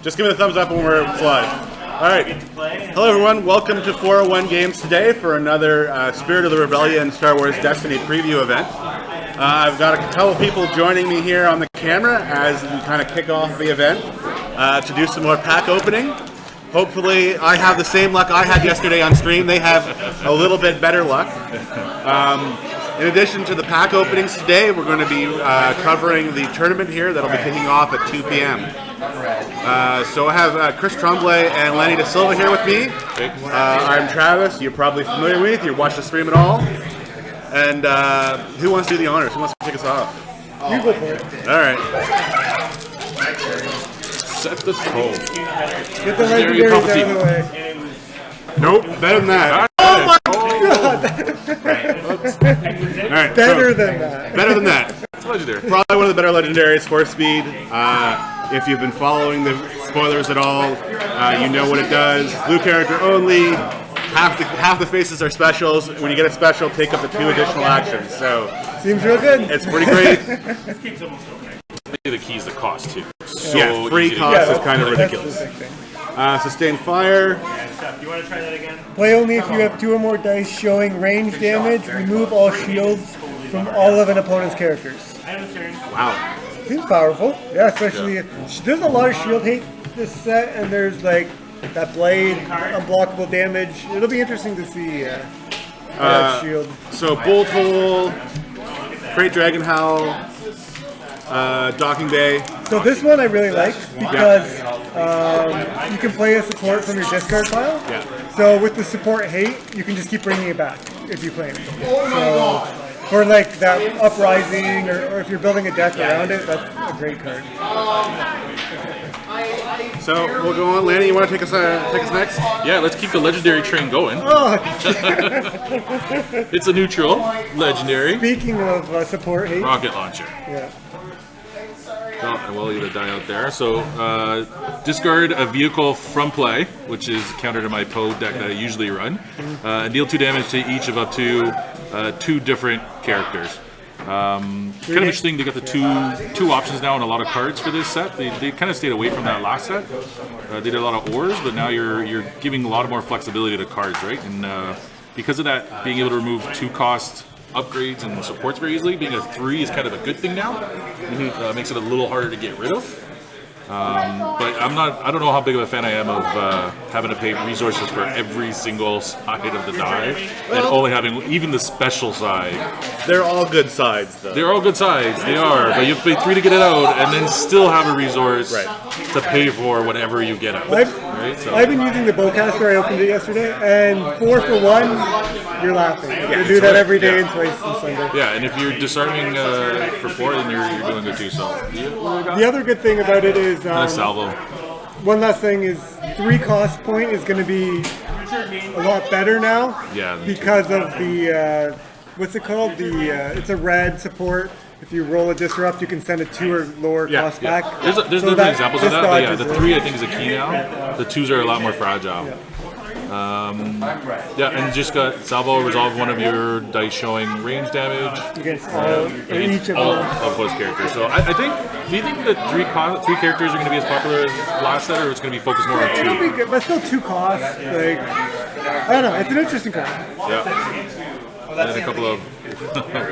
Just give me the thumbs up when we're live. All right. Hello, everyone. Welcome to 401 Games today for another Spirit of the Rebellion Star Wars Destiny preview event. I've got a couple people joining me here on the camera as we kind of kick off the event to do some more pack opening. Hopefully, I have the same luck I had yesterday on stream. They have a little bit better luck. In addition to the pack openings today, we're going to be covering the tournament here that'll be kicking off at 2 p.m. So I have Chris Tremblay and Lenny Da Silva here with me. I'm Travis. You're probably familiar with. You watch the stream at all. And who wants to do the honors? Who wants to kick us off? You go for it. All right. Set the tone. Get the legendaries out of the way. Nope, better than that. Oh my god! All right, Better than that. Better than that. It's legendary. Probably one of the better legendaries, Force Speed. If you've been following the spoilers at all, you know what it does. Blue character only. Half the faces are specials. When you get a special, take up the 2 additional actions. So seems real good. it's pretty great. The key is the cost too. So Yeah, free cost is kind of ridiculous. Sustained fire. You want to try that again? Play only if you have 2 or more dice showing range damage. Remove all shields from all of an opponent's characters. Wow. Seems powerful. Yeah, especially there's a lot of shield hate this set, and there's like that blade, unblockable damage. It'll be interesting to see that shield. So Bolt Hole, Great Dragon Howl, Docking Bay. So this one I really like because you can play a support from your discard pile. Yeah. So with the support hate, you can just keep bringing it back if you play it. So for like that uprising, or if you're building a deck around it, that's a great card. So we'll go on. Lanny, you want to take us next? Yeah, let's keep the legendary train going. Oh, It's a neutral legendary speaking of support hate. rocket launcher. Yeah. Oh, I will leave a die out there. So discard a vehicle from play, which is counter to my Poe deck that I usually run, and deal 2 damage to each of up to 2 different characters. Kind of interesting. They got the two options now on a lot of cards for this set. They kind of stayed away from that last set. They did a lot of ores, but now you're giving a lot more flexibility to cards, right? And because of that, being able to remove 2 cost upgrades and supports very easily, being a 3 is kind of a good thing now. Makes it a little harder to get rid of. But I don't know how big of a fan I am of having to pay resources for every single side of the die, and only having even the special side. They're all good sides, though. They're all good sides, they are, but you pay 3 to get it out, and then still have a resource to pay for whatever you get out. Right? So, I've been using the bowcaster. I opened it yesterday, and 4 for 1, you're laughing. You do that every day and twice on Sunday. yeah, and if you're disarming for 4, then you're doing good too. So The other good thing about it is nice salvo. one last thing is 3 cost point is going to be a lot better now. Yeah. Because of the what's it called? It's a red support. If you roll a disrupt, you can send a 2 or lower cost back. There's So different that examples of that, but yeah, dodges the it. 3 I think is a key now. The 2s are a lot more fragile. And just got salvo, resolve one of your dice showing range damage Against against each of all them. of those characters. So I think, do you think that 3 characters are going to be as popular as last set, or it's going to be focused more on It'll 2? be good, but still 2 costs. Like, I don't know. It's an interesting card. Yeah. And then a couple of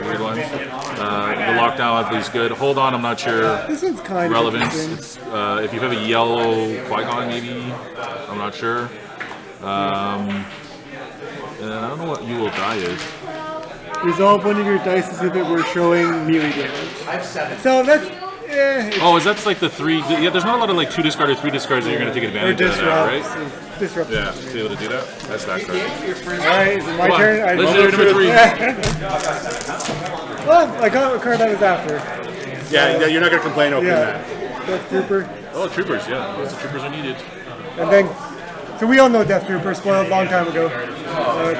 weird ones. The lockdown, I believe, is good. Hold on, I'm not sure. This one's kind of Relevance. interesting. It's, if you have a yellow Qui-Gon, maybe. I'm not sure. And I don't know what You Will Die is. Resolve one of your dice as if it were showing melee damage. So that's Oh, is that like the 3? Yeah, there's not a lot of like 2 discard or 3 discards that you're going to take or advantage of that, right? disrupt. Yeah, to be able to do that. That's that card. Alright, is it my Come on. turn? Legendary number 3. Well, I got a card I was after. Yeah, you're not going to complain opening that. Death Trooper. Oh, Troopers, yeah. Those troopers are needed. And then, so we all know Death Trooper, spoiled a long time ago.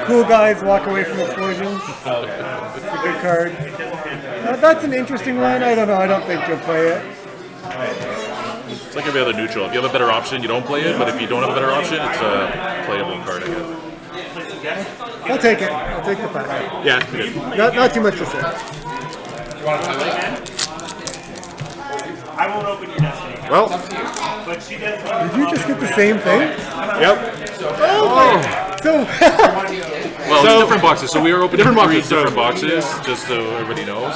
Cool guys walk away from explosions. It's a good card. That's an interesting one. I don't know. I don't think you'll play it. It's like every other neutral. If you have a better option, you don't play it, but if you don't have a better option, it's a playable card, I guess. I'll take it. I'll take the pack. Yeah, good. Not too much to say. I won't open your Destiny. Well, Did you just get the same thing? yep. So, Well, it's different boxes. So we are opening Different three boxes, so- different boxes, just so everybody knows.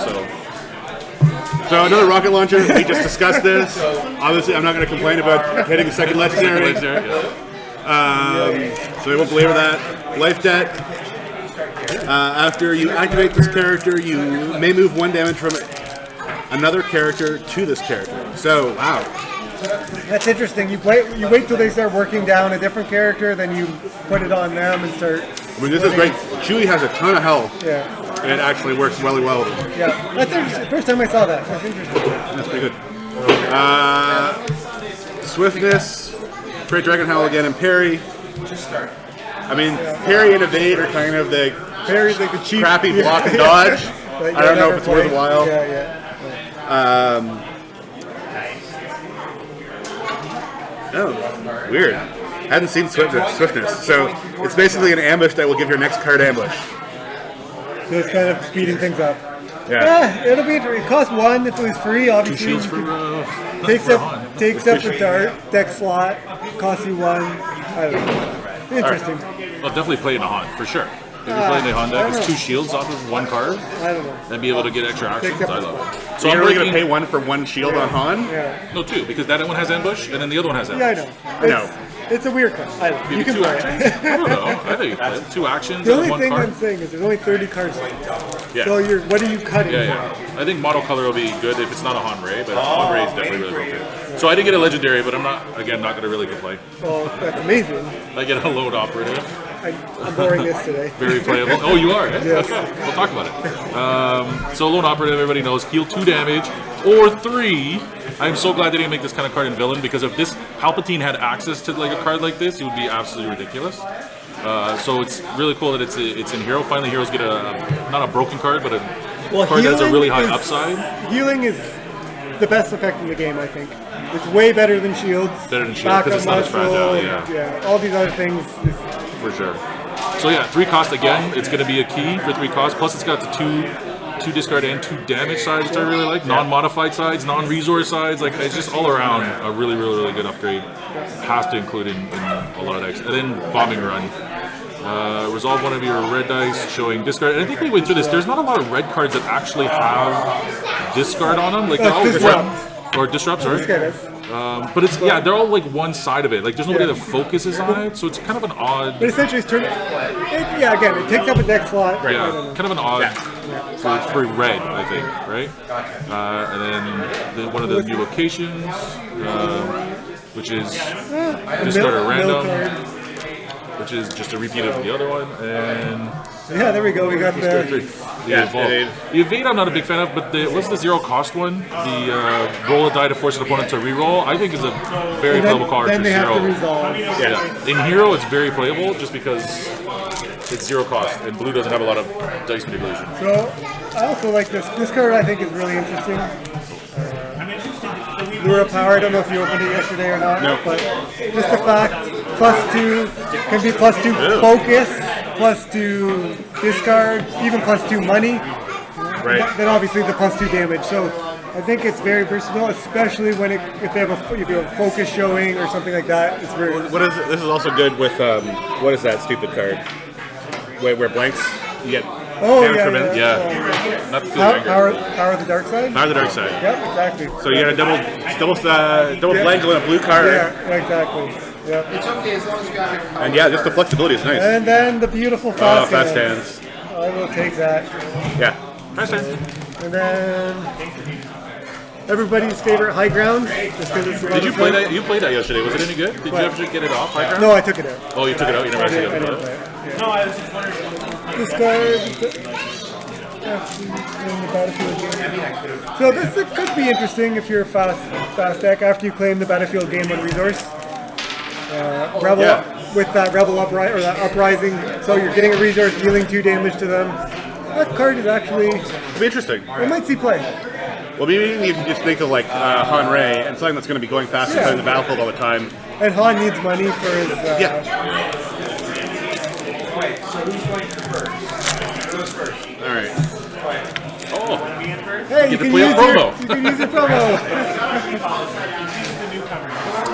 So another rocket launcher. We just discussed this. Obviously, I'm not going to complain about hitting a second legendary. So we won't belabor that. Life debt. After you activate this character, you may move 1 damage from another character to this character. So, wow. that's interesting. You wait till they start working down a different character, then you put it on them and start. I mean, this is great. Chewie has a ton of health. Yeah. And it actually works really well with him. Yeah. That's interesting. First time I saw that. That's interesting. That's pretty good. Swiftness. Great Dragon Howl again, and parry. I mean, parry and evade are kind of the Parry's like the cheap, crappy block and dodge. that I don't know you'll if it's never worth a while. Yeah. Oh, weird. Hadn't seen swiftness. So it's basically an ambush that will give your next card ambush. So it's kind of speeding things up. Yeah. It'll be interesting. It costs 1 if it was free, 2 obviously. shields for Takes for up Han. the deck slot, costs you 1. I don't know. Interesting. I'll definitely play in a Han for sure. If you're playing the Han deck, it's 2 shields off of 1 card, I don't know. and be able to get extra actions. Takes up- I love it. So So you're I'm really going to breaking. pay 1 for 1 shield on Han? Yeah. No, 2, because that one has ambush, and then the other one has Yeah, ambush. I know. know. It's a weird card. I don't know. Maybe You can 2 play actions. it. I don't know. I think you can play it. 2 actions The and only 1 thing card. I'm saying is there's only 30 cards left. Yeah. So what are you cutting? Yeah, yeah. I think model color will be good if it's not a Han Ray, but Han Ray is definitely really broken. So I did get a legendary, but I'm not going to really complain. Well, that's amazing. I get a load operative. I'm boring this today. Very playable. Oh, you are? Eh? Yes. Okay. We'll talk about it. So lone operative, everybody knows, heal 2 damage or 3. I'm so glad they didn't make this kind of card in villain, because if this Palpatine had access to like a card like this, it would be absolutely ridiculous. So it's really cool that it's in hero. Finally, heroes get not a broken card, but a card that has a really high upside. Healing is the best effect in the game, I think. It's way better than shields. Better than shields, Backup 'cause it's not as muscle, fragile, yeah. all these other things. For sure. So yeah, 3 cost again. It's going to be a key for 3 cost. Plus, it's got the 2 discard and 2 damage sides, which I really like. Non-modified sides, non-resource sides. Like, it's just all around a really, really, really good upgrade. Has to include in a lot of decks. And then bombing run. Resolve 1 of your red dice, showing discard. And I think we went through this. There's not a lot of red cards that actually have discard on them. Like, they're all Disrupt. or disrupt, sorry. But it's they're all like one side of it. Like, there's nobody that focuses on it, so it's kind of an odd. But essentially, it's again, it takes up a deck slot. Yeah, kind of an odd for red, I think, right? And then one of the new locations, which is discard a random, which is just a repeat of the other one, and Yeah, there we go. We got discard the 3. The evolve. The evade I'm not a big fan of, but what's the 0 cost one? The roll a die to force an opponent to reroll, I think is a very playable card then for they 0. have to resolve. Yeah. In Hero, it's very playable just because it's 0 cost, and blue doesn't have a lot of dice manipulation. So I also like this. This card I think is really interesting. Lure of Power. I don't know if you opened it yesterday or not, but just the fact +2 can be +2 focus, +2 discard, even +2 money. Right. Then obviously the +2 damage. So I think it's very versatile, especially when if they have a focus showing or something like that. It's very. This is also good with what is that stupid card? Where blanks you get damage from it. Yeah. Not the field anger. Power of the Dark Side? Power of the dark side. Yep, exactly. So you got a double blank on a blue card, Yeah, exactly. Yep. and just the flexibility is nice. And then the beautiful fast Fast hands. hands. I will take that. Yeah. Fast hands. And then everybody's favorite high ground. Just 'cause it's a lot Did you of play fun. that? You played that yesterday. Was it any good? Did you ever get it off high ground? No, I took it out. Oh, you took it out. You never I actually didn't got it. play it. Yeah. This card. In the battlefield game. So this could be interesting if you're a fast deck after you claim the battlefield game on resource. Rebel with that rebel uprising, or that uprising. So you're getting a resource, dealing 2 damage to them. That card is actually. It'll be interesting. It might see play. Well, maybe you can just think of like Han Ray and something that's going to be going fast inside the battlefield all the time. And Han needs money for his. All right. Oh, Hey, you to can play a use promo. You can use your promo.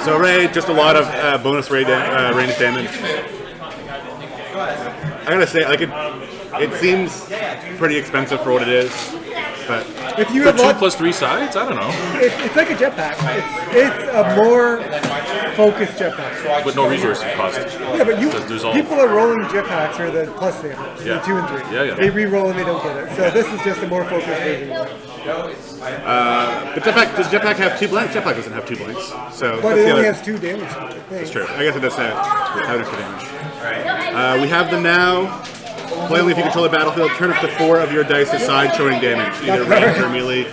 So Ray, just a lot of bonus range damage. I gotta say, like it seems pretty expensive for what it is, but If you For have 2 plus 3 sides? I don't know. it's like a jetpack. It's a more focused jetpack. But no resource cost. Yeah, but There's all- people are rolling jetpacks for the plus damage, Yeah. the 2 and 3. Yeah. They re-roll and they don't get it. So this is just a more focused version. but does jetpack have 2 blanks? Jetpack doesn't have 2 blanks, so But that's it the only other. has 2 damage. That's true. I guess it does have extra damage. We have them now. Play only if you control the battlefield. Turn up to 4 of your dice aside showing damage, either range or melee.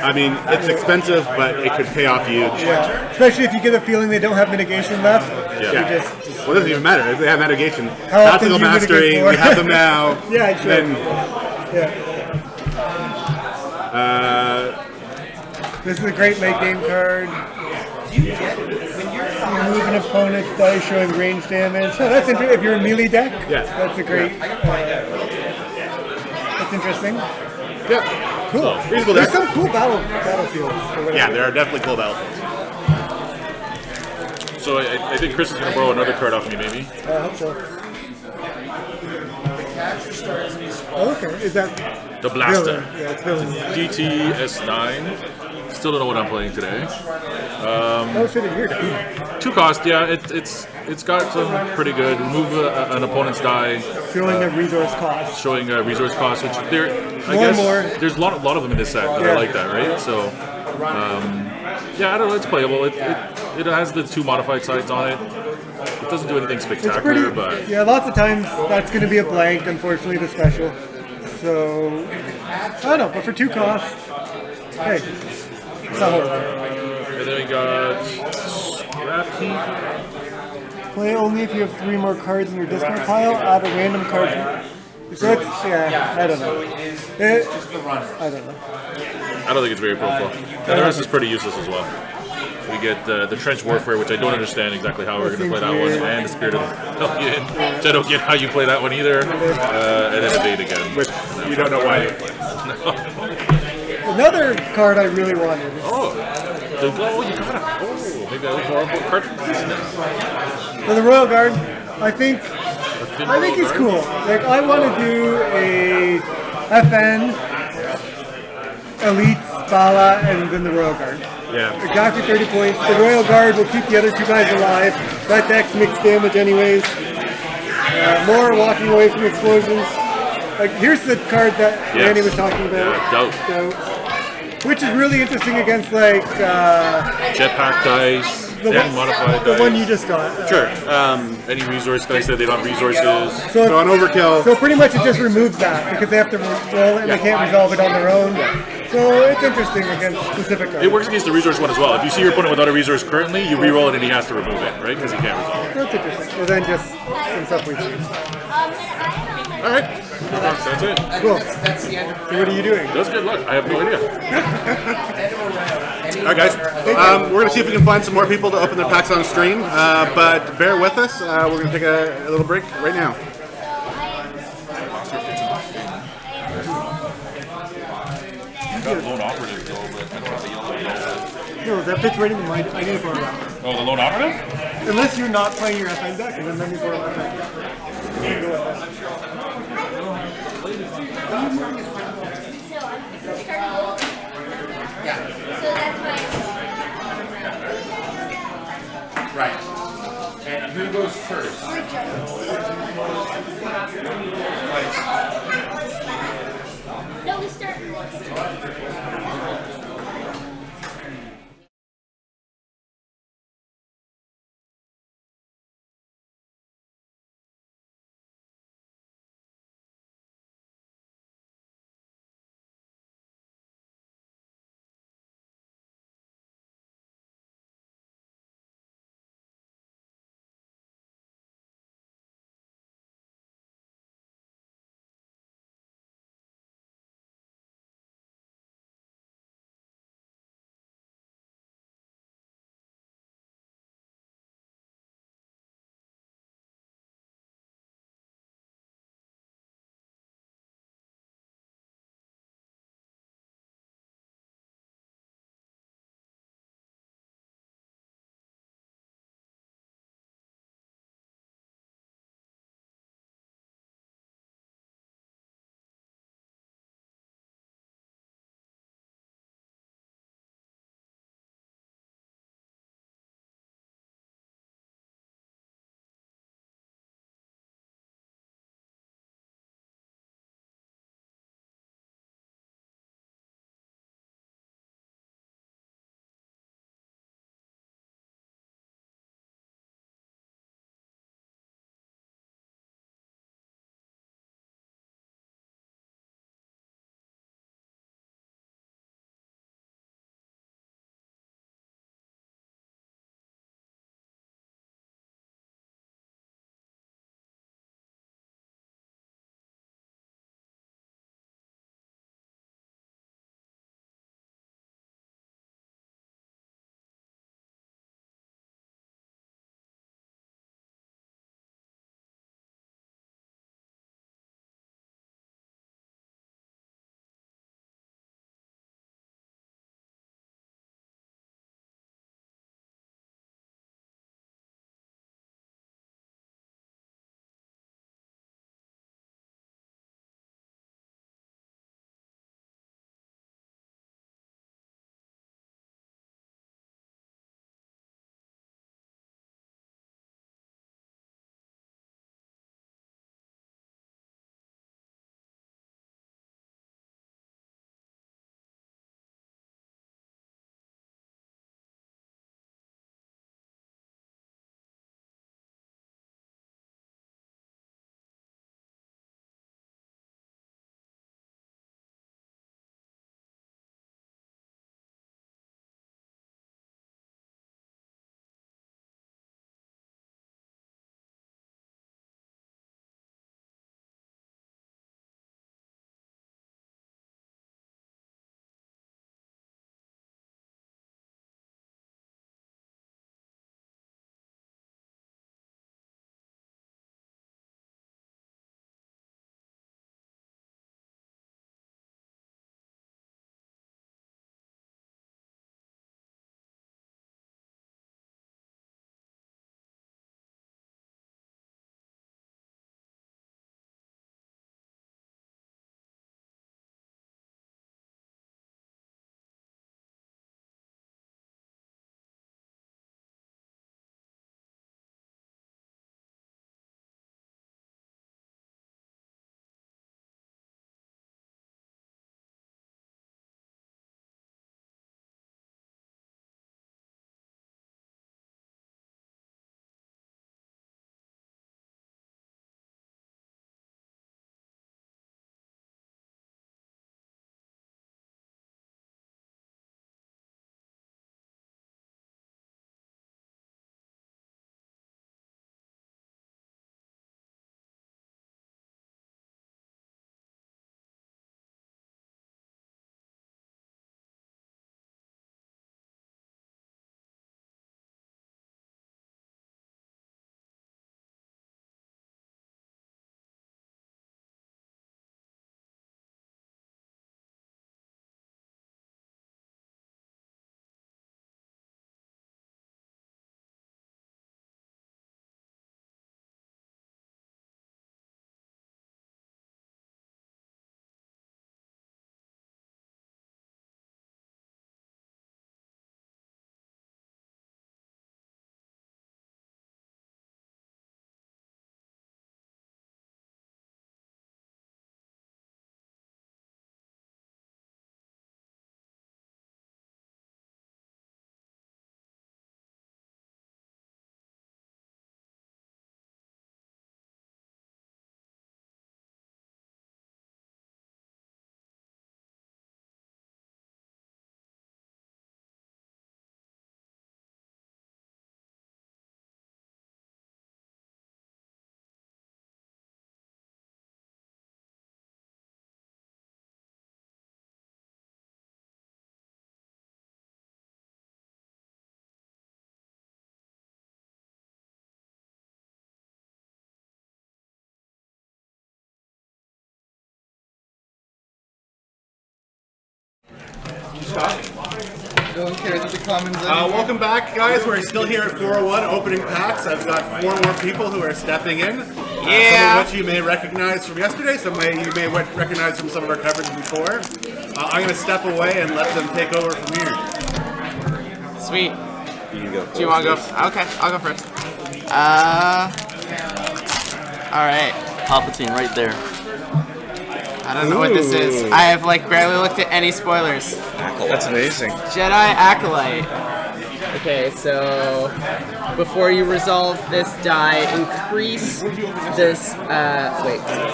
I mean, it's expensive, but it could pay off huge. Yeah, especially if you get a feeling they don't have mitigation left. Yeah. You just Well, it doesn't even matter if they have mitigation. How often Tactical do you mastery, mitigate for? we have them now. Yeah, sure. Then yeah. This is a great late game card. Remove an opponent's dice showing range damage. Oh, that's interesting. If you're a melee deck, Yeah. that's a great. That's interesting. yeah, Cool. reasonable There's deck. some cool battlefields. Or whatever. Yeah, there are definitely cool battlefields. So I think Chris is going to borrow another card off me, maybe. I hope so. Oh, okay. Is that The Blaster. villain? Yeah, it's villain. DTS9. Still don't know what I'm playing today. That would fit in your deck. 2 cost, yeah. It's got some pretty good. Remove an opponent's die, Showing the resource cost. showing a resource cost, which there I More and guess more. there's a lot of them in this set that Yeah. are like that, right? So yeah, I don't know. It's playable. It has the 2 modified sides on it. It doesn't do anything It's spectacular, pretty. but Yeah, lots of times that's going to be a blank. Unfortunately, the special. So I don't know, but for 2 costs, hey, it's not horrible. and then we got Scrap Heap. Play only if you have 3 more cards in your discard pile. Add a random card. So it's I don't know. I don't know. I don't think it's very profile. And the rest is pretty useless as well. We get the Trench Warfare, which I don't understand exactly how we're going to play that one, and the Spirit of Rebellion, which I don't get how you play that one either. And then Evade again. Which you don't know why. Another card I really wanted. Oh, you gotta. Oh, maybe I look more card from this now. For the Royal Guard, I think he's cool. Like I want to do a FN, Elite, Bala, and then the Royal Guard. Yeah. Exactly 30 points. The Royal Guard will keep the other 2 guys alive. That deck's mixed damage anyways. More walking away from explosions. Like here's the card that Yes. Randy was talking about. Yeah, Doubt. Doubt. Which is really interesting against like Jetpack dice, any modified the dice. one you just got. Sure. Any resource dice that they don't have resources. So on overkill, So pretty much it just removes that because they have to roll it and they can't resolve it on their own. So it's interesting against specific cards. It works against the resource one as well. If you see your opponent without a resource currently, you re-roll it and he has to remove it, right? Because he can't resolve it. That's interesting. Well then just some stuff we see. All right, that's it. Cool. So what are you doing? That's good luck. I have no idea. all right, guys. We're gonna see if we can find some more people to open their packs on stream, but bear with us. We're gonna take a little break right now. Got lone operative though, but I don't have the yellow. No, that fits right into my. I need to borrow that. Oh, the lone operative? Unless you're not playing your FN deck, and then let me borrow that deck. Right. And who goes first? No, we start in the kitchen. one cares what the commons Welcome back, guys. We're still here at 401 opening packs. I've got 4 more people who are stepping in. Some of which you may recognize from yesterday, some you may recognize from some of our coverage before. I'm going to step away and let them take over from here. Sweet. You can go first. Do you want to go? Okay, I'll go first. Alright. Palpatine right there. I don't know what this is. I have like barely looked at any spoilers. That's amazing. Jedi Acolyte. Okay, so before you resolve this die, increase this,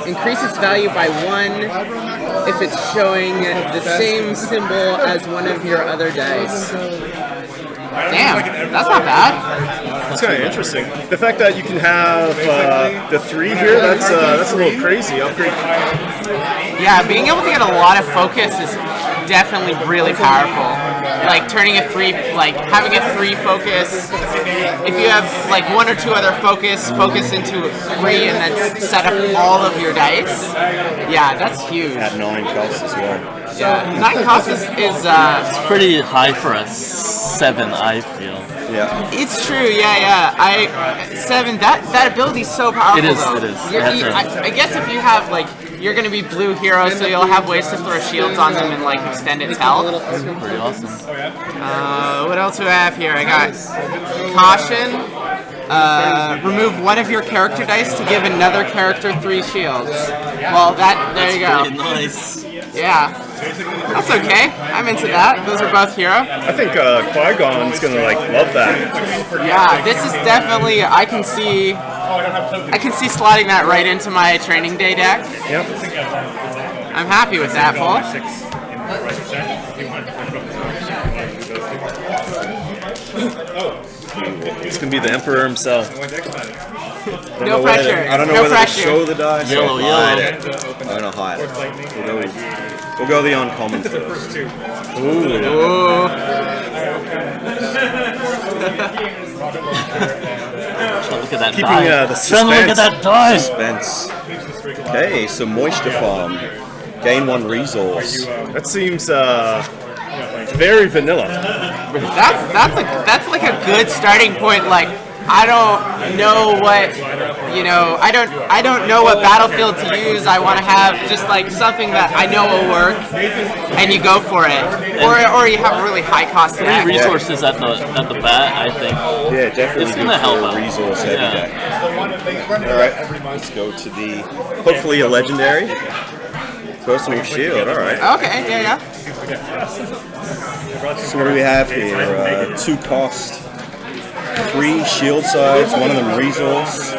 increase its value by 1 if it's showing the same symbol as one of your other dice. Damn, that's not bad. That's kind of interesting. The fact that you can have the 3 here, that's a little crazy. Upgrade. Yeah, being able to get a lot of focus is definitely really powerful. Like turning a 3, like having a 3 focus. If you have like 1 or 2 other focus into 3 and then set up all of your dice. Yeah, that's huge. At 9 costs as well. Yeah, 9 costs is it's pretty high for a 7, I feel. Yeah. It's true, yeah. 7, that ability's so powerful. It is, though. it is. I guess if you have like, you're gonna be blue hero, so you'll have ways to throw shields on them and like extend its health. Pretty awesome. What else do I have here? I got caution. Remove 1 of your character dice to give another character 3 shields. Well, there you go. Pretty nice. Yeah, that's okay. I'm into that. Those are both hero. I think Qui-Gon's gonna like love that. Yeah, this is definitely. I can see slotting that right into my training day deck. Yep. I'm happy with that, Paul. It's gonna be the Emperor himself. No pressure. I don't know no whether pressure. to show the dice Yellow, or hide it. I'm gonna hide it. We'll go the uncommon first. Ooh. Look at that Keeping die. the Son, look at that die. Suspense. Okay, so Moisture Farm. Gain 1 resource. That seems very vanilla. That's like a good starting point. Like I don't know what I don't know what battlefield to use. I want to have just like something that I know will work, and you go for it. Or you have a really high cost 3 deck. resources at the bat, I think. Yeah, definitely. It's gonna help out. Resource heavy Yeah. deck. Alright, let's go to the, hopefully a legendary. Personal shield, alright. Okay, yeah. So what do we have here? 2 cost. 3 shield sides, 1 of them resource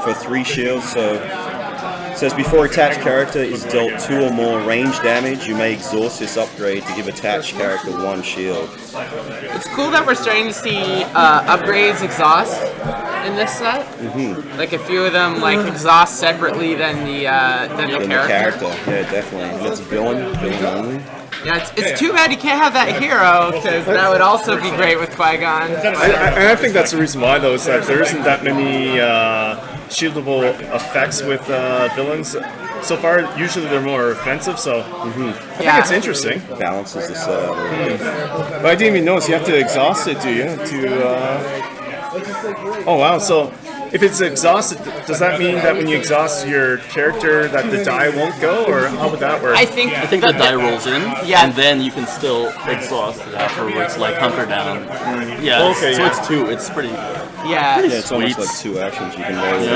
for 3 shields. So it says before attached character is dealt 2 or more range damage, you may exhaust this upgrade to give attached character 1 shield. It's cool that we're starting to see upgrades exhaust in this set. Mm-hmm. Like a few of them like exhaust separately than the character. Yeah, definitely. That's villain only. Yeah, it's too bad you can't have that hero, because that would also be great with Qui-Gon. I think that's the reason why, though, is that there isn't that many shieldable effects with villains. So far, usually they're more offensive, so I think it's interesting. Balances the set. But I didn't even notice you have to exhaust it, do you? Oh, wow. So if it's exhausted, does that mean that when you exhaust your character that the die won't go, or how would that work? I think the die rolls in, yeah. and then you can still exhaust it afterwards, like hunker down. Yeah, Okay, so yeah. it's 2. It's pretty. yeah. Yeah, it's almost Sweet. like 2 actions you can roll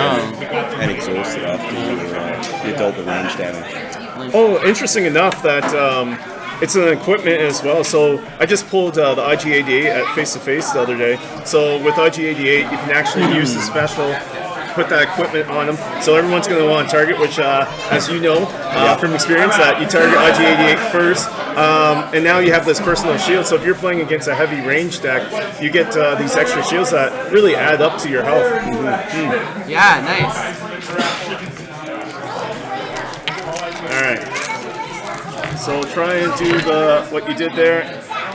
and exhaust it after you dealt the range damage. Oh, interesting enough that it's an equipment as well. So I just pulled the IG-88 at face-to-face the other day. So with IG-88, you can actually use the special, put that equipment on them. So everyone's going to want to target, which, as you know from experience, that you target IG-88 first. And now you have this personal shield. So if you're playing against a heavy range deck, you get these extra shields that really add up to your health. Yeah, nice. All right. So try and do what you did there.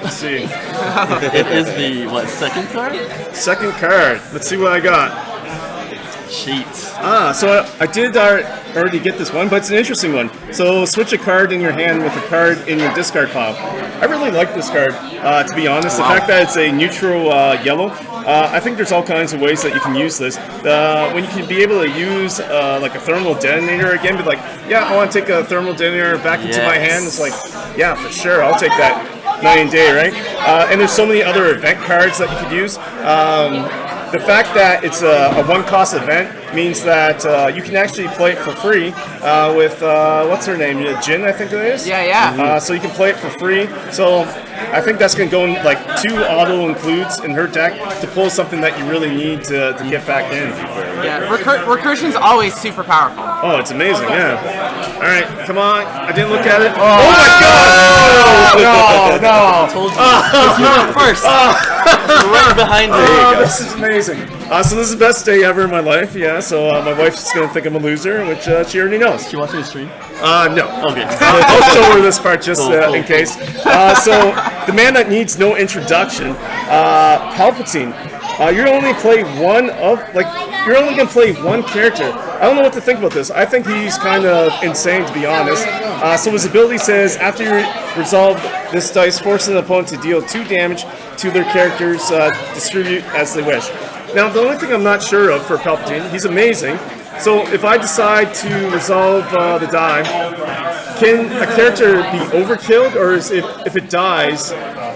Let's see. It is the second card? Second card. Let's see what I got. Cheats. So I did already get this one, but it's an interesting one. So switch a card in your hand with a card in your discard pile. I really like this card, to be honest. The fact that it's a neutral yellow, I think there's all kinds of ways that you can use this. When you can be able to use like a thermal detonator again, be like, yeah, I want to take a thermal detonator back into my hand. It's like, yeah, for sure, I'll take that night and day, right? And there's so many other event cards that you could use. The fact that it's a one-cost event means that you can actually play it for free with, what's her name, Jin, I think it is? Yeah. So you can play it for free. So I think that's going to go in like 2 auto-includes in her deck to pull something that you really need to get back in. Yeah, recursion's always super powerful. Oh, it's amazing, yeah. All right, come on. I didn't look at it. Oh my god! No! Told you. You were first. Right behind you. Oh, this is amazing. So this is the best day ever in my life, yeah. So my wife's going to think I'm a loser, which she already knows. She watching the stream? No. Okay. I'll show her this part just in case. So the man that needs no introduction, Palpatine. You're only you're only gonna play one character. I don't know what to think about this. I think he's kind of insane, to be honest. So his ability says, after you resolve this dice, force an opponent to deal 2 damage to their characters, distribute as they wish. Now, the only thing I'm not sure of for Palpatine, he's amazing. So if I decide to resolve the die, can a character be overkilled, or if it dies,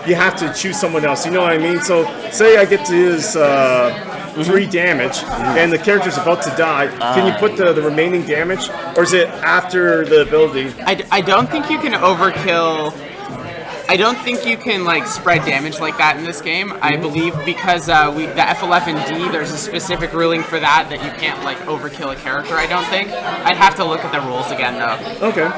you have to choose someone else? You know what I mean? So say I get to his 3 damage, and the character's about to die. Can you put the remaining damage, or is it after the ability? I don't think you can overkill. I don't think you can like spread damage like that in this game. I believe because the F11D, there's a specific ruling for that you can't like overkill a character. I don't think. I'd have to look at the rules again though. Okay.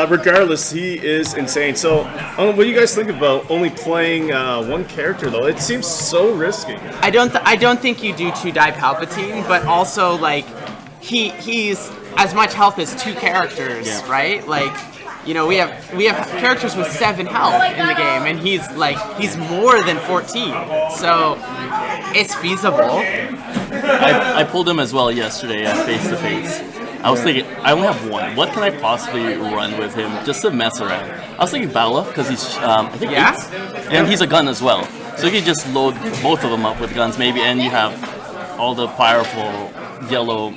Regardless, he is insane. So, what do you guys think about only playing one character though? It seems so risky. I don't think you do 2-die Palpatine, but also like he's as much health as 2 characters, right? Like. You know, we have characters with 7 health in the game, and he's more than 14, so it's feasible. I pulled him as well yesterday at face to face. I was thinking, I only have 1. What can I possibly run with him just to mess around? I was thinking Bala, because he's I think 8, and he's a gun as well, so you can just load both of them up with guns maybe, and you have all the powerful yellow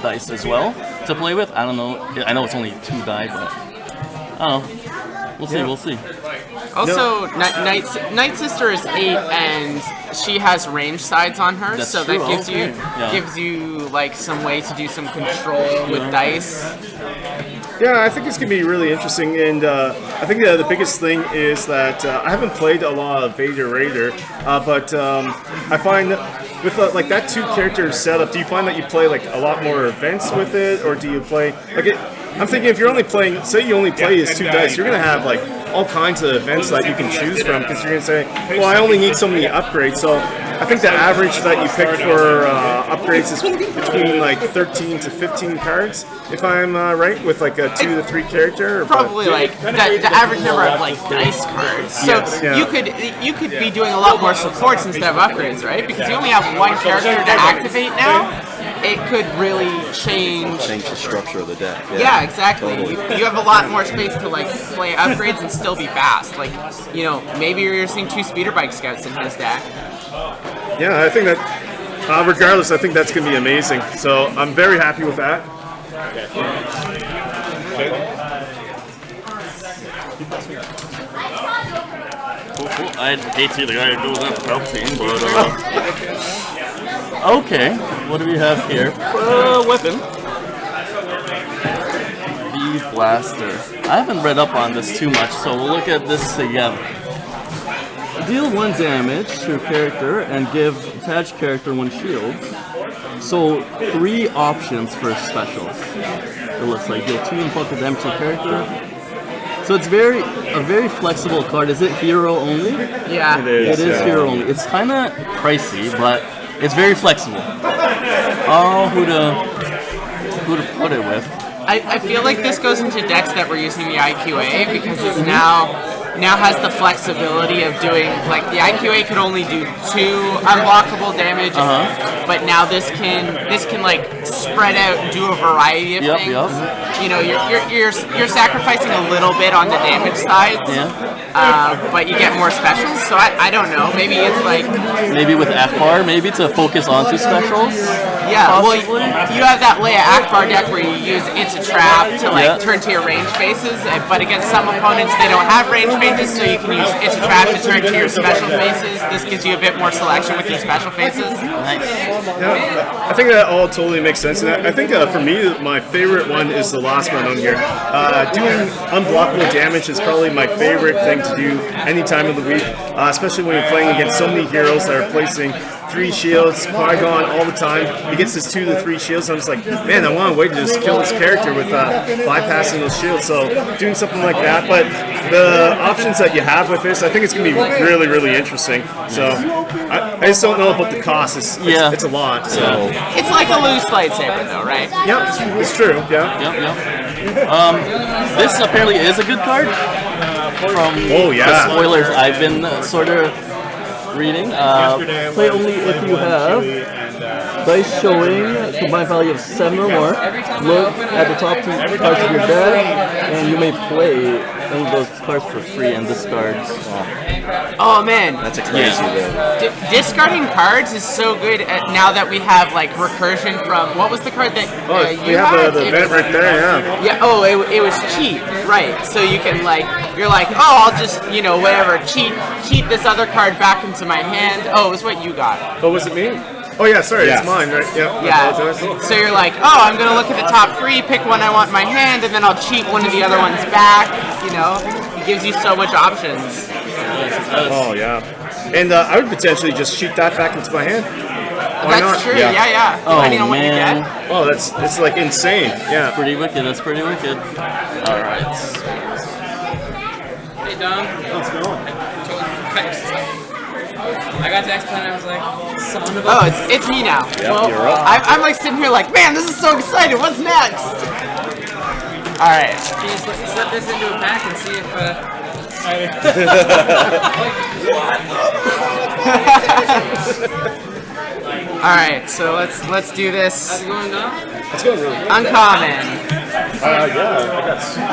dice as well to play with. I don't know. I know it's only 2 die, but. Oh, we'll see. Also, Night Sister is 8, and she has range sides on her, That's so true. that gives you Yeah. like some way to do some control with dice. Yeah, I think it's going to be really interesting, and I think the biggest thing is that I haven't played a lot of Vader Raider, but I find with like that 2 character setup, do you find that you play like a lot more events with it, or do you play like it? I'm thinking if you're only playing, say you only play his 2 dice, you're going to have like all kinds of events that you can choose from, because you're going to say, well, I only need so many upgrades. So I think the average that you pick for upgrades is between like 13 to 15 cards, if I'm right, with like a 2 to 3 character. Probably like the average number of like dice cards. So you could be doing a lot more supports instead of upgrades, right? Because you only have 1 character to activate now. It could really change the structure of the deck. Yeah, exactly. Totally. You have a lot more space to like play upgrades and still be fast. Like, you know, maybe you're using 2 speeder bike scouts in his deck. Yeah, I think that regardless, I think that's going to be amazing. So I'm very happy with that. Cool. I'd hate to be the guy who goes up Palpatine, but okay, what do we have here? Weapon. The Blaster. I haven't read up on this too much, so we'll look at this together. Deal 1 damage to a character and give attached character 1 shield. So 3 options for specials. It looks like deal 2 inflicted damage to a character. So it's a very flexible card. Is it hero only? Yeah. It is hero only. It's kind of pricey, but it's very flexible. Oh, who to put it with? I feel like this goes into decks that were using the IQA because it's now has the flexibility of doing, like, the IQA could only do 2 unblockable damage but now this can like spread out and do a variety of things. You know, you're sacrificing a little bit on the damage side, but you get more specials. So I don't know. Maybe it's like maybe with Akbar, maybe to focus onto specials. Yeah, possibly? well, you have that Leia Akbar deck where you use It's a Trap to like turn to your range phases, but against some opponents they don't have range phases, so you can use It's a Trap to turn to your special phases. This gives you a bit more selection with your special phases. Nice. Yeah, I think that all totally makes sense. And I think for me, my favorite one is the last one on here. Doing unblockable damage is probably my favorite thing to do any time of the week, especially when you're playing against so many heroes that are placing 3 shields, Qui-Gon all the time. He gets his 2 to 3 shields, and I'm just like, man, I want a way to just kill this character with bypassing those shields. So doing something like that. But the options that you have with this, I think it's going to be really, really interesting. So I just don't know about the cost. It's a lot. So it's like a loose lightsaber, though, right? Yep, it's true. Yeah. This apparently is a good card. From the spoilers I've been sort of reading. Play only if you have dice showing combined value of 7 or more. Look at the top 2 cards of your deck, and you may play any of those cards for free and discard. Oh man, that's a crazy though. Discarding cards is so good now that we have like recursion from what was the card that you have the event right there, yeah. Oh, it was cheat, right? So you can you're like, oh, I'll just whatever cheat this other card back into my hand. Oh, it was what you got. Oh, was it me? Oh yeah, sorry, it's mine, right? Yeah. So you're like, oh, I'm gonna look at the top 3, pick one I want in my hand, and then I'll cheat one of the other ones back. It gives you so much options. Oh yeah, and I would potentially just cheat that back into my hand. Why That's not? true. Yeah. Oh Depending on what you man. get. Oh, it's like insane. Yeah. That's pretty wicked. That's pretty wicked. All right. Hey Dom. How's it going? I got to X-Plan and I was like, son of a... Oh, it's me now. Yep, well, you're up. I'm like sitting here like, man, this is so exciting. What's next? All right. Can you slip this into a pack and see if... All right, so let's do this. How's it going, Dom? It's going really good. Uncommon. I got super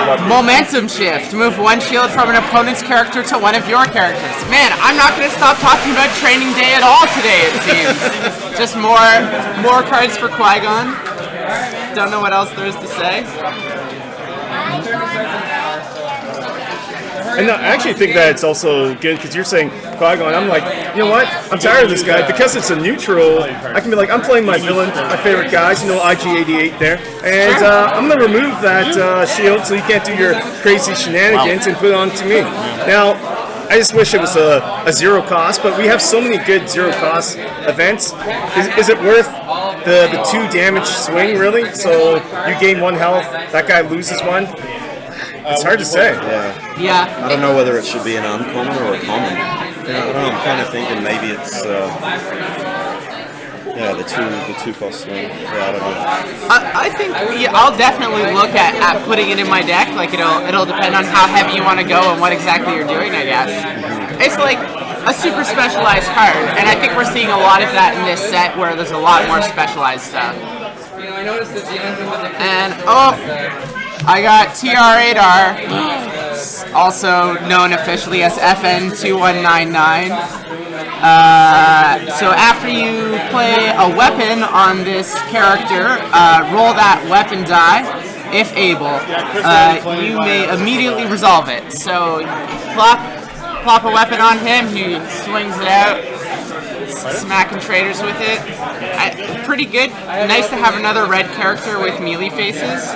lucky. Momentum shift. Move 1 shield from an opponent's character to one of your characters. Man, I'm not going to stop talking about Training Day at all today, it seems. Just more cards for Qui-Gon. Don't know what else there is to say. And I actually think that it's also good because you're saying Qui-Gon. I'm like, you know what? I'm tired of this guy because it's a neutral. I can be like, I'm playing my villain, my favorite guys. IG-88 there, and I'm gonna remove that shield so you can't do your crazy shenanigans and put it on to me. Now, I just wish it was a 0 cost, but we have so many good 0 cost events. Is it worth the 2 damage swing really? So you gain 1 health, that guy loses 1. It's hard to say. Yeah. I don't know whether it should be an uncommon or a common. I don't know. I'm kind of thinking maybe it's the two cost swing. I don't know. I think I'll definitely look at putting it in my deck. Like it'll depend on how heavy you want to go and what exactly you're doing, I guess. It's like a super specialized card, and I think we're seeing a lot of that in this set where there's a lot more specialized stuff. I noticed that And I got TR-8R, also known officially as FN2199. So after you play a weapon on this character, roll that weapon die. If able, you may immediately resolve it. So plop a weapon on him, he swings it out, smacking traders with it. Pretty good. Nice to have another red character with melee faces.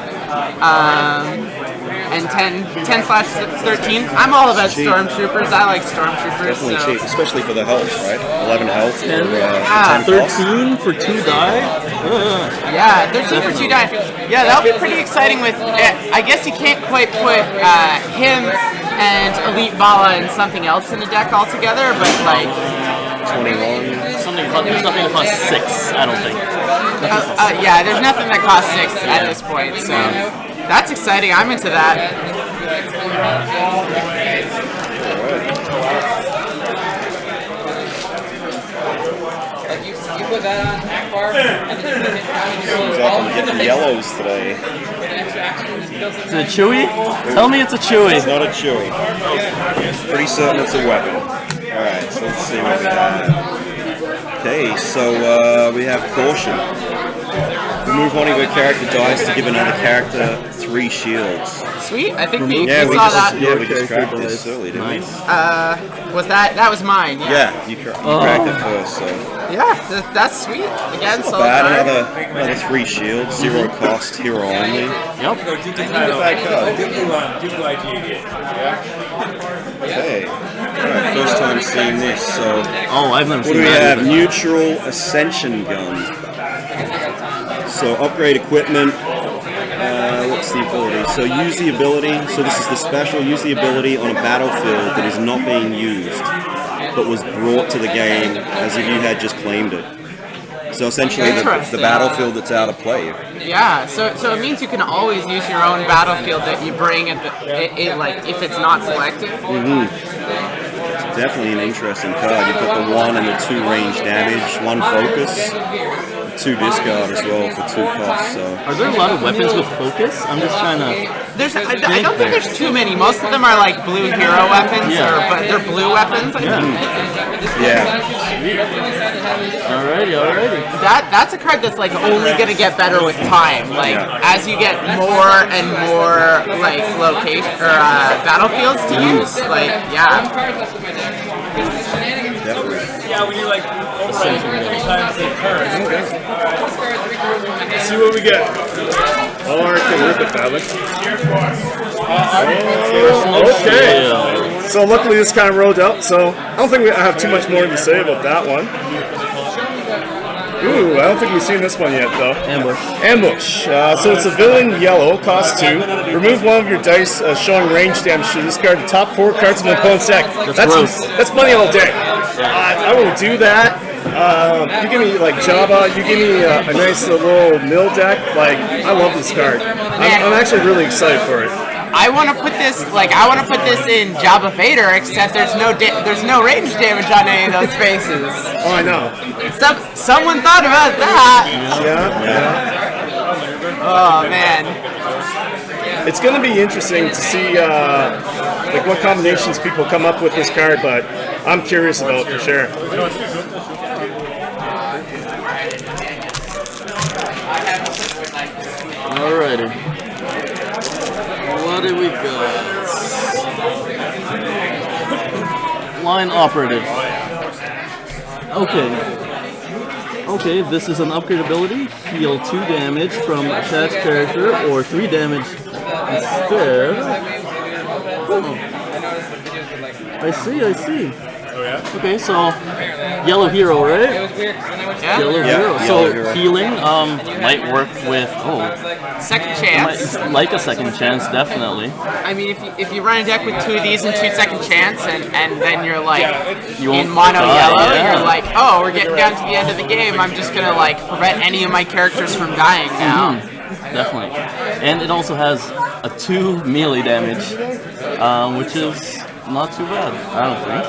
And 10/13. I'm all about stormtroopers. I like stormtroopers. Definitely cheap, especially for the health, right? 11 health for 10 13 for 2 die? Yeah, 13 for 2 die. Yeah, that'll be pretty exciting with... I guess you can't quite put him and Elite Bala and something else in the deck altogether, but like... 21. There's nothing that costs 6, I don't think. Yeah, there's nothing that costs 6 at this point, so... That's exciting. I'm into that. you put put that on Akbar, and then you hit down and you roll He's all out to get the yellows today. Is it chewy? Tell me it's a chewy. It's not a chewy. Pretty certain it's a weapon. Alright, so let's see what we have. Okay, so we have Caution. Remove one of your character dice to give another character 3 shields. Sweet. I think we we saw just, that. Yeah, we just cracked this early, didn't we? Was that was mine? Yeah. Yeah, you cracked it first, so. Yeah, that's sweet. Again, so Bad, another 3 shields, 0 cost, hero only. Yep. Okay. Alright, first time seeing this, so. Oh, I've never What seen do we that. have? Neutral Ascension Gun. So upgrade equipment. What's the ability? So use the ability. So this is the special. Use the ability on a battlefield that is not being used, but was brought to the game as if you had just claimed it. So essentially, the battlefield that's out of play. Yeah, so it means you can always use your own battlefield that you bring at like if it's not selected. Definitely an interesting card. You've got the 1 and the 2 range damage, 1 focus, 2 discard as well for 2 costs. So. Are there a lot of weapons with focus? I'm just trying to. I don't think there's too many. Most of them are like blue hero weapons, but they're blue weapons. I think. Alrighty. That's a card that's like only gonna get better with time. Like as you get more and more like location or battlefields to use. Like Definitely. Yeah, when you like override 3 times the turn. Let's see what we get. Oh, I can rip it, Alex. Okay. So luckily this kind of rolled out, so I don't think I have too much more to say about that one. Ooh, I don't think we've seen this one yet, though. Ambush. So it's a villain yellow, cost 2. Remove one of your dice showing range damage to discard the top 4 cards of an opponent's deck. That's money all day. I will do that. You give me like Java, you give me a nice little mill deck. Like, I love this card. I'm actually really excited for it. I want to put this in Jabba Vader, except there's no range damage on any of those faces. Oh, I know. Someone thought about that. Yeah. Oh man. It's going to be interesting to see like what combinations people come up with this card, but I'm curious about it for sure. Alrighty. What do we got? Line operative. Okay, this is an upgrade ability. Heal 2 damage from attached character or 3 damage instead. Oh. I see. Oh yeah? Okay, so yellow hero, right? Yeah. Yellow hero. So healing might work with Second chance. Like a second chance, definitely. I mean, if you run a deck with 2 of these and 2 second chance, and then you're like You in won't mono die, yellow, yeah. you're like, oh, we're getting down to the end of the game. I'm just gonna like prevent any of my characters from dying now. Definitely. And it also has a 2 melee damage, which is not too bad, I don't think.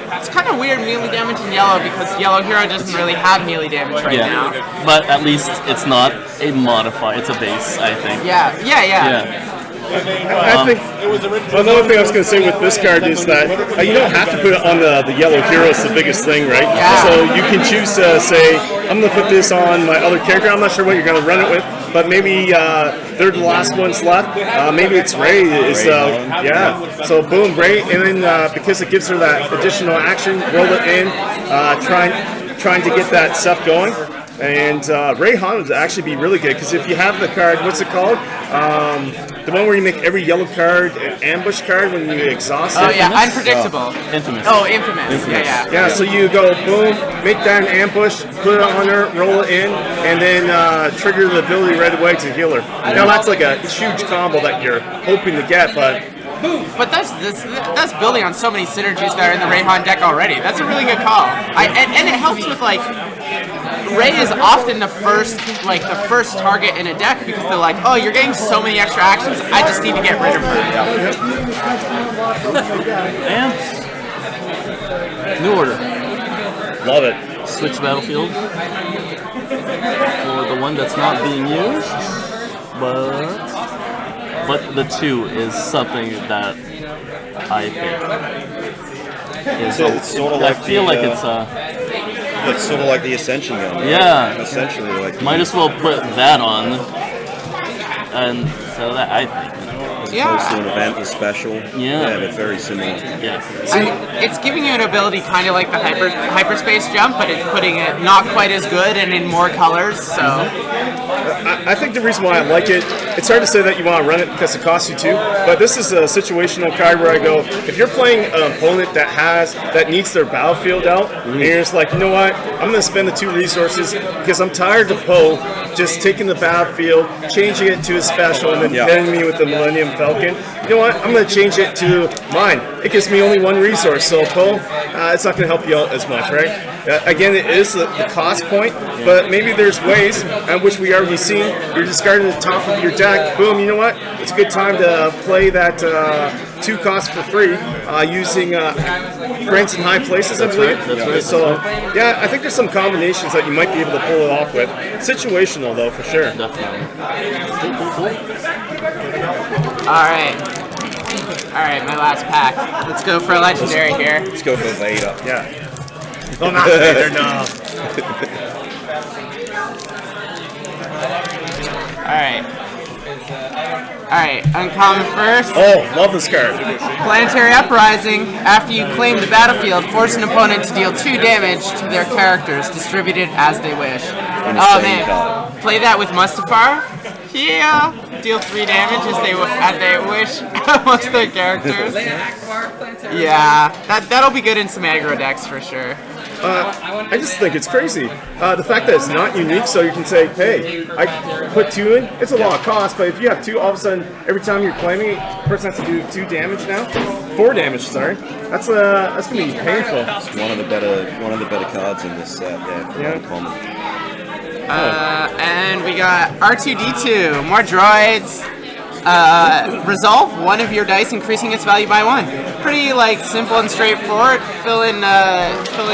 It's kind of weird melee damage in yellow because yellow hero doesn't really have melee damage right now. But at least it's not a modifier, it's a base, I think. Yeah. I think another thing I was going to say with this card is that you don't have to put it on the yellow hero. It's the biggest thing, right? Yeah. So you can choose to say, I'm going to put this on my other character. I'm not sure what you're going to run it with, but maybe they're the last ones left. Maybe it's Ray. So boom, Ray, and then because it gives her that additional action, roll it in, trying to get that stuff going. And Ray Han would actually be really good because if you have the card, what's it called? The one where you make every yellow card an ambush card when you exhaust it. Oh yeah, unpredictable. Infamous. Oh, infamous. Yeah. Yeah, so you go boom, make that an ambush, put it on her, roll it in, and then trigger the ability right away to heal her. Now that's like a huge combo that you're hoping to get, but that's building on so many synergies that are in the Rayhan deck already. That's a really good call. And it helps with like Ray is often the first target in a deck because they're like, oh, you're getting so many extra actions. I just need to get rid of her. And new order. love it. switch battlefield for the one that's not being used, but the 2 is something that I think is. So it's sort of like I feel like it's it's sort of like the Ascension gun. Right? Yeah. Essentially, like might as well put that on, and so that I think. as opposed to an event or special. Yeah. They're very similar. Yeah. It's giving you an ability kind of like the hyperspace jump, but it's putting it not quite as good and in more colors. So I think the reason why I like it, it's hard to say that you want to run it because it costs you 2, but this is a situational card where I go, if you're playing an opponent that needs their battlefield out, and you're just like, you know what, I'm going to spend the 2 resources because I'm tired of Poe just taking the battlefield, changing it to a special, and then hitting me with the Millennium Falcon. You know what, I'm going to change it to mine. It gives me only 1 resource, so Poe, it's not going to help you out as much, right? Again, it is the cost point, but maybe there's ways, which we already seen, you're discarding the top of your deck, boom, you know what? It's a good time to play that 2 costs for free using Friends in High Places, I believe. That's right. So, yeah, I think there's some combinations that you might be able to pull it off with. Situational, though, for sure. Definitely. Alright, my last pack. Let's go for a legendary here. Let's go for Vader. Yeah. Oh, not Vader, no. Alright, uncommon first. Oh, love this card. Planetary Uprising. After you claim the battlefield, force an opponent to deal 2 damage to their characters, distributed as they wish. Oh man, play that with Mustafar? Yeah, deal 3 damage as they wish amongst their characters. Yeah, that'll be good in some aggro decks for sure. I just think it's crazy. The fact that it's not unique, so you can say, hey, I put 2 in, it's a lot of cost, but if you have 2, all of a sudden, every time you're claiming it, the person has to do 2 damage now? 4 damage, sorry. That's gonna be painful. It's one of the better cards in this set, uncommon. And we got R2-D2, more droids. Resolve 1 of your dice, increasing its value by 1. Pretty simple and straightforward. Fill in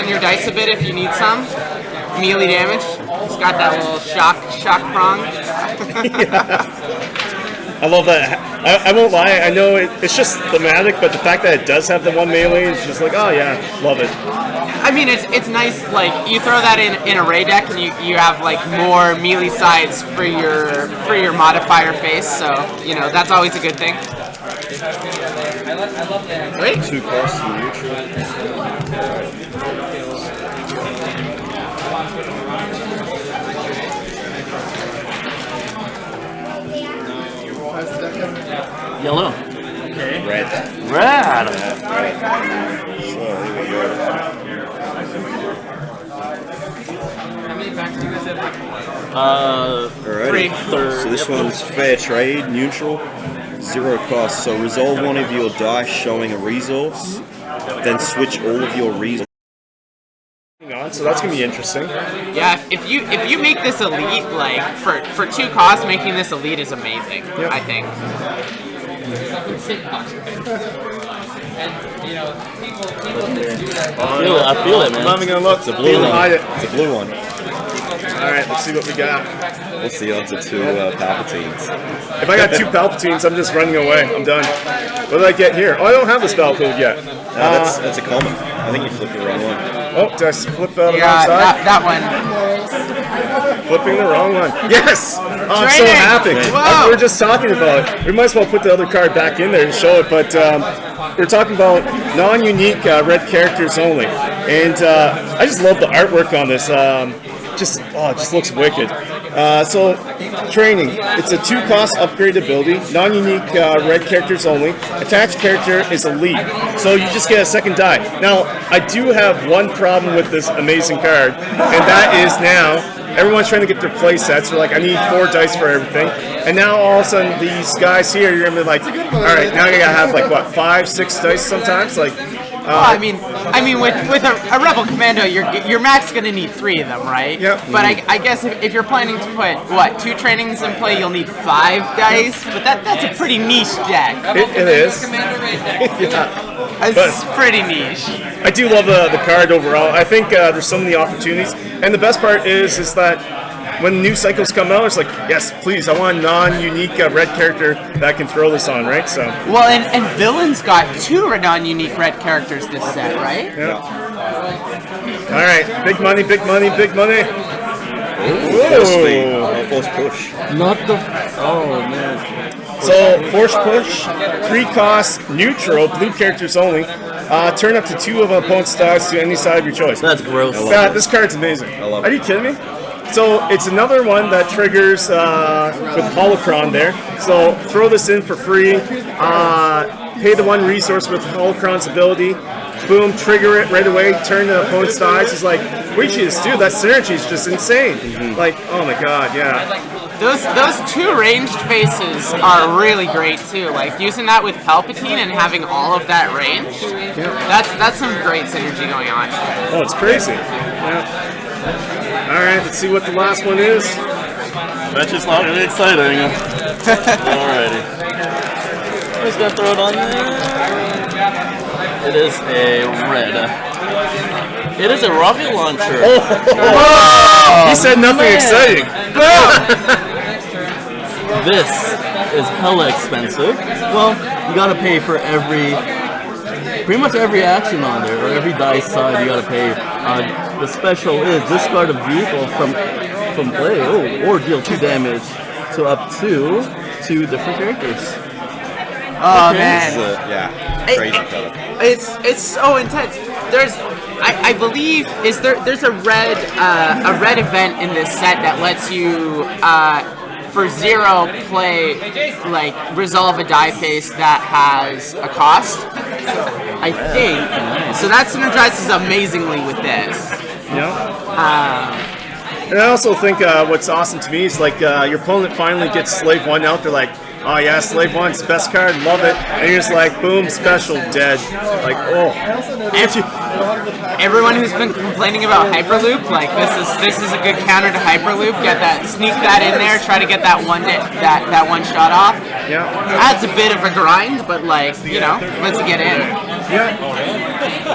your dice a bit if you need some. Melee damage. It's got that little shock prong. I love that. I won't lie, I know it's just thematic, but the fact that it does have the 1 melee is just like, oh yeah, love it. I mean, it's nice, you throw that in a Ray deck and you have more melee sides for your modifier face, so that's always a good thing. Wait. 2 costs and neutral. Yellow. Okay. Red. So here we go. How many packs do you guys have? Alright. So this one's fair trade, neutral, 0 cost. So resolve 1 of your dice showing a resource, then switch all of your resources. So that's gonna be interesting. Yeah, if you make this elite, for 2 costs, making this elite is amazing. I think. And people just do that. I feel it, man. I'm not even gonna look. It's a blue one. Hide it. It's a blue one. Alright, let's see what we got. What's the odds of 2 Palpatines? If I got 2 Palpatines, I'm just running away. I'm done. What did I get here? Oh, I don't have this battlefield yet. That's a common. I think you flipped the wrong one. Oh, did I flip the wrong Yeah, side? that one. Flipping the wrong one. Yes! Oh, I'm so Training! happy. Whoa! We were just talking about it. We might as well put the other card back in there to show it, but we're talking about non-unique red characters only. And I just love the artwork on this. It just looks wicked. So, training. It's a 2 cost upgrade ability, non-unique red characters only. Attached character is elite, so you just get a 2nd die. Now, I do have one problem with this amazing card, and that is now everyone's trying to get their play sets. They're like, I need 4 dice for everything. And now all of a sudden, these guys here, you're gonna be like, all right, now you gotta have 5, 6 dice sometimes. I mean, with a Rebel Commando, your max gonna need 3 of them, right? Yep. But I guess if you're planning to put, what, 2 trainings in play, you'll need 5 dice? But that's a pretty niche deck. It is. It's pretty niche. I do love the card overall. I think there's so many opportunities. And the best part is that when new cycles come out, it's like, yes, please, I want a non-unique red character that I can throw this on, right? So. Well, and Villain's got 2 non-unique red characters this set, right? Yeah. All right, big money, big money, big money. Force me. Force push. Not the. Oh man. So, force push, 3 costs, neutral, blue characters only. Turn up to 2 of an opponent's dice to any side of your choice. That's gross. This card's amazing. Are you kidding me? So it's another one that triggers with Holocron there. So throw this in for free. Pay the 1 resource with Holocron's ability. Boom, trigger it right away. Turn the opponent's dice. It's like, dude, that synergy is just insane. Like, oh my god, yeah. Those 2 ranged faces are really great too. Like using that with Palpatine and having all of that range. That's some great synergy going on. Oh, it's crazy. Yeah. All right, let's see what the last one is. That's just not really exciting. Alrighty. Who's gonna throw it on there? It is a red. It is a rocket launcher. Oh. He said nothing exciting. This is hella expensive. Well, you gotta pay for pretty much every action on there, or every dice side you gotta pay. The special is discard a vehicle from play, or deal 2 damage to up to 2 different characters. Oh man, Yeah, crazy color. it's so intense. I believe there's a red event in this set that lets you for 0 play resolve a die face that has a cost. I think so. That synergizes amazingly with this. And I also think what's awesome to me is your opponent finally gets Slave 1 out. They're like, oh yeah, Slave 1's the best card, love it. And you're just like, boom, special, dead. Like, oh. Everyone who's been complaining about Hyperloop, this is a good counter to Hyperloop. Sneak that in there, try to get that one shot off. Yeah. That's a bit of a grind, but once you get in. Yeah.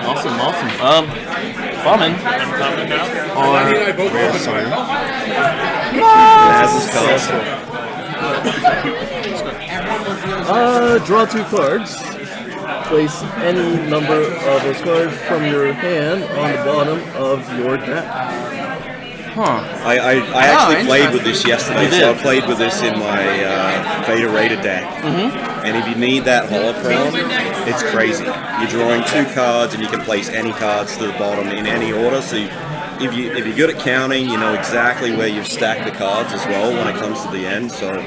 Awesome. Common. Or draw 2 cards. Place any number of those cards from your hand on the bottom of your deck. I actually played with this yesterday, so I played with this in my Vader Raider deck. And if you need that holocron, it's crazy. You're drawing 2 cards, and you can place any cards to the bottom in any order. So if you're good at counting, you know exactly where you've stacked the cards as well when it comes to the end. So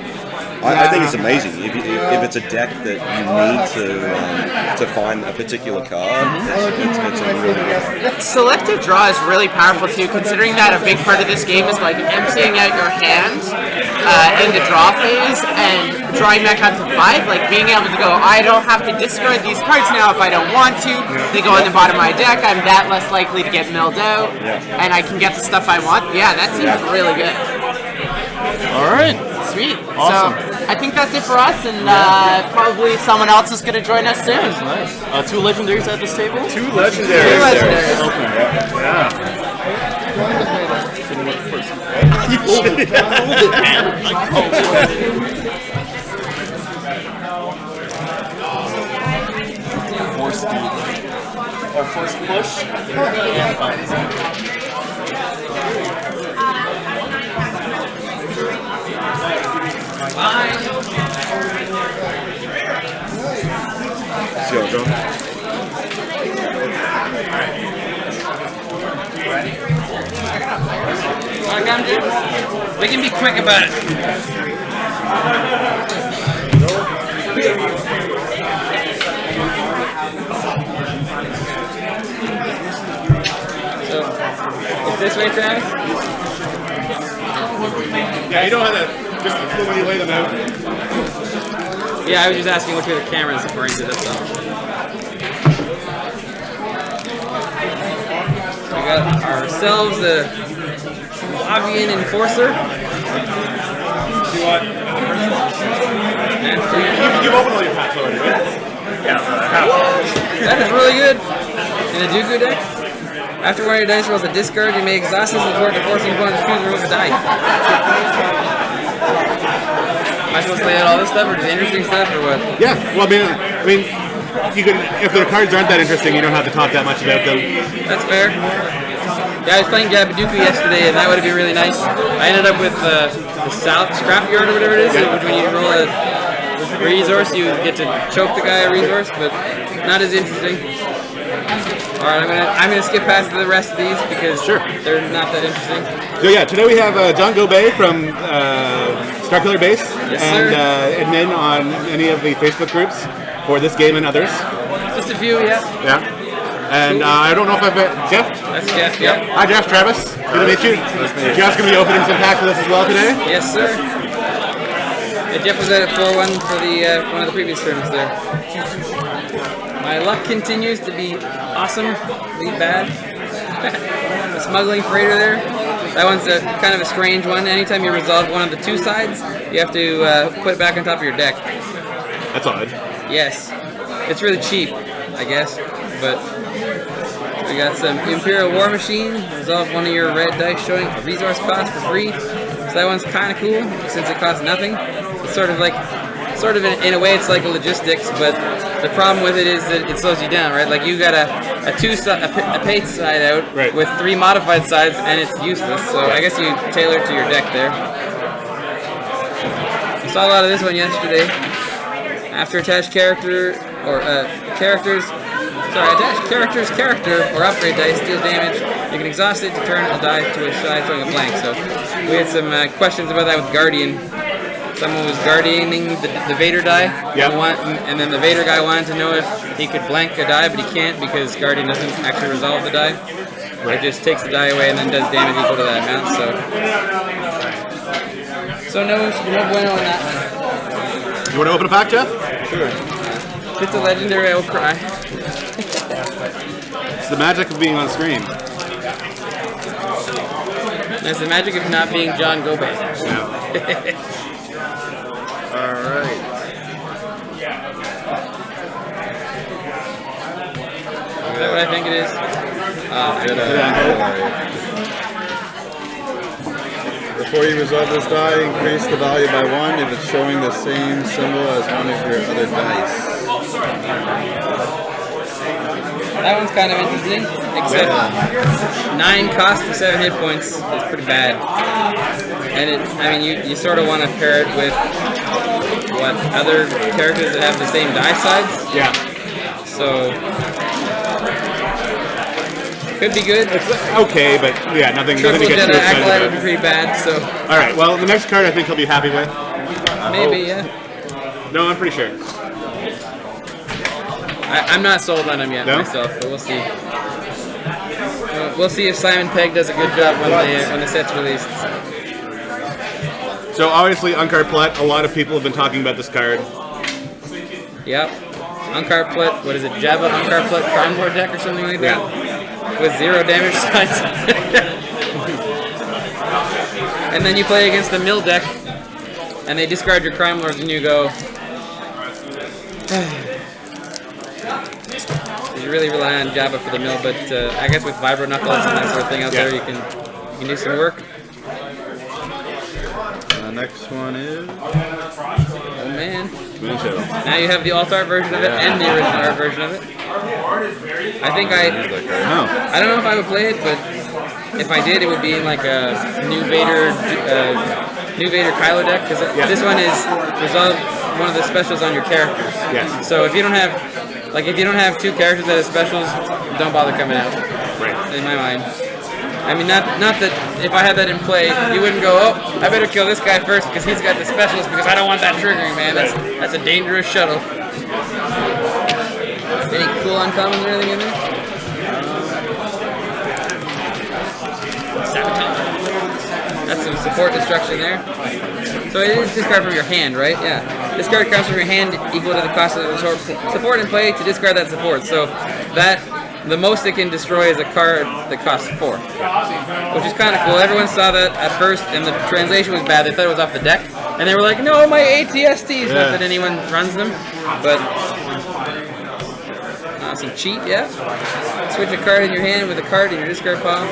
I think it's amazing. If it's a deck that you need to find a particular card, it's a really good one. Selective draw is really powerful too, considering that a big part of this game is emptying out your hand in the draw phase and drawing back out to 5. Being able to go, I don't have to discard these cards now if I don't want to. They go on the bottom of my deck. I'm that less likely to get milled out, and I can get the stuff I want. Yeah, that seems really good. All right. Sweet. Awesome. So I think that's it for us, and probably someone else is going to join us soon. Nice. 2 legendaries at this table? 2 legendaries. Okay. Yeah. Force speed. Or force push. And buttons. See how it goes? Wanna come, dude? We can be quick about it. So, it's this way, Travis? Yeah, you don't have to just when you lay them out. Yeah, I was just asking which way the camera is referring to this stuff. got ourselves a Lavian Enforcer. You've opened all your packs already, right? Yeah, That is really good. In a Dooku deck, after one of your dice rolls a discard, you may exhaust this before forcing one to choose or remove a die. Am I supposed to lay out all this stuff, or just interesting stuff, or what? Yeah. Well, I mean, you could, if the cards aren't that interesting, you don't have to talk that much about them. That's fair. Yeah, I was playing Jabaduku yesterday, and that would have been really nice. I ended up with the Scrapyard or whatever it is, which when you roll a resource, you get to choke the guy a resource, but not as interesting. Alright, I'm gonna skip past the rest of these because they're not that interesting. So yeah, today we have John Gobey from Starkiller Base and admin on any of the Facebook groups for this game and others. Just a few, yeah. Yeah. And I don't know if I've met Jeff. That's Jeff, yeah. Hi Jeff, Travis. Good to meet you. Jeff's going to be opening some packs with us as well today. Yes, sir. Yeah, Jeff was at 4-1 for the one of the previous tournaments there. My luck continues to be awesomely bad. The smuggling freighter there. That one's kind of a strange one. Anytime you resolve one of the two sides, you have to put it back on top of your deck. That's odd. Yes. It's really cheap, I guess. But we got some Imperial War Machine. Resolve one of your red dice showing a resource cost for free. So that one's kind of cool since it costs nothing. It's sort of in a way it's like a logistics, but the problem with it is that it slows you down, right? Like you got a paid side out with 3 modified sides, and it's useless. So I guess you tailor it to your deck there. I saw a lot of this one yesterday. After attached character or attach character or upgrade dice, deal damage. You can exhaust it to turn a die to a side showing a blank. So we had some questions about that with Guardian. Someone was guardianing the Vader die, and then the Vader guy wanted to know if he could blank a die, but he can't because Guardian doesn't actually resolve the die. It just takes the die away and then does damage equal to that amount. So no bueno on that one. You want to open a pack, Jeff? Sure. If it's a legendary, I will cry. It's the magic of being on screen. That's the magic of not being John Gobey. Yeah. Alright. Is that what I think it is? Before you resolve this die, increase the value by 1 if it's showing the same symbol as one of your other dice. That one's kind of interesting, except 9 cost for 7 hit points is pretty bad. And you sort of want to pair it with other characters that have the same die sides. Yeah. So could be good. It's okay, but yeah, nothing to get too excited Acolyte would be about. pretty bad. So. All right. Well, the next card I think he'll be happy with. Maybe, yeah. No, I'm pretty sure. I'm not sold on him yet myself, but we'll see. We'll see if Simon Pegg does a good job when the set's released. So obviously, Uncarplet, a lot of people have been talking about this card. Yep. Uncarplet, what is it, Jabba Uncarplet Crime Lord deck or something like that? With 0 damage sides. And then you play against a mill deck, and they discard your Crime Lords, and you go... You really rely on Jabba for the mill, but I guess with Vibro Knuckles and that sort of thing out there, you can do some work. The next one is... Oh man. Now you have the alt-art version of it and the original art version of it. I think I don't know if I would play it, but if I did, it would be in like a new Vader Kylo deck, because this one is resolve one of the specials on your characters. Yes. So if you don't have 2 characters that have specials, don't bother coming out. Right. In my mind. I mean, not that if I had that in play, you wouldn't go, oh, I better kill this guy first because he's got the specials because I don't want that triggering, man. That's a dangerous shuttle. Any cool uncommons or anything in there? Sabotage. That's some support destruction there. So it is discard from your hand, right? Yeah. Discard comes from your hand equal to the cost of the support in play to discard that support. So that the most it can destroy is a card that costs 4, which is kind of cool. Everyone saw that at first, and the translation was bad. They thought it was off the deck, and they were like, "No, my ATSTs." Not that anyone runs them, but some cheat, yeah. Switch a card in your hand with a card in your discard pile.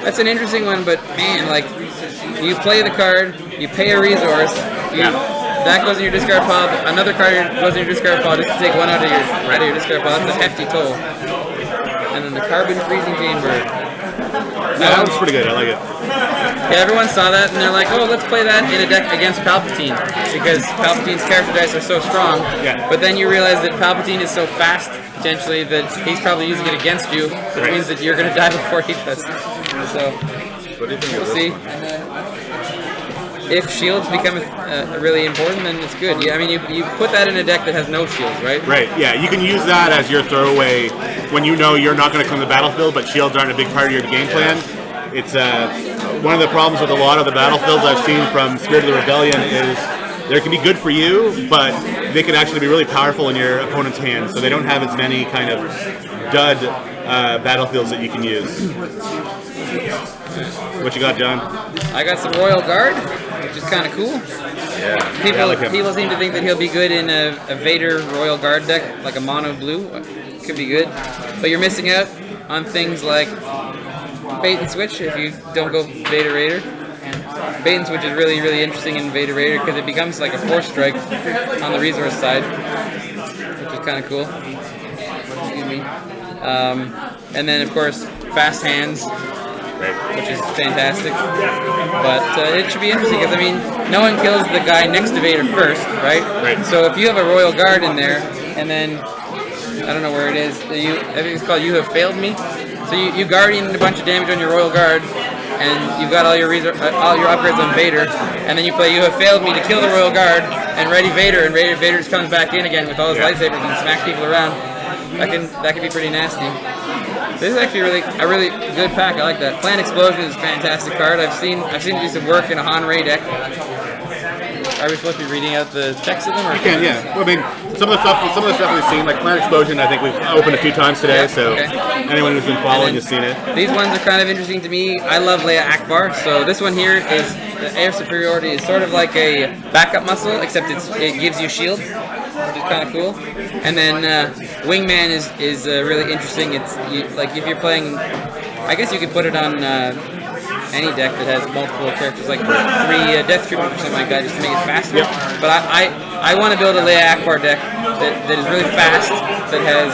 That's an interesting one, but man, like, you play the card, you pay a resource, that goes in your discard pile, another card goes in your discard pile just to take one out of your discard pile. That's a hefty toll. And then the carbon freezing chamber. Yeah, that was pretty good. I like it. Yeah, everyone saw that and they're like, oh, let's play that in a deck against Palpatine because Palpatine's character dice are so strong. Yeah. But then you realize that Palpatine is so fast, potentially, that he's probably using it against you, which means that you're going to die before he does. So, we'll see. If shields become really important, then it's good. Yeah, I mean, you put that in a deck that has no shields, right? Right, yeah. You can use that as your throwaway when you know you're not going to come to the battlefield, but shields aren't a big part of your game plan. It's one of the problems with a lot of the battlefields I've seen from Spirit of the Rebellion is they can be good for you, but they can actually be really powerful in your opponent's hands, so they don't have as many kind of dud battlefields that you can use. What you got, John? I got some Royal Guard, which is kind of cool. Yeah, people seem to think that he'll be good in a Vader Royal Guard deck, like a mono blue. Could be good. But you're missing out on things like bait and switch if you don't go Vader Raider. Bait and switch is really, really interesting in Vader Raider because it becomes like a force strike on the resource side, which is kind of cool. Excuse me. And then, of course, fast hands, which is fantastic. But it should be interesting because, I mean, no one kills the guy next to Vader first, right? So if you have a Royal Guard in there, and then, I don't know where it is, I think it's called You Have Failed Me. So you Guardian a bunch of damage on your Royal Guard, and you've got all your upgrades on Vader, and then you play You Have Failed Me to kill the Royal Guard, and ready Vader, and Vader just comes back in again with all his lightsabers and smacks people around. That can be pretty nasty. This is actually a really good pack. I like that. Plant Explosion is a fantastic card. I've seen it do some work in a Han Rey deck. Are we supposed to be reading out the text of them? Or you can, yeah. Well, I mean, some of the stuff we've seen, like Plant Explosion, I think we've opened a few times today, so anyone who's been following has seen it. These ones are kind of interesting to me. I love Leia Akbar, so this one here is the air superiority is sort of like a backup muscle, except it gives you shields, which is kind of cool. And then Wingman is really interesting. It's like if you're playing, I guess you could put it on any deck that has multiple characters, like 3 Death Troopers or something like that, just to make it faster. But I want to build a Leia Akbar deck that is really fast, that has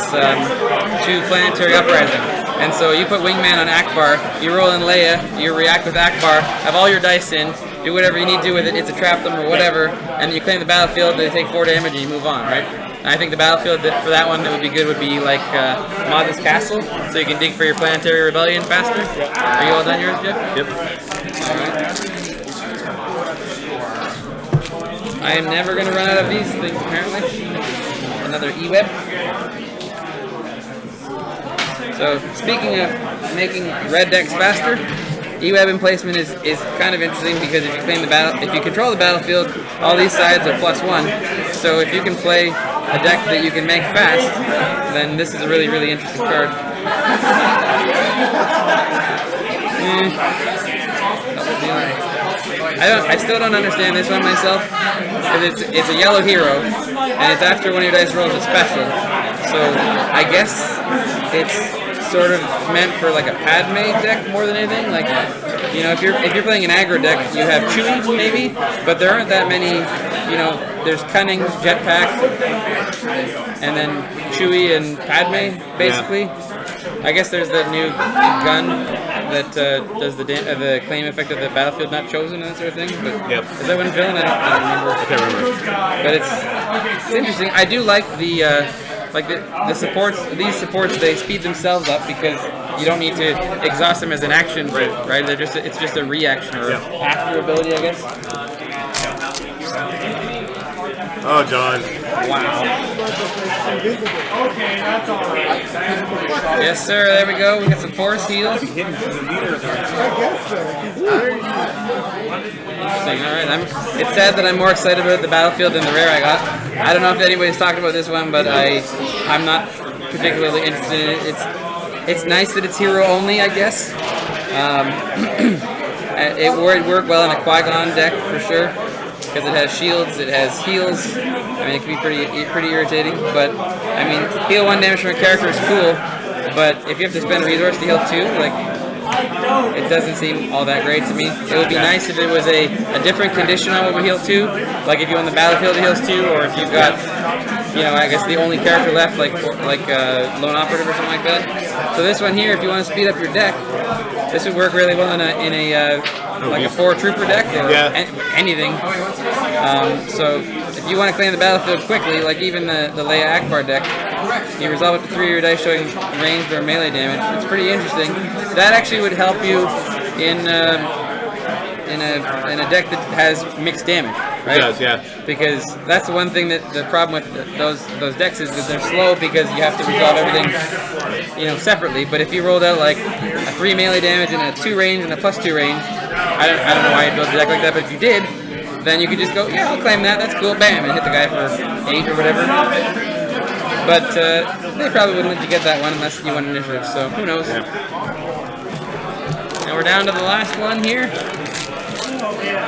2 planetary uprising. And so you put Wingman on Akbar, you roll in Leia, you react with Akbar, have all your dice in, do whatever you need to do with it, it's a trap them or whatever, and you claim the battlefield, they take 4 damage and you move on, right? And I think the battlefield for that one that would be good would be like Maz's Castle, so you can dig for your Planetary Rebellion faster. Are you all done yours, Jeff? Yep. Alright. I am never going to run out of these things, apparently. Another E-Web. So, speaking of making red decks faster, E-Web emplacement is kind of interesting because if you claim if you control the battlefield, all these sides are +1. So if you can play a deck that you can make fast, then this is a really, really interesting card. I still don't understand this one myself, because it's a yellow hero, and it's after one of your dice rolls a special. So I guess it's sort of meant for like a Padme deck more than anything. Like, you know, if you're playing an aggro deck, you have Chewie maybe, but there aren't that many. You know, there's Cunning, Jetpack, and then Chewie and Padme basically. Yeah. I guess there's that new gun that does the claim effect of the battlefield not chosen and that sort of thing. But is that one villain? I don't remember. I can't remember. But it's interesting. I do like the supports. These supports, they speed themselves up because you don't need to exhaust them as an action, right? It's just a reaction or after ability, I guess. Oh, John. Wow. Yes, sir. There we go. We got some force heal. Interesting. All right. It's sad that I'm more excited about the battlefield than the rare I got. I don't know if anybody's talked about this one, but I'm not particularly interested in it. It's nice that it's hero only, I guess. It would work well in a Qui-Gon deck for sure, because it has shields, it has heals. I mean, it can be pretty irritating, but I mean, heal 1 damage from a character is cool, but if you have to spend a resource to heal 2, like, it doesn't seem all that great to me. It would be nice if it was a different condition on what would heal 2, like if you on the battlefield it heals 2, or if you've got, you know, I guess the only character left, like Lone Operative or something like that. So this one here, if you want to speed up your deck, this would work really well in a like a 4 trooper deck or anything. So if you want to claim the battlefield quickly, like even the Leia Akbar deck, you resolve it to 3 of your dice showing ranged or melee damage. It's pretty interesting. That actually would help you in a deck that has mixed damage, right? It does, yeah. Because that's the one thing that the problem with those decks is that they're slow because you have to resolve everything, you know, separately. But if you rolled out like a 3 melee damage and a 2 range and a +2 range, I don't know why you build a deck like that, but if you did, then you could just go, yeah, I'll claim that, that's cool, bam, and hit the guy for 8 or whatever. But they probably wouldn't let you get that one unless you won initiative, so who knows. Yeah. Now we're down to the last one here.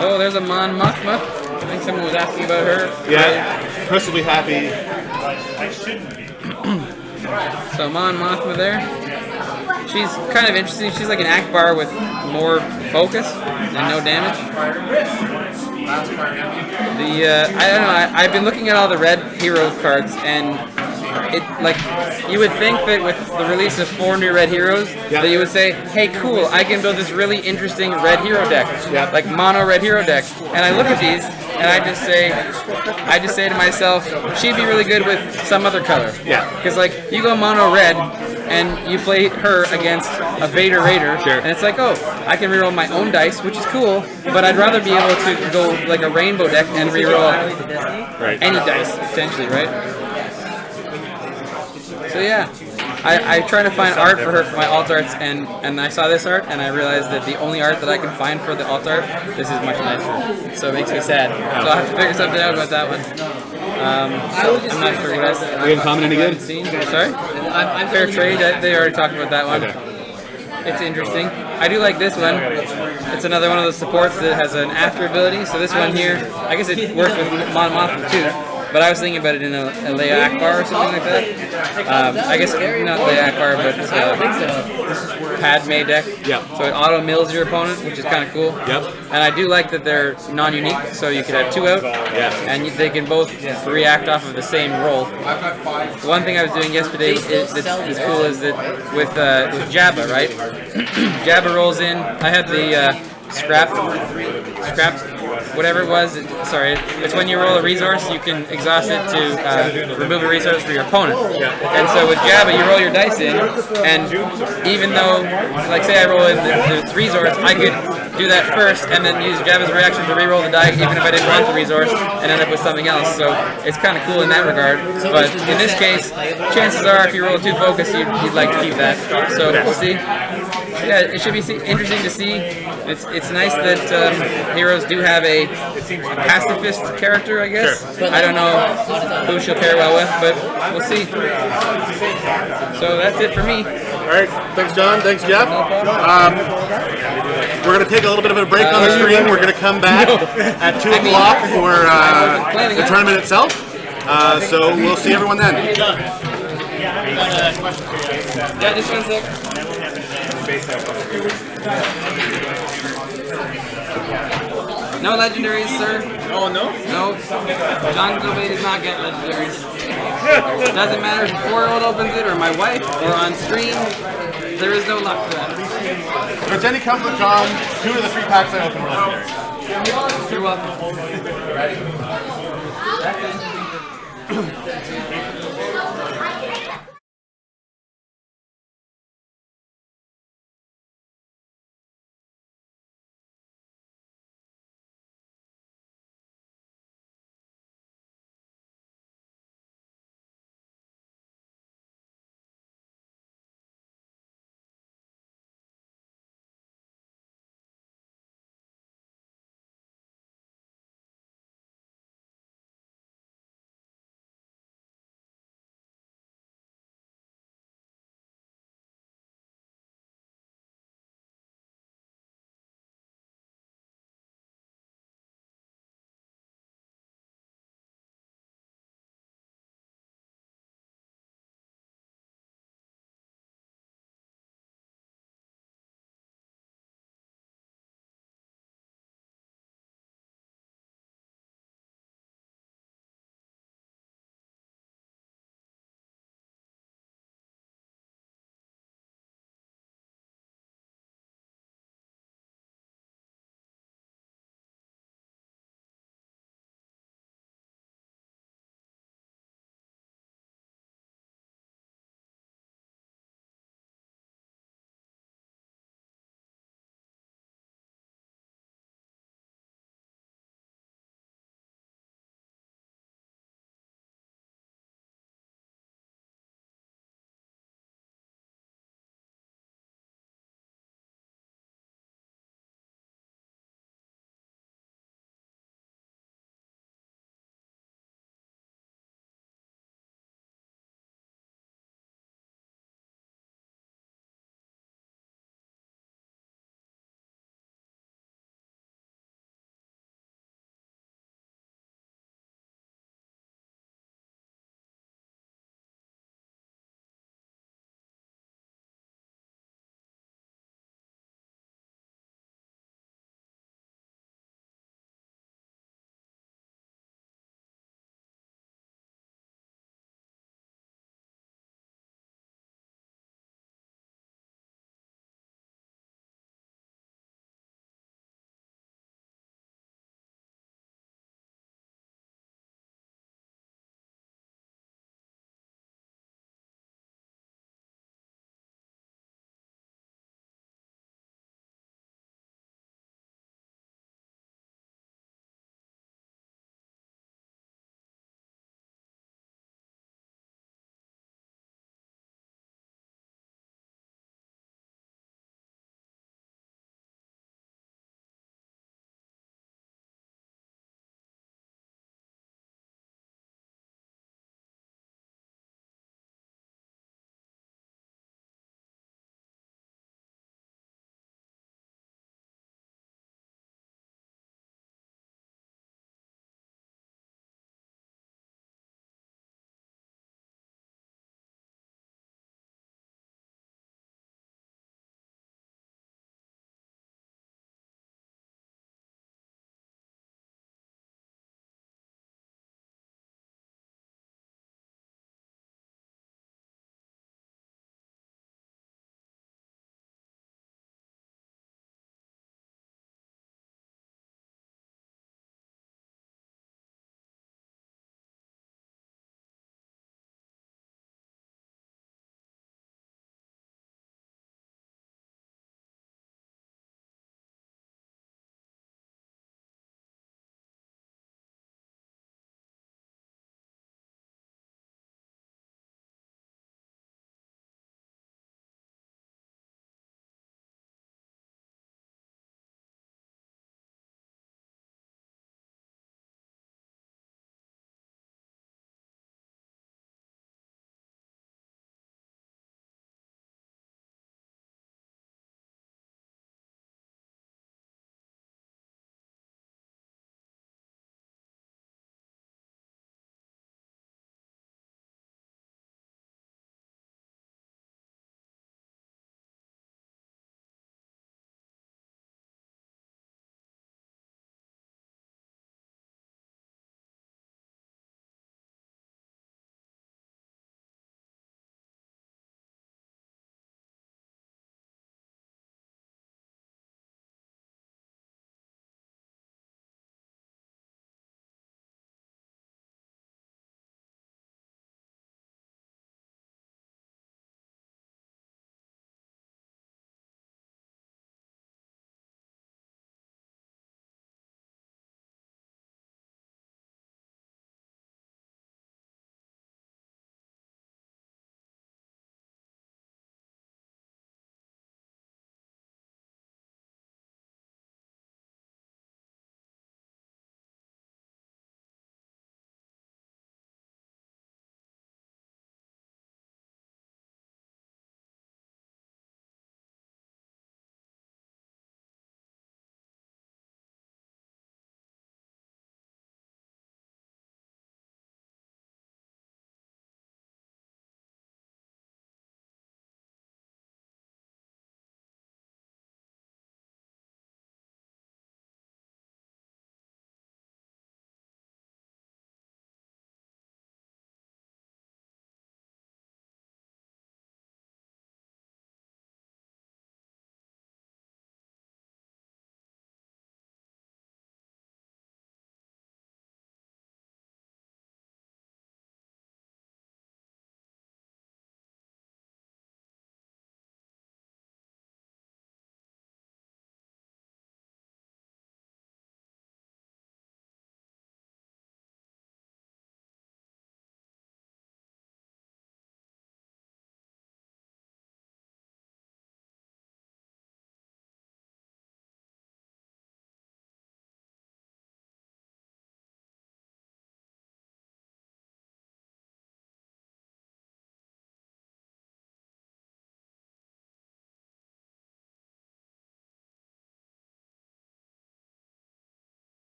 Oh, there's a Mon Mothma. I think someone was asking about her. Yeah, Chris will be happy. So Mon Mothma there. She's kind of interesting. She's like an Akbar with more focus and no damage. I don't know. I've been looking at all the red hero cards, and it like you would think that with the release of 4 new red heroes, that you would say, "Hey, cool! I can build this really interesting red hero deck, like mono red hero deck." And I look at these, and I just say to myself, she'd be really good with some other color. Yeah. Because like you go mono red, and you play her against a Vader Raider, and it's like, oh, I can reroll my own dice, which is cool, but I'd rather be able to go like a rainbow deck and reroll any dice, potentially, right? So yeah, I try to find art for her for my alt arts, and I saw this art, and I realized that the only art that I can find for the alt art, this is much nicer. So it makes me sad. So I have to figure something out about that one. I'm not sure, guys. Are we in common any good? Sorry? Fair trade, they already talked about that one. Okay. It's interesting. I do like this one. It's another one of those supports that has an after ability. So this one here, I guess it works with Mon Mothma too. But I was thinking about it in a Leia Akbar or something like that. I guess not Leia Akbar, but Padme deck. Yeah. So it auto mills your opponent, which is kind of cool. Yep. And I do like that they're non-unique, so you could have 2 out. Yeah. And they can both react off of the same roll. One thing I was doing yesterday that's cool is that with Jabba, right? Jabba rolls in. I had the scrap, whatever it was. Sorry, it's when you roll a resource, you can exhaust it to remove a resource for your opponent. And so with Jabba, you roll your dice in, and even though, like say I roll in this resource, I could do that first and then use Jabba's reaction to re-roll the die, even if I didn't want the resource, and end up with something else. So it's kind of cool in that regard. But in this case, chances are if you roll 2 focus, you'd like to keep that. So we'll see. Yeah, it should be interesting to see. It's nice that heroes do have a pacifist character, I guess. Sure. I don't know who she'll pair well with, but we'll see. So that's it for me. All right, thanks, John. Thanks, Jeff. We're going to take a little bit of a break on the stream. We're going to come back at 2 o'clock for the tournament itself. So we'll see everyone then. Yeah, just 1 sec. No legendaries, sir. Oh, no? No. John Gilbay does not get legendaries. It doesn't matter if a 4-year-old opens it or my wife or on stream. There is no luck for that. If there's any comfort, John, 2 of the 3 packs I opened were legendaries. You're welcome.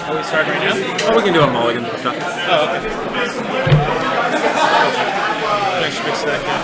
Are we starting right now? Oh, we can do a mulligan stuff. Oh, okay. Finish mix that again.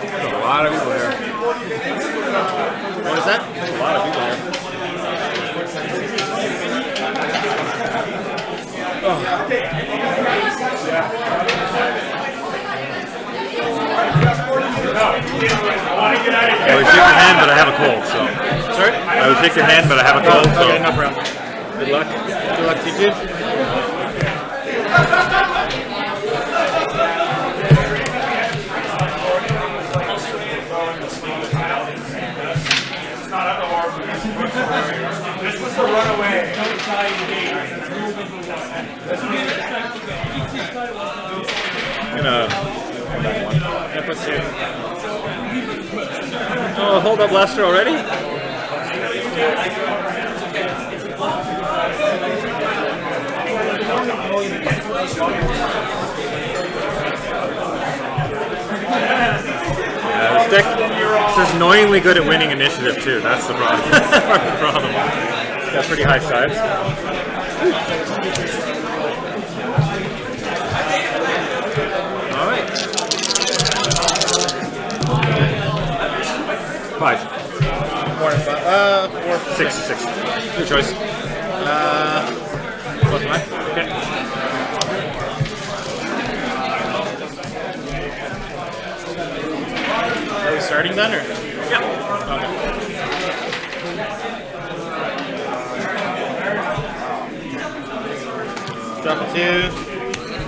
There's a lot of people here. What is that? A lot of people here. I would shake your hand, but I have a cold, so. Sorry? I would shake your hand, but I have a cold, so. Okay, no problem. Good luck. Good luck to you, dude. This was the runaway. That puts you. Oh, hold up Lester already? This deck is annoyingly good at winning initiative too. That's the problem. That's the problem. It's got pretty high sides. All right. 5. 4 and 5. 4. 6. Your choice. Both of mine. Okay. Are we starting then, or? Yeah. Okay. Drop a 2.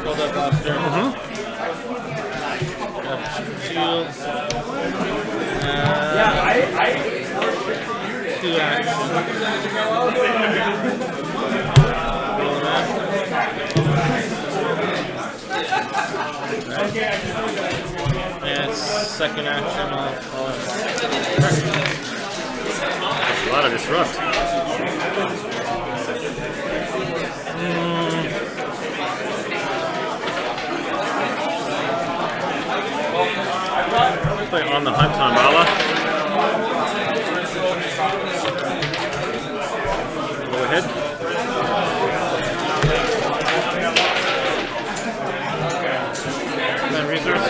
Hold up after. Drop shields. 2 actions. Roll that. And second action, I'll A lot of disrupt. Play on the hunt on Bala. Go ahead. and then resource.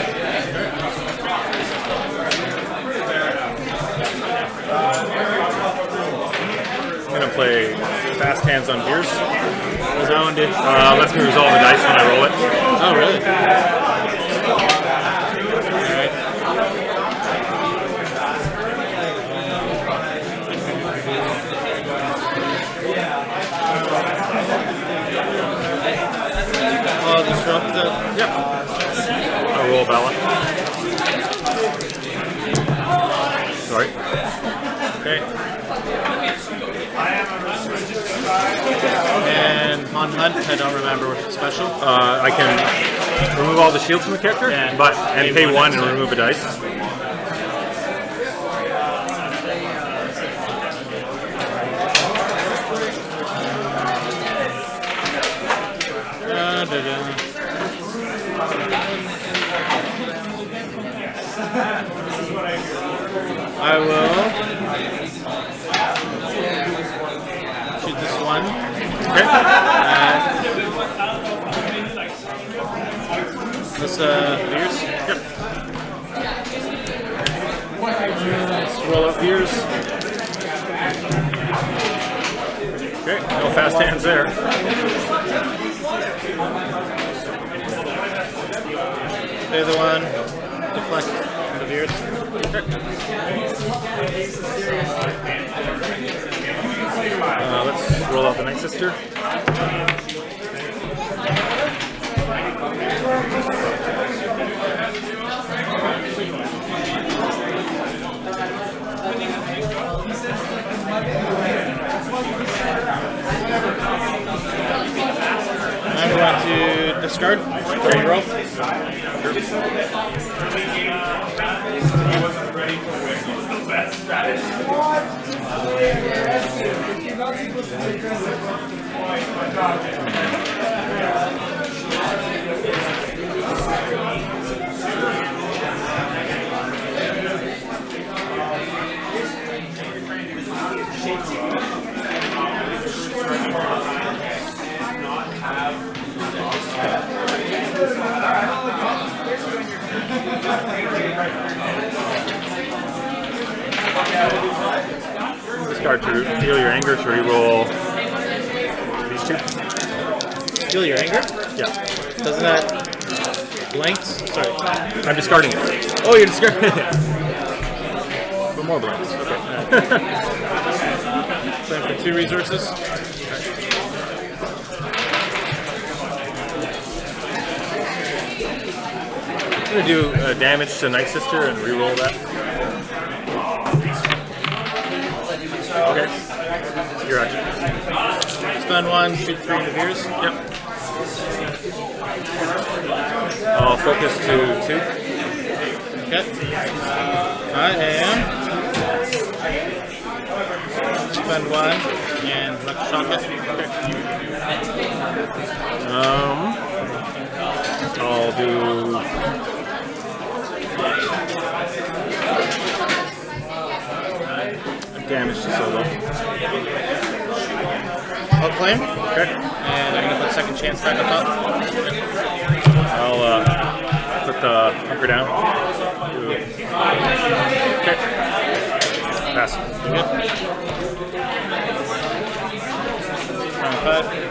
I'm gonna play fast hands on beers. What does that one do? Lets me resolve the dice when I roll it. Oh, really? Alright. I'll disrupt it. Yep. I'll roll a ballot. Sorry. Okay. And on hunt, I don't remember what special. I can remove all the shields from the character, And and pay 1 and remove a dice. this one. Okay. This Veers. Yep. Let's roll up Veers. Okay, no fast hands there. The other one, deflect the Veers. Let's roll out the Night Sister. I'm going to discard. Reroll. Discard to feel your anger to reroll these two. Feel your anger? Yeah. Doesn't that blanks? Sorry. I'm discarding it. Oh, you're discarding it. For more blanks. Okay. Time for 2 resources. I'm going to do damage to Night Sister and reroll that. Okay. Your action. Stun 1, shoot 3 into Veers. Yep. I'll focus to 2. Okay. I am. Spend 1 and let's shock it. I'll do damage to Solo. I'll claim. Okay. And I'm going to put second chance back on top. I'll put the hunker down. Okay. Pass. You good? Round 5.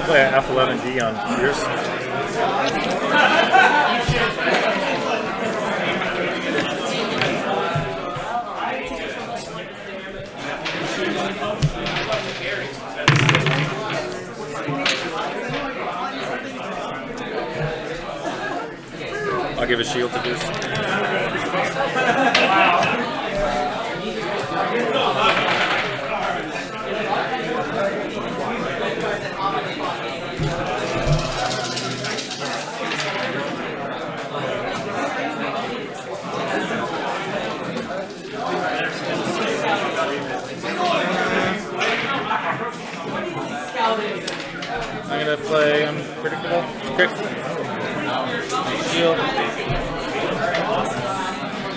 Play an F11D on Pierce. I'll give a shield to Deuce. I'm going to play Unpredictable. Okay. Shield.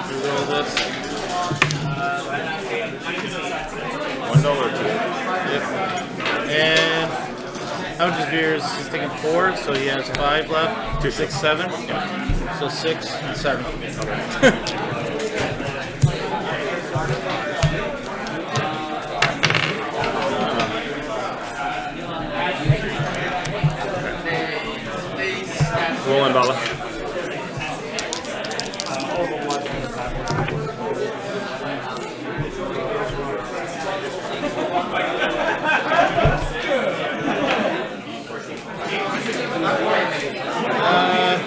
Reroll this. $1 or 2. Yep. And how much is Veers? He's taking 4, so he has 5 left. 2, 6, 7. Yeah. So 6 and 7. Roll in, Bala.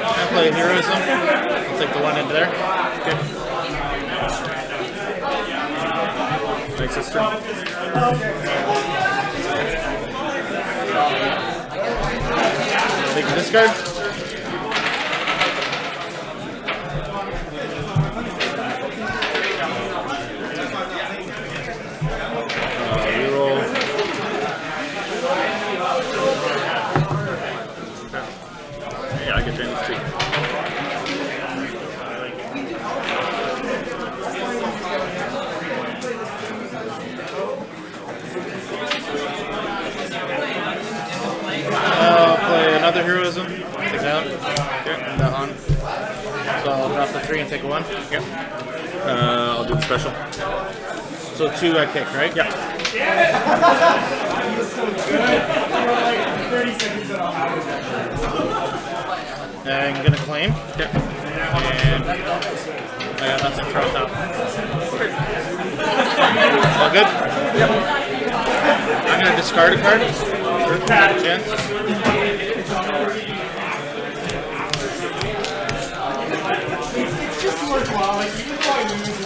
I play Heroism. I'll take the 1 into there. Thanks, sister. Take this card. Reroll. Yeah, I get James too. I'll play another heroism. Take that. And that on. So I'll drop the 3 and take a 1. Yep. I'll do the special. So 2 I kick, right? Yeah. I'm gonna claim. Yep. And I got nothing thrown out. All good? Yep. I'm gonna discard a card. Take a chance. It's just worthwhile. Like, even though I lose, it's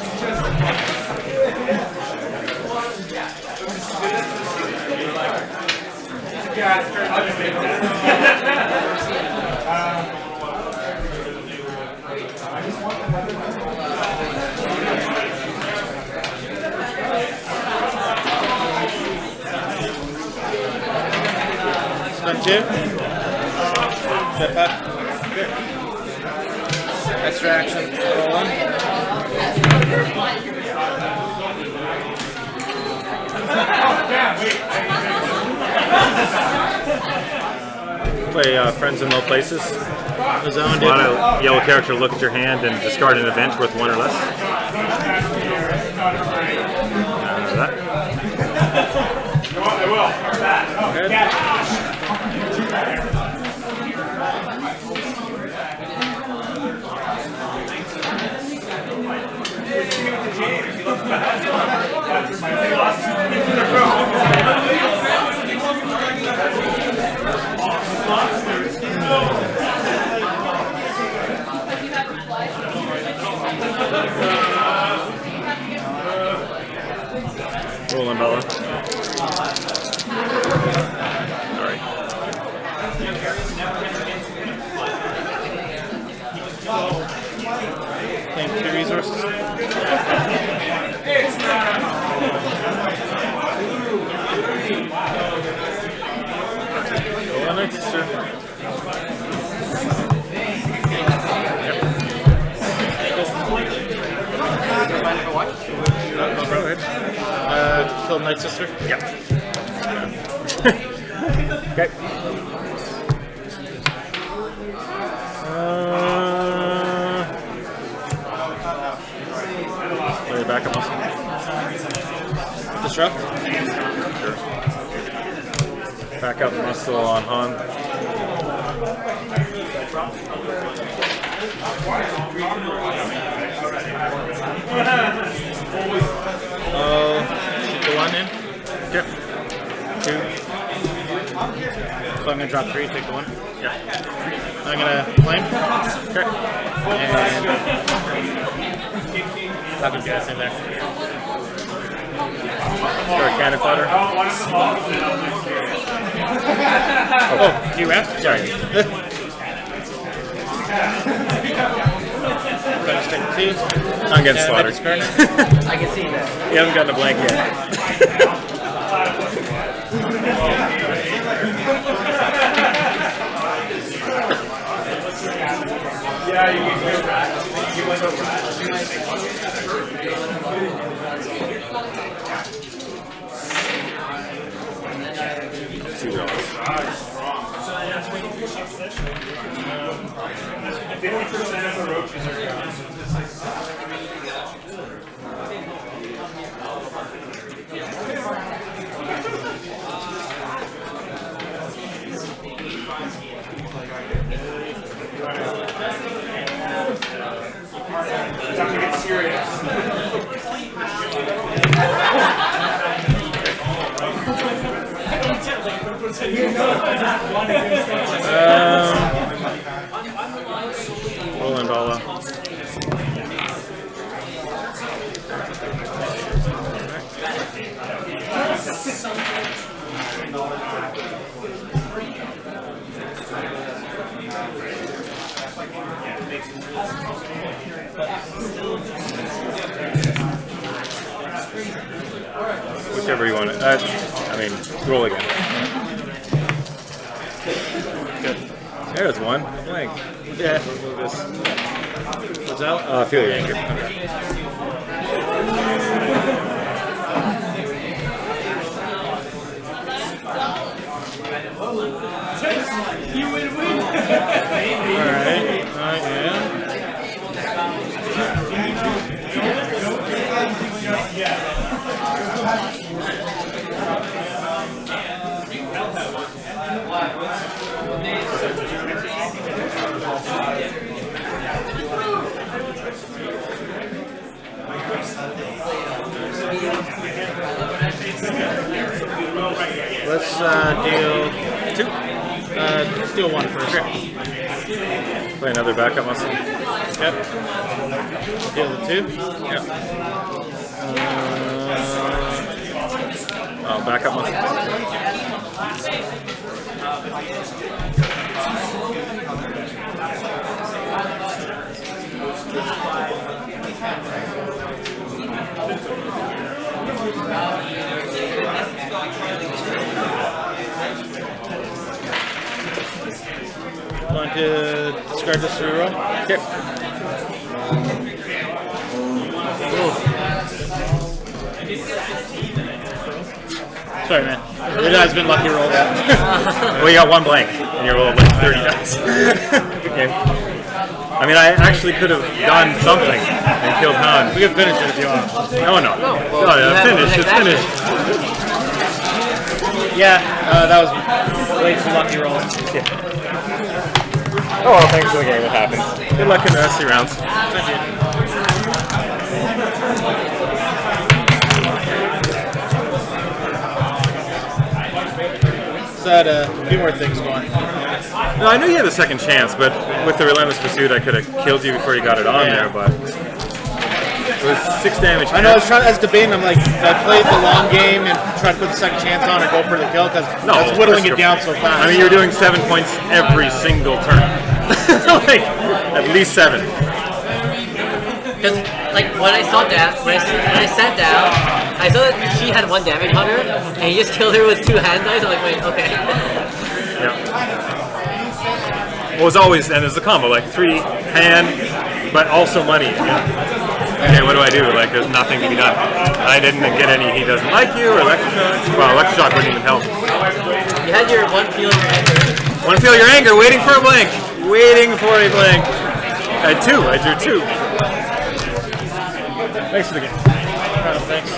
Spend 2. Step back. Extra action. Roll 1. Play Friends in Low Places. What A lot of yellow character look at your hand and discard an event worth 1 or less. That. Good. Rolling Bella. Sorry. Claim 2 resources. Roll next, sir. No problem. Kill Night Sister? Yeah. Okay. Play backup muscle. Disrupt? Sure. Backup muscle on Han. Shoot the 1 in. Okay. 2. So I'm gonna drop 3, take the 1. Yeah. I'm gonna claim. Okay. And not gonna do anything there. Start cannon fodder. Oh, you ran? Sorry. Just take 2. I'm getting slaughtered. I can see that. You haven't gotten a blank yet. Yeah, you can go back. You went over. 50% of the roaches are gone. It's time to get serious. Rolling Bala. Whichever you want. I mean, roll again. Good. There's one. Blank. Yeah. Move this. What's out? Feel your anger. Okay. Alright, yeah. Let's deal 2. Let's deal 1 first. Play another backup muscle. Yep. Deal the 2. Yep. Backup muscle. Going to discard this reroll. Okay. Sorry, man. It has been lucky rolls. Well, you got 1 blank, and you rolled like 30 dice. Good game. I mean, I actually could have done something and killed Han. We can finish it if you want. No. Finish. It's finished. Yeah, that was way too lucky rolls. Yeah. Oh well, thanks for the game. It happens. Good luck in the rest of your rounds. Thank you. So I had a few more things going. No, I knew you had a second chance, but with the relentless pursuit, I could have killed you before you got it on there. But it was 6 damage. I know. I was debating. I'm like, should I play the long game and try to put the second chance on, or go for the kill? Because I was whittling it down so fast. I mean, you're doing 7 points every single turn. Like at least 7. Because, like, when I saw that, when I sat down, I saw that she had 1 damage on her, and he just killed her with 2 hand dice. I'm like, wait, okay. Yeah. Well, it was always, and it's a combo, like 3 hand, but also money. Yeah. Okay, what do I do? Like, there's nothing to be done. I didn't get any, he doesn't like you, or electroshock. Well, electroshock wouldn't even help. You had your 1 feel your anger. 1 feel your anger, waiting for a blank. Waiting for a blank. I had 2, I drew 2. Thanks for the game. Thanks.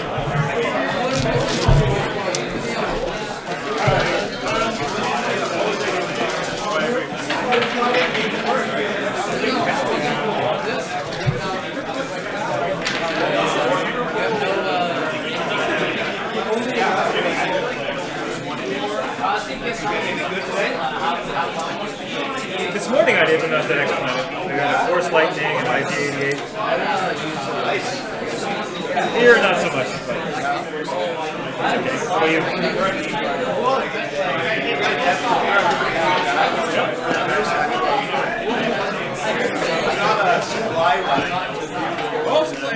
This morning I did when I was the next planet. I got a Force Lightning and IG-88. Here, not so much. But you?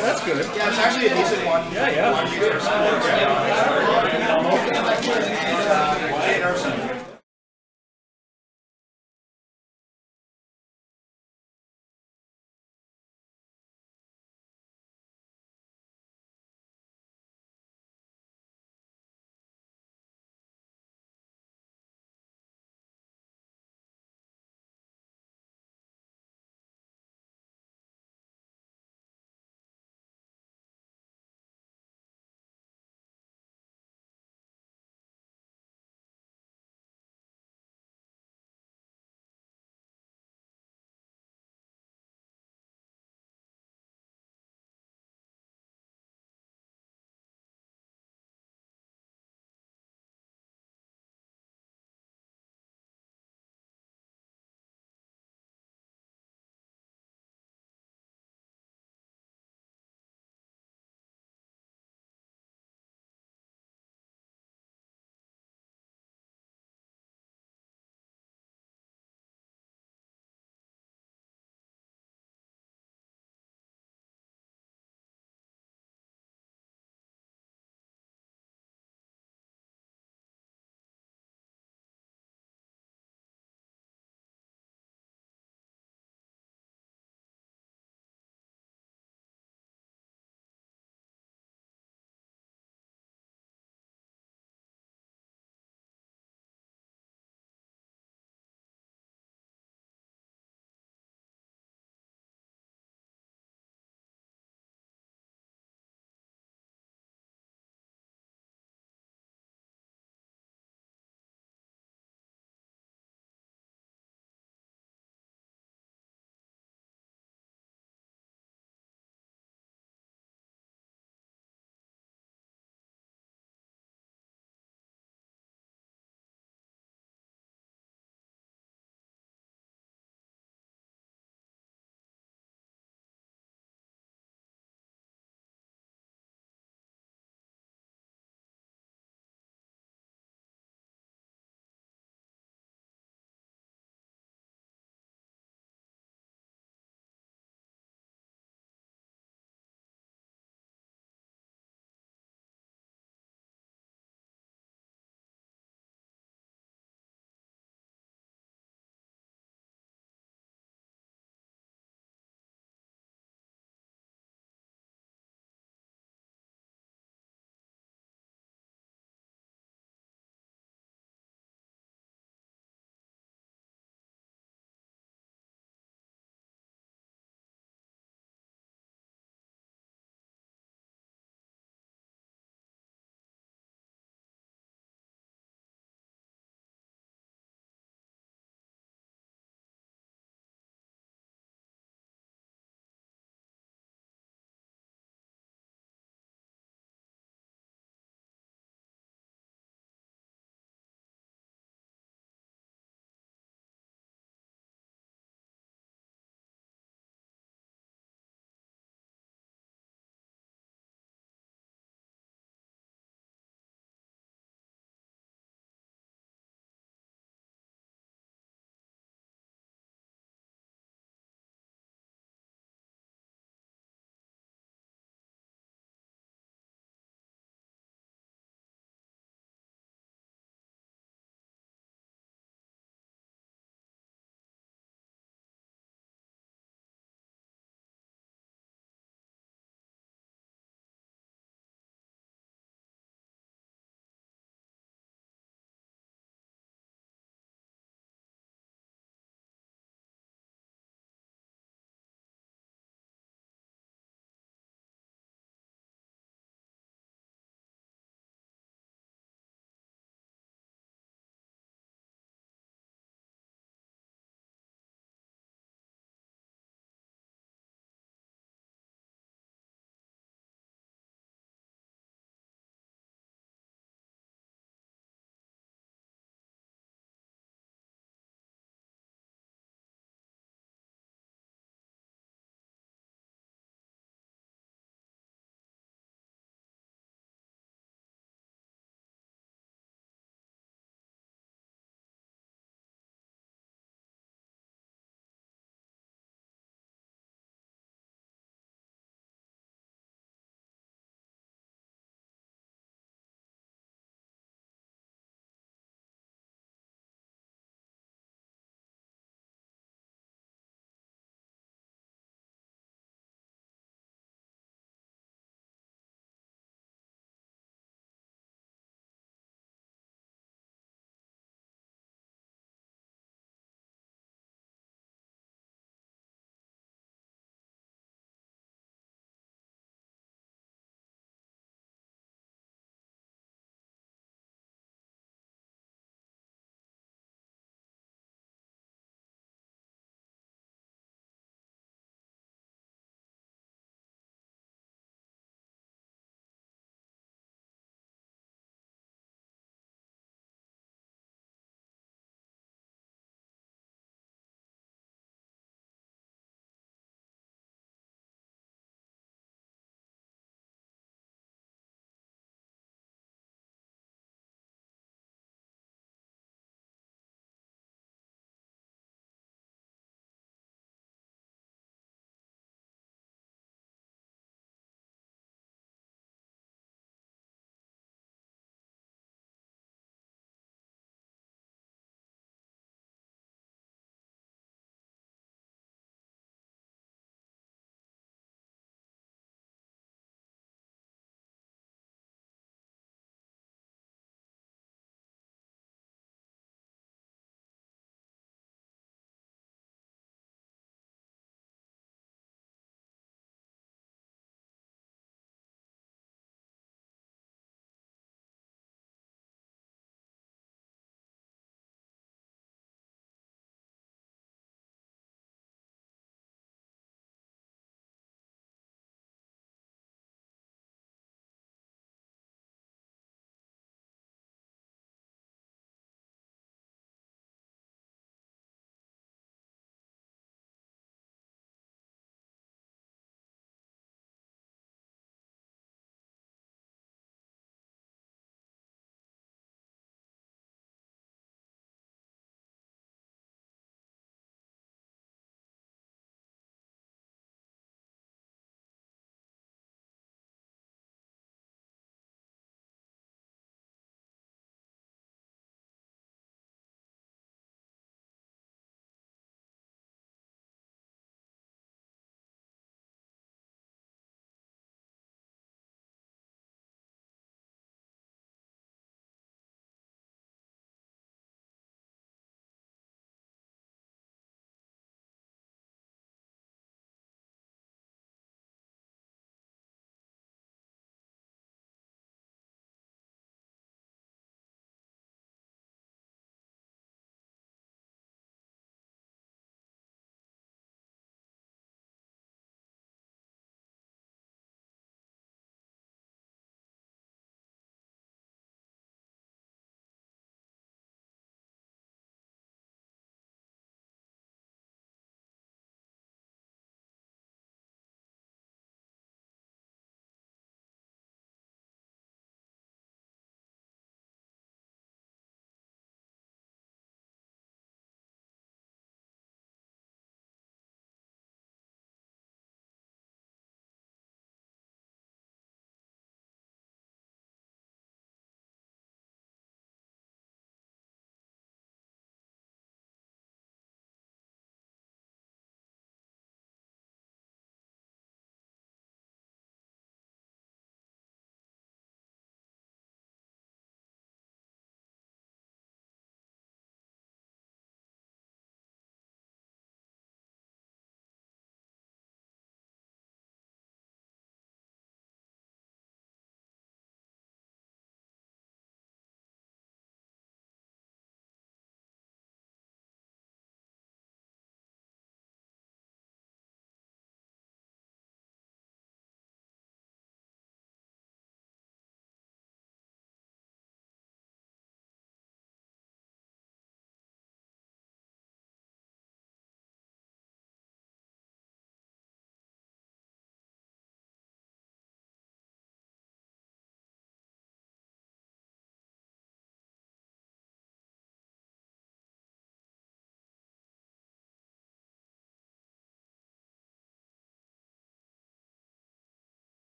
That's good. Yeah, it's actually a decent one. Yeah.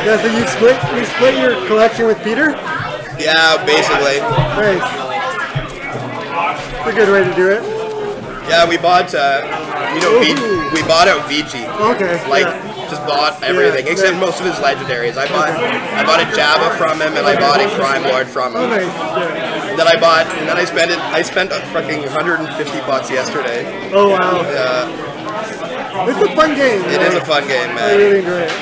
Yeah, so you split your collection with Peter? Yeah, basically. Nice. It's a good way to do it. Yeah, we bought, we bought out Vici. Okay. Just bought everything except most of his legendaries. I bought a Jabba from him, and I bought a Crime Lord from him. Oh, nice. Yeah. Then I spent a fucking $150 yesterday. Oh wow. Yeah. It's a fun game. It is a fun game, man. I really enjoy it.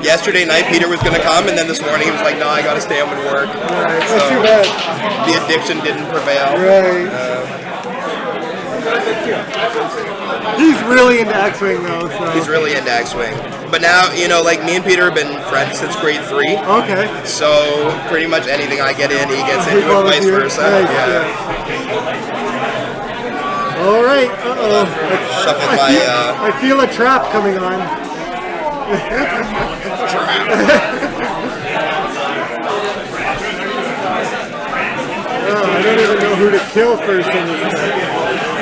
Yesterday night, Peter was gonna come, and then this morning he was like, "No, I gotta stay home and work." Right. So That's too bad. the addiction didn't prevail. Right. He's really into X-Wing though. So. He's really into X-Wing. But now, like me and Peter have been friends since grade 3. Okay. So pretty much anything I get in, he gets into it, vice versa. Nice, yeah. All right. Uh-oh. Shuffle I feel a trap coming on. I don't even know who to kill first in this set.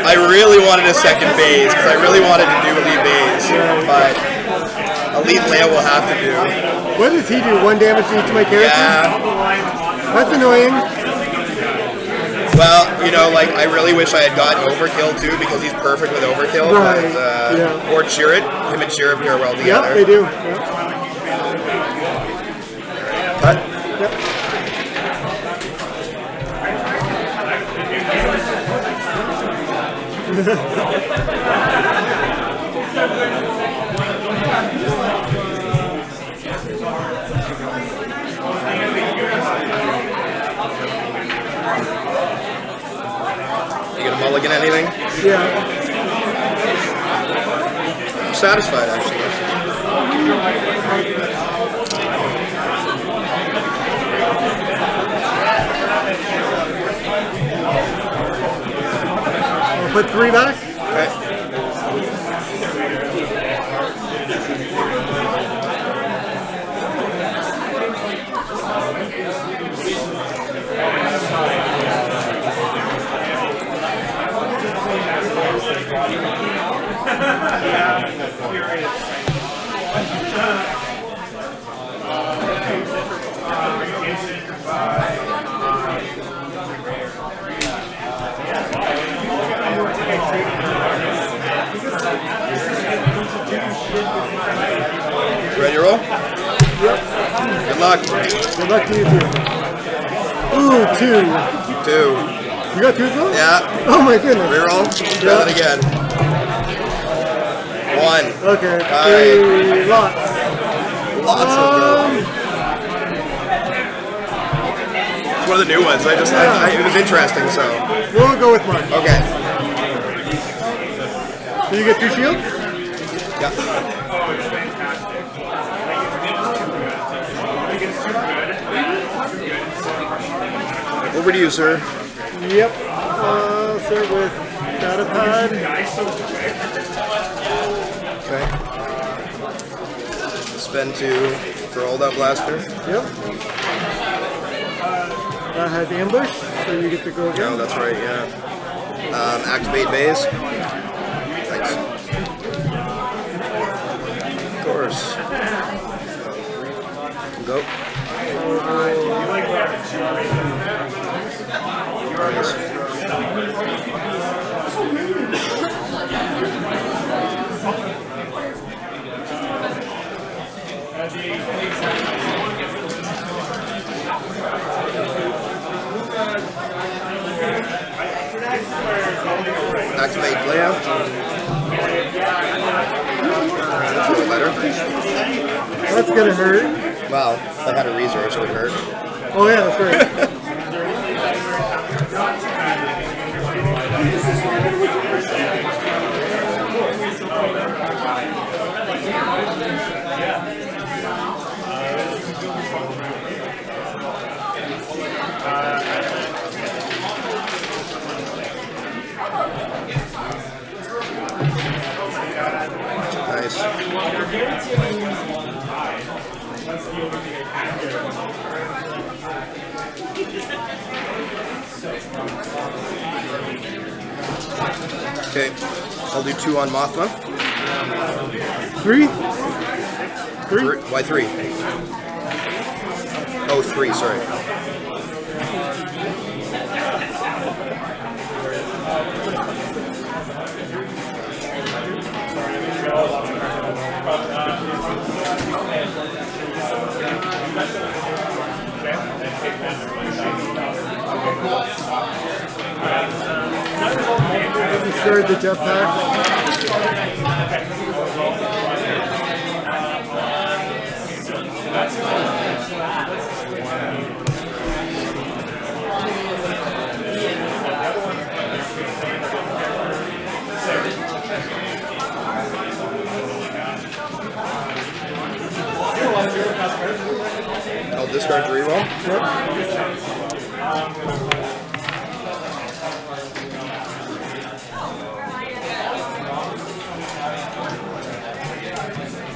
I really wanted a second base because I really wanted to do Elite Base, but Elite Leia will have to do. What does he do? 1 damage to each of my characters? Yeah. That's annoying. Well, I really wish I had gotten Overkill too because he's perfect with Overkill. Right. But, Yeah. Or Chirrut. Him and Chirrut pair well together. Yep, they do. Yep. Cut. Yep. You gonna mulligan anything? Yeah. I'm satisfied, actually. I'll put 3 back. Okay. Ready to roll? Yep. Good luck. Good luck to you too. Ooh, 2. 2. You got 2 as well? Yeah. Oh my goodness. Reroll. Try that again. 1. Okay. All right. 3 lots. Lots of them. It's one of the new ones. It was interesting, so. We'll go with mine. Okay. So you get 2 shields? Yeah. Over to you, sir. Yep. Start with data pad. Okay. Spend 2 for Hold Up Blaster. Yep. That has ambush, so you get to go again. Oh, that's right, yeah. Activate base. Thanks. Of course. Go. Activate layout. That's a little better. That's gonna hurt. Wow, if I had a resource, it would hurt. Oh yeah, that's right. Okay, I'll do 2 on Mothma. 3? 3? Why 3? Oh, 3, sorry. Discard the jetpack. I'll discard to reroll.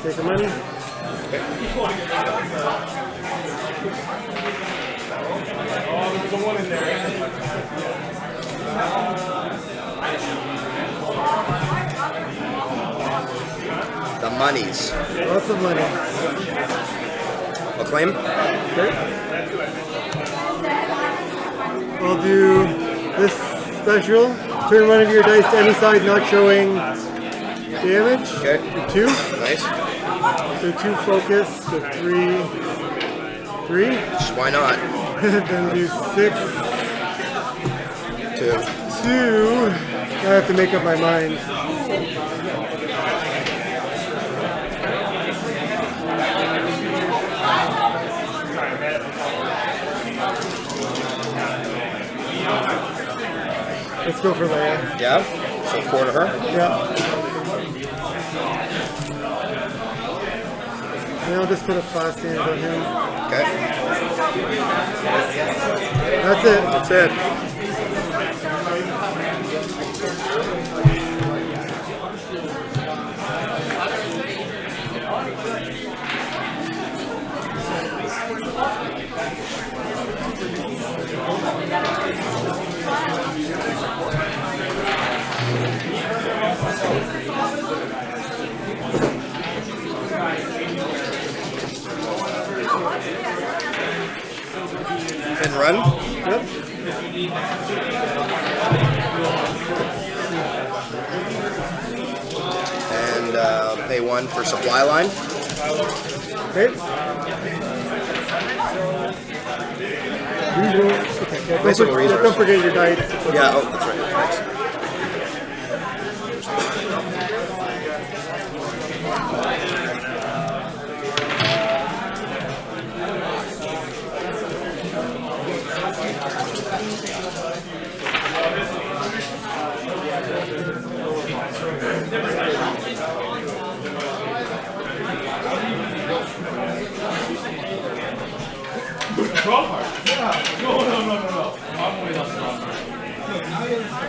Take the money. Oh, there's a 1 in there. The monies. Lots of money. I'll claim. Okay. I'll do this special. Turn one of your dice to any side not showing damage. Okay. Do 2. Nice. So 2 focus. So 3. 3. Why not? Then do 6. 2. 2. I have to make up my mind. Let's go for Leia. Yeah? So 4 to her? Yeah. And I'll just put a fast hand on him. Okay. That's it. That's it. And run? Yep. And pay 1 for supply line. Okay. Reroll. Okay. Yeah, Basically resource. don't forget your dice. Yeah, oh, that's right. Thanks.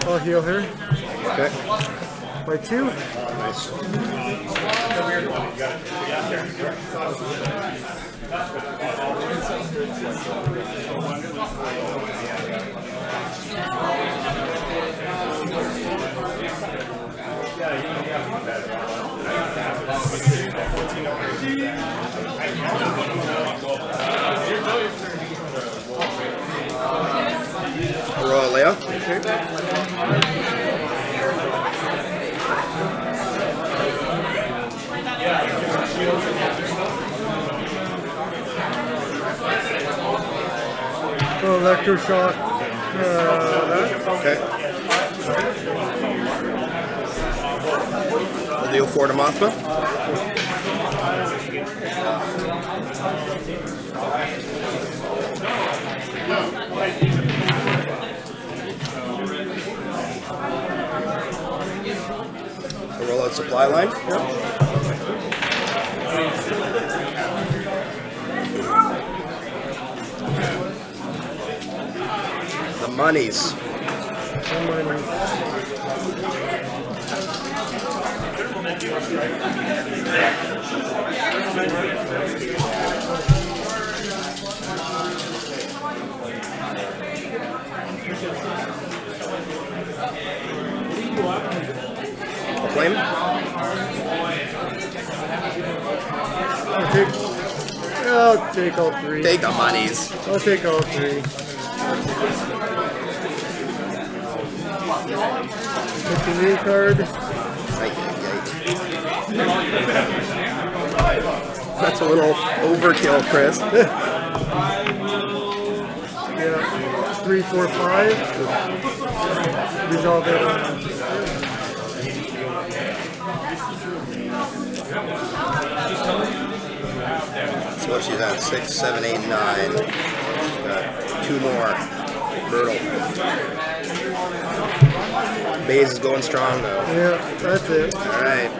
I'll heal her. Okay. By 2. Nice. Royal Leia. Oh, electroshock. That. Okay. We'll deal 4 to Mothma. We'll roll out supply line. The monies. Flame. I'll take all three. Take the monies. I'll take all three. Take the new card. That's a little overkill, Chris. Yeah, 3, 4, 5. Resolve it. So what she's at? 6, 7, 8, 9. She's got 2 more. Brutal. Baze is going strong though. Yeah, that's it. All right.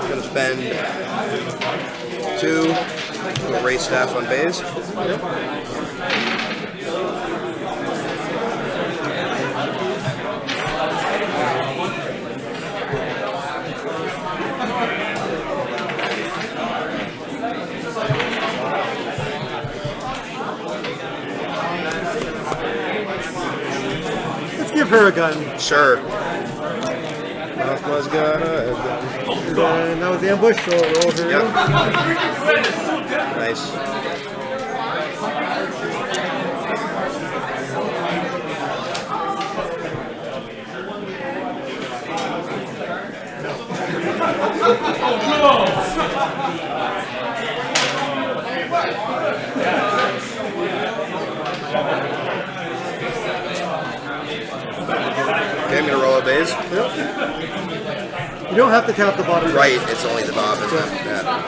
Gonna spend 2 race staff on base. Let's give her a gun. Sure. Mothma's got a gun. And that was the ambush, so we'll roll her in. Nice. Okay, I'm gonna roll a base. Yep. You don't have to tap the bottom. Right, it's only the top, isn't it? Yeah.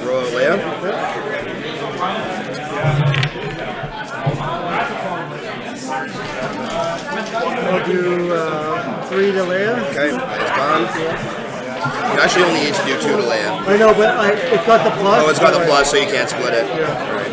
Roll a layup. I'll do 3 to Leia. Okay, it's gone. You actually only need to do 2 to Leia. I know, but it's got the plus. Oh, it's got the plus, so you can't split it. Yeah. Right.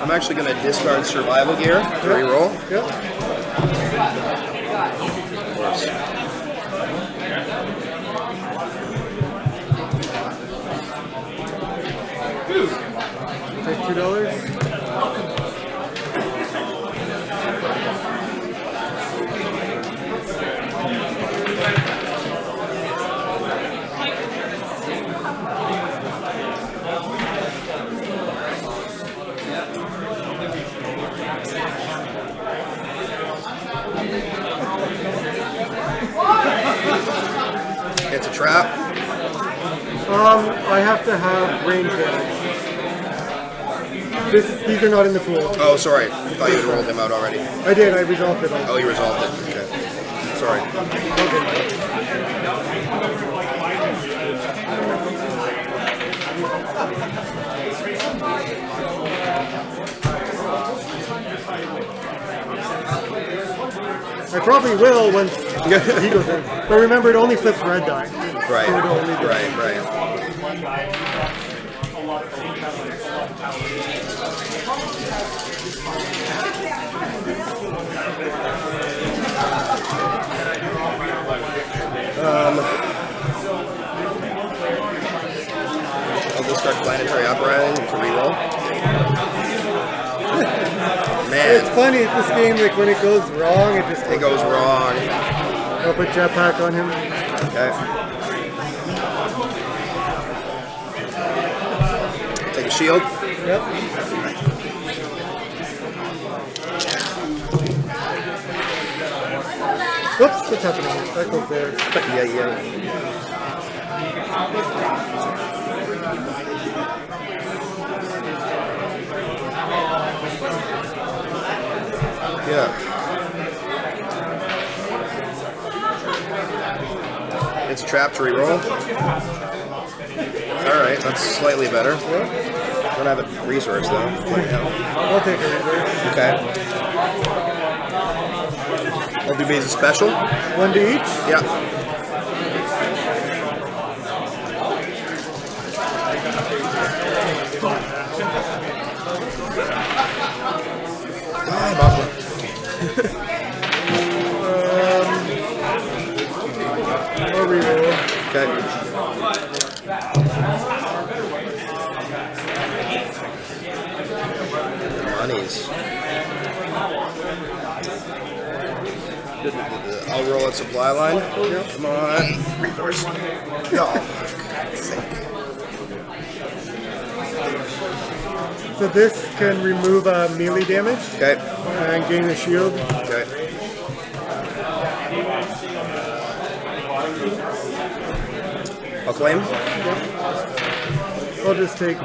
I'm actually going to discard survival gear to reroll. Yep. Of course. Take $2. It's a trap. I have to have range damage. These are not in the pool. Oh, sorry. I thought you had rolled them out already. I did. I resolved it all. Oh, you resolved it. Okay. Sorry. I probably will once he goes in. But remember, it only flips red die. Right. So it'll only do Right. funny at this game, like when it goes wrong, it goes wrong. I'll put jetpack on him. Okay. Take a shield. Yep. Oops, what's happening? That goes there. Yeah. Yeah. It's a trap to reroll. Alright, that's slightly better. I don't have a resource though. I'll take a resource. Okay. I'll do base special. 1 to each? Yeah. I'll reroll. Okay. Monies. I'll roll at supply line. Come on. Resource. No. So this can remove melee damage. Okay. And gain a shield. Okay. I'll claim. Yep. I'll just take $2.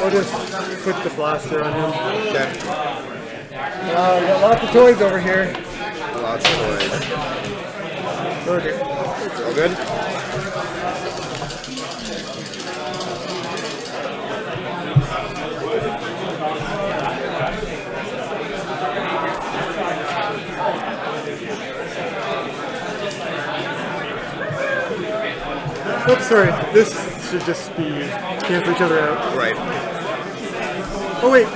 I'll just put the blaster on him. Okay. We got lots of toys over here. Lots of toys. Okay. All good? Oops, sorry. This should just be cancel each other out. Right. Oh wait.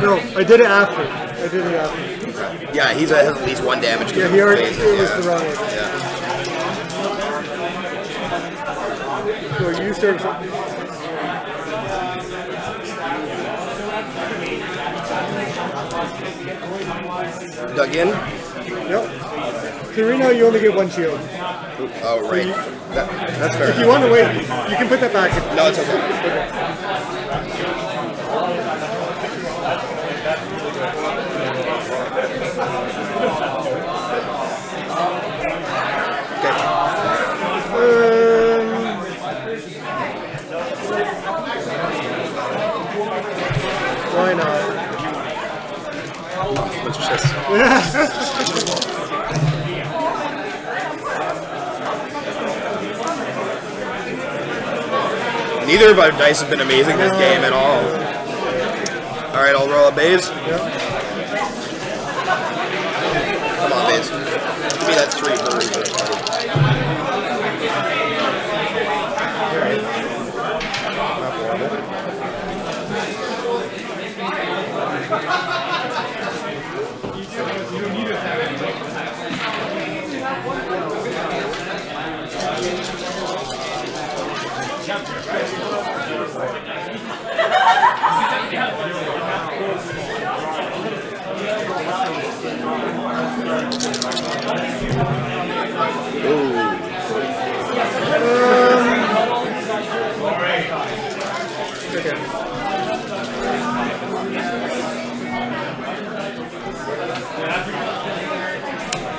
No, I did it after. Yeah, he's at least 1 damage. Yeah, he already. It was the wrong one. Yeah. So you start. Dug in? Yep. So right now you only get 1 shield. Oh, right. That's fair. If you want to wait, you can put that back. No, it's okay. Why not? Let's just. Neither of our dice have been amazing this game at all. Alright, I'll roll a base. Come on, base. Give me that 3 for a reason. Alright. Not horrible.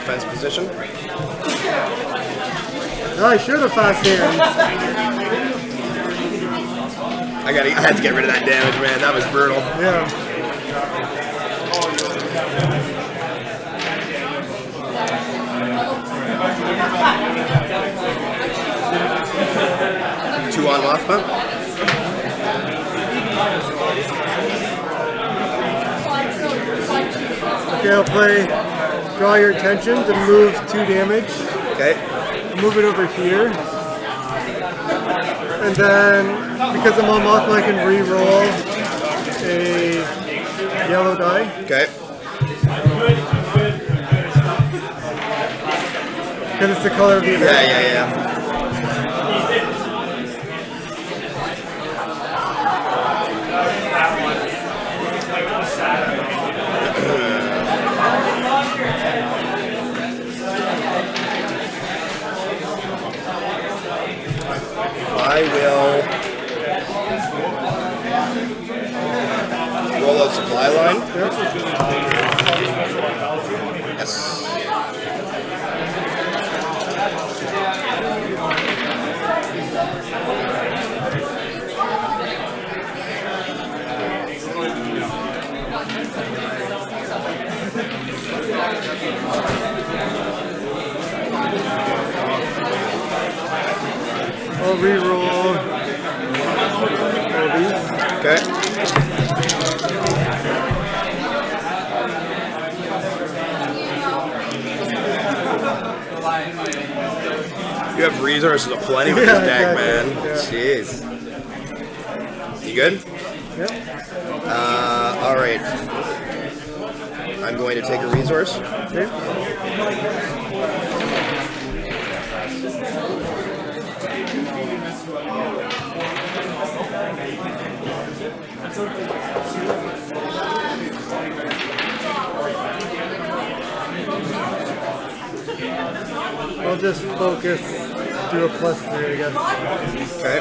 Defense position. No, I should have fast hands. I had to get rid of that damage, man. That was brutal. Yeah. Two on Mothma. Okay, I'll play Draw Your Attention to move 2 damage. Okay. Move it over here. And then, because I'm on Mothma, I can re-roll a yellow die. Okay. Because it's the color of the event. Yeah. I will roll out supply line. Yes. I'll re-roll all these. Okay. You have resources aplenty with this deck, man. Jeez. You good? Yep. Alright. I'm going to take a resource. Okay. I'll just focus, do a +3, I guess. Okay.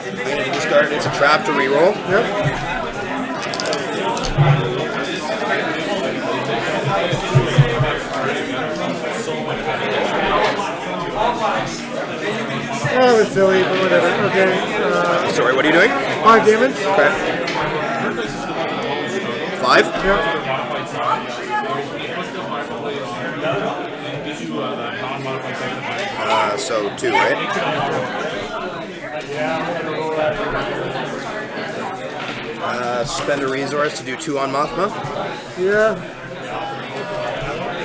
I need to discard. It's a trap to reroll. Yep. That was silly, but whatever. Okay. Sorry, what are you doing? 5 damage. Okay. 5? Yep. So 2, right? Spend a resource to do 2 on Mothma. Yeah.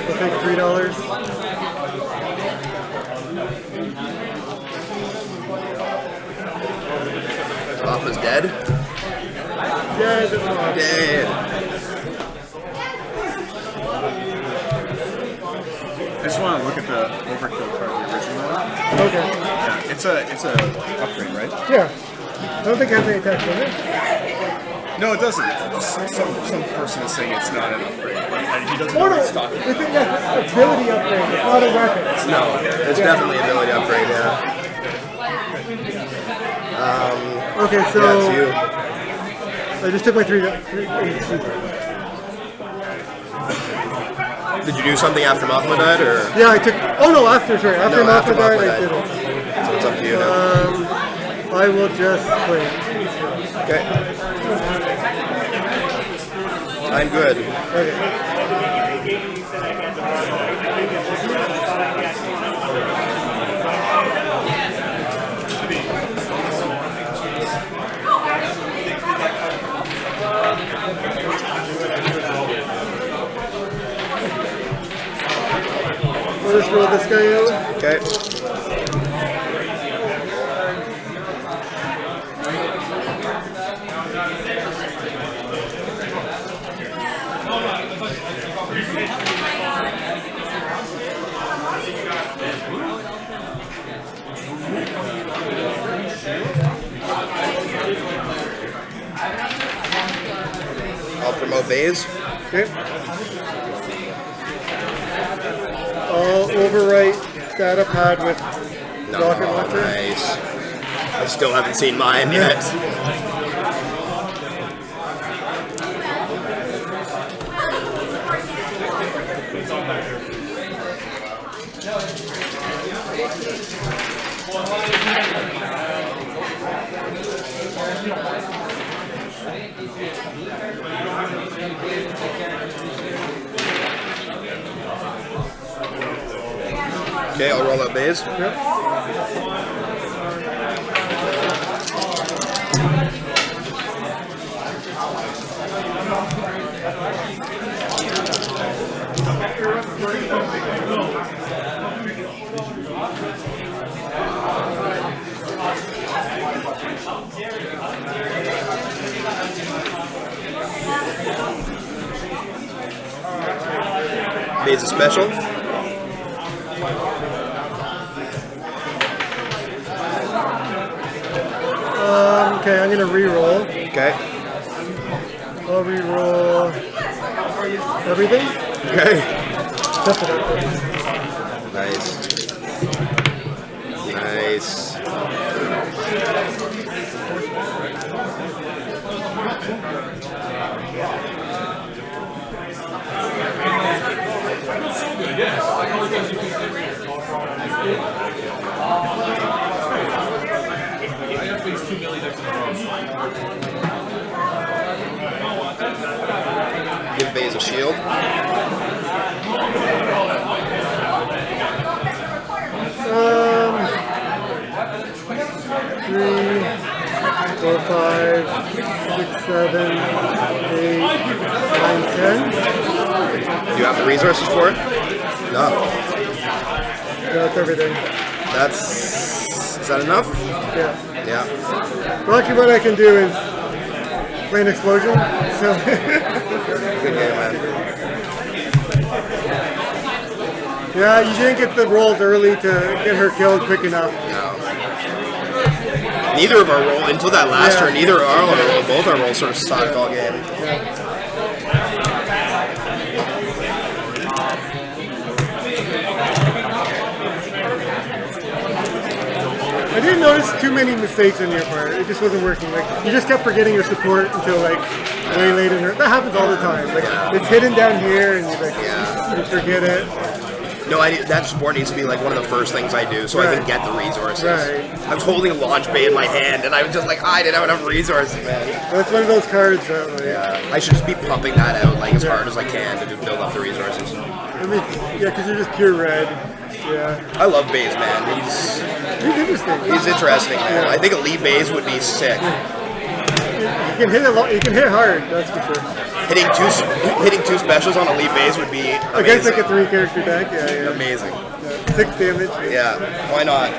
I'll take $3. Mothma's dead. Dead. I just want to look at the overkill card, the original one. Okay. Yeah, it's a upgrade, right? Yeah. I don't think it has any text on it. No, it doesn't. Some person is saying it's not an upgrade. He doesn't Oh know no, what he's talking I think that's ability upgrade. It's not a weapon. No, it's definitely ability upgrade, yeah. Okay, so Yeah, it's you. I just took my 3. Did you do something after Mothma died, or? Yeah, I took. Oh no, after No, after Mothma died, Mothma I did died. it. So it's up to you now. I will just play. Okay. I'm good. Okay. We'll just roll this guy out. Okay. I'll promote Baze. Okay. I'll overwrite data pad with rocket launcher. Nice. I still haven't seen mine yet. Okay, I'll roll out Baze. Yep. Made a special. Okay, I'm gonna re-roll. Okay. I'll re-roll everything. Okay. Except for that. Nice. Nice. Give Baze a shield. Three, 4, 5, 6, 7, 8, 9, 10. Do you have the resources for it? No. That's everything. Is that enough? Yeah. Yeah. Well, actually, what I can do is play an explosion. So. Good game, man. Yeah, you didn't get the rolls early to get her killed quick enough. No. Neither of our roll until that last turn. Neither of our roll. Both our rolls sort of sucked all game. I didn't notice too many mistakes on your part. It just wasn't working. Like you just kept forgetting your support until like way late in the. That happens all the time. Like it's hidden down here, and you forget it. No, that support needs to be like one of the first things I do, so I can get the resources. Right. I was holding a launch bay in my hand, and I was just like, I didn't have enough resources, man. That's one of those cards that, I should just be pumping that out like as hard as I can to just build up the resources. I mean, yeah, because you're just pure red. Yeah. I love Baze, man. He's interesting. He's interesting, man. I think Elite Baze would be sick. You can hit a lot. You can hit hard. That's for sure. Hitting two specials on Elite Baze would be amazing. Against like a 3-character deck. Yeah. Amazing. Yeah. 6 damage. Yeah. Why not?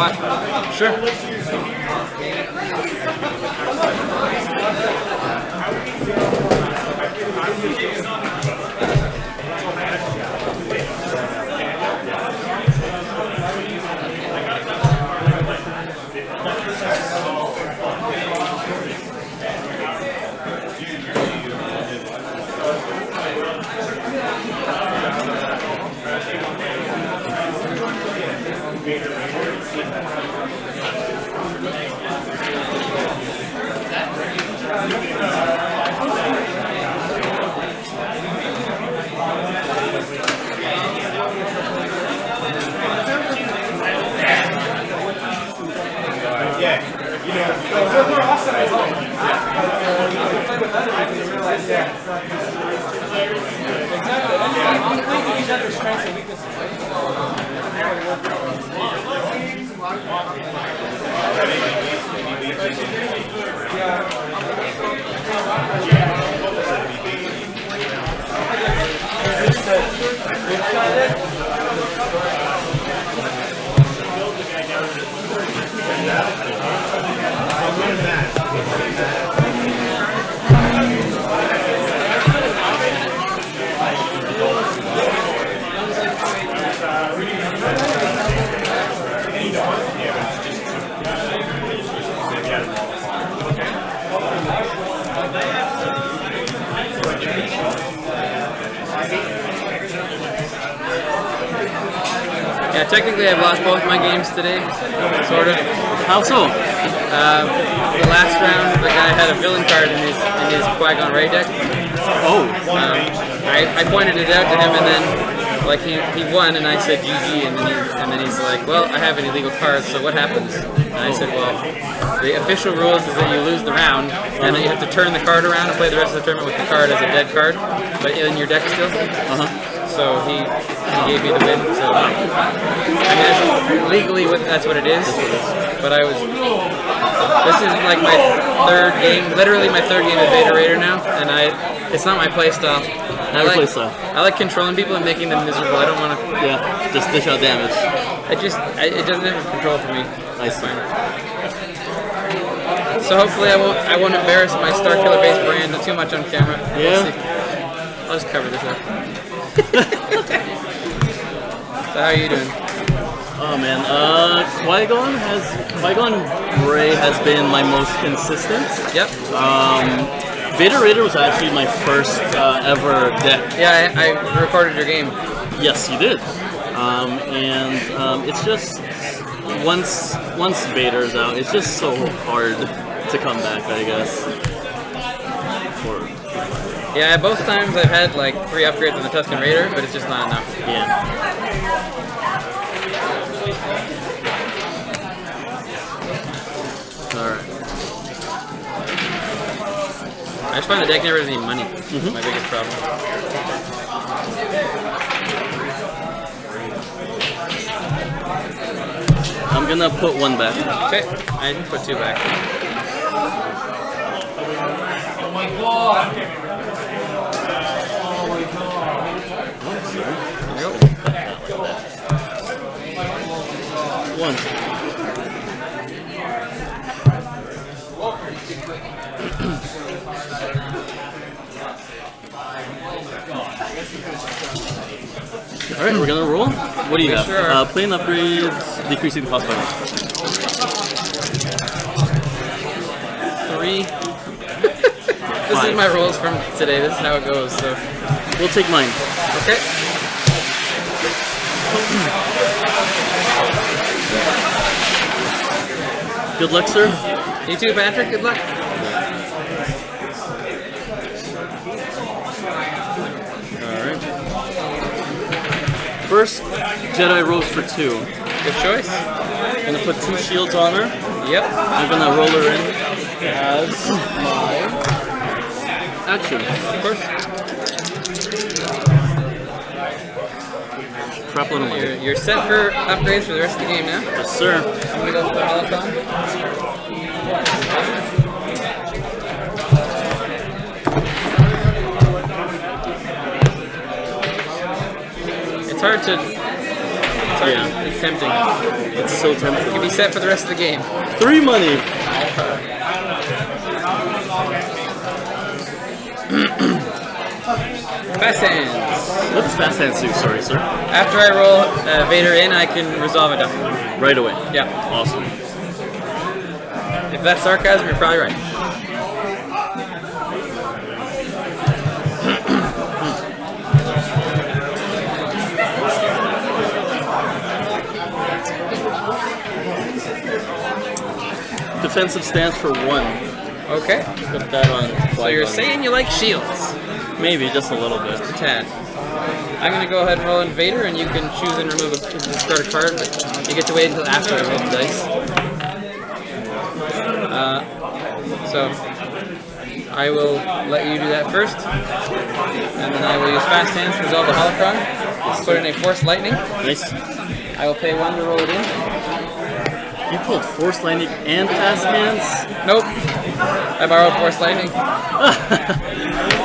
watch? Sure. Yeah, technically I've lost both my games today, sort of. How so? The last round, the guy had a villain card in his Qui-Gon Ray deck. Oh. I pointed it out to him, and then like he won, and I said GG, and then he's like, well, I have an illegal card, so what happens? And I said, well, the official rules is that you lose the round, and then you have to turn the card around and play the rest of the tournament with the card as a dead card, but in your deck still. So he gave me the win. So I mean, legally that's what it is. But this is like my third game, literally my third game of Vader Raider now, and it's not my playstyle. I like controlling people and making them miserable. I don't want to. Yeah, just dish out damage. It doesn't have control for me. Nice. Fine. So hopefully I won't embarrass my Starkiller base brand too much on camera. Yeah. I'll just cover this up. So how are you doing? Oh man, Qui-Gon Ray has been my most consistent. Yep. Vader Raider was actually my first ever deck. Yeah, I recorded your game. Yes, you did. It's just once Vader's out, it's just so hard to come back, I guess. Yeah, both times I've had like 3 upgrades on the Tusken Raider, but it's just not enough. Yeah. Alright. I just find the deck never has any money. That's my biggest problem. I'm gonna put 1 back. Okay, I put 2 back. Oh my god! One. Alright, we're gonna roll. What do you have? Sure. Plane upgrades, decreasing the cost by 1. 3. This is my rolls from today. This is how it goes. So we'll take mine. Okay. Good luck, sir. You too, Patrick. Good luck. Alright. First, Jedi Rose for 2. Good choice. I'm gonna put 2 shields on her. Yep. I'm gonna roll her in as my action. Of course. Crap on a You're set for upgrades for the rest of the game now? Yes, sir. I'm gonna go for the holocron. It's hard to tempting. It's so tempting. You can be set for the rest of the game. 3 money. Fast hands. What does fast hands do? Sorry, sir. After I roll Vader in, I can resolve a die. Right away. Yeah. Awesome. If that's sarcasm, you're probably right. Defensive stance for 1. Okay. Put that on. So you're saying you like shields? Maybe, just a little bit. Just a tad. I'm going to go ahead and roll Invader, and you can choose and remove discard a card, but you get to wait until after I roll the dice. So I will let you do that first, and then I will use Fast Hands to resolve the Holocron. Put in a Force Lightning. Nice. I will pay 1 to roll it in. You pulled Force Lightning and Fast Hands? Nope. I borrowed Force Lightning.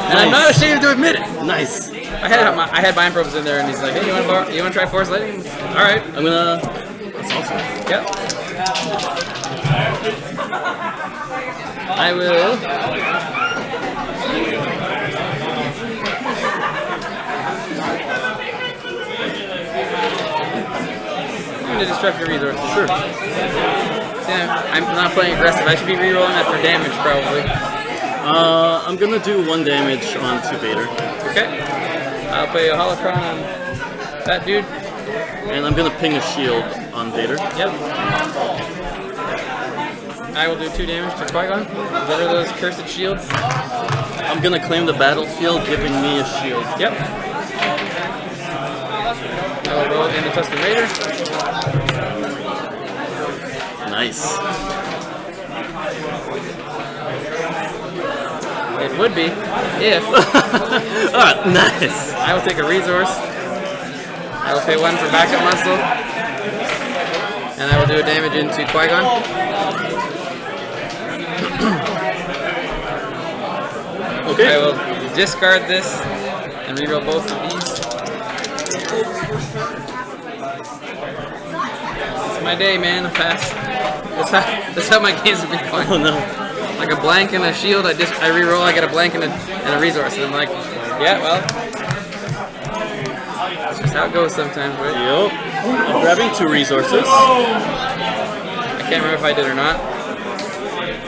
And I'm not ashamed to admit it. Nice. I had Mind Probes in there, and he's like, "Hey, you want to try Force Lightning?" All right. I'm gonna. That's awesome. Yep. I will. I'm gonna disrupt your resources. Sure. Yeah, I'm not playing aggressive. I should be rerolling that for damage, probably. I'm gonna do 1 damage onto Vader. Okay. I'll play a Holocron on that dude. And I'm gonna ping a shield on Vader. Yep. I will do 2 damage to Qui-Gon. What are those cursed shields? I'm gonna claim the battlefield, giving me a shield. Yep. I will roll in the Tusken Raider. Nice. It would be if. Nice. I will take a resource. I will pay 1 for backup muscle, and I will do a damage into Qui-Gon. Okay. I will discard this and reroll both of these. It's my day, man. I pass. That's how my games have been going. Oh no. Like a blank and a shield, I reroll, I get a blank and a resource, and I'm like, yeah, well, that's just how it goes sometimes, right? Yep. I'm grabbing 2 resources. I can't remember if I did or not.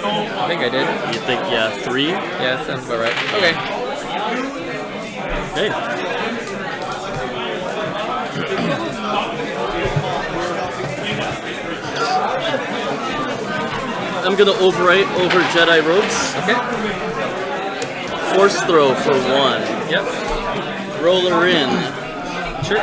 I think I did. You think, yeah, 3? Yeah, that sounds about right. Okay. Okay. I'm gonna overwrite over Jedi robes. Okay. Force throw for 1. Yep. Roll her in. Sure.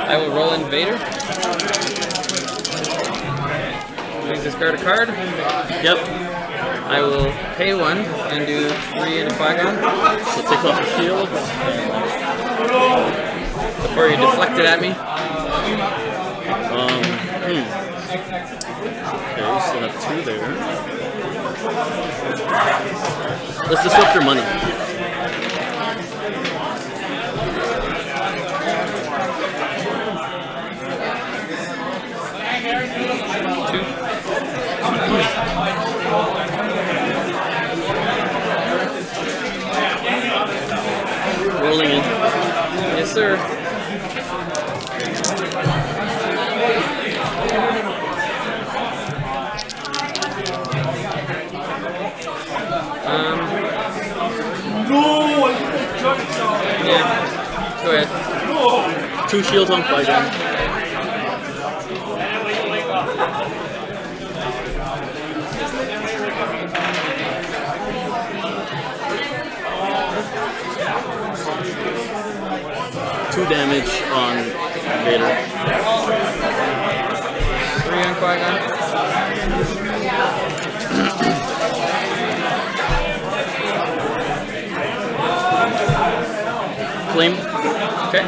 I will roll Invader. Discard a card. Yep. I will pay 1 and do 3 into Qui-Gon. So take off the shield. Before you deflect it at me. Okay, so I have 2 there. Let's disrupt your money. Rolling in. Yes, sir. Yeah. Go ahead. 2 shields on Qui-Gon. Two damage on Vader. 3 on Qui-Gon. Claim. Okay.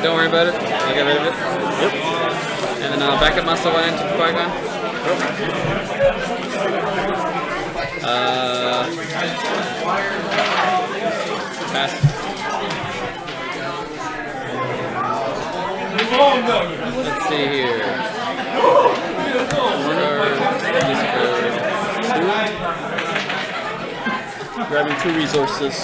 Don't worry about it. I'll get rid of it. Yep. backup muscle went into Qui-Gon. Pass. Let's see here. Grabbing 2 resources.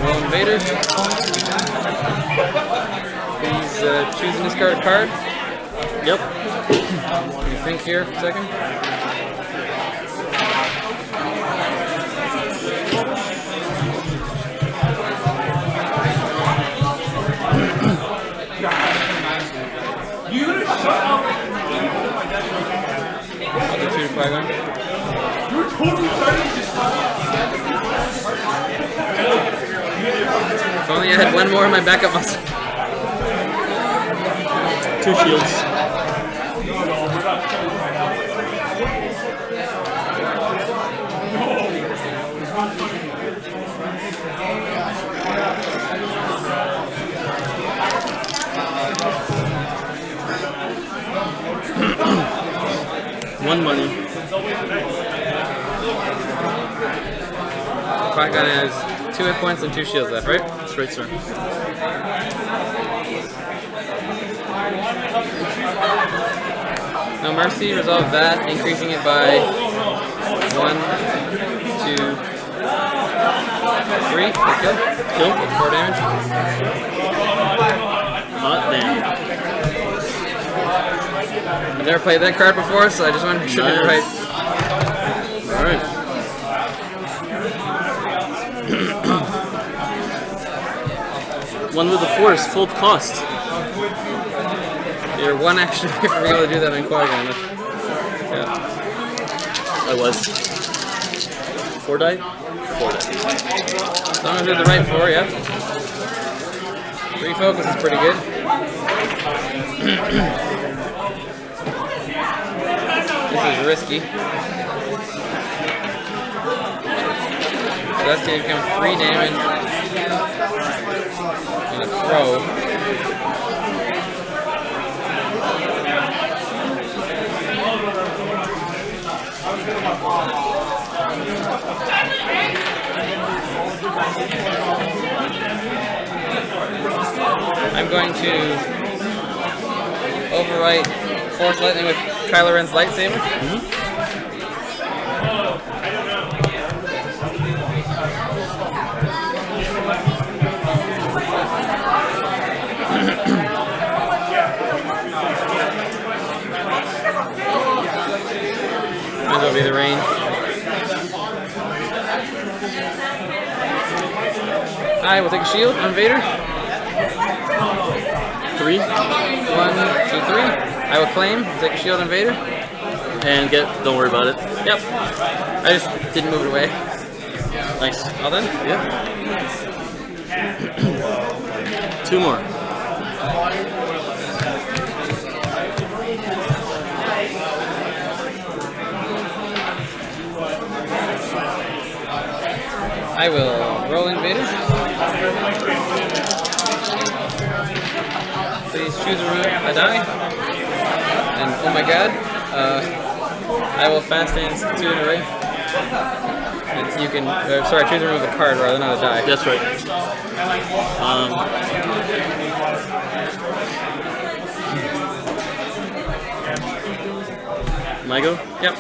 Roll Invader. He's choosing this card. Yep. What do you think here for a second? I'll do 2 to Qui-Gon. If only I had one more in my backup muscle. 2 shields. One money. Qui-Gon has 2 hit points and 2 shields left, right? That's right, sir. No Mercy, resolve that, increasing it by 1, 2, 3. Kill. Kill. Take 4 damage. Hot damn. I've never played that card before, so I just wanted to make sure I did it right. Alright. One with the Force, full cost. You're 1 action away from being able to do that on Qui-Gon. Yeah. I was. 4 die? 4 die. As long as you're the right 4, yeah. 3 focus is pretty good. This is risky. So that's going to become 3 damage and a throw. I'm going to overwrite Force Lightning with Kylo Ren's lightsaber. Might as well be the range. I will take a shield on Vader. 3. 1, 2, 3. I will claim, take a shield on Vader. And don't worry about it. Yep. I just didn't move it away. Nice. All done? Yep. 2 more. I will roll Invader. Please choose a die. And oh my god, I will fast dance 2 in a row. And you can, sorry, choose to remove a card rather than a die. That's right. My go? Yep.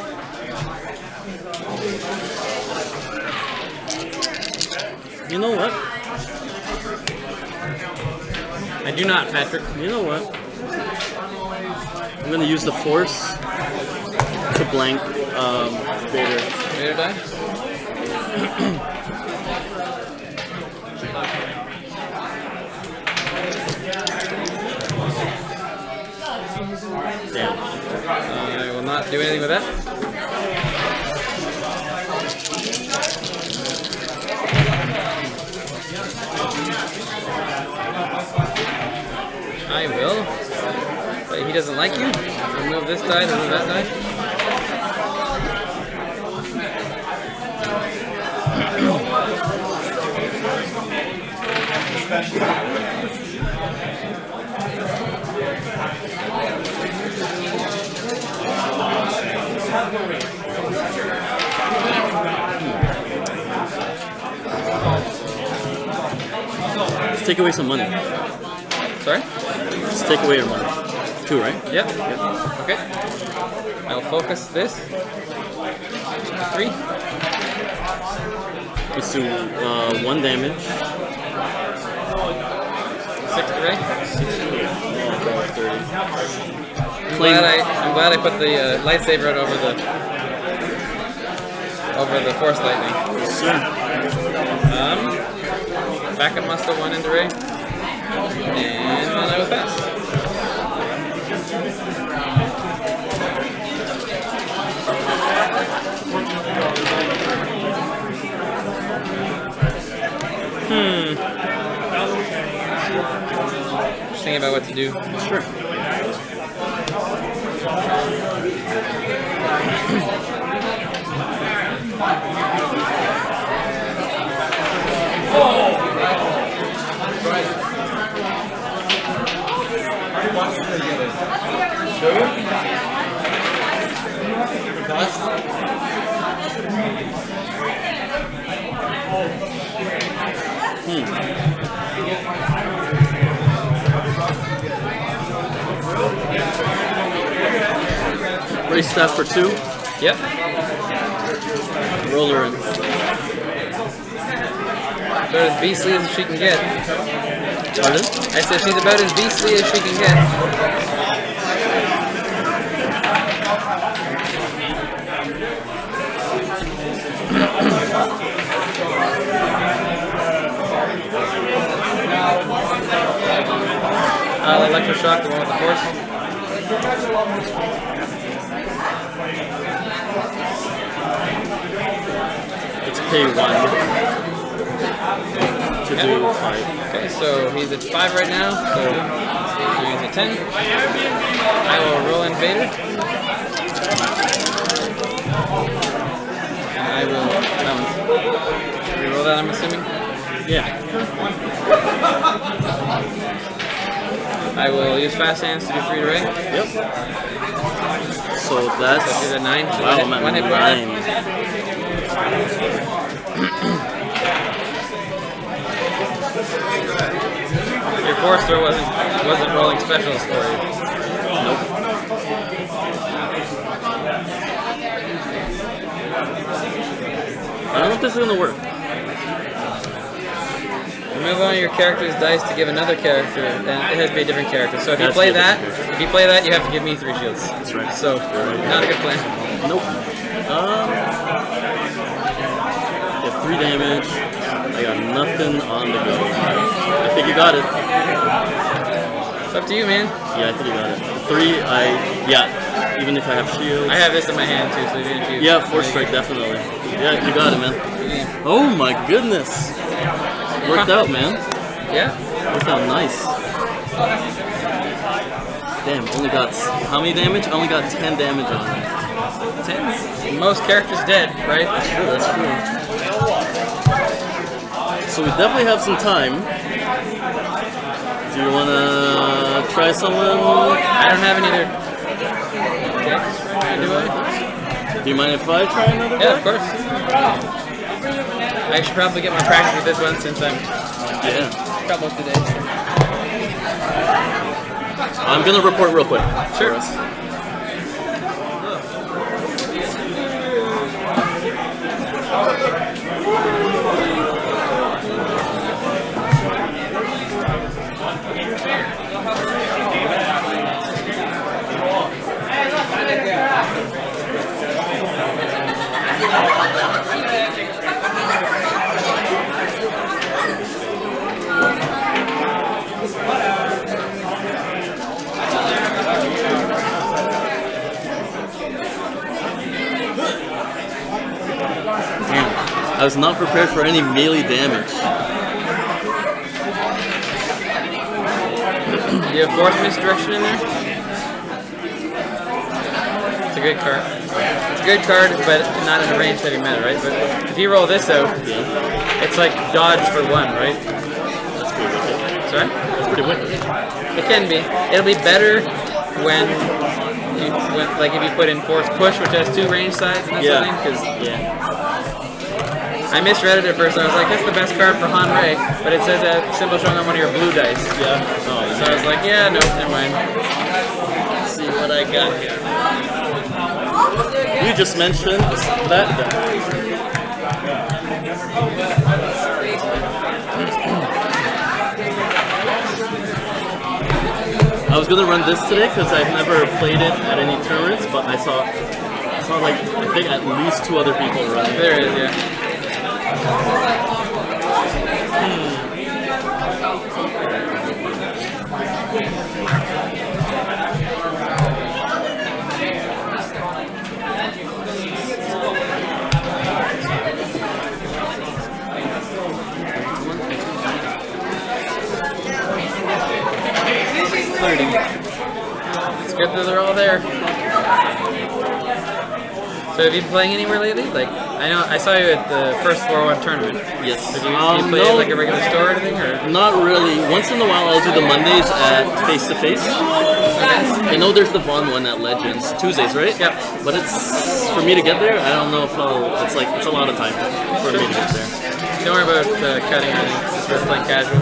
You know what? I do not, Patrick. You know what? I'm gonna use the Force to blank Vader. Vader die? Damn. I will not do anything with that. I will. But he doesn't like you. Remove this die, remove that die. Let's take away some money. Sorry? Let's take away your money. 2, right? Yep. Okay. I'll focus this. 3. Let's do 1 damage. 6 array. 30. I'm glad I put the lightsaber out over the force lightning. Backup muscle 1 into ray. And then I will pass. Just thinking about what to do. Sure. Race staff for 2. Yep. Roller in. About as beastly as she can get. Pardon? I said she's about as beastly as she can get. I'll electroshock the one with the force. Let's pay 1 to do 5. Okay, so he's at 5 right now, so he's at 10. I will roll Invader. And I will balance. Reroll that, I'm assuming? Yeah. I will use fast hands to do 3 to ray. Yep. So that's... So she's at 9. So wow, I'm one hit at point 9. Your force throw wasn't rolling specials for you. Nope. I don't know if this is gonna work. Remove one of your character's dice to give another character, and it has to be a different character. So if you That's play a that, different you have to give me 3 shields. That's right. So not a good plan. Nope. Yeah, 3 damage. I got nothing on the go. I think you got it. It's up to you, man. Yeah, I think you got it. 3, yeah, even if I have shield. I have this in my hand too, so even if you... Yeah, Force Strike, definitely. Yeah, you got it, man. Oh my goodness. Worked out, man. Yeah? Worked out nice. Damn, only got... How many damage? I only got 10 damage on it. 10? Most characters dead, right? That's true, that's true. So we definitely have some time. Do you want to try someone? I don't have any other... Do I? Do you mind if I try another Yeah, deck? of course. I should probably get more practice with this one since I'm a couple of today. I'm going to report real quick. Sure. I was not prepared for any melee damage. Do you have Force Misdirection in there? It's a good card. It's a good card, but not in a range heavy meta, right? But if you roll this out, it's like dodge for 1, right? That's pretty wicked. Sorry? That's pretty wicked. It can be. It'll be better when like if you put in Force Push, which has 2 range sides and that sort of thing. Because I misread it at first. I was like, that's the best card for Han Rei, but it says that symbol showing on one of your blue dice. Yeah. Oh, so I was like, yeah, no, never mind. Let's see what I got here. You just mentioned that deck. I was gonna run this today because I've never played it at any tournaments, but I saw like I think at least 2 other people run it. There it is, yeah. 30. It's good that they're all there. So have you been playing anywhere lately? Like, I know I saw you at the first 4-1 tournament. Yes. Did you play at like a regular store or anything? Or? Not really. Once in a while I'll do the Mondays at Face to Face. I know there's the Vaughn one at Legends. Tuesdays, right? Yep. But it's for me to get there, I don't know if it's a lot of time for me to get there. Don't worry about cutting or anything. It's just playing casual.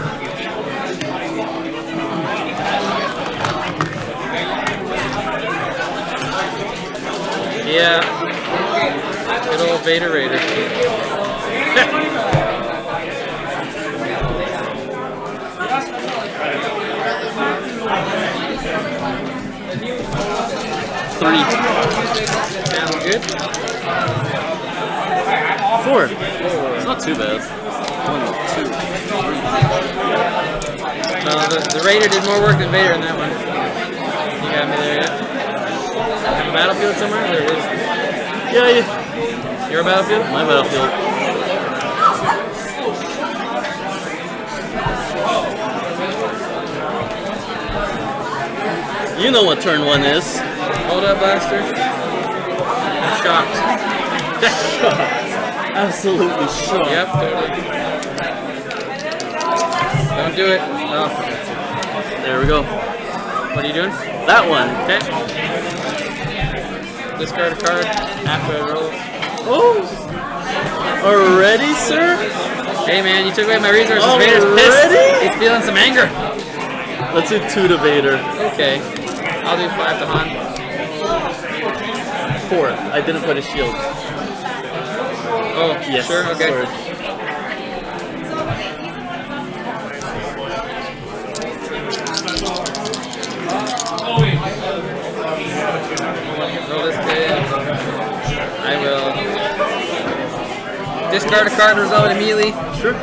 Yeah. Good old Vader Raider. Three. Sounds good. 4. It's not too bad. 1, 2, 3. No, the Raider did more work than Vader in that one. You got me there yet? Have a battlefield somewhere? There it is. Yeah. Your battlefield? My battlefield. You know what turn 1 is. Hold up, Blaster. I'm shocked. Shocked. Absolutely shocked. Yep, totally. Don't do it. Oh. There we go. What are you doing? That one. Okay. Discard a card after I roll. Oh! Already, sir? Hey man, you took away my resources. Vader's pissed. He's feeling some anger. Let's do 2 to Vader. Okay. I'll do 5 to Han. 4. I didn't put a shield. Oh, yes. Sure, okay. Sorry. Roll this kid. I will discard a card and resolve it immediately. Sure.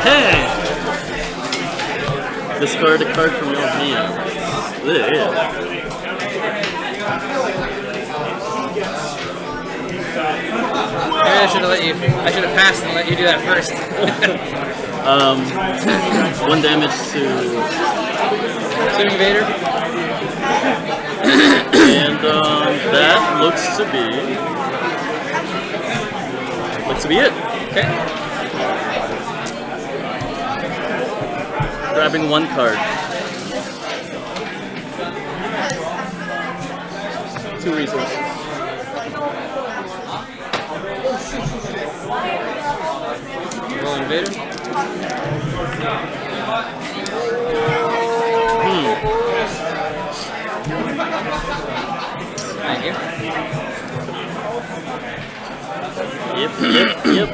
Hey! Discard a card from your hand. Yeah. Maybe I should have let you. I should have passed and let you do that first. 1 damage to Assuming Vader. And that looks to be it. Okay. Grabbing 1 card. 2 resources. Rolling Vader. Thank you. Yep.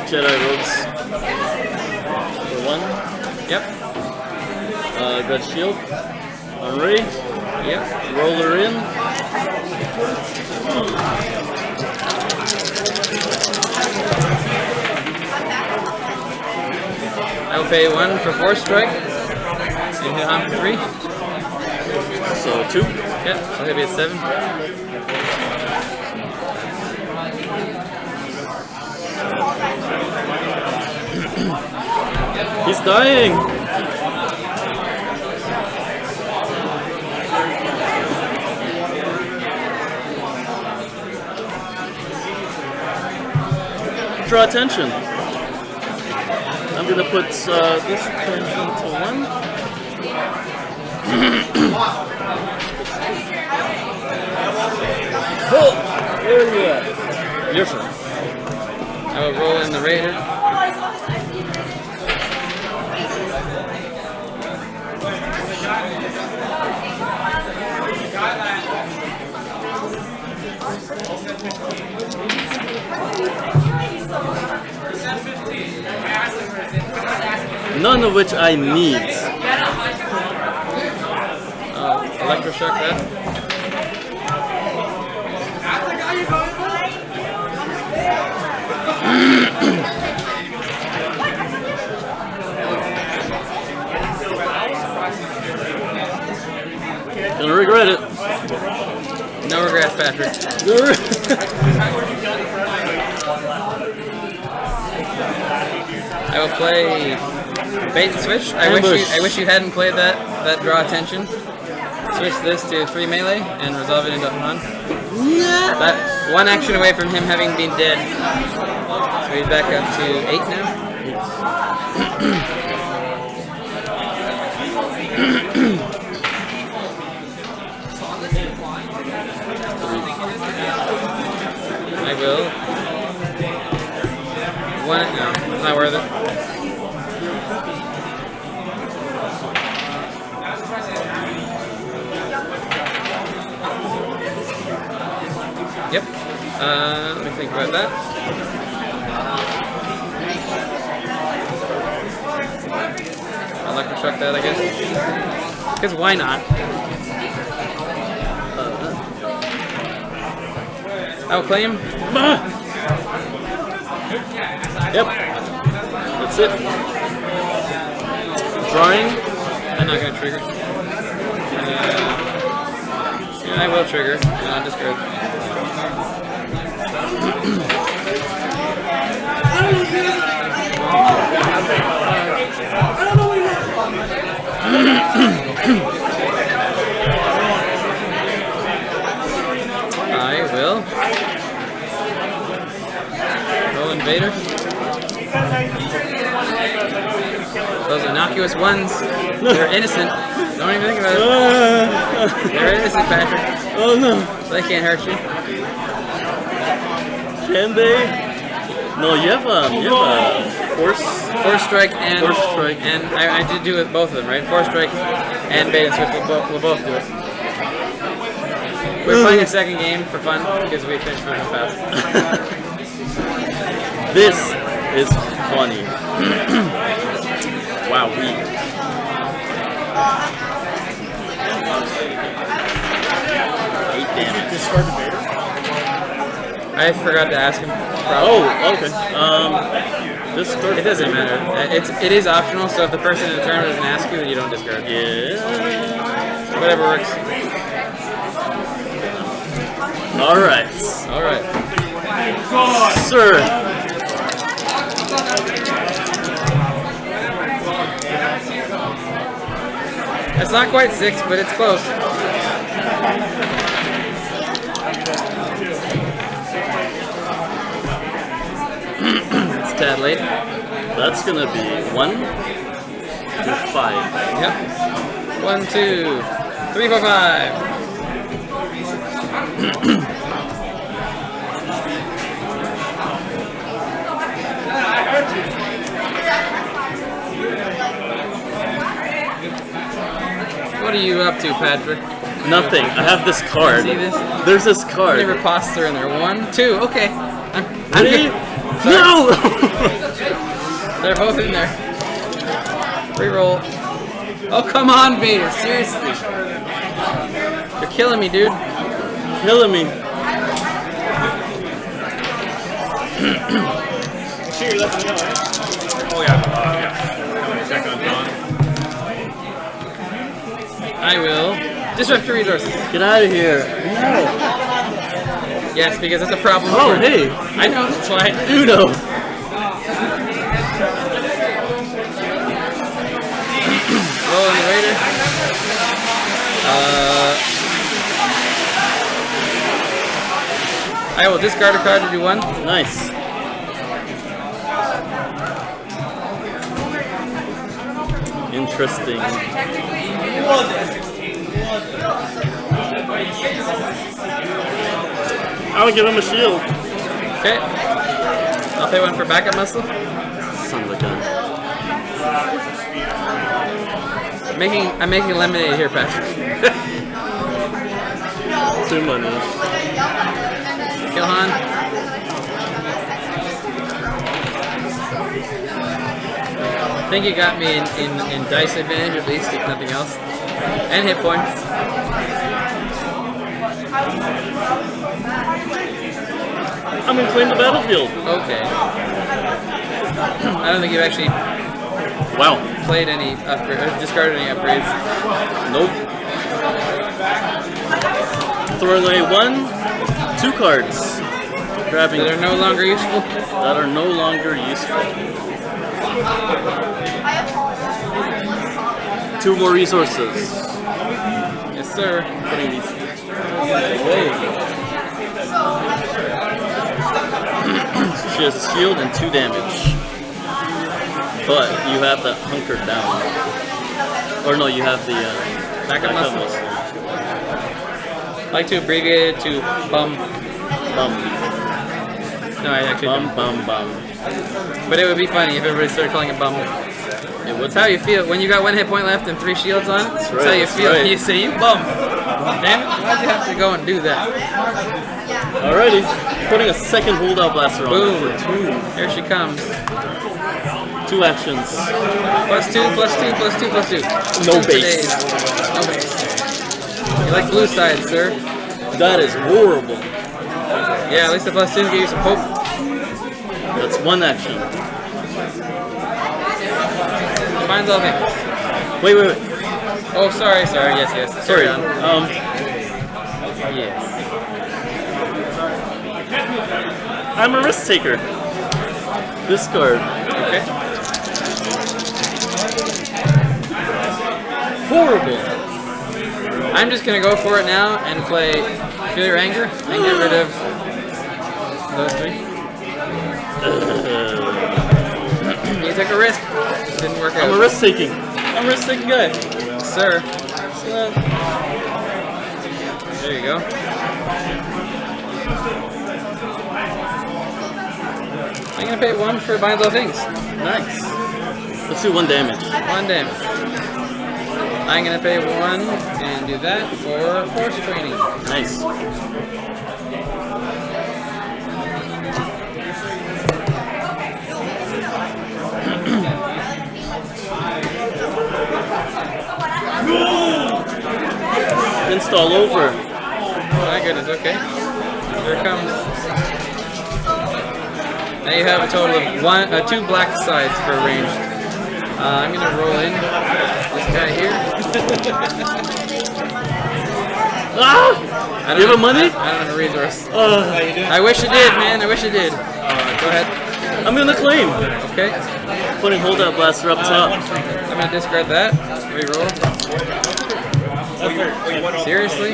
Jedi Robes for 1. Yep. Got shield. Alright. Yep. Roller in. I will pay 1 for 4 strike. And hit on for 3. So 2. Yep, so he'll be at 7. He's dying. Draw attention. I'm gonna put this attention to 1. Oh, where are you at? Your turn. I will roll in the Raider. None of which I need. Electroshock that. Gonna regret it. No regrets, Patrick. I will play bait and switch. I wish you hadn't played that draw attention. Switch this to 3 melee and resolve it into Han. That 1 action away from him having been dead. So he's back up to 8 now. I will. 1. No, it's not worth it. Yep. Let me think about that. Electroshock that, I guess. Because why not? I'll claim. Yep. That's it. Drawing. I'm not gonna trigger. Yeah, I will trigger. Discard. I will roll Invader. Those innocuous ones, they're innocent. Don't even think about it. They're innocent, Patrick. Oh no. So they can't hurt you. Can they? No, you have a force strike and force strike. And I did do it both of them, right? Force strike and bait and switch. We'll both do it. We're playing a second game for fun because we finished really fast. This is funny. Wow, we. 8 damage. Discard the Vader? I forgot to ask him. Oh, okay. Discard. It doesn't matter. It is optional, so if the person in the tournament doesn't ask you, then you don't discard. Yeah. So whatever works. All right. All right. Sir. It's not quite 6, but it's close. It's a tad late. That's gonna be 1 to 5. Yep. 1, 2, 3, 4, 5. What are you up to, Patrick? Nothing. I have this card. See this? There's this card. How many ripostes are in there? 1, 2. Okay. I'm Ready? good. No! They're both in there. Reroll. Oh, come on, Vader. Seriously. You're killing me, dude. Killing me. Sure, you let me know, eh? Oh, yeah. Yeah. Check on Dawn. I will disrupt your resources. Get out of here. Yes, because that's a problem. Oh, hey. I know, that's why. Uno. Roll on the Raider. I will discard a card to do 1. Nice. Interesting. I would give him a shield. Okay. I'll pay 1 for backup muscle. Son of a gun. I'm making lemonade here, Patrick. 2 money. Kill Han. I think you got me in dice advantage at least, if nothing else. And hit points. I'm gonna claim the battlefield. Okay. I don't think you've actually played any upgrade, or discarded any upgrades. Nope. Throwing away 1, 2 cards. Grabbing that are no longer useful. That are no longer useful. 2 more resources. Yes, sir. Putting these away. She has a shield and 2 damage. But you have to hunker down. Or no, you have the backup muscle. I like to abbreviate it to bum. No, I actually bum. But it would be funny if everybody started calling it bum. That's how you feel when you got 1 hit point left and 3 shields on. That's how you feel. Right. You say, "You bum." Damn it! Why'd you have to go and do that? Alrighty, putting a second holdout blaster on. Boom! Here she comes. 2 actions. +2, +2, +2, +2. No base. No base. You like blue side, sir? That is horrible. Yeah, at least the +2 gave you some hope. That's 1 action. Mine's all things. Wait. Oh, sorry. Yes. Sorry. Yes. I'm a risk taker. Discard. Okay. Horrible. I'm just gonna go for it now and play Feel Your Anger and get rid of those 3. You took a risk. Didn't work out. I'm a risk taking guy. Sir. There you go. I'm gonna pay 1 for Binds All Things. Nice. Let's do 1 damage. 1 damage. I'm gonna pay 1 and do that for Force Training. Nice. Install over. My goodness, okay. Here it comes. Now you have a total of 2 black sides for ranged. I'm gonna roll in this guy here. You have a money? I don't have a resource. I wish it did, man. I wish it did. Go ahead. I'm gonna claim. Okay. Putting holdout blaster up top. I'm gonna discard that. Reroll. Seriously?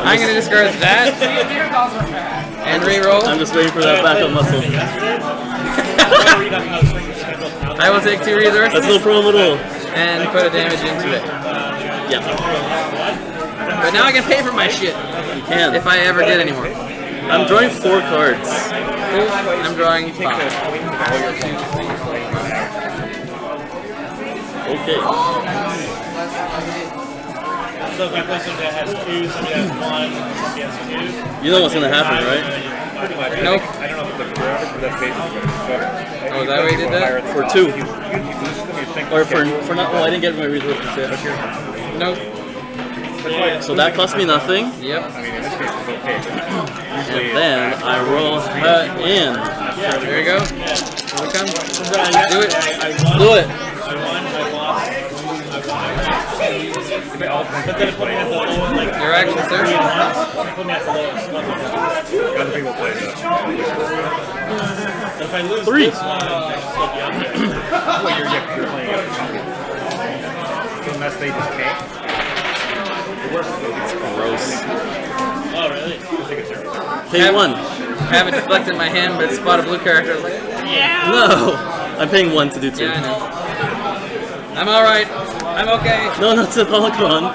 I'm gonna discard that and reroll. I'm just waiting for that backup muscle. I will take 2 resources. That's no problem at all. And put a damage into it. Yeah. But now I can pay for my shit. You can. If I ever did anymore. I'm drawing 4 cards. I'm drawing 5. Okay. So if I play somebody that has 2, somebody has 1, somebody has 2. You know what's gonna happen, right? Pretty much. Nope. I don't know if it's forever, but that's basically what it's for. Oh, is that way you did that? For 2. Or for not. Oh, I didn't get my resources yet. Nope. So that cost me nothing. Yep. I mean, in this case, it's okay. And then I roll her in. There you go. Here we come. Do it. Do it. Your action, sir. Other people play that. Three. Well, you're playing it. Unless they just can't. It's gross. Oh, really? Pay one. Haven't deflected my hand, but spot a blue character. No. I'm paying one to do two. Yeah, I know. I'm alright. I'm okay. No, that's a Holocron.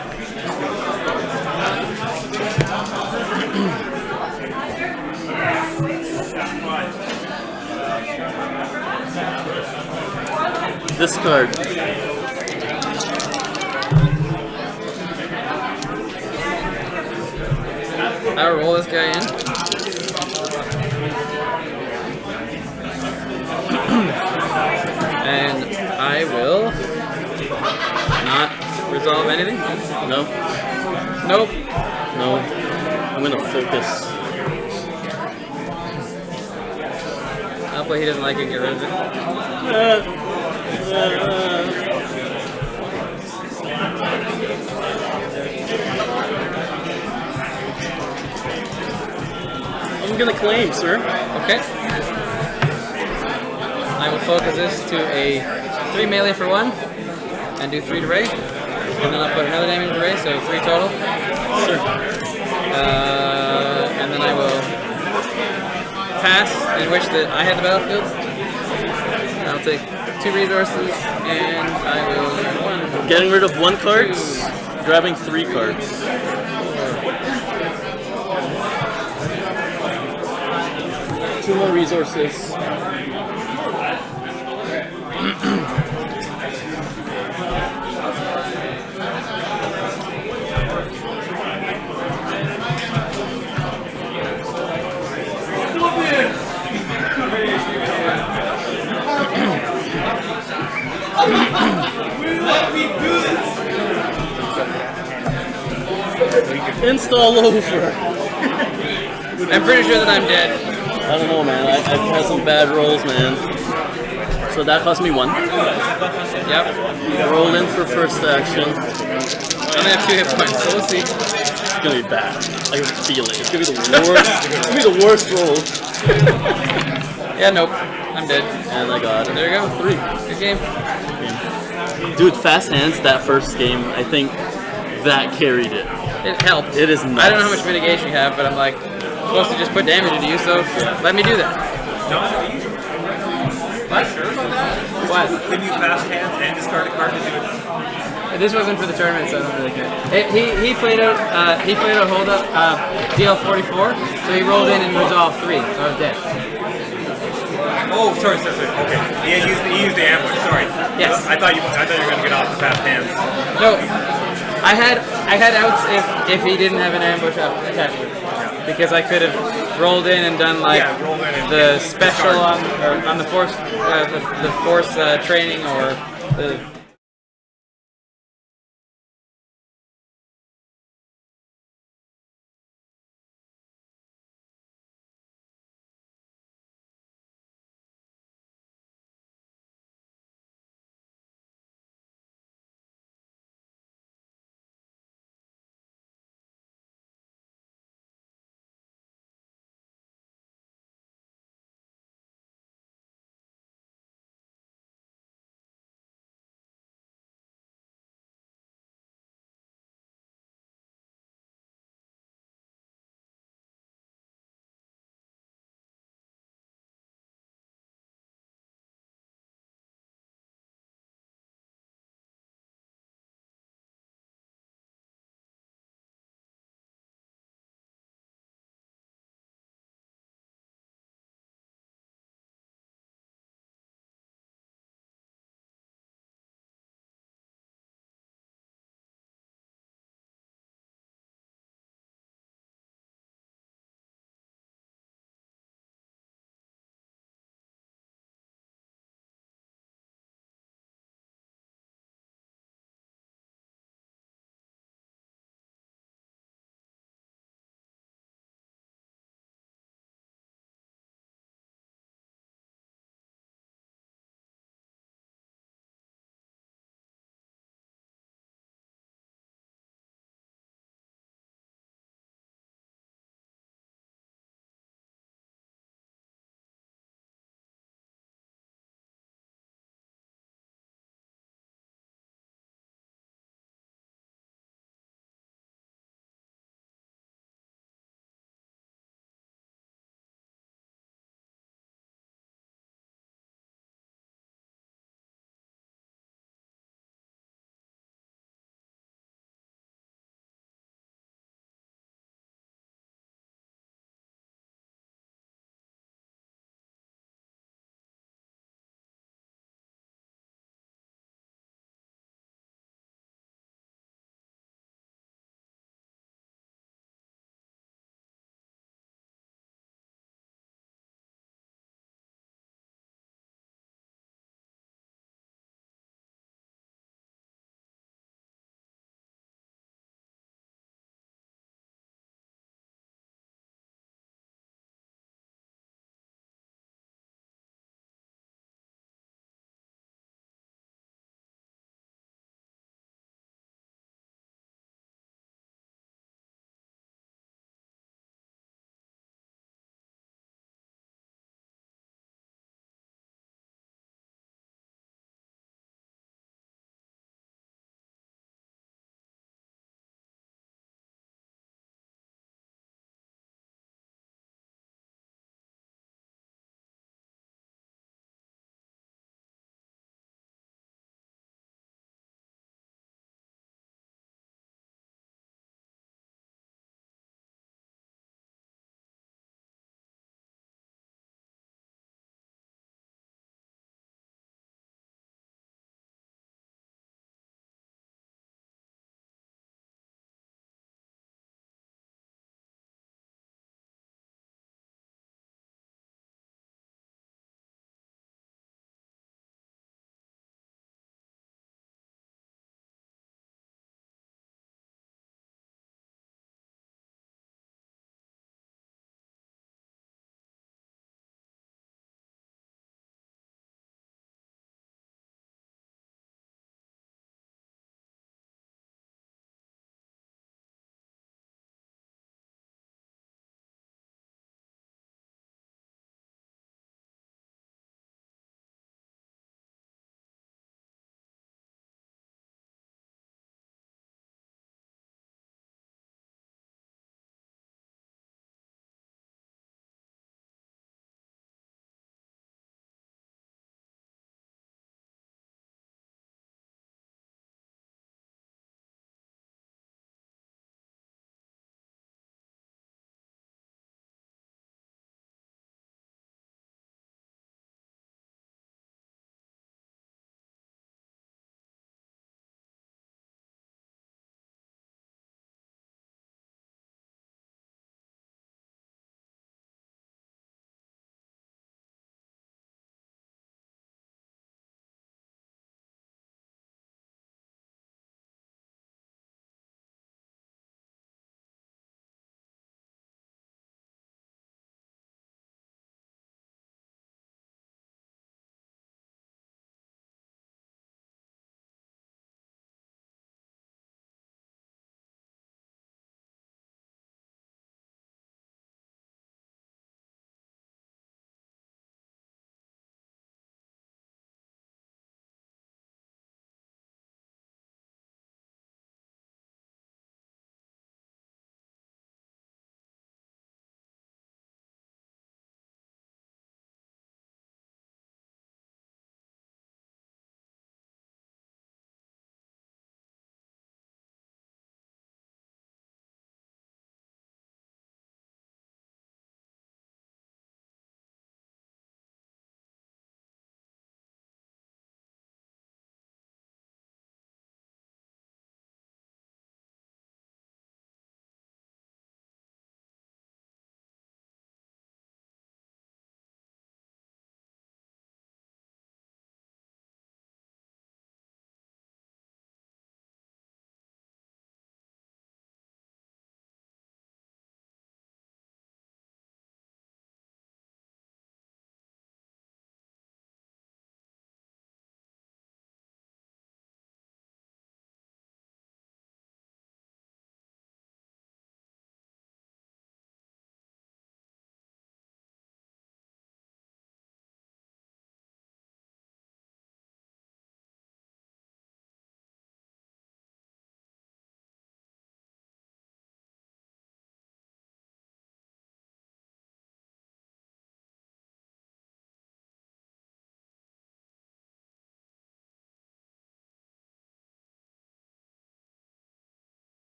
Discard. I'll roll this guy in. And I will not resolve anything. No. Nope. No. I'm gonna focus. I'll play he doesn't like it, get rid of it. I'm gonna claim, sir. Okay. I will focus this to a 3 melee for 1 and do 3 to Ray. And then I'll put another damage to Ray, so 3 total. Sure. And then I will pass and wish that I had the battlefield. I'll take 2 resources and I will Getting rid of 1 card, grabbing 3 cards. Two more resources. Install over. I'm pretty sure that I'm dead. I don't know, man. I've had some bad rolls, man. So that cost me 1. Yep. Roll in for first action. I only have 2 hit points, so we'll see. It's gonna be bad. I can feel it. It's gonna be the worst. It's gonna be the worst roll. Yeah, nope. I'm dead. And I got it. There you go. 3. Good game. Dude, fast hands. That first game, I think that carried it. It helped. It is nuts. I don't know how much mitigation you have, but I'm like supposed to just put damage into you, so let me do that. What? Sure about that? What? Can you fast hands and discard a card to do it? This wasn't for the tournament, so I don't really care. He played out hold up DL 44, so he rolled in and resolved 3, so I was dead. Oh, sorry. Okay. Yeah, he used the ambush. Sorry. Yes. I thought you were going to get off the fast hands. No, I had outs if he didn't have an ambush attachment, because I could have rolled in and done like the special on the force training or the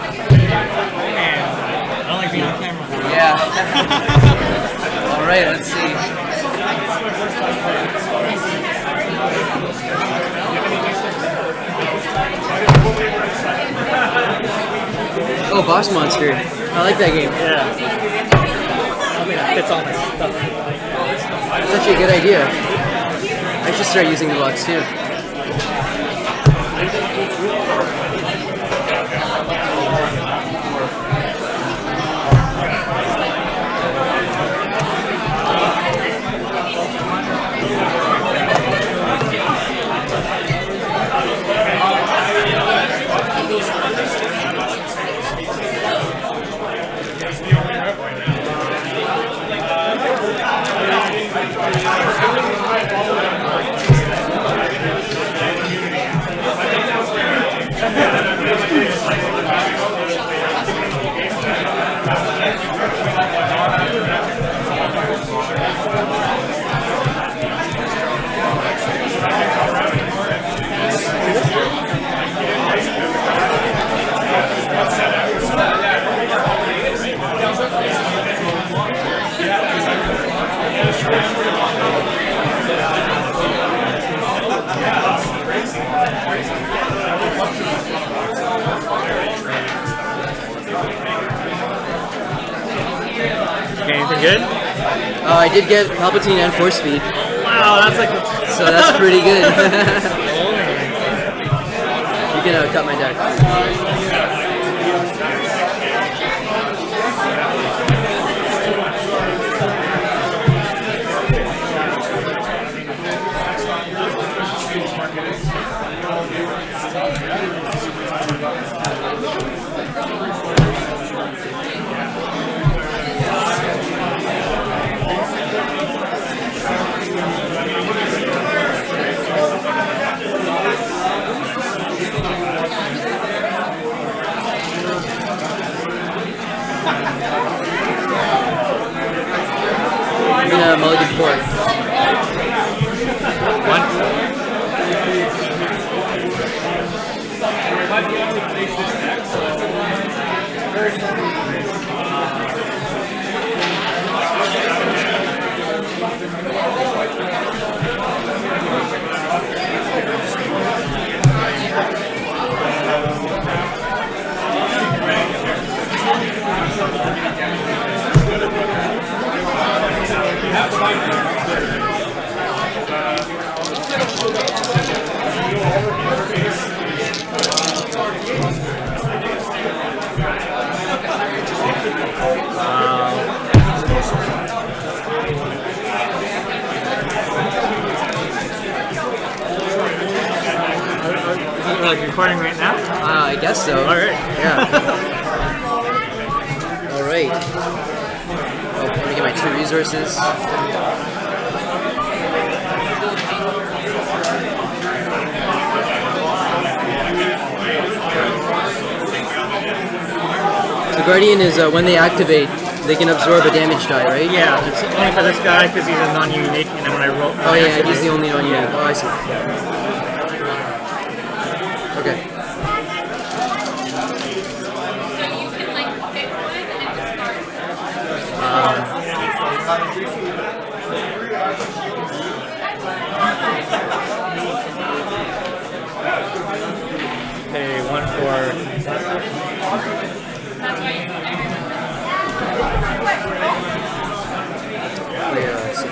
I don't like being on camera. Yeah. All right, let's see. Oh, Boss Monster. I like that game. Yeah. Something that fits all my stuff. It's actually a good idea. I should start using the box too. Anything good? I did get Palpatine and Force Speed. Wow, that's like. So that's pretty good. You can cut my deck. I'm gonna mulligan fourth. We're like recording right now? I guess so. All right. Yeah. All right. Oh, let me get my 2 resources. So Guardian is when they activate, they can absorb a damage die, right? Yeah, it's only for this guy because he's a non-unique, and then when I roll. Oh yeah, he's the only non-unique. Oh, I see. Okay. Pay 1 for. Oh yeah, I see.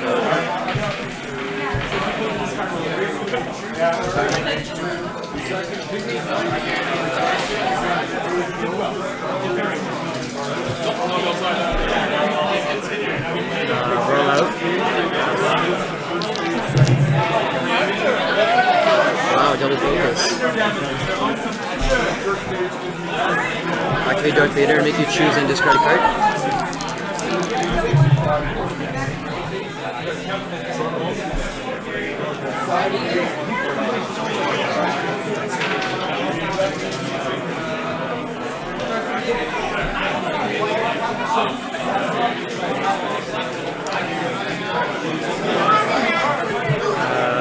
Roll out. Wow, double focus. Activate Darth Vader and make you choose and discard a card.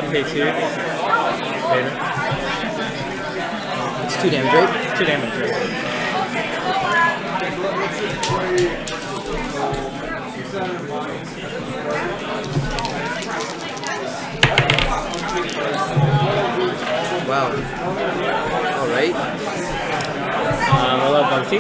Pay 2. It's 2 damage, right? 2 damage, right? Wow. All right. Roll up bounty.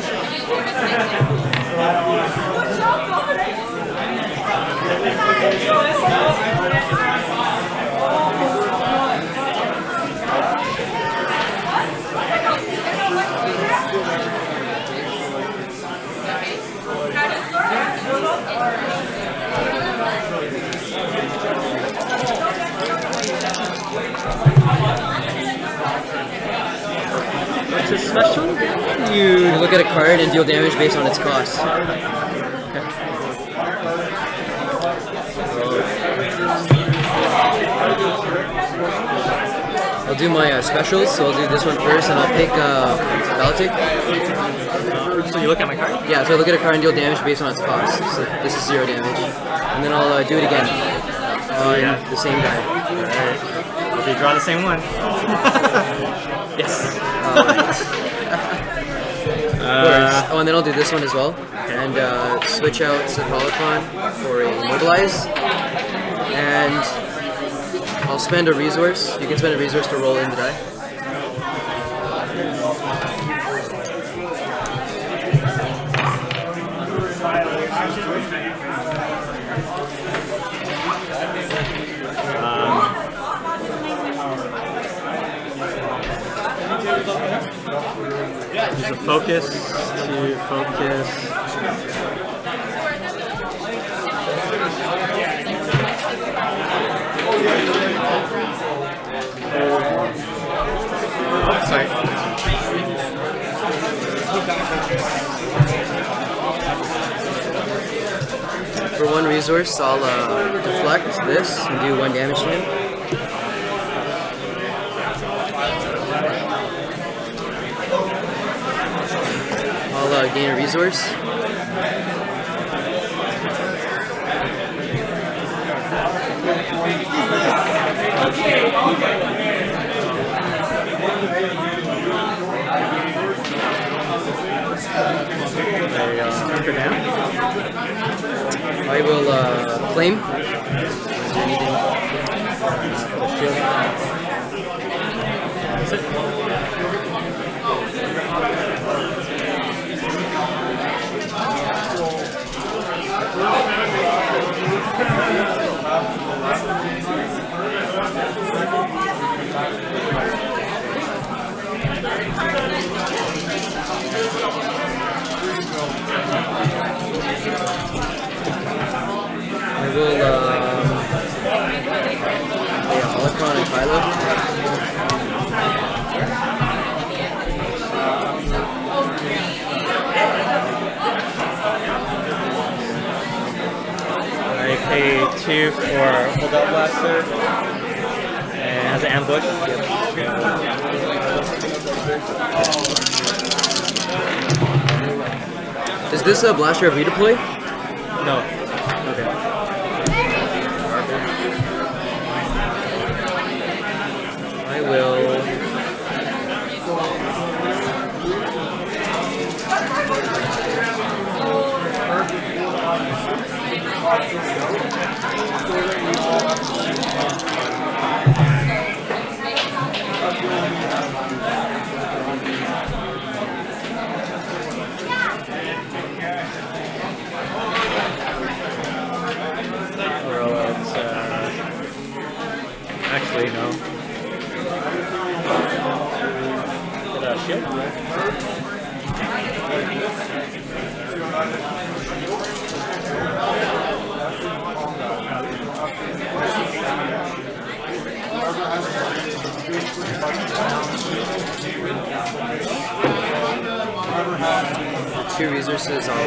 What's a special? You look at a card and deal damage based on its cost. I'll do my specials, so I'll do this one first, and I'll pick Baltic. So you look at my card? Yeah, so I look at a card and deal damage based on its cost. So this is 0 damage. And then I'll do it again on the same guy. Alright. Hope you draw the same one. Yes. Oh, and then I'll do this one as well. And switch out Cephalophon for a Mobilize. And I'll spend a resource. You can spend a resource to roll in the die. Use a focus to focus. Sorry. For one resource, I'll deflect this and do 1 damage to him. I'll gain a resource. I will claim. Is there anything? I will Holocron and Kylo. I pay 2 for Holdout Blaster. And has an ambush. Is this a blaster of redeploy? No. Okay. I will. Actually, no. Get a shield. The 2 resources on my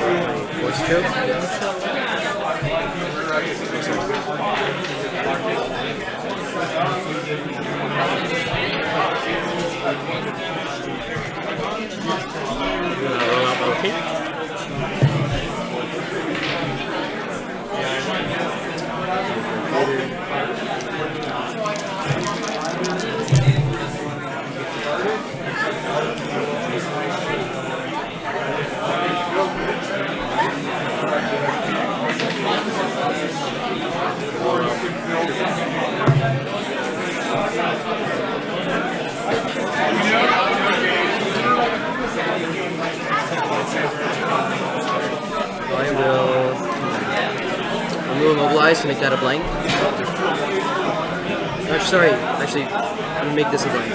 force choke. Roll out OP. Sorry, actually, I'm gonna make this a blank.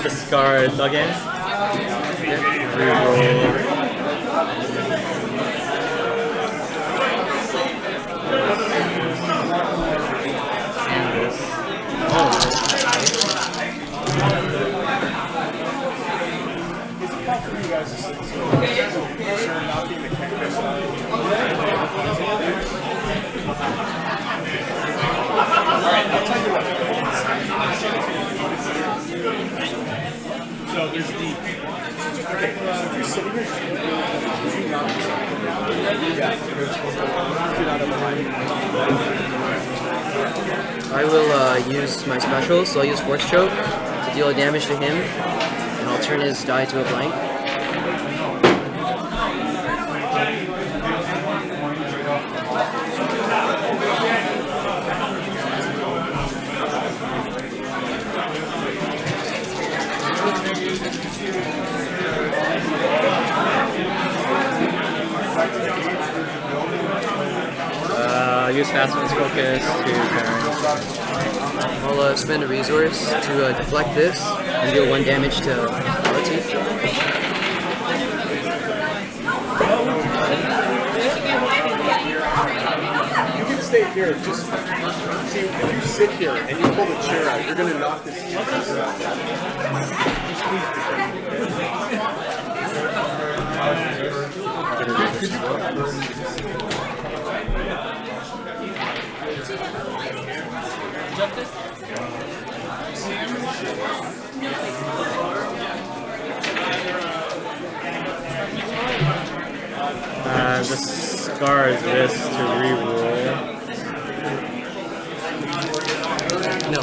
Discard again. Reroll. So there's the. Okay, so if you're sitting here, I will use my special, so I'll use Force Choke to deal damage to him, and I'll turn his die to a blank. Use Fast One's Focus to turn. I'll spend a resource to deflect this and deal 1 damage to Quality. you can stay here. Just see if you sit here and you pull the chair out, you're gonna knock this. Discard this to reroll. No.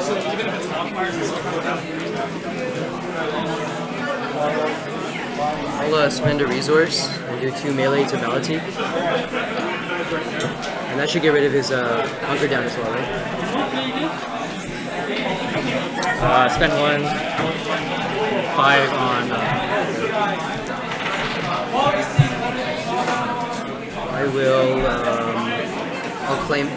So even if it's not fire, I'll spend a resource and do 2 melee to Malachi. And that should get rid of his hunker down as well, right? Spend 1, 5 on. I will. I'll claim.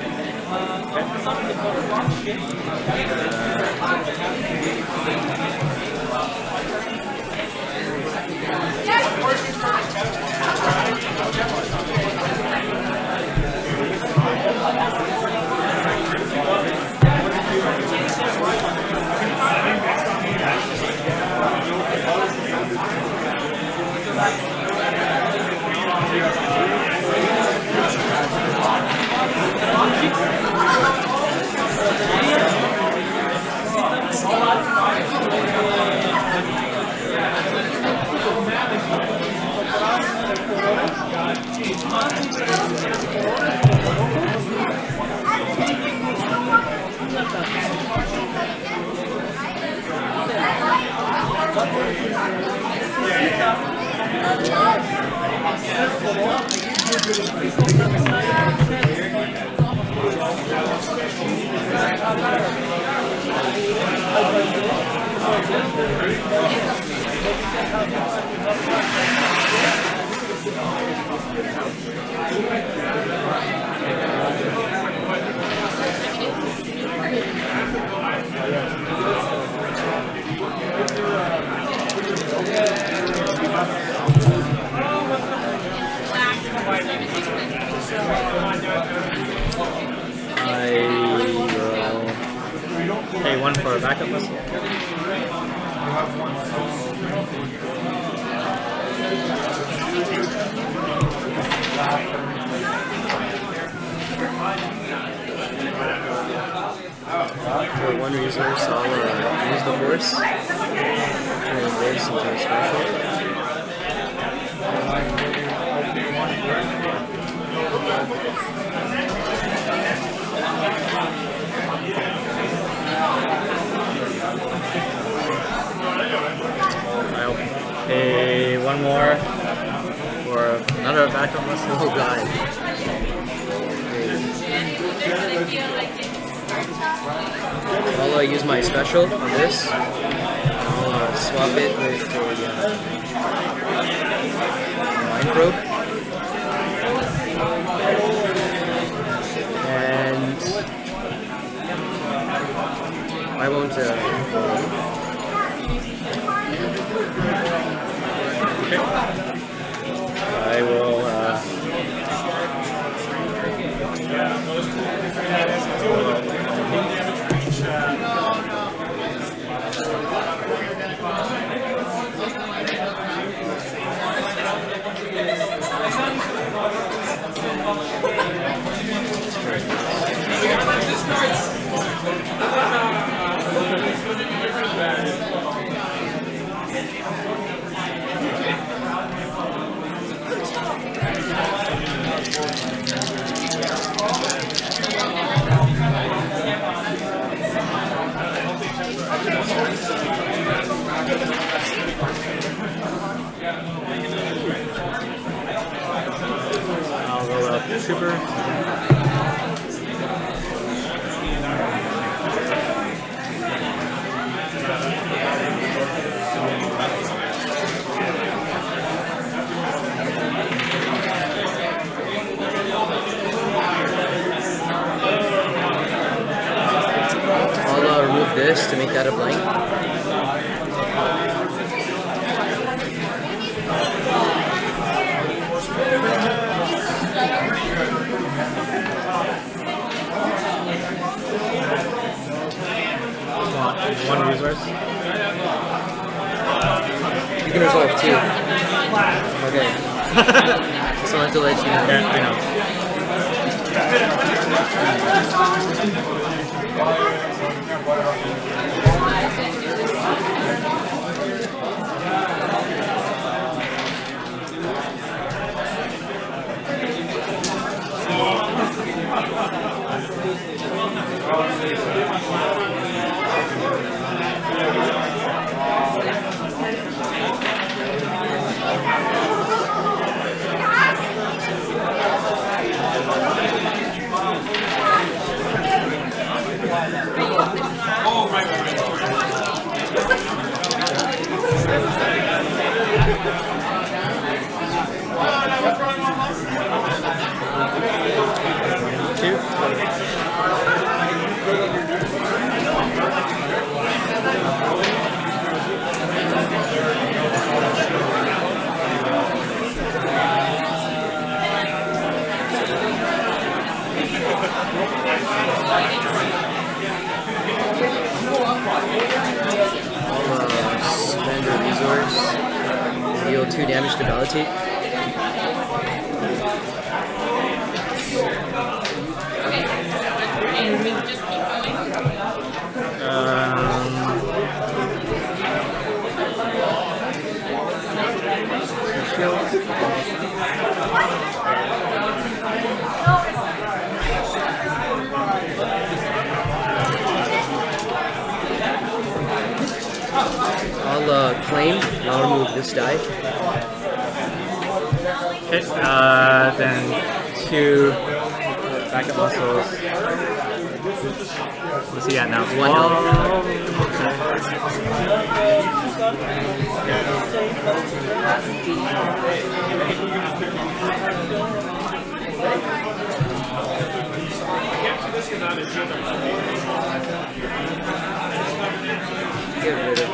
Pay 1 for a backup list. For 1 resource, I'll use the Force. Turn this into a special. one more for another backup muscle. Oh god. I'll use my special on this. I'll swap it with a line probe. And I won't. I will. I'll roll up Trooper. I'll remove this to make that a blank. One resource. You can resolve two. Okay. Just wanted to let you know. Yeah, I know. Spend a resource. Deal 2 damage to Validate. I'll claim, and I'll remove this die. Okay, then 2 backup muscles. What's he at now? 1 health. Get rid of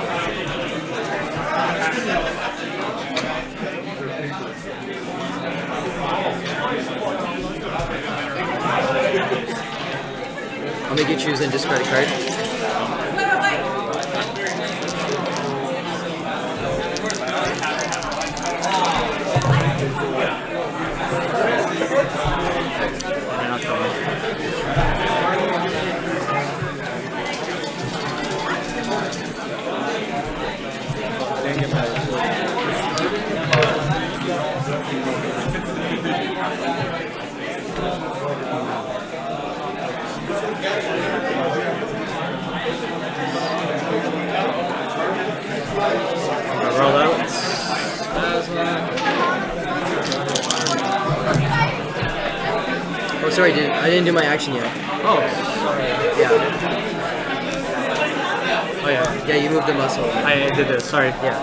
I'll make you choose and discard a card. Oh, sorry, I didn't do my action yet. Oh, sorry. Yeah. Oh yeah. Yeah, you moved the muscle. I did this. Sorry. Yeah.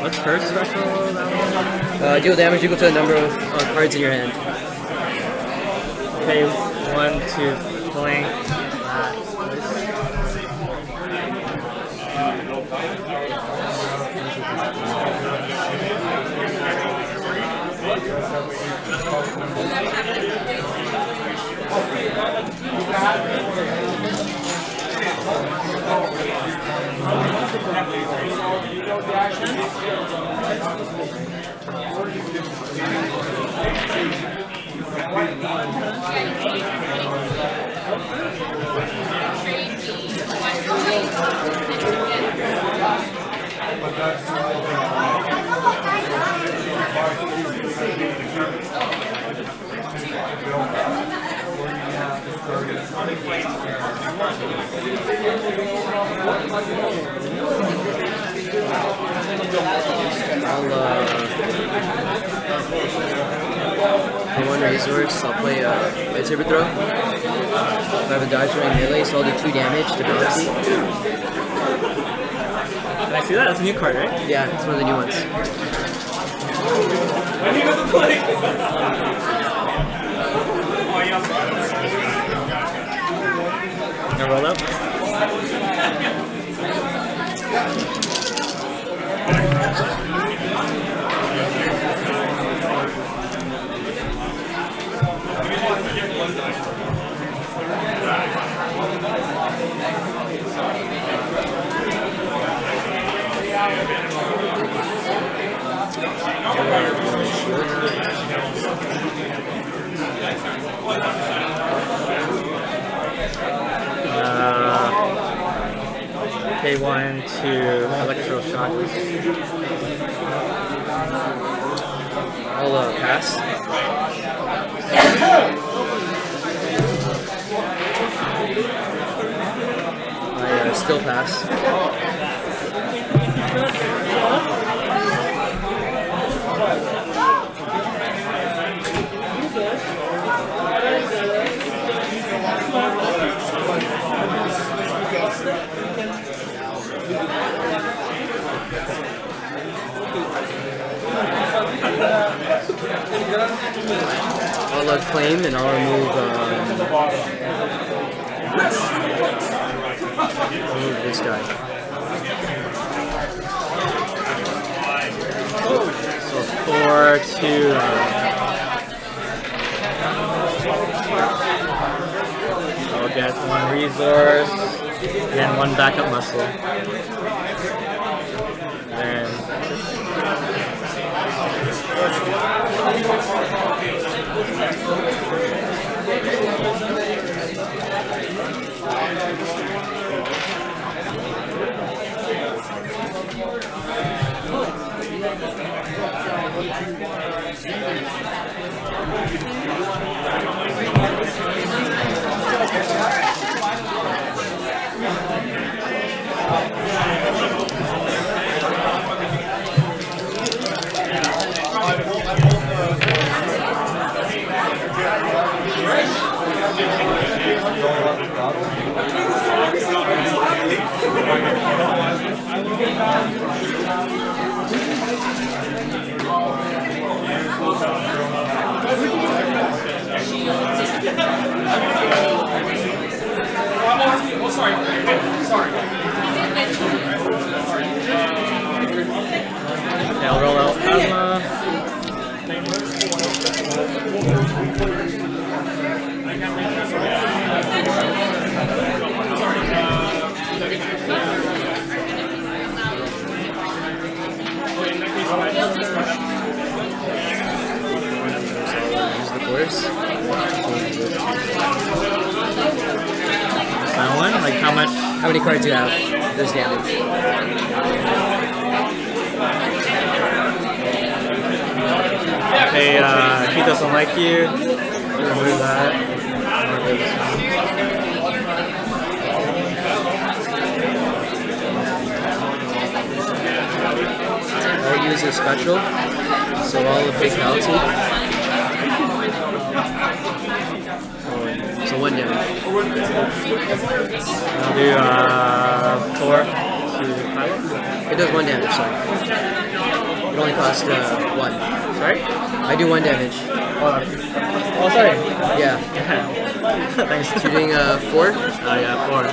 What's her special? Deal damage equal to the number of cards in your hand. Pay 1 to flank that. For one resource, I'll play lightsaber throw. If I have a die throwing melee, so I'll do 2 damage to penalty. Can I see that? That's a new card, right? Yeah, it's one of the new ones. Gonna roll up. Pay 1 to electroshock. I'll pass. I still pass. I'll claim and I'll remove this guy. So 4 to I'll get 1 resource and 1 backup muscle. Then okay, I'll roll out Plasma. Use the force. That one? Like how much? How many cards do you have? This damage. Okay, he doesn't like you. Remove that. I'll use a special, so all of big penalty. So 1 damage. I'll do 4 to pilot. It does 1 damage, sorry. It only costs 1. Sorry? I do 1 damage. Oh, sorry. Yeah. Thanks. Shooting 4? Oh yeah, 4.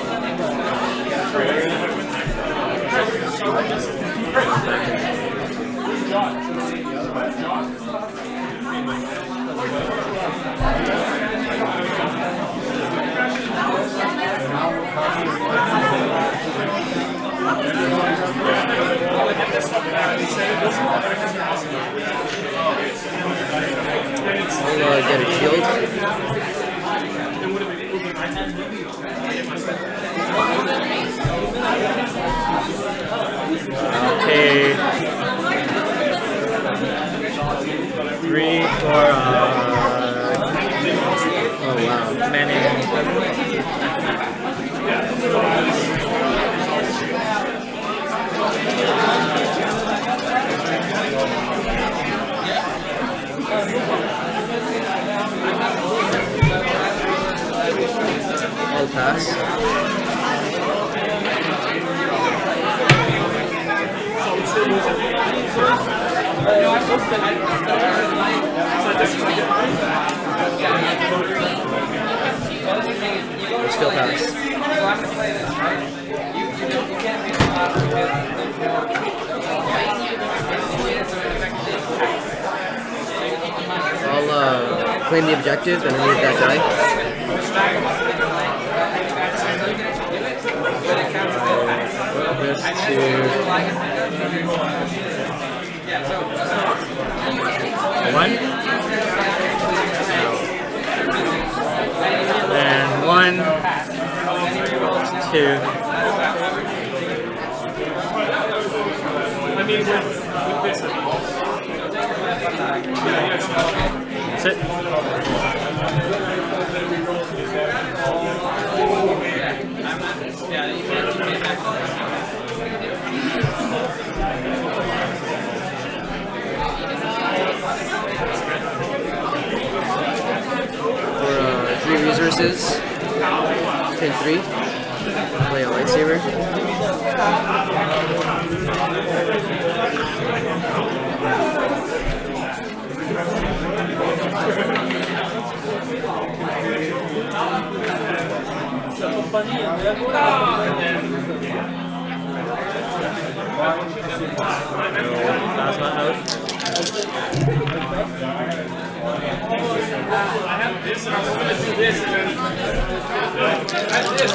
I'll get a shield. Okay. 3 for oh wow. Manning. I'll pass. Still pass. I'll claim the objective and remove that die. This to 1. And 1, 2. That's it. For 3 resources, pin 3, play a lightsaber. That's not out. I have this, and I'm going to do this, and then that's this.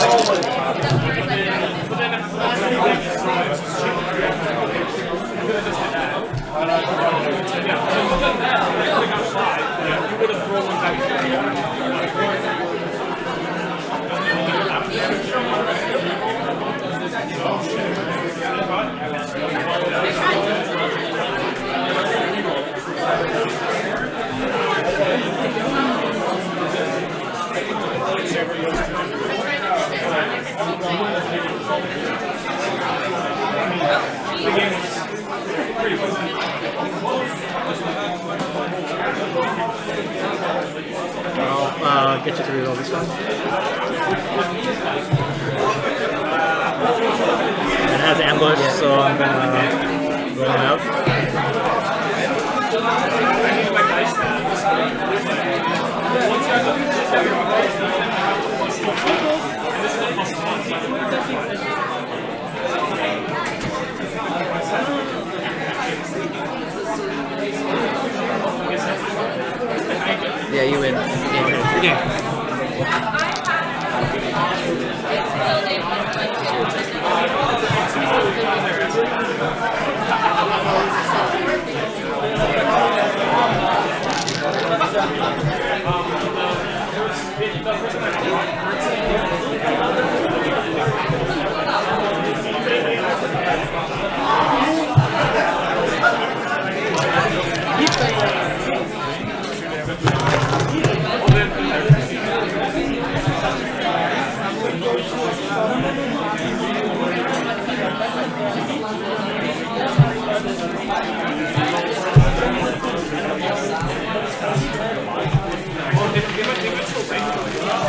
I'll get you to reroll this one. It has ambush, so I'm gonna roll it out. Yeah, you win.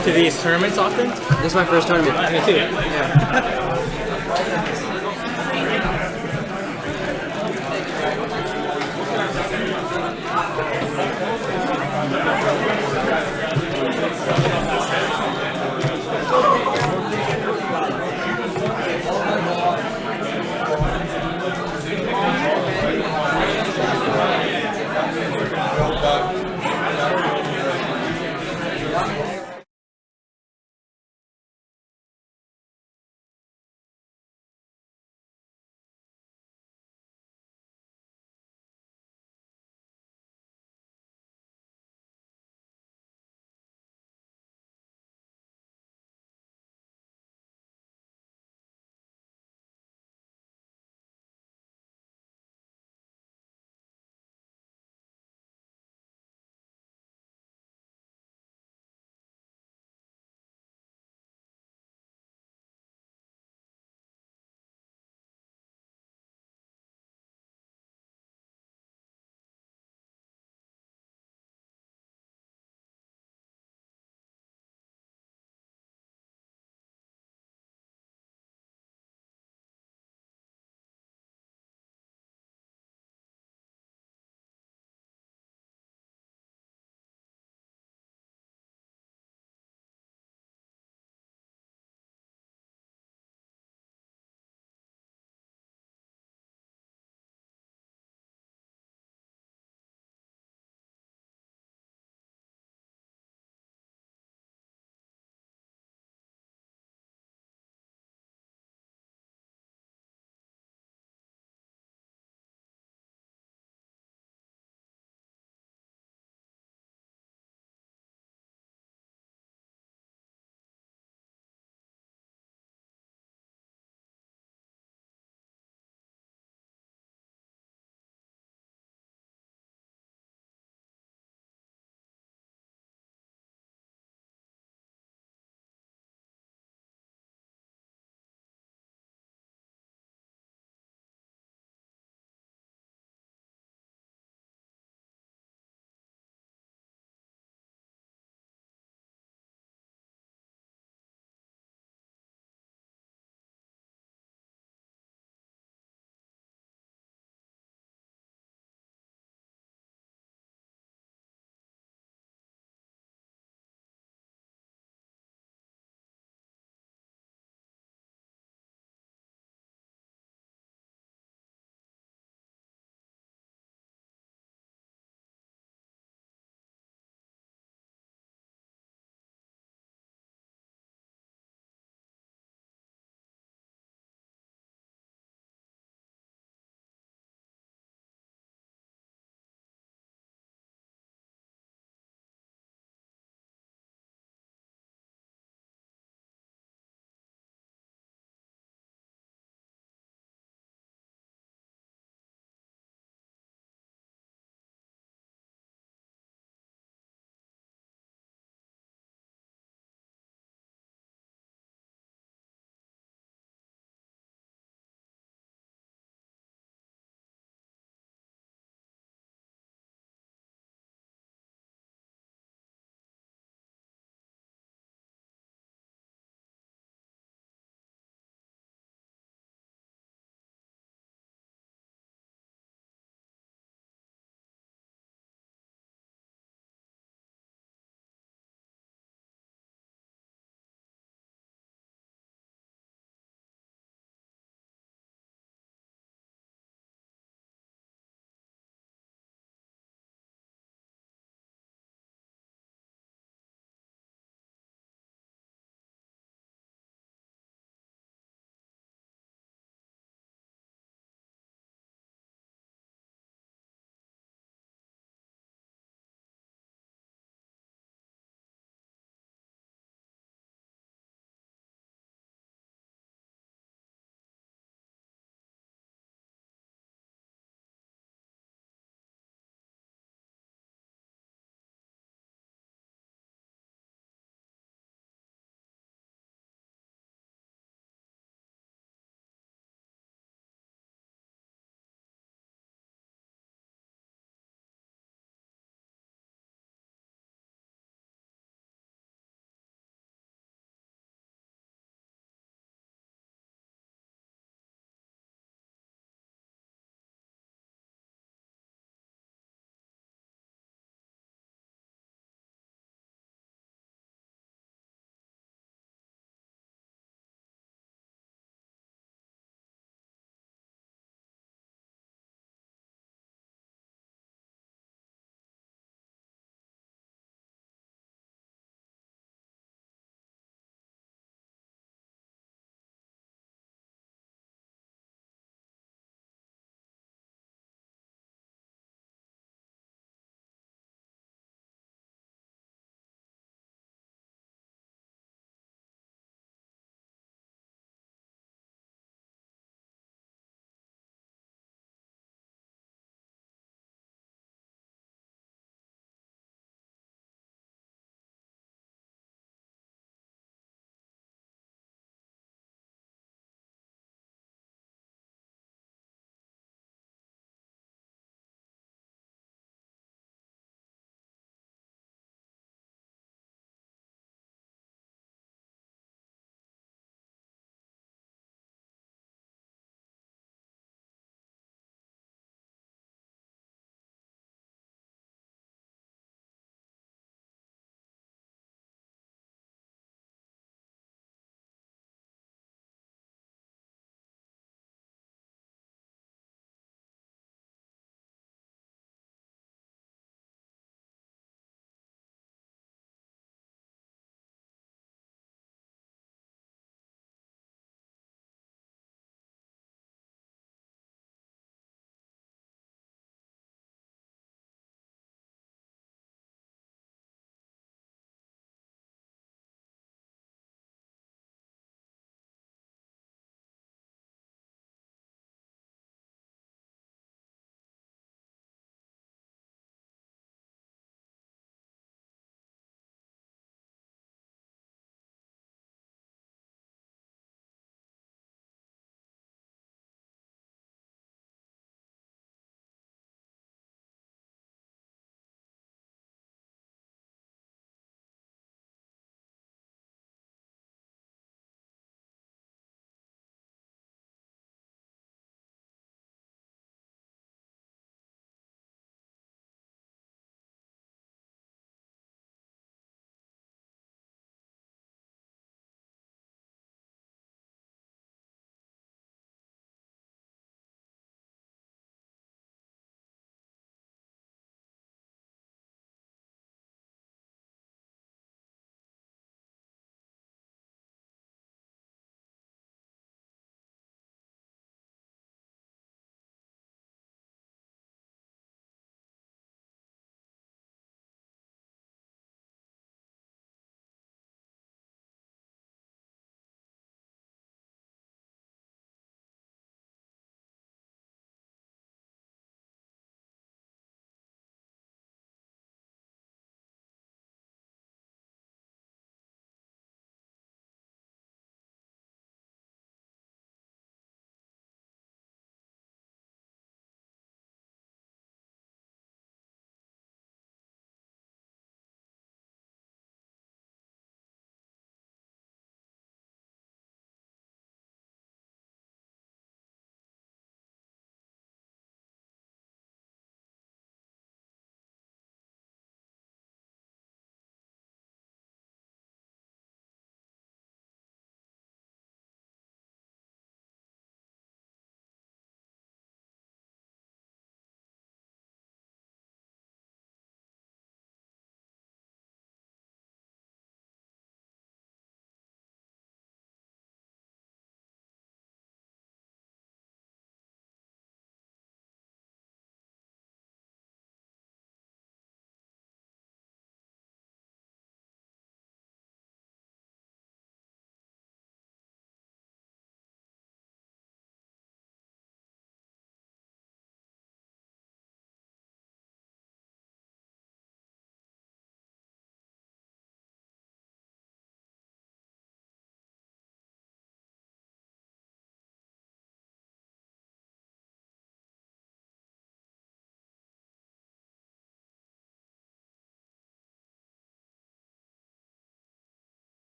come to these tournaments often? This is my first tournament. Me too. Yeah.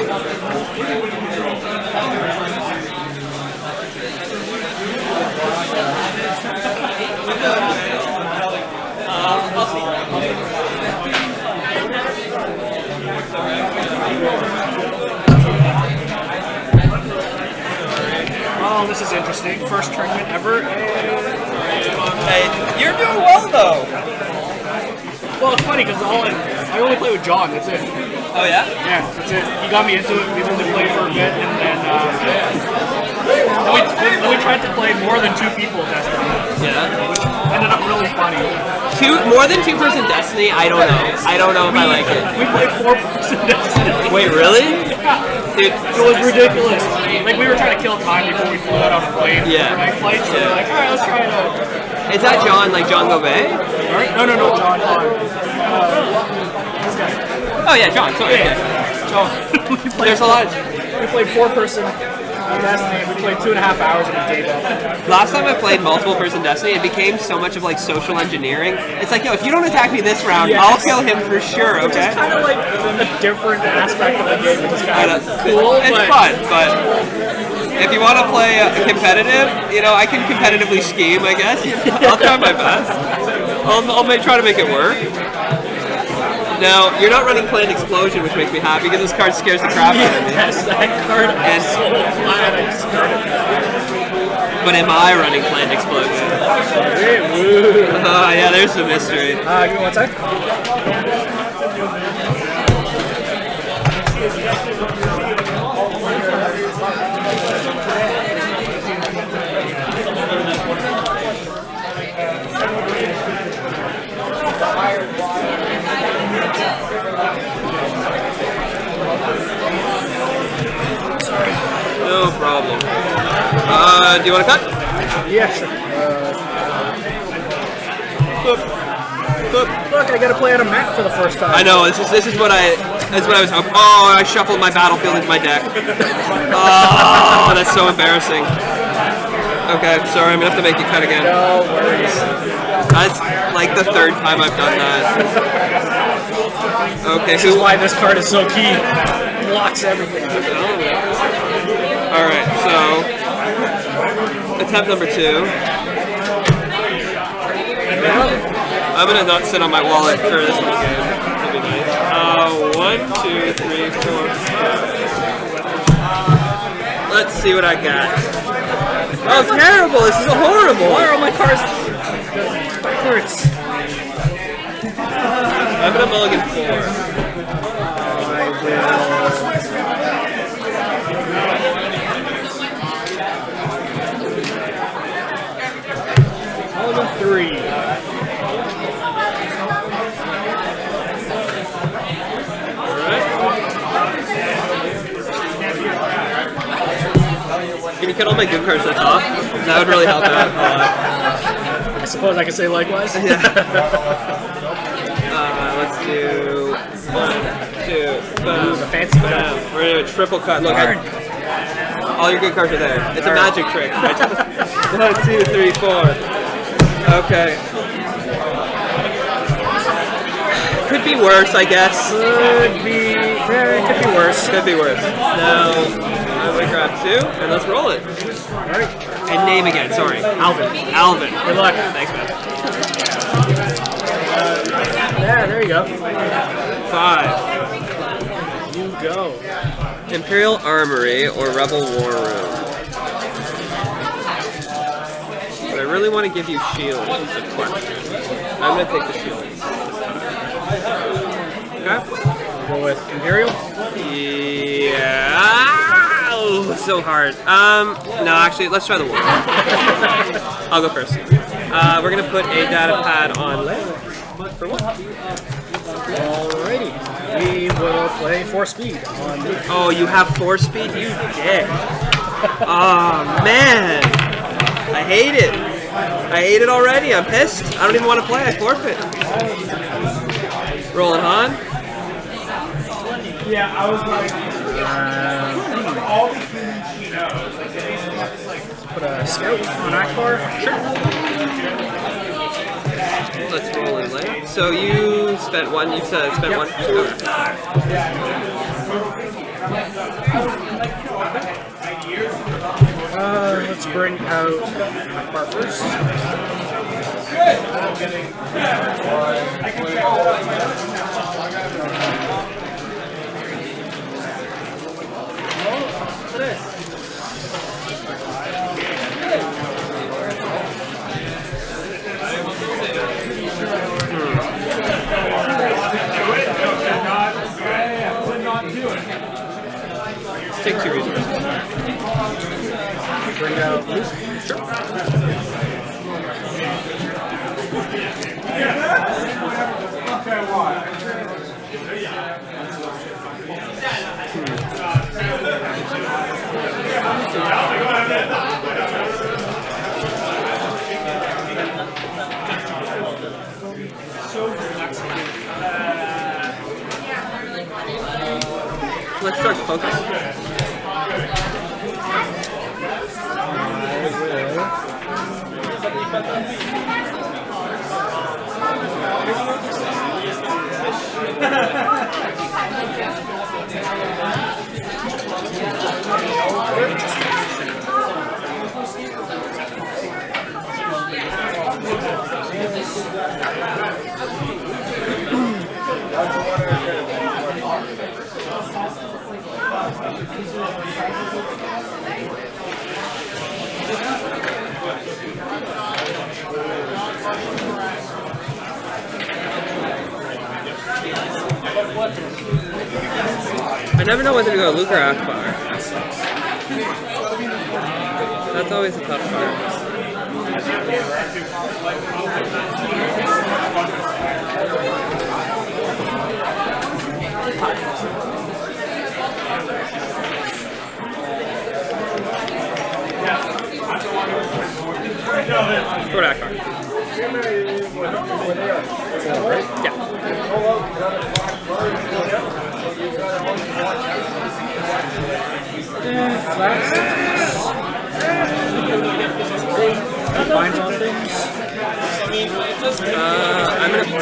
Oh, this is interesting. First tournament ever. Hey, you're doing well though. Well, it's funny because I only play with John. That's it. Oh yeah? Yeah, that's it. He got me into it. We've only played for a bit, and then we tried to play more than 2 people Destiny. Yeah. Which ended up really funny. More than 2-person Destiny? I don't know. I don't know if I like it. We played 4-person Destiny. Wait, really? Dude, it was ridiculous. Like, we were trying to kill time before we flew out on a plane Yeah. for night flights. So we were like, alright, let's try it out. Is that John, like John Gobet? No, John. Oh yeah, John. Sorry. Yeah. John. There's a lot. We played 4-person Destiny. We played 2.5 hours and we gave up. Last time I played multiple person Destiny, it became so much of like social engineering. It's like, yo, if you don't attack me this round, Yes. I'll kill him for sure. Which Okay. is kind of like a different aspect of the game, which is kind of Cool. cool. It's fun, but if you want to play competitive, you know, I can competitively scheme, I guess. I'll try my best. I'll try to make it work. Now, you're not running Planned Explosion, which makes me happy because this card scares the crap out of me. Yes, that card. I'm so glad I started that. But am I running Planned Explosion? Yeah, there's the mystery. Give me 1 sec. No problem. Do you want to cut? Yeah, sure. Look, I gotta play on a map for the first time. I know. This is what I was hoping. Oh, I shuffled my battlefield into my deck. Oh, that's so embarrassing. Okay, sorry. I'm gonna have to make you cut again. No worries. That's like the 3rd time I've done that. Okay, This is why this card is so key. Blocks everything. Alright, so attempt number 2. I'm gonna not sit on my wallet for this one game. That'd be nice. 1, 2, 3, 4. Let's see what I got. Oh, terrible! This is horrible! Why are all my cards backwards? I'm gonna mulligan 4. Mulligan 3. Can you cut all my good cards to the top? That would really help out a lot. I suppose I can say likewise. Yeah. Let's do 1, 2, boom. The fancy cut. We're gonna do a triple cut. Look, all your good cards are there. It's a magic trick. 1, 2, 3, 4. Okay. Could be worse, I guess. Could be worse. Could be worse. Now, I'm gonna grab 2 and let's roll it. Alright. And name again, sorry. Alvin. Alvin. Good luck. Thanks, man. Yeah, there you go. 5. You go. Imperial Armory or Rebel War Room. But I really want to give you shields is the question. I'm going to take the shields. Okay. Go with Imperial? Yeah. Oh, it's so hard. No, actually, let's try the war. I'll go first. We're going to put a data pad on left. For what? Alrighty. We will play 4 speed on me. Oh, you have 4 speed? You dick. Oh, man. I hate it. I hate it already. I'm pissed. I don't even want to play. I forfeit. Rolling Han. Yeah, I was like... let's put a scout on Akbar. Sure. Let's roll in late. So you spent 1, you said spent 1. Let's bring out Akbar first. Let's take 2 resources. Bring out Luke. Let's start focus. I never know whether to go Luke or Akbar. That's always a tough part. Go to Akbar. Combines all things. I'm gonna pass.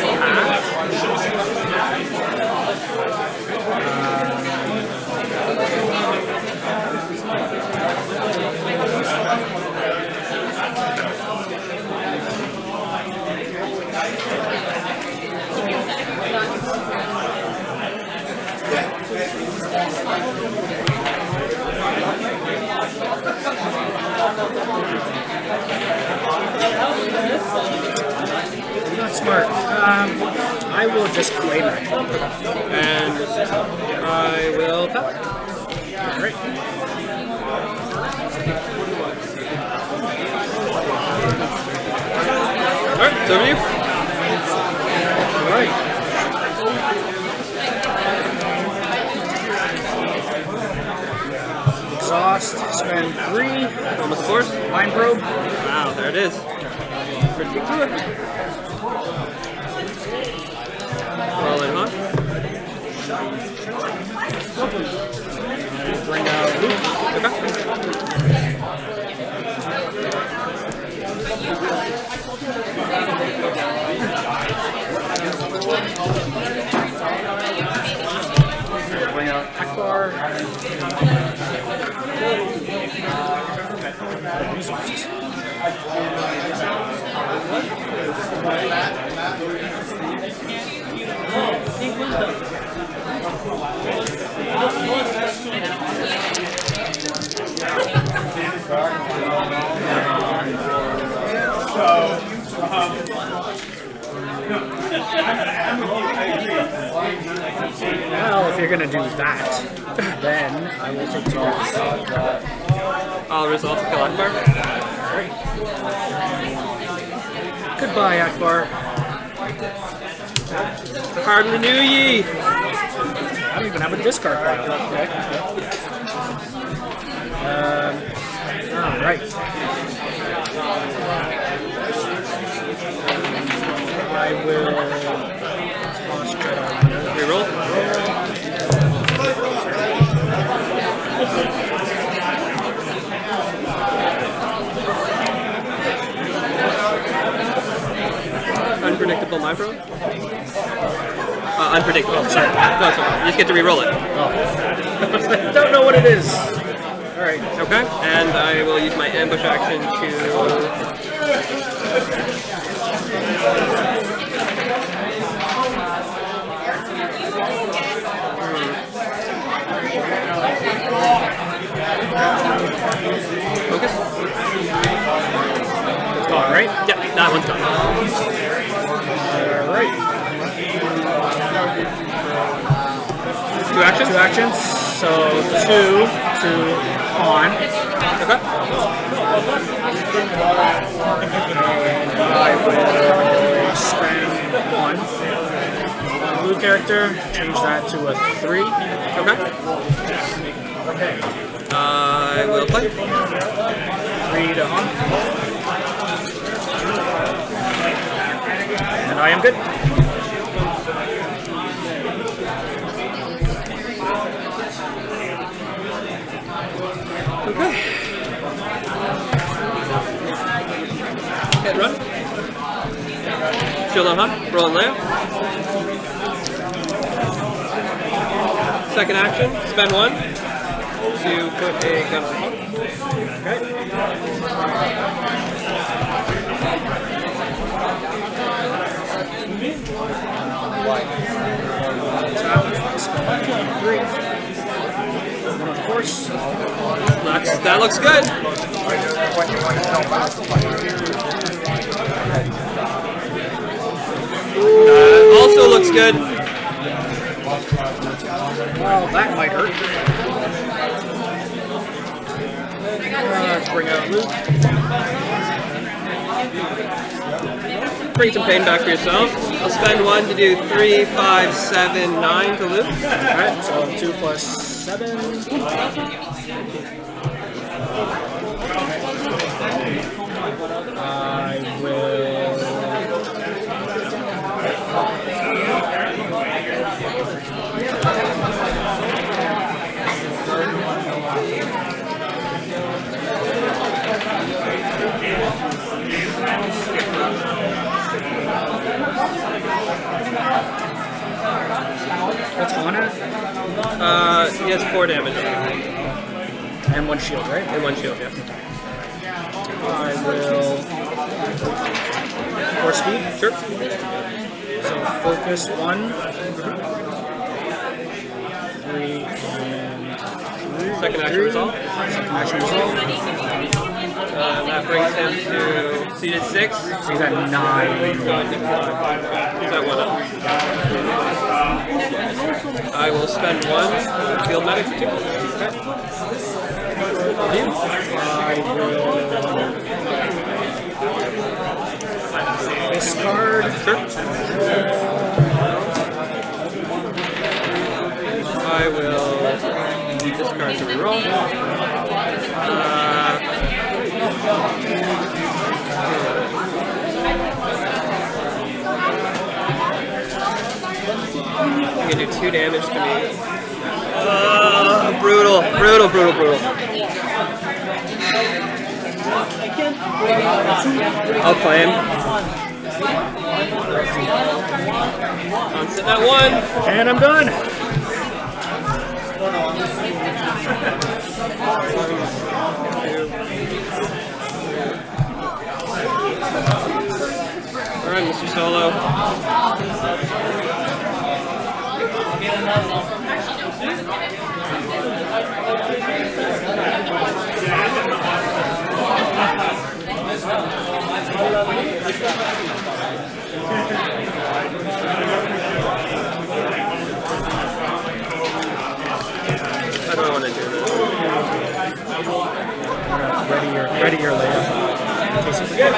Not smart. I will just claim it. And I will pass. Alright. Alright, it's over to you. Alright. Exhaust, spend 3. Almost force. Mind probe. Wow, there it is. Pretty good. Roll in, huh? Bring out Luke. Okay. Bring out Akbar. Resources. Well, if you're gonna do that, then I will take 2 risks. I'll resolve to kill Akbar. Great. Goodbye, Akbar. Hardly knew ye. I don't even have a discard pile. Okay. Alright. I will toss Jedi. Reroll. Unpredictable micro? Unpredictable. Sorry. No, sorry. You just get to reroll it. Oh. I don't know what it is. All right. Okay, and I will use my ambush action focus. It's gone, right? Yep, that one's gone. All right. Two actions? Two actions. So 2 to pawn. Okay. And I will spend 1. Blue character, change that to a 3. Okay. I will play. 3 to on. And I am good. Okay. Hit run. Shield on hot. Roll and layout. Second action. Spend 1 to put a gun on hot. Okay. Spend 3. And of course, That looks good. Also looks good. well, that might hurt. Let's bring out Luke. Bring some pain back for yourself. I'll spend 1 to do 3, 5, 7, 9 to loop. Alright, so 2 plus 7. I will. What's on it? He has 4 damage. And 1 shield, right? And 1 shield, yeah. I will. 4 speed? Sure. So focus 1. 3 and 3. Second action resolve. Second action resolve. That brings him to seated 6. So he's at 9. He's at 1 up. I will spend 1 field medic for 2. Okay. I will discard. Sure. I will discard to reroll. I'm gonna do 2 damage to me. Brutal. I'll claim. I'm sitting at 1. And I'm done. Alright, Mr. Solo. I don't want to do this. Ready your layout. In case you forget.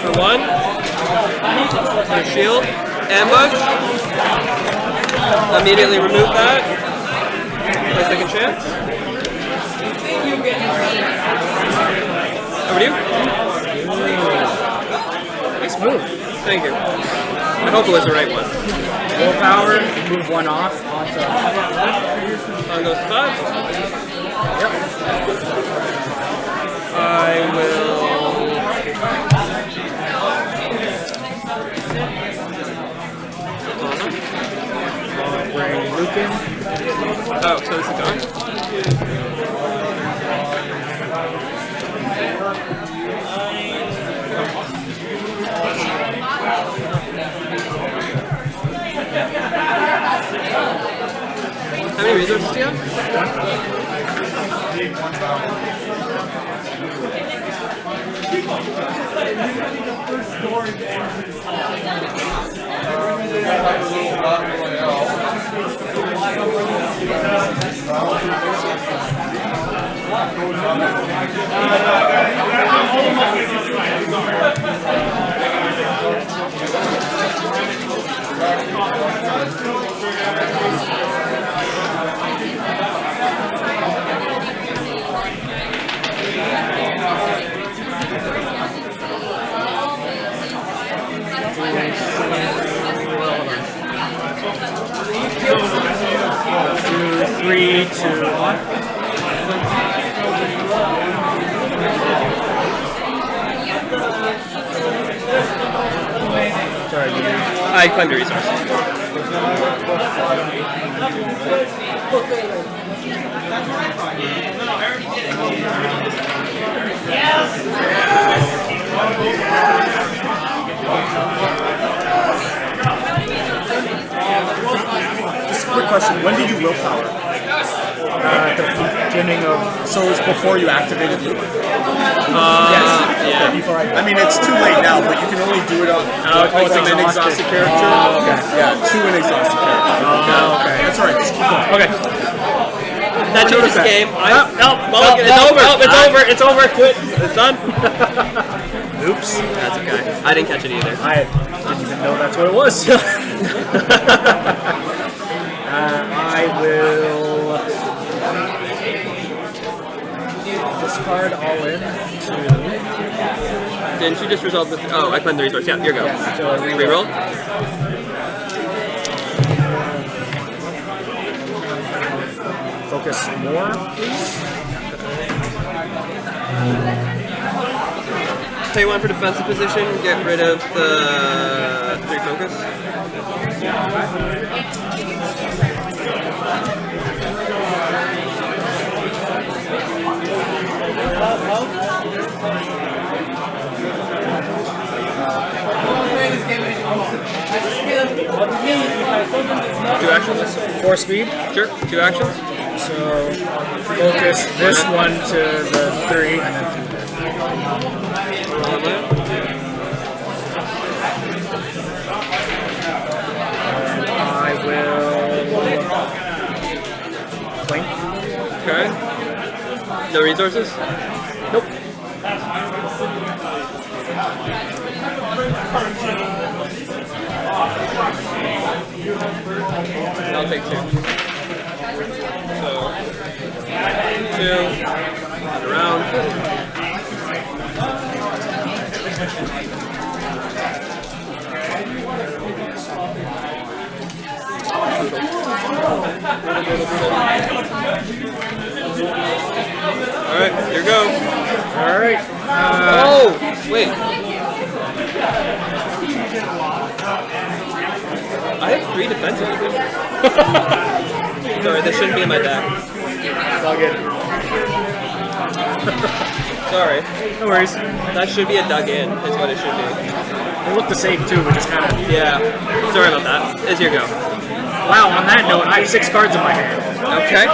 For 1. Your shield. Ambush. Immediately remove that. My second chance. Over to you. Nice move. Thank you. I hope it was the right one. Willpower, move one off onto. On those 5? Yep. I will. Bring Luke in. Oh, so this is gone? How many resources do you have? Three, two, one. Sorry, I claimed a resource. Just a quick question. When did you willpower? At the beginning of. So it was before you activated Luke? Yes. Yeah. Before I mean, it's too late now, but you can only do it on an exhausted character. Okay. Yeah, to an exhausted character. Okay. That's all right. Just keep going. Okay. That changes the game. It's over. Quit. It's done. Oops. That's okay. I didn't catch it either. I didn't even know that's what it was. I will discard all in to. Didn't you just resolve the? Oh, I claimed the resource. Yeah, here you go. Yeah, so Reroll. Focus more, please. Pay 1 for defensive position. Get rid of the 3 focus. Two actions. 4 speed. Sure. 2 actions. So focus this one to the 3 and then I will blink. Okay. No resources? Nope. I'll take 2. So 2 and around. Alright, here we go. Alright. Oh! Wait. I have 3 defensive positions. Sorry, this shouldn't be in my deck. It's all good. Sorry. No worries. That should be a dug in, is what it should be. They look the same too, but just kind of. Yeah. Sorry about that. It's your go. Wow, on that note, I have 6 cards in my hand. Okay.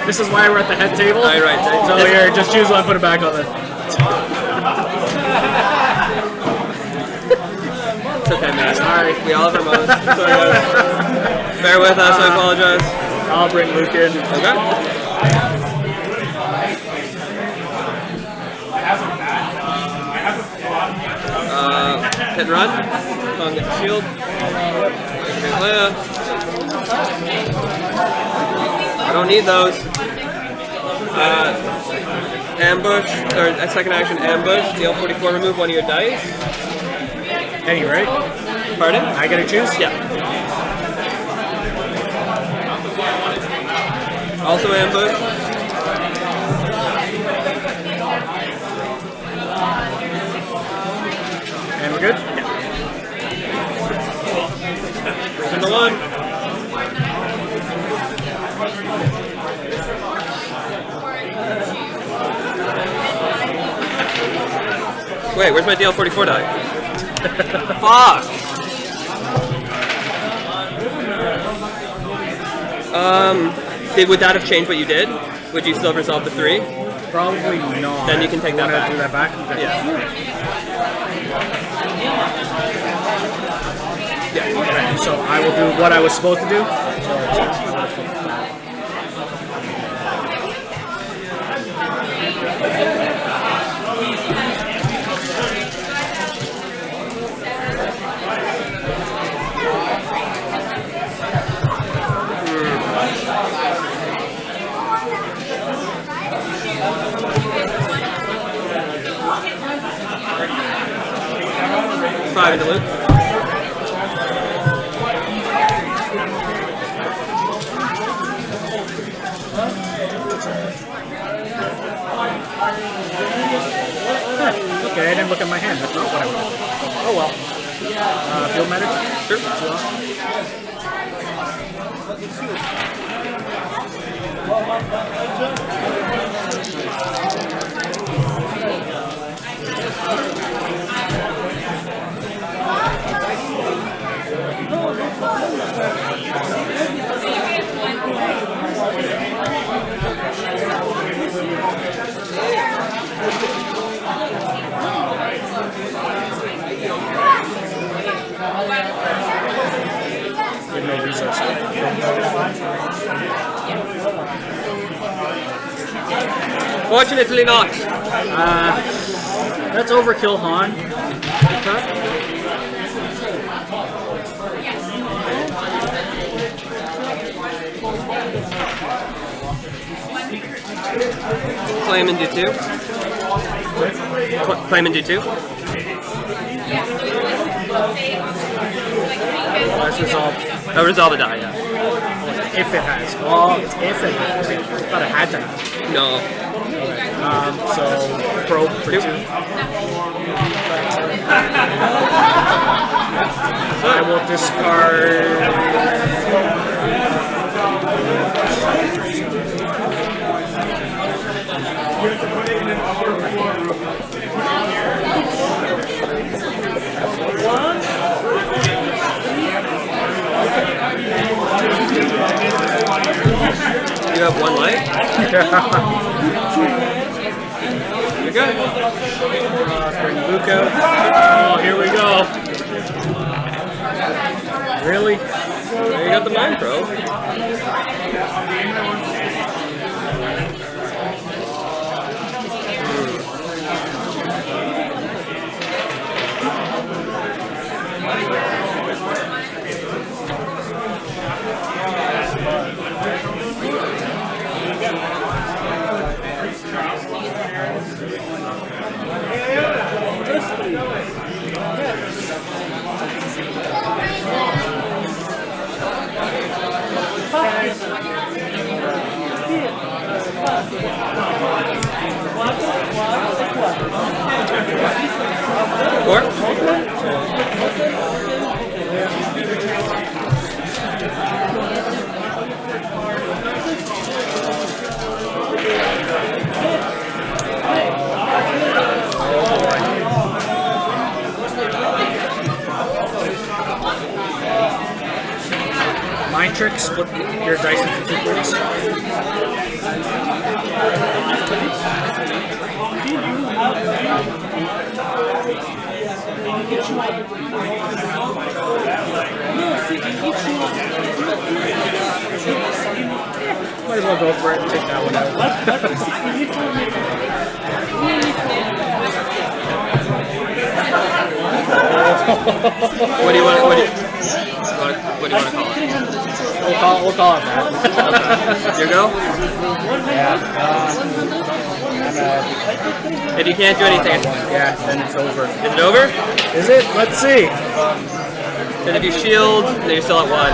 This is why we're at the head table. All right. So here, just choose one, put it back on the. It's okay, man. Sorry. We all have our moments. Sorry, guys. Bear with us. I apologize. I'll bring Luke in. Okay. Hit and run. Kong gets the shield. Okay, I don't need those. Ambush, or a second action ambush. Deal 44, remove one of your dice. Any, right? Pardon? I gotta choose? Yeah. Also input. And we're good? Yeah. Send the one. Wait, where's my DL44 die? Fuck! Would that have changed what you did? Would you still have resolved the 3? Probably not. Then you can take that back. Do that back? Okay. Yeah. Okay, so I will do what I was supposed to do. Five in the loop. Okay, I didn't look at my hand. That's not what I wanted. Oh well. Field matters? Sure. Fortunately not. That's overkill, Han. Claim and do 2. Claim and do 2. Let's resolve. Oh, resolve a die, yeah. If it has. Oh, it's if it has. I thought it had to have. No. So, probe for 2. I will discard. You have 1 life? You're good. Bring Luke out. Oh, here we go. Really? You got the Mind Probe. Mind trick, split your dice into 2 points. Might as well go for it and take that one out. What do you want? What do you want to call it? We'll call it that. Your go? Yeah. If you can't do anything, Yeah, then it's over. is it over? Is it? Let's see. Then if you shield, then you're still at 1.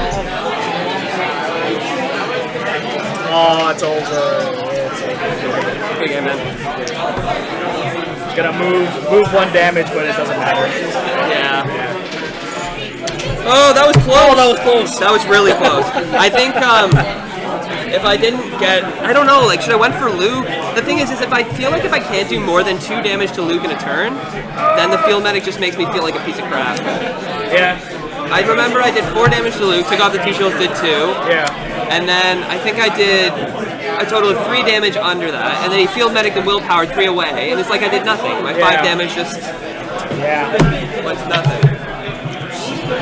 Oh, it's over. It's over. Good game, man. Gonna move 1 damage, but it doesn't matter. Yeah. Oh, that was close. Oh, that was close. That was really close. I think if I didn't get, I don't know, like should I went for Luke? The thing is if I feel like if I can't do more than 2 damage to Luke in a turn, then the field medic just makes me feel like a piece of crap. Yeah. I remember I did 4 damage to Luke, took off the 2 shields, did 2. Yeah. And then I think I did a total of 3 damage under that, and then he field medic the willpower 3 away, and it's like I did nothing. My 5 damage just went to nothing.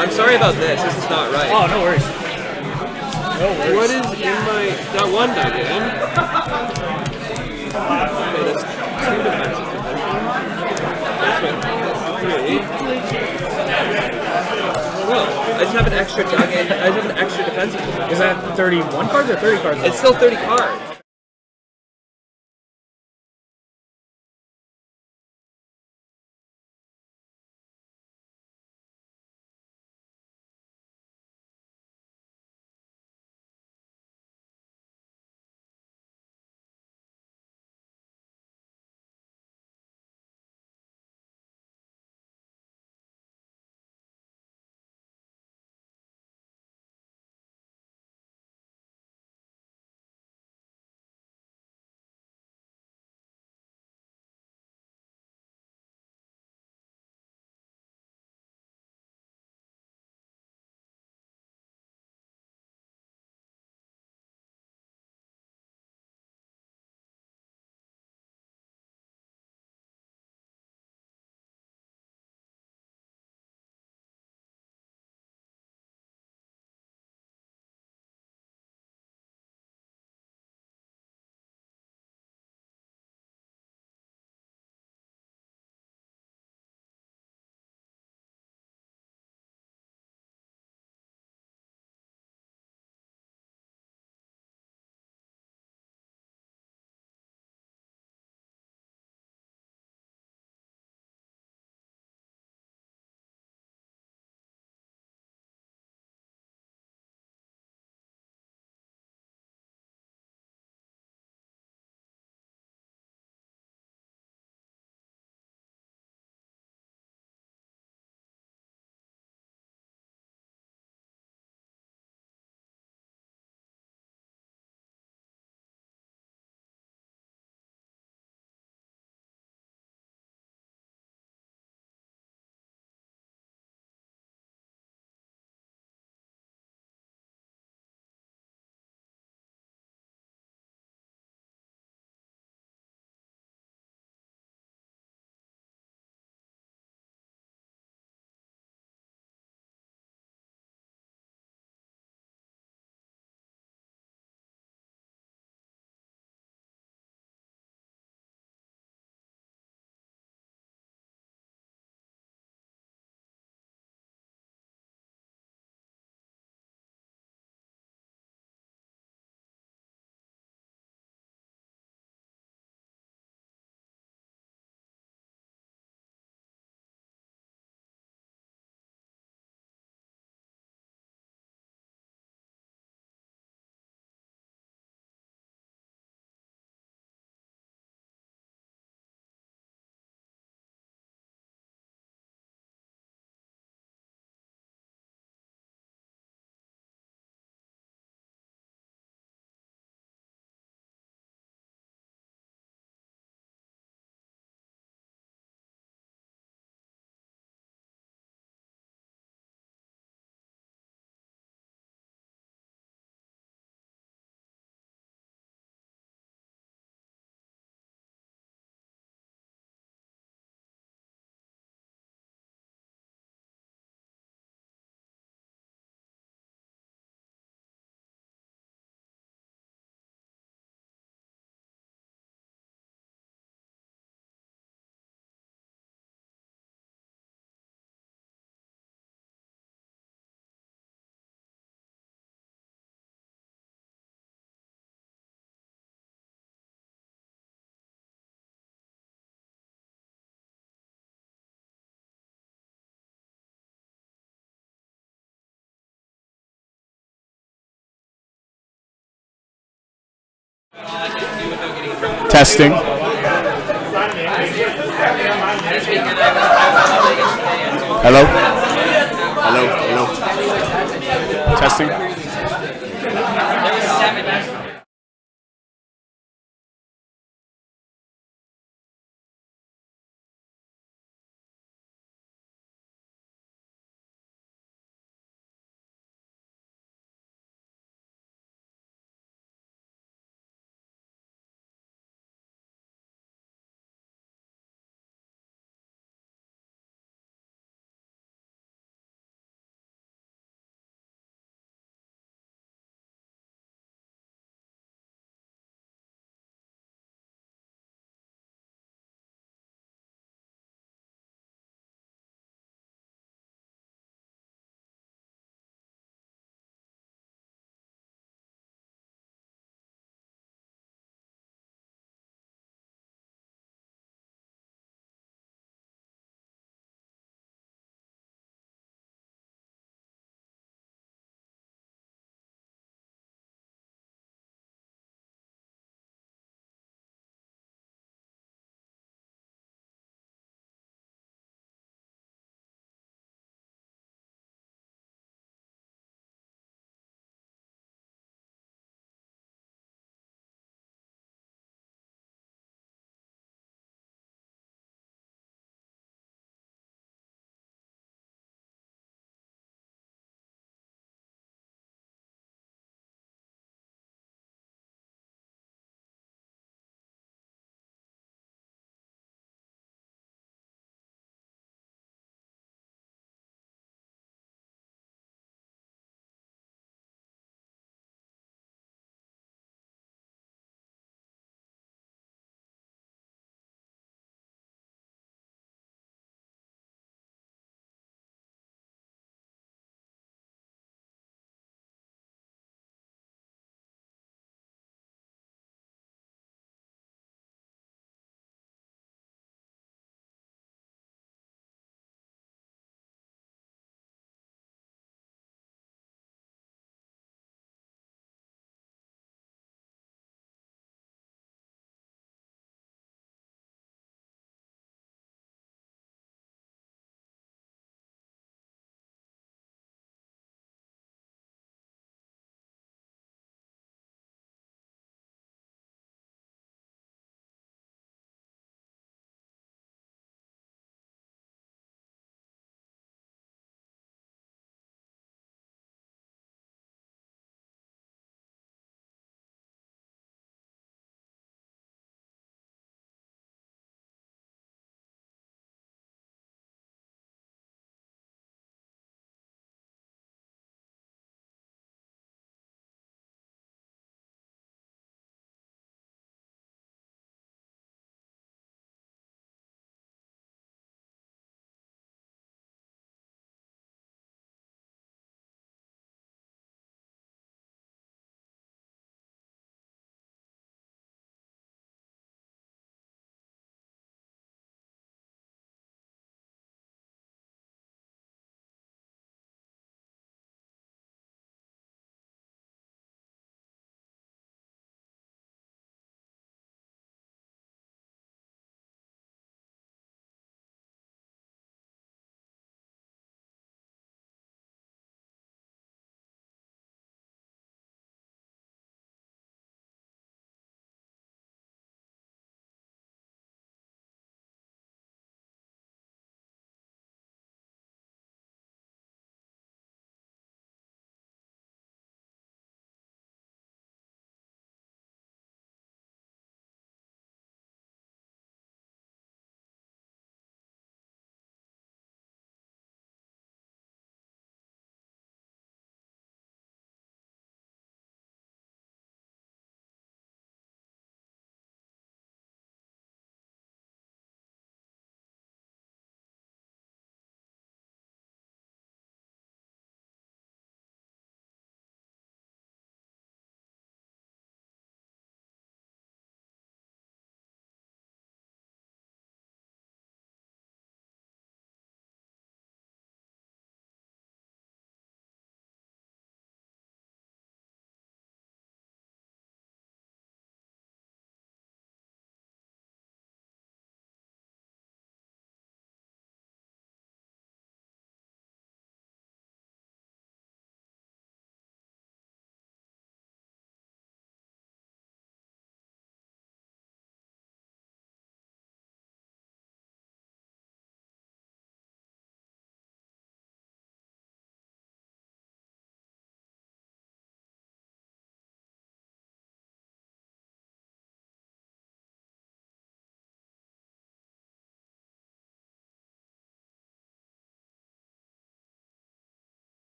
I'm sorry about this. This is not right. Oh, no worries. No worries. What is in my that one I did? Okay, that's 2 defensive. Well, I just have an extra. I just have an extra defensive. Is that 31 cards or 30 cards? It's still 30 cards. Testing. Hello? Hello? Hello? Testing.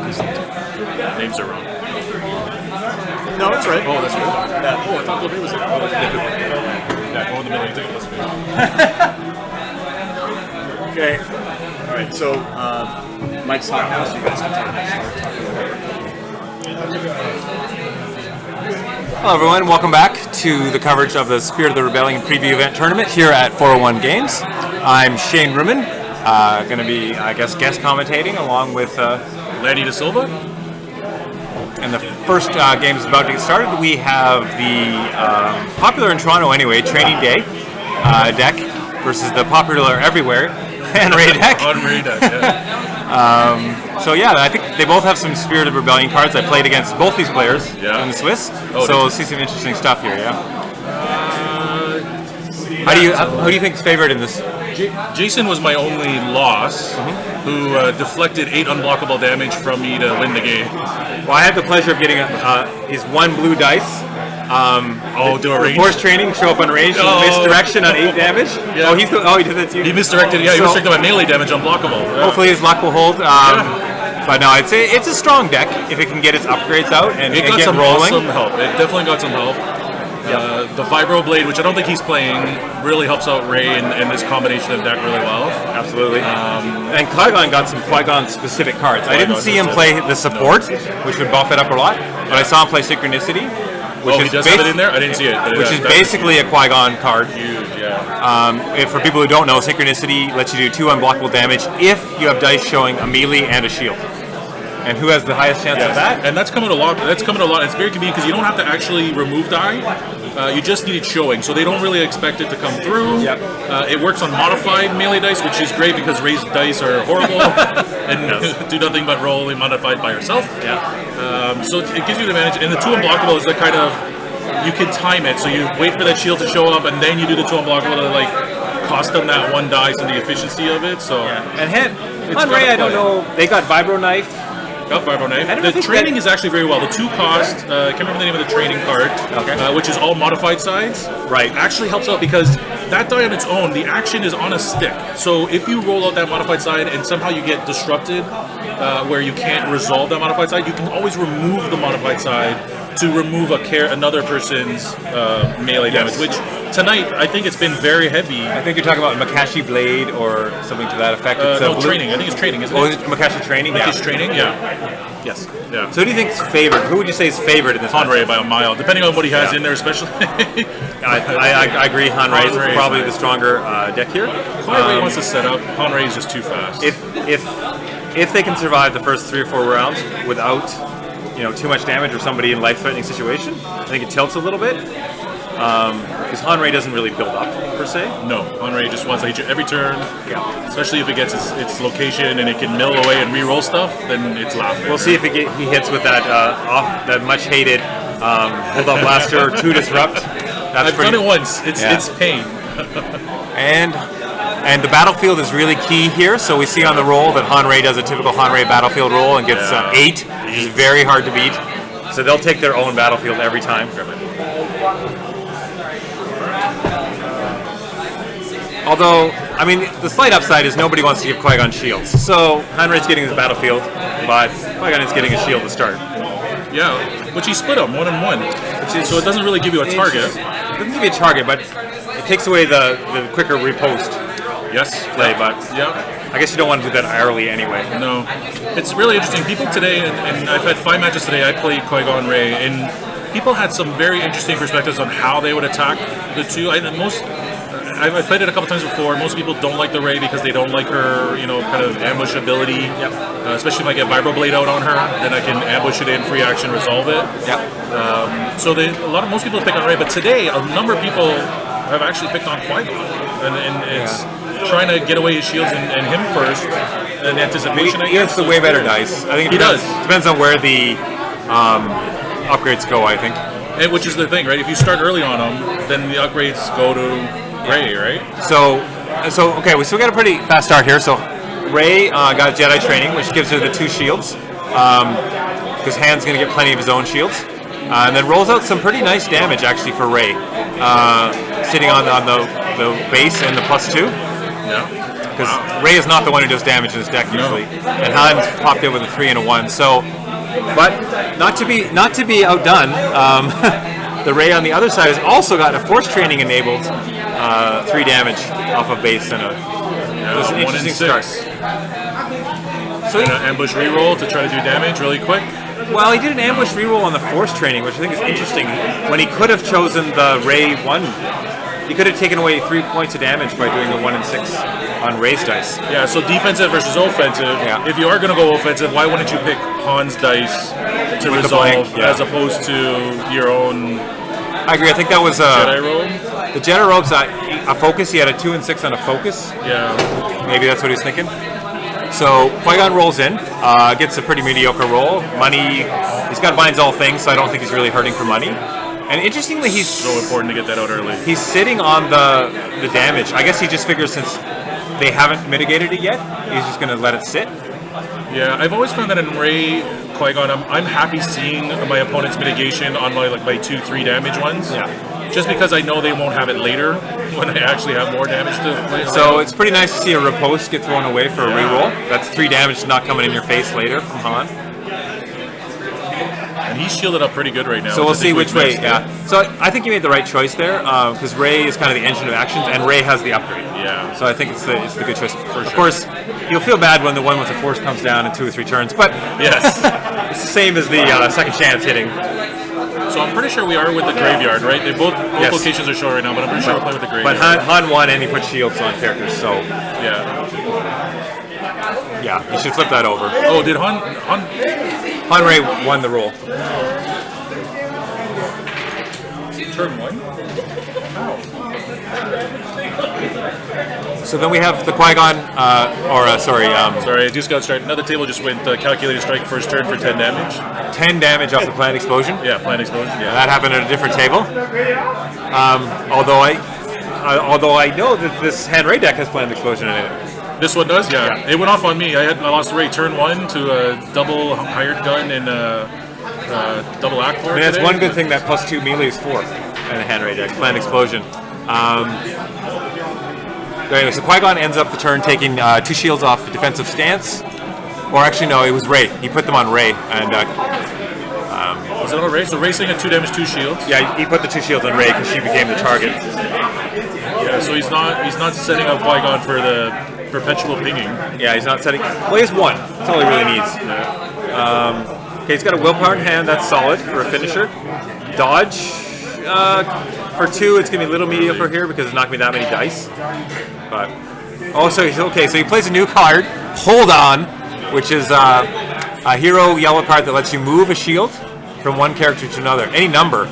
Names are wrong. No, that's right. Oh, that's right. Oh, I thought Levy was it. Yeah, go in the middle. You take a list. Okay. All right. So Mike's talking now, so you guys can start Hello everyone, welcome back to the coverage of the Spirit of the Rebellion preview event tournament here at 401 Games. I'm Shane Ruman, going to be, I guess, guest commentating along with Lanny Da Silva. And the first game is about to get started. We have the popular in Toronto anyway, Training Day deck versus the popular everywhere, Ray deck. Ray deck, yeah. So yeah, I think they both have some Spirit of Rebellion cards. I played against both these players in the Swiss, so we'll see some interesting stuff here. Yeah. Who do you think is favored in this? Jason was my only loss, who deflected 8 unblockable damage from me to win the game. Well, I had the pleasure of getting his 1 blue dice. Do a range? Force training, show up on range, misdirection on 8 damage. Yeah. He did that too. He misdirected. Yeah, he misdirected my melee damage unblockable. Yeah. Hopefully his luck will hold. But no, I'd say it's a strong deck if it can get its upgrades out and it got get some rolling. Awesome help. It definitely got some help. The Vibro Blade, which I don't think he's playing, really helps out Ray and this combination of deck really well. Absolutely. And Qui-Gon got some Qui-Gon specific cards. I didn't see him play the support, which would buff it up a lot, but I saw him play Synchronicity. Which he does have it in there? I didn't see it. Which is basically a Qui-Gon card. Huge, yeah. If for people who don't know, Synchronicity lets you do 2 unblockable damage if you have dice showing a melee and a shield. And who has the highest chance of that? And that's coming a lot. It's very convenient because you don't have to actually remove die. You just need it showing, so they don't really expect it to come through. Yep. It works on modified melee dice, which is great because raised dice are horrible and do nothing but roll modified by yourself. Yeah. So it gives you an advantage. And the 2 unblockable is the kind of, you can time it, so you wait for that shield to show up, and then you do the 2 unblockable to cost them that 1 dice and the efficiency of it. So and on Ray, I don't know. They got Vibro Knife. Got Vibro Knife. The training is actually very well. The 2 cost, I can't remember the name of the training card, which is all modified sides. Right. Actually helps out because that die on its own, the action is on a stick. So if you roll out that modified side and somehow you get disrupted, where you can't resolve that modified side, you can always remove the modified side to remove another person's melee damage, which tonight I think it's been very heavy. I think you're talking about Makashi Blade or something to that effect. No, training. I think it's training, isn't it? Oh, is it Makashi Training? Makashi Training, yeah. Yes. Yeah. So who do you think's favored? Who would you say is favored in this Hanrei by a mile, depending on what he has in there, especially. I agree. Hanrei is probably the stronger deck here. Hanrei wants to set up. Hanrei is just too fast. If they can survive the first 3 or 4 rounds without too much damage or somebody in life-threatening situation, I think it tilts a little bit. Because Hanrei doesn't really build up, per se. No, Hanrei just wants to hit you every turn. Yeah. Especially if it gets its location and it can mill away and re-roll stuff, then it's laughing. We'll see if he hits with that that much-hated Bulldog Blaster 2 Disrupt. I've done it once. It's pain. And the battlefield is really key here. So we see on the roll that Hanrei does a typical Hanrei battlefield roll and gets 8, which is very hard to beat. So they'll take their own battlefield every time. Although, I mean, the slight upside is nobody wants to give Qui-Gon shields. So Hanrei's getting his battlefield, but Qui-Gon is getting a shield to start. Yeah, which he split them 1 and 1. So it doesn't really give you a target. It doesn't give you a target, but it takes away the quicker repost play. But I guess you don't want to do that early anyway. No. It's really interesting. People today, and I've had 5 matches today, I played Qui-Gon Ray, and people had some very interesting perspectives on how they would attack the 2. I've played it a couple times before. Most people don't like the Ray because they don't like her, kind of ambush ability. Yep. Especially if I get Vibro Blade out on her, then I can ambush it in, free action, resolve it. Yep. So most people pick on Ray, but today a number of people have actually picked on Qui-Gon, and it's trying to get away his shields and him first in anticipation. He gets the way better dice. I think he does. Depends on where the upgrades go, I think. And which is the thing, right? If you start early on them, then the upgrades go to Ray, right? So okay, we got a pretty fast start here. So Ray got Jedi Training, which gives her the 2 shields, because Han's going to get plenty of his own shields, and then rolls out some pretty nice damage actually for Ray, sitting on the base and the +2. Yeah. because Ray is not the one who does damage in this deck usually, and Han's popped in with a 3 and a 1. So, but not to be outdone, the Ray on the other side has also got a force training enabled 3 damage off of base and it was an interesting start. So an ambush reroll to try to do damage really quick. Well, he did an ambush reroll on the force training, which I think is interesting. When he could have chosen the Ray 1, he could have taken away 3 points of damage by doing the 1 and 6 on Ray's dice. Yeah, so defensive versus offensive. Yeah. If you are going to go offensive, why wouldn't you pick Han's dice to With the resolve blank, yeah. as opposed to your own? I agree. I think that was Jedi robe. The Jedi robe's a focus. He had a 2 and 6 on a focus. Yeah. Maybe that's what he's thinking. So Qui-Gon rolls in, gets a pretty mediocre roll. Money, he's got binds all things, so I don't think he's really hurting for money. And interestingly, he's so important to get that out early. He's sitting on the damage. I guess he just figures since they haven't mitigated it yet, he's just going to let it sit. Yeah, I've always found that in Ray Qui-Gon, I'm happy seeing my opponent's mitigation on my 2-3 damage ones. Yeah. Just because I know they won't have it later when I actually have more damage to play. So it's pretty nice to see a riposte get thrown away for a reroll. That's 3 damage not coming in your face later from Han. And he's shielded up pretty good right now. So we'll see which way. Yeah. So I think you made the right choice there because Ray is kind of the engine of actions, and Ray has the upgrade. Yeah. So I think it's the good choice. Of course, you'll feel bad when the one with the force comes down in 2 or 3 turns, but yes, it's the same as the second chance hitting. So I'm pretty sure we are with the graveyard, right? Both locations are showing right now, but I'm pretty sure we'll play with the graveyard. But Han won, and he put shields on characters, so yeah, you should flip that over. Oh, did Han Ray won the roll. Turn 1? So then we have the Qui-Gon, sorry, I just got started. Another table just went calculated strike first turn for 10 damage. 10 damage off the planned explosion? Yeah, planned explosion. Yeah. That happened at a different table. Although I know that this hand Ray deck has planned explosion in it. This one does, yeah. It went off on me. I lost Ray turn 1 to a double hired gun and double Akbar. I mean, that's one good thing that +2 melee is for in a hand Ray deck. Planned explosion. Anyway, so Qui-Gon ends up the turn taking 2 shields off the defensive stance. Or actually, no, it was Ray. He put them on Ray. And was it on Ray? So Ray's saying a 2 damage, 2 shields? Yeah, he put the 2 shields on Ray because she became the target. Yeah, so he's not setting up Qui-Gon for the perpetual pinging. Yeah, he's not setting. Well, he has 1. That's all he really needs. Yeah. Okay, he's got a willpower in hand. That's solid for a finisher. Dodge. For 2, it's going to be a little mediocre here because it's not going to be that many dice. But so he plays a new card, Hold On, which is a hero yellow card that lets you move a shield from one character to another, any number.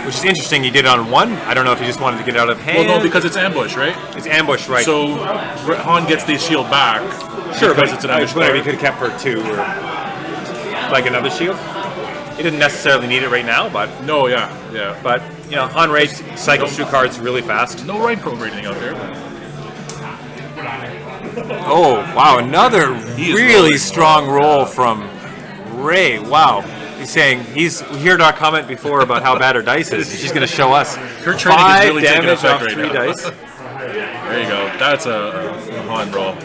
Which is interesting. He did it on 1. I don't know if he just wanted to get it out of hand. Well, no, because it's ambush, right? It's ambush, right? So Han gets the shield back. Sure, because it's an ambush. Whatever he could have kept for 2 or like another shield. He didn't necessarily need it right now, but no, yeah. But Han Ray cycles through cards really fast. No right probe rating out there. Oh wow! Another really strong roll from Ray. Wow. He's saying he's heard our comment before about how bad her dice is. She's going to show us. Her training is really taking damage effect off right 3 now. dice. There you go. That's a Han roll.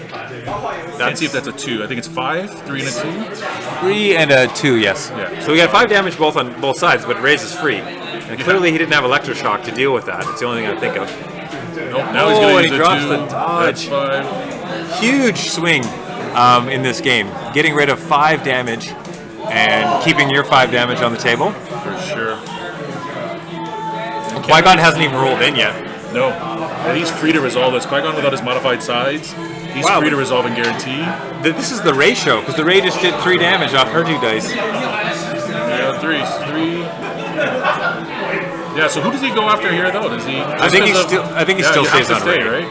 Let's see if that's a 2. I think it's 5, 3 and a 2. 3 and a 2, yes. Yeah. So we got 5 damage both on both sides, but Ray's is free. And clearly he didn't have electroshock to deal with that. It's the only thing I think of. Nope. Now he's going to use he a drops 2. the dodge. That's 5. Huge swing in this game. Getting rid of 5 damage and keeping your 5 damage on the table. For sure. Qui-Gon hasn't even rolled in yet. No. And he's free to resolve this. Qui-Gon without his modified sides, he's free to resolve and guarantee. This is the Ray show, because the Ray just did 3 damage off her 2 dice. Yeah, 3. Yeah, so who does he go after here, though? Does he? I think he still stays on Ray. Right?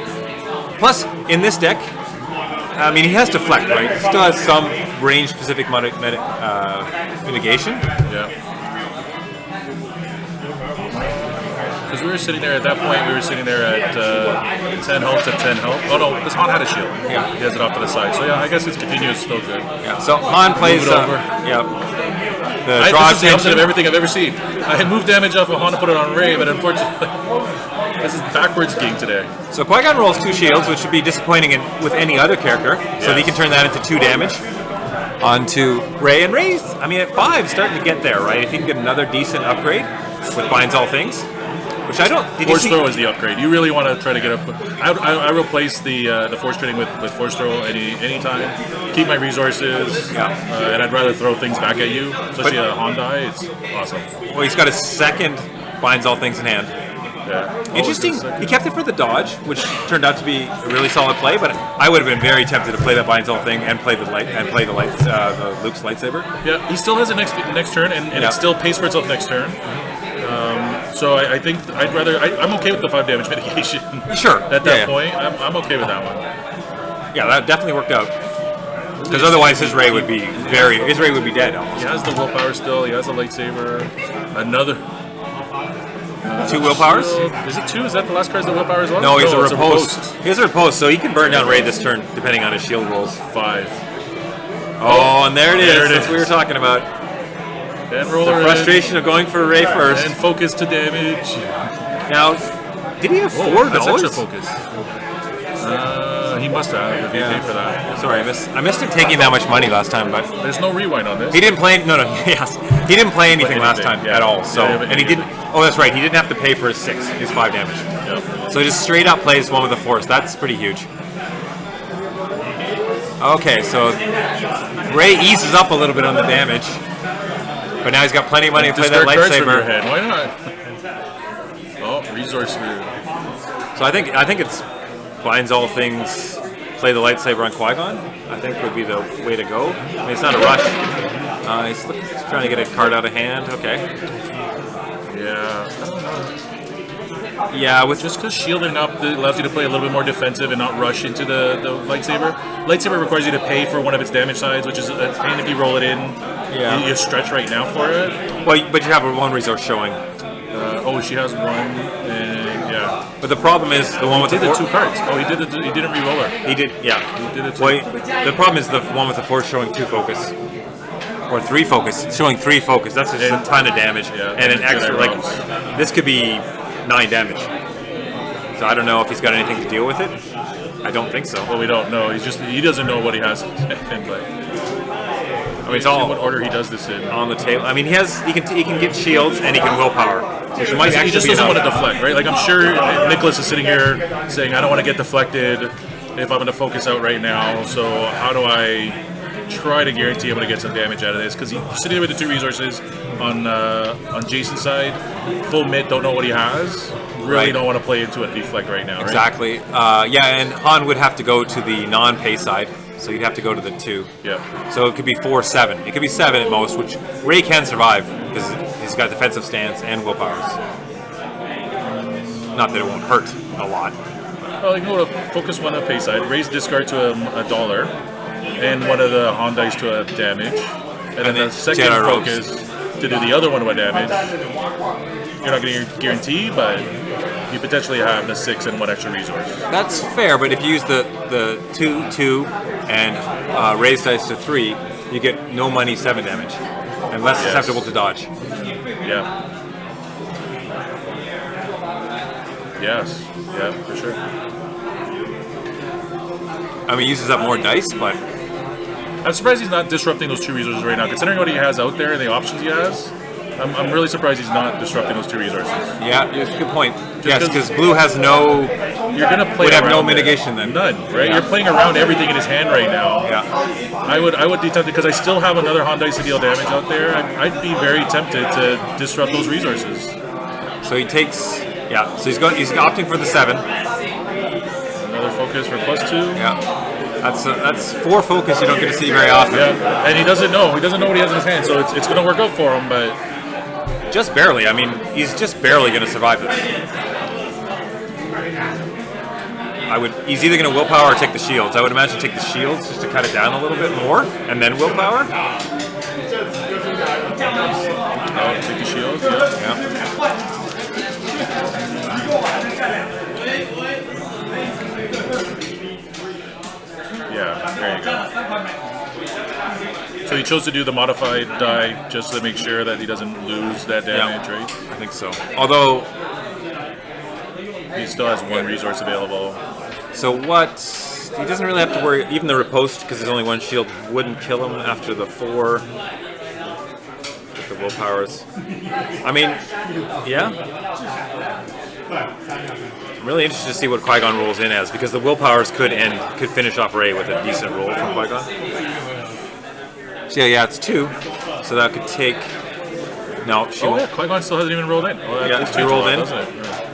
Plus, in this deck, I mean, he has deflect, right? He still has some range-specific mitigation. Yeah. Because we were sitting there at that point, we were sitting there at 10 health to 10 health. Oh no, because Han had a shield. Yeah. He has it off to the side. So yeah, I guess it's continuous, still good. Yeah. So Han plays. Move it over. The draw this is the opposite of everything I've ever seen. I had moved damage off of Han to put it on Ray, but unfortunately, This is backwards game today. So Qui-Gon rolls 2 shields, which would be disappointing with any other character. So he can turn that into 2 damage onto Rey. And Rey's, I mean, at 5, starting to get there, right? If he can get another decent upgrade with Binds All Things, which I don't. Force throw is the upgrade. You really want to try to get up. I replace the force trading with force throw anytime. Keep my resources, and I'd rather throw things back at you, especially a Hyundai. It's awesome. Well, he's got his second Binds All Things in hand. Yeah. Interesting. He kept it for the dodge, which turned out to be a really solid play. But I would have been very tempted to play that Binds All Thing and play the Luke's lightsaber. Yeah, he still has a next turn, and it still pays for itself next turn. So I think I'd rather. I'm okay with the 5 damage mitigation. Sure. At that point, I'm okay with that one. Yeah, that definitely worked out. Because otherwise, his Rey would be dead. Almost. He has the willpower still. He has a lightsaber. Another. 2 willpowers? Is it 2? Is that the last card? Is the willpower as well? No, he's a riposte. He has a riposte, so he can burn down Rey this turn, depending on his shield rolls. 5. Oh, and there it is. That's what we were talking about. And roller the frustration of going for Rey first. And focus to damage. Now, did he have $4? That's extra focus. He must have, if he paid for that. Sorry, I missed him taking that much money last time, but there's no rewind on this. He didn't play. He didn't play anything last time at all. So, and he didn't. Oh, that's right. He didn't have to pay for his 6, his 5 damage. Yep. So he just straight up plays one with the Force. That's pretty huge. Okay, so Rey eases up a little bit on the damage, but now he's got plenty of money to play that lightsaber. Why not? Oh, resource spear. So I think it's Binds All Things, play the lightsaber on Qui-Gon, I think would be the way to go. I mean, it's not a rush. He's trying to get a card out of hand. Okay. Yeah, I don't know. Yeah, with just because shielding up allows you to play a little bit more defensive and not rush into the lightsaber. Lightsaber requires you to pay for one of its damage sides, which is a pain if you roll it in. Yeah. You stretch right now for it. Well, but you have one resource showing. She has 1, and yeah. But the problem is the one with the 2 cards. Oh, he didn't re-roller. He did, yeah. He did it 2. Well, the problem is the one with the Force showing 2 focus. Or 3 focus. Showing 3 focus. That's just a ton of damage. Yeah, and an extra, like, this could be 9 damage. So I don't know if he's got anything to deal with it. I don't think so. Well, we don't know. He doesn't know what he has in play. I mean, it's all what order he does this in on the table. I mean, he can get shields and he can willpower. Which might he just doesn't want to deflect, right? Like I'm sure Nicholas is sitting here saying, I don't want to get deflected if I'm going to focus out right now. So how do I try to guarantee I'm going to get some damage out of this? Because he's sitting there with the 2 resources on Jason's side. Full mid, don't know what he has. Really don't want to play into a deflect right now. Exactly. Right? Yeah, and Han would have to go to the non-pay side. So you'd have to go to the 2. Yeah. So it could be 4, 7. It could be 7 at most, which Rey can survive because he's got defensive stance and willpowers. Not that it won't hurt a lot. Well, you can go to focus 1 on pay side, raise discard to a $1, and one of the Hyundais to a damage, and then the second Jedi focus to do the other one with damage. You're not going to guarantee, but you potentially have the 6 and 1 extra resource. That's fair, but if you use the 2 and raise dice to 3, you get no money 7 damage and less susceptible to dodge. Yeah. Yes. Yeah, for sure. I mean, he uses up more dice, but I'm surprised he's not disrupting those 2 resources right now. Considering what he has out there and the options he has, I'm really surprised he's not disrupting those 2 resources. Yeah, good point. Yes, because blue has no. You're gonna play. Would have no around mitigation then. None, right? Yeah. You're playing around everything in his hand right now. Yeah. I would be tempted because I still have another Hyundai to deal damage out there. I'd be very tempted to disrupt those resources. So he takes. Yeah. So he's opting for the 7. Another focus for +2. Yeah. That's 4 focus you don't get to see very often. Yeah. And he doesn't know. He doesn't know what he has in his hand, so it's going to work out for him, but. Just barely. I mean, he's just barely going to survive this. He's either going to willpower or take the shields. I would imagine take the shields just to cut it down a little bit more, and then willpower. Oh, take the shields. Yeah, there you go. So he chose to do the modified die just to make sure that he doesn't lose that damage, right? I think so. Although, He still has one resource available. So what? He doesn't really have to worry. Even the riposte, because there's only one shield, wouldn't kill him after the 4. With the willpowers. I mean, yeah. I'm really interested to see what Qui-Gon rolls in as, because the willpowers could finish off Rey with a decent roll from Qui-Gon. So yeah, it's 2. So that could take. No, she won't. Yeah, Qui-Gon still hasn't even rolled in. Oh, Yeah, 2 rolled in.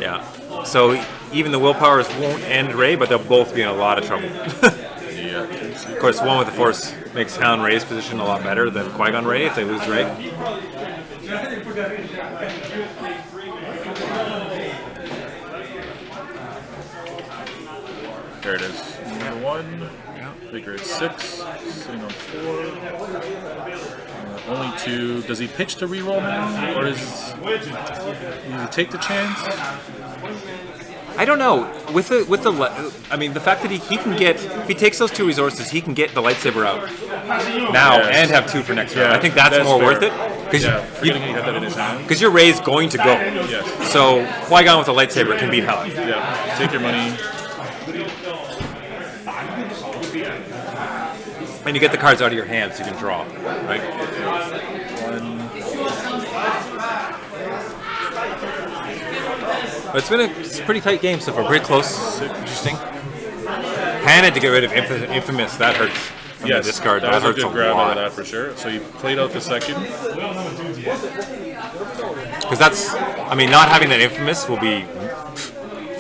Yeah. So even the willpowers won't end Rey, but they'll both be in a lot of trouble. Yeah. Of course, one with the Force makes Hound Rey's position a lot better than Qui-Gon Rey if they lose Rey. There it is. Number 1. Figure it's 6. Sitting on 4. Only 2. Does he pitch to reroll now, or does he take the chance? I don't know. With the I mean, the fact that he can get, if he takes those 2 resources, he can get the lightsaber out now and have 2 for next round. I think that's more fair. worth it. Because forgetting he had that in his hand. Because your Rey's going to go. Yes. So Qui-Gon with a lightsaber can beat Helen. Yeah. Take your money. And you get the cards out of your hand so you can draw, right? 1. But it's been a pretty tight game so far. Pretty close. Interesting. Han had to get rid of Infamous. That hurts. From the discard. That was a hurts good grab out lot. of that for sure. So you played out the second. Because that's, I mean, not having that Infamous will be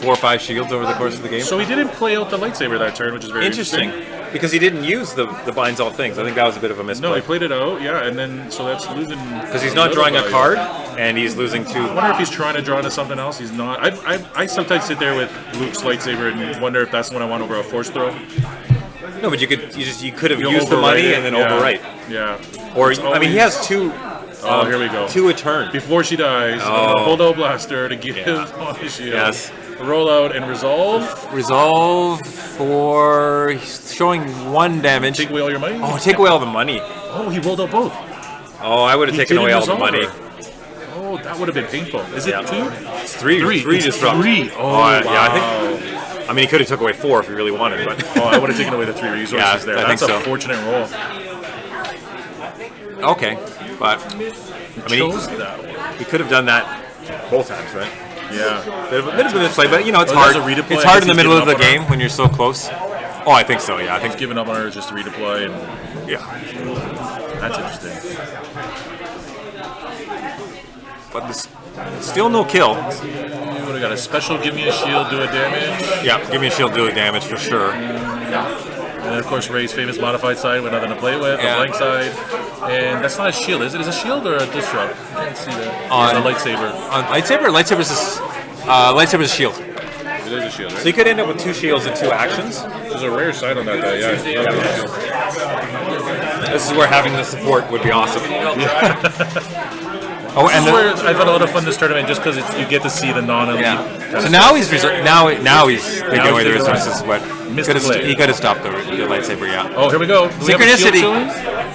4 or 5 shields over the course of the game. So he didn't play out the lightsaber that turn, which is very interesting. Because he didn't use the binds all things. I think that was a bit of a misplay. No, he played it out, yeah, and then so that's losing. Because he's not drawing a card, and he's losing 2. I wonder if he's trying to draw into something else. He's not. I sometimes sit there with Luke's lightsaber and wonder if that's the one I want over a force throw. No, but you could have used the money and then overwrite. Yeah. Or I mean, he has 2. Oh, here we go. 2 a turn before she dies. Hold out blaster to give on the shield. Yes. Roll out and resolve. Resolve for showing 1 damage. Take away all your money? Oh, take away all the money. Oh, he rolled out both. Oh, I would have taken away all the money. Oh, that would have been painful. Is it 2? It's 3. 3 It's disrupt. 3. Oh, yeah, wow. I mean, he could have took away 4 if he really wanted, but. Oh, I would have taken away the 3 resources there. That's a fortunate roll. Okay, but I mean, he could have done that both times, right? Yeah, bit of a misplay, but you know it's hard. It's hard in the middle of the game when you're so close. Oh, I think so. Yeah, I think he's giving up on her just to redeploy, and that's interesting. But this still no kill. You would have got a special. Give me a shield, do a damage. Yeah, give me a shield, do a damage for sure. And then of course Rey's famous modified side with nothing to play with, a blank side. And that's not a shield, is it? Is it a shield or a disrupt? I can't see that. On a lightsaber. On lightsaber? Lightsaber's a shield. It is a shield, right? So you could end up with 2 shields and 2 actions. There's a rare side on that guy, yeah. This is where having the support would be awesome. Oh, and where I've had a lot of fun this tournament just because you get to see the non-elite. Yeah. So now he's now he's taking away the resources. But he could have stopped the lightsaber. Yeah. Oh, here we go. Synchronicity.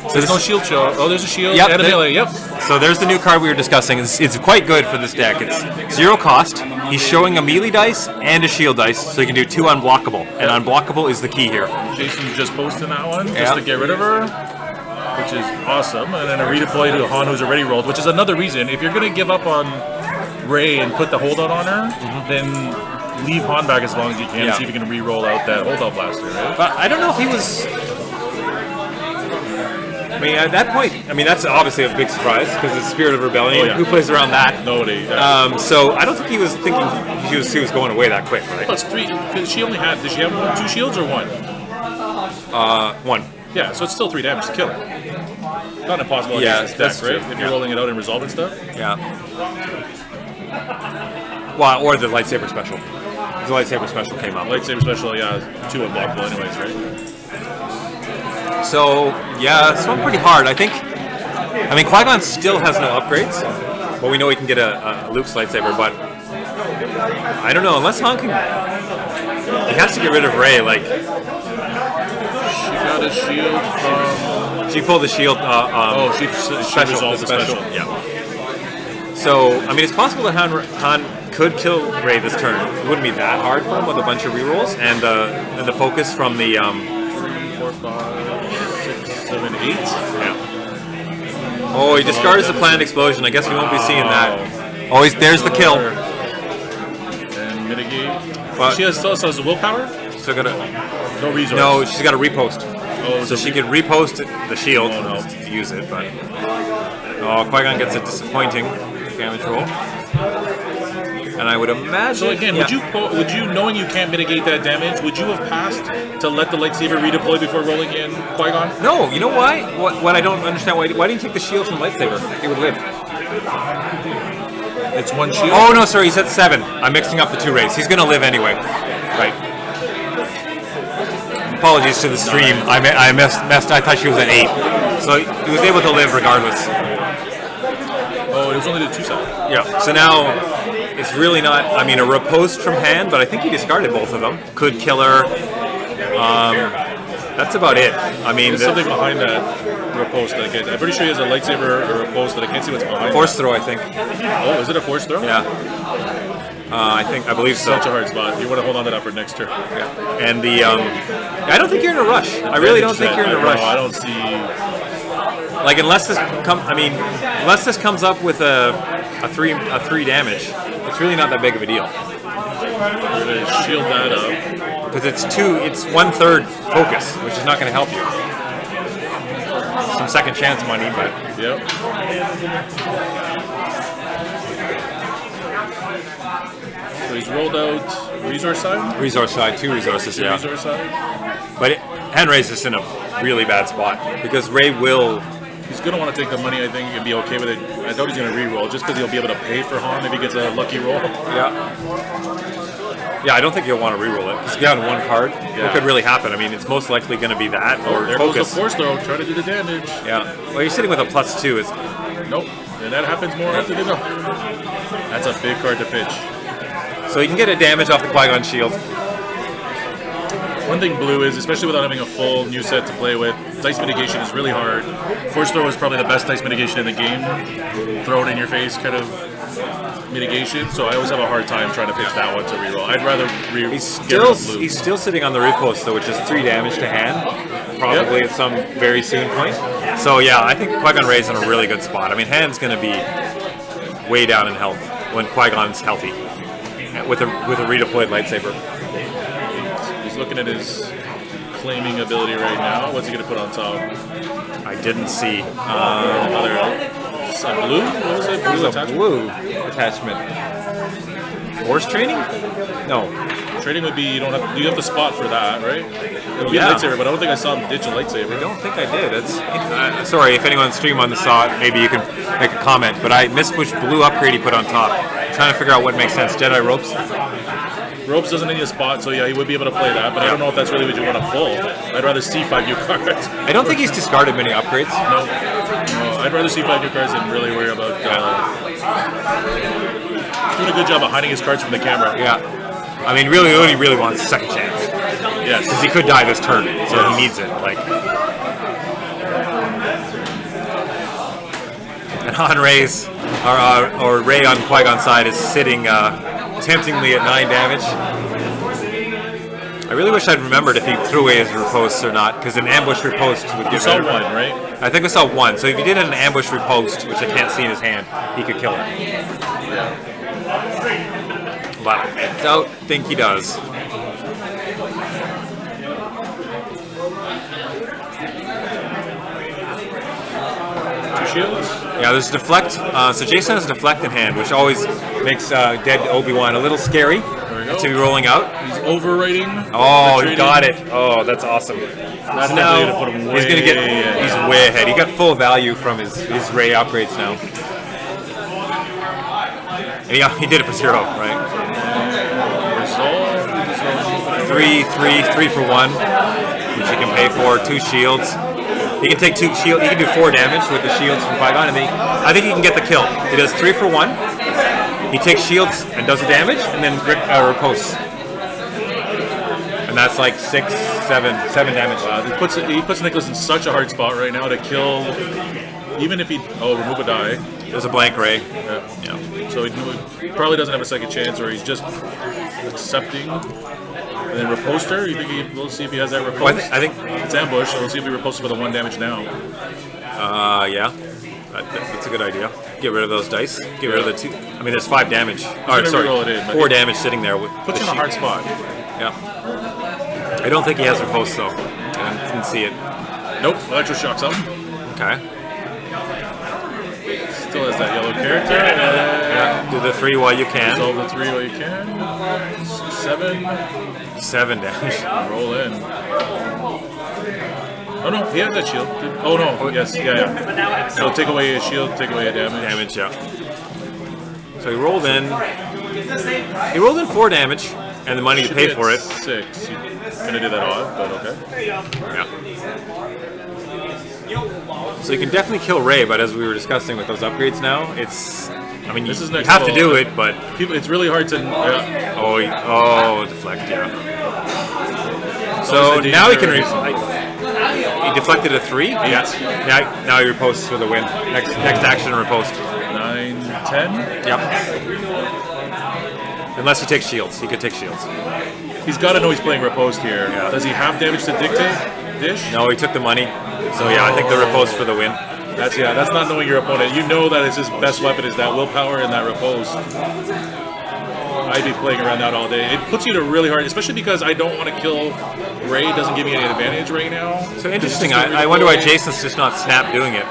So there's no shield show. Oh, there's a shield and a melee. Yep. So there's the new card we were discussing. It's quite good for this deck. It's 0 cost. He's showing a melee dice and a shield dice, so you can do 2 unblockable. And unblockable is the key here. Jason's just posting that one just to get rid of her, which is awesome. And then a redeploy to Han who's already rolled, which is another reason. If you're going to give up on Rey and put the holdout on her, then leave Han back as long as you can and see if you can re-roll out that holdout blaster, right? But I don't know if he was... I mean, at that point, I mean, that's obviously a big surprise because it's Spirit of Rebellion. Who plays around that? Nobody. So I don't think he was thinking he was going away that quick, right? Plus 3. Did she have 2 shields or 1? 1. Yeah, so it's still 3 damage to kill her. Not impossible against this deck, right? If you're rolling it out and resolving stuff. Yeah. Well, or the lightsaber special. The lightsaber special came up. Lightsaber special, 2 unblockable anyways, right? So, yeah, this one pretty hard. I mean, Qui-Gon still has no upgrades, but we know he can get a Luke's lightsaber, but I don't know, unless Han can... He has to get rid of Rey, like... She got a shield from... She pulled the shield, she special. resolved the special. Yeah. So, I mean, it's possible that Han could kill Rey this turn. It wouldn't be that hard for him with a bunch of rerolls and the focus from the 4, 5, 6, 7, 8. Yeah. Oh, he discards the planned explosion. I guess we won't be seeing that. Oh, there's the kill. And mitigate. But She still has willpower? Still got no resource. No, she's got to repost. Oh, so she could repost the shield and use it, but Qui-Gon gets a disappointing damage roll. And I would imagine. So again, would you knowing you can't mitigate that damage, would you have passed to let the lightsaber redeploy before rolling in Qui-Gon? No, you know why? What I don't understand, why didn't you take the shield from the lightsaber? He would live. It's one shield? Oh no, sorry, he's at 7. I'm mixing up the two Reys. He's gonna live anyway. Right. Apologies to the stream. I messed. I thought she was at 8. So he was able to live regardless. Oh, it was only the 2 side. Yeah. So now it's really not. I mean, a riposte from hand, but I think he discarded both of them. Could kill her. That's about it. I mean, there's something behind that riposte. I'm pretty sure he has a lightsaber or a riposte, but I can't see what's behind. Force throw, I think. Oh, is it a force throw? Yeah. I believe so. Such a hard spot. You want to hold on to that for next turn. Yeah. And the I don't think you're in a rush. I really don't think you're in a rush. I don't see. Like unless this comes up with a 3 damage, it's really not that big of a deal. We're gonna shield that up because it's 1/3 focus, which is not going to help you. Some second chance money, but yep. So he's rolled out resource side? Resource side, 2 resources, yeah. Resource side? But Han Rey's just in a really bad spot because Rey will. He's going to want to take the money, I think, and be okay with it. I doubt he's going to re-roll just because he'll be able to pay for Han if he gets a lucky roll. Yeah. Yeah, I don't think he'll want to re-roll it. He's got 1 card. Yeah. What could really happen? I mean, it's most likely going to be that or there focus. Goes the force throw. Try to do the damage. Yeah. Well, you're sitting with a +2. Nope. And that happens more often than not. That's a big card to pitch. So you can get a damage off the Qui-Gon shield. One thing blue is, especially without having a full new set to play with, dice mitigation is really hard. Force throw is probably the best dice mitigation in the game. Throw it in your face kind of mitigation. So I always have a hard time trying to pitch that one to reroll. I'd rather He's still sitting on the repost though, which is 3 damage to hand, probably at some very soon point. So yeah, I think Qui-Gon Rey's in a really good spot. I mean, Han's going to be way down in health when Qui-Gon's healthy with a redeployed lightsaber. He's looking at his claiming ability right now. What's he going to put on top? I didn't see. Another blue? What was it? Blue attachment? Blue attachment. Force training? No. Training would be you have the spot for that, right? It would be a lightsaber, but I don't think I saw him ditch a lightsaber. I don't think I did. Sorry, if anyone on stream on the saw it, maybe you can make a comment. But I missed which blue upgrade he put on top. I'm trying to figure out what makes sense. Jedi ropes. Ropes doesn't need a spot, so yeah, he would be able to play that, but I don't know if that's really what you want to pull. I'd rather see 5 new cards. I don't think he's discarded many upgrades. No, I'd rather see 5 new cards than really worry about. He's doing a good job of hiding his cards from the camera. Yeah. I mean, really, what he really wants is a second chance. Yes. Because he could die this turn, so he needs it. And Han Rey's, or Rey on Qui-Gon's side is sitting temptingly at 9 damage. I really wish I'd remembered if he threw away his riposte or not, because an ambush riposte would give. You saw 1, right? I think I saw 1. So if he did an ambush riposte, which I can't see in his hand, he could kill it. But I don't think he does. Shields? Yeah, there's deflect. So Jason has deflect in hand, which always makes dead Obi-Wan a little scary to be rolling out. He's overwriting. Oh, he got it. Oh, that's awesome. That's so now gonna put him he's gonna get. He's way ahead. He got full value from his Rey upgrades now. And he did it for 0, right? 3 for 1, which he can pay for. 2 shields. He can take 2 shield. He can do 4 damage with the shields from Qui-Gon, and I think he can get the kill. He does 3 for 1. He takes shields and does the damage, and then riposts. And that's like 7 damage. He puts Nicholas in such a hard spot right now to kill. Even if he remove a die. There's a blank Ray. Yeah. So he probably doesn't have a second chance, or he's just accepting. And then riposter. You think we'll see if he has that riposte? Well, I think it's ambush. So we'll see if he ripostes for the 1 damage now. Yeah. That's a good idea. Get rid of those dice. Get rid of the 2. I mean, there's 5 damage. Oh, sorry, roll it in, 4 damage sitting there. Puts you in a hard spot. Yeah. I don't think he has riposte though. I didn't see it. Nope. Electroshocks him. Okay. Still has that yellow character. Yeah. Do the 3 while you can. Resolve the 3 while you can. 7. 7 damage. Roll in. Oh no, he has that shield. Oh no, yes, yeah. So take away his shield, take away a damage. Yeah. So he rolled in. He rolled in 4 damage, and the money to pay for it. 6. You're gonna do that odd, but okay. Yeah. So you can definitely kill Ray, but as we were discussing with those upgrades now, it's. I mean, you have to do it, but it's really hard to. Oh, deflect, yeah. So now he can. He deflected a 3. Yes. Now he riposts for the win. Next action, ripost. 9, 10. Yep. Unless he takes shields, he could take shields. He's got to know he's playing riposte here. Yeah. Does he have damage to dictate? Dish? No, he took the money. So yeah, I think the riposte for the win. That's not knowing your opponent. You know that his best weapon is that willpower and that riposte. I'd be playing around that all day. It puts you to really hard, especially because I don't want to kill Ray. Doesn't give me any advantage right now. So interesting. I wonder why Jason's just not snap doing it.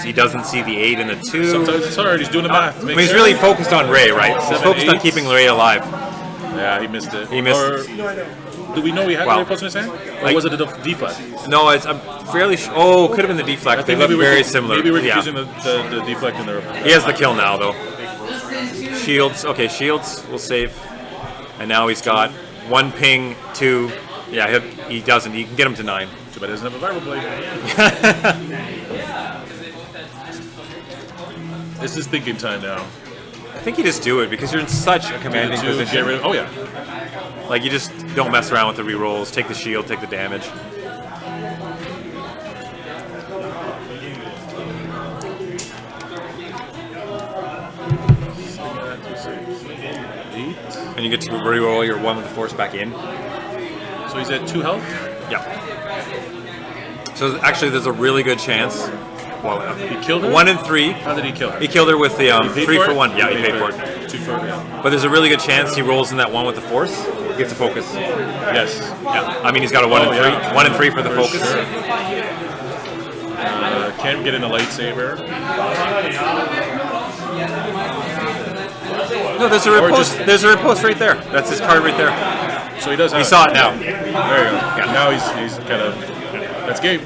He doesn't see the 8 and the 2. Sometimes it's hard. He's doing the math. I mean, he's really focused on Ray, right? He's focused on keeping Ray alive. Yeah, he missed it. He missed. Do we know he had the riposte in his hand? Or was it a deflect? No, I'm fairly sure. Oh, it could have been the deflect. They look very similar. Maybe we're confusing the deflect and the riposte. He has the kill now, though. Shields. Okay, shields will save. And now he's got 1 ping, 2. Yeah, he doesn't. He can get him to 9. Too bad he doesn't have a vibroblade. This is thinking time now. I think you just do it because you're in such a commanding position. Get rid of, oh yeah. Like you just don't mess around with the rerolls. Take the shield, take the damage. And you get to reroll your 1 with the force back in. So he's at 2 health? Yeah. So actually there's a really good chance. Well, he killed her? 1 and 3. How did he kill her? He killed her with the 3 for 1. Yeah, he paid for it. 2 for it, yeah. But there's a really good chance he rolls in that 1 with the force. Gets a focus. Yes. Yeah. I mean, he's got a 1 and 3. Yeah. 1 and 3 for the focus. Sure. Can't get in a lightsaber. No, there's a riposte. There's a riposte right there. That's his card right there. So he does have He saw it now. There you go. Yeah. Now he's kind of. That's game.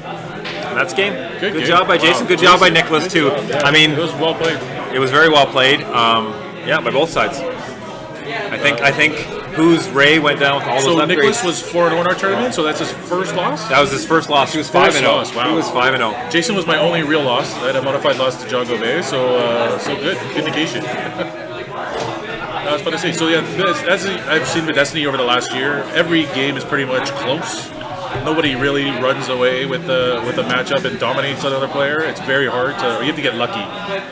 That's game. Good game. job by Jason. Wow. Good job by Nicholas too. I mean, it was well played. It was very well played. Yeah, by both sides. I think whose Ray went down with all those upgrades. So Nicholas was 4-0 in our tournament. So that's his first loss. That was his first loss. He was 5-0. Wow. He was 5-0. Jason was my only real loss. I had a modified loss to John Gobet. So good. Vindication. That was fun to see. So yeah, as I've seen with Destiny over the last year, every game is pretty much close. Nobody really runs away with a matchup and dominates another player. It's very hard to. You have to get lucky